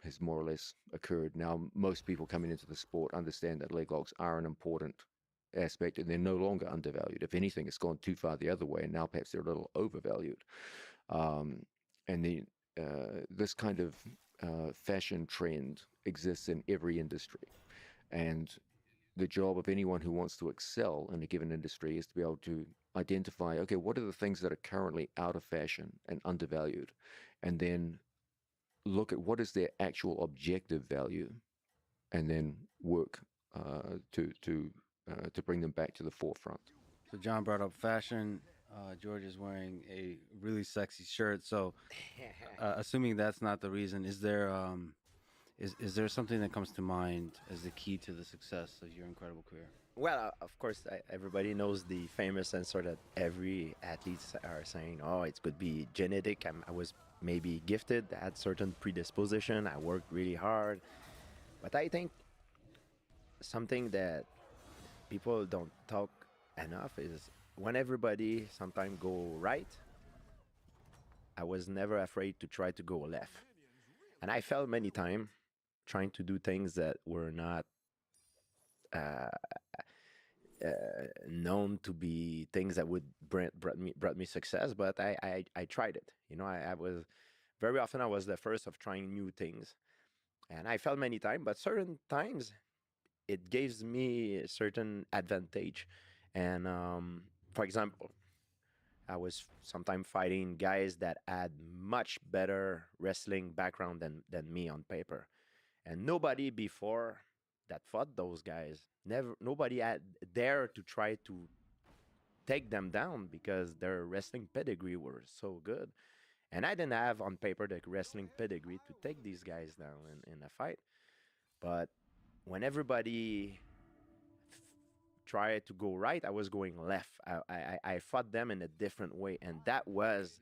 has more or less occurred. Now, most people coming into the sport understand that leg locks are an important aspect, and they're no longer undervalued. If anything, it's gone too far the other way, and now perhaps they're a little overvalued. And this kind of fashion trend exists in every industry. And the job of anyone who wants to excel in a given industry is to be able to identify, okay, what are the things that are currently out of fashion and undervalued? And then look at what is their actual objective value, and then work to bring them back to the forefront. So John brought up fashion. George is wearing a really sexy shirt. So assuming that's not the reason, is there something that comes to mind as the key to the success of your incredible career? Well, of course, everybody knows the famous answer that every athletes are saying, oh, it could be genetic. I was maybe gifted, I had certain predisposition, I worked really hard. But I think something that people don't talk enough is when everybody sometimes go right, I was never afraid to try to go left. And I felt many times trying to do things that were not known to be things that would brought me success, but I tried it. You know, I was very often I was the first of trying new things, and I felt many times, but certain times it gives me a certain advantage. And for example, I was sometimes fighting guys that had much better wrestling background than me on paper, and nobody before that fought those guys, nobody had dare to try to take them down because their wrestling pedigree were so good. And I didn't have on paper the wrestling pedigree to take these guys down in a fight. But when everybody tried to go right, I was going left. I fought them in a different way, and that was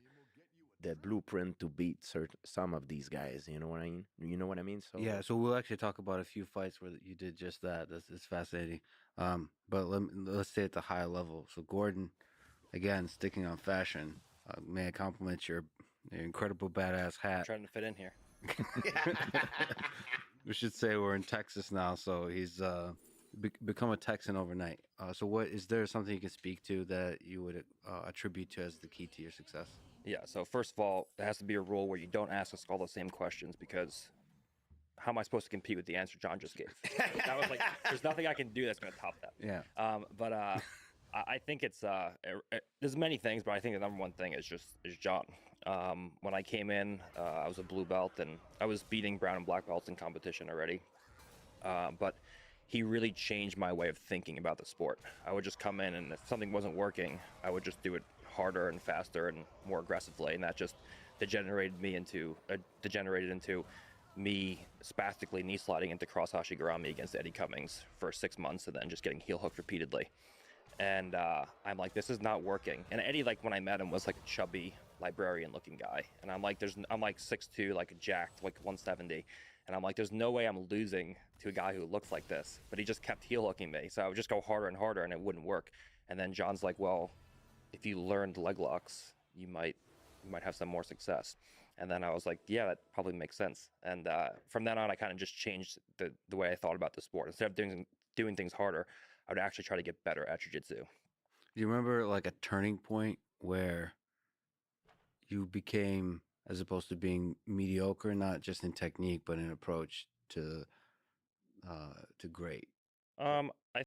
the blueprint to beat some of these guys. You know what I mean? You know what I mean? So yeah. So we'll actually talk about a few fights where you did just that. It's fascinating. But let's stay at the high level. So Gordon, again, sticking on fashion. May I compliment your incredible badass hat? I'm trying to fit in here. We should say we're in Texas now, so he's become a Texan overnight. So what is there something you can speak to that you would attribute to as the key to your success? Yeah, so first of all, it has to be a rule where you don't ask us all the same questions, because how am I supposed to compete with the answer John just gave? That was like, there's nothing I can do that's going to top that. Yeah. But I think it's there's many things, but I think the number one thing is John. When I came in, I was a blue belt, and I was beating brown and black belts in competition already. But he really changed my way of thinking about the sport. I would just come in, and if something wasn't working, I would just do it harder and faster and more aggressively, and that just degenerated into me spastically knee sliding into cross hashigurami against Eddie Cummings for 6 months, and then just getting heel hooked repeatedly. And I'm like, this is not working. And Eddie, like when I met him, was like a chubby librarian looking guy, and I'm like 6'2", like jacked, like 170. And I'm like, there's no way I'm losing to a guy who looks like this. But he just kept heel hooking me. So I would just go harder and harder, and it wouldn't work. And then John's like, well, if you learned leg locks, you might have some more success. And then I was like, yeah, that probably makes sense. And from then on, I kind of just changed the way I thought about the sport. Instead of doing things harder, I would actually try to get better at jiu-jitsu. Do you remember like a turning point where you became, as opposed to being mediocre, not just in technique but in approach to great? I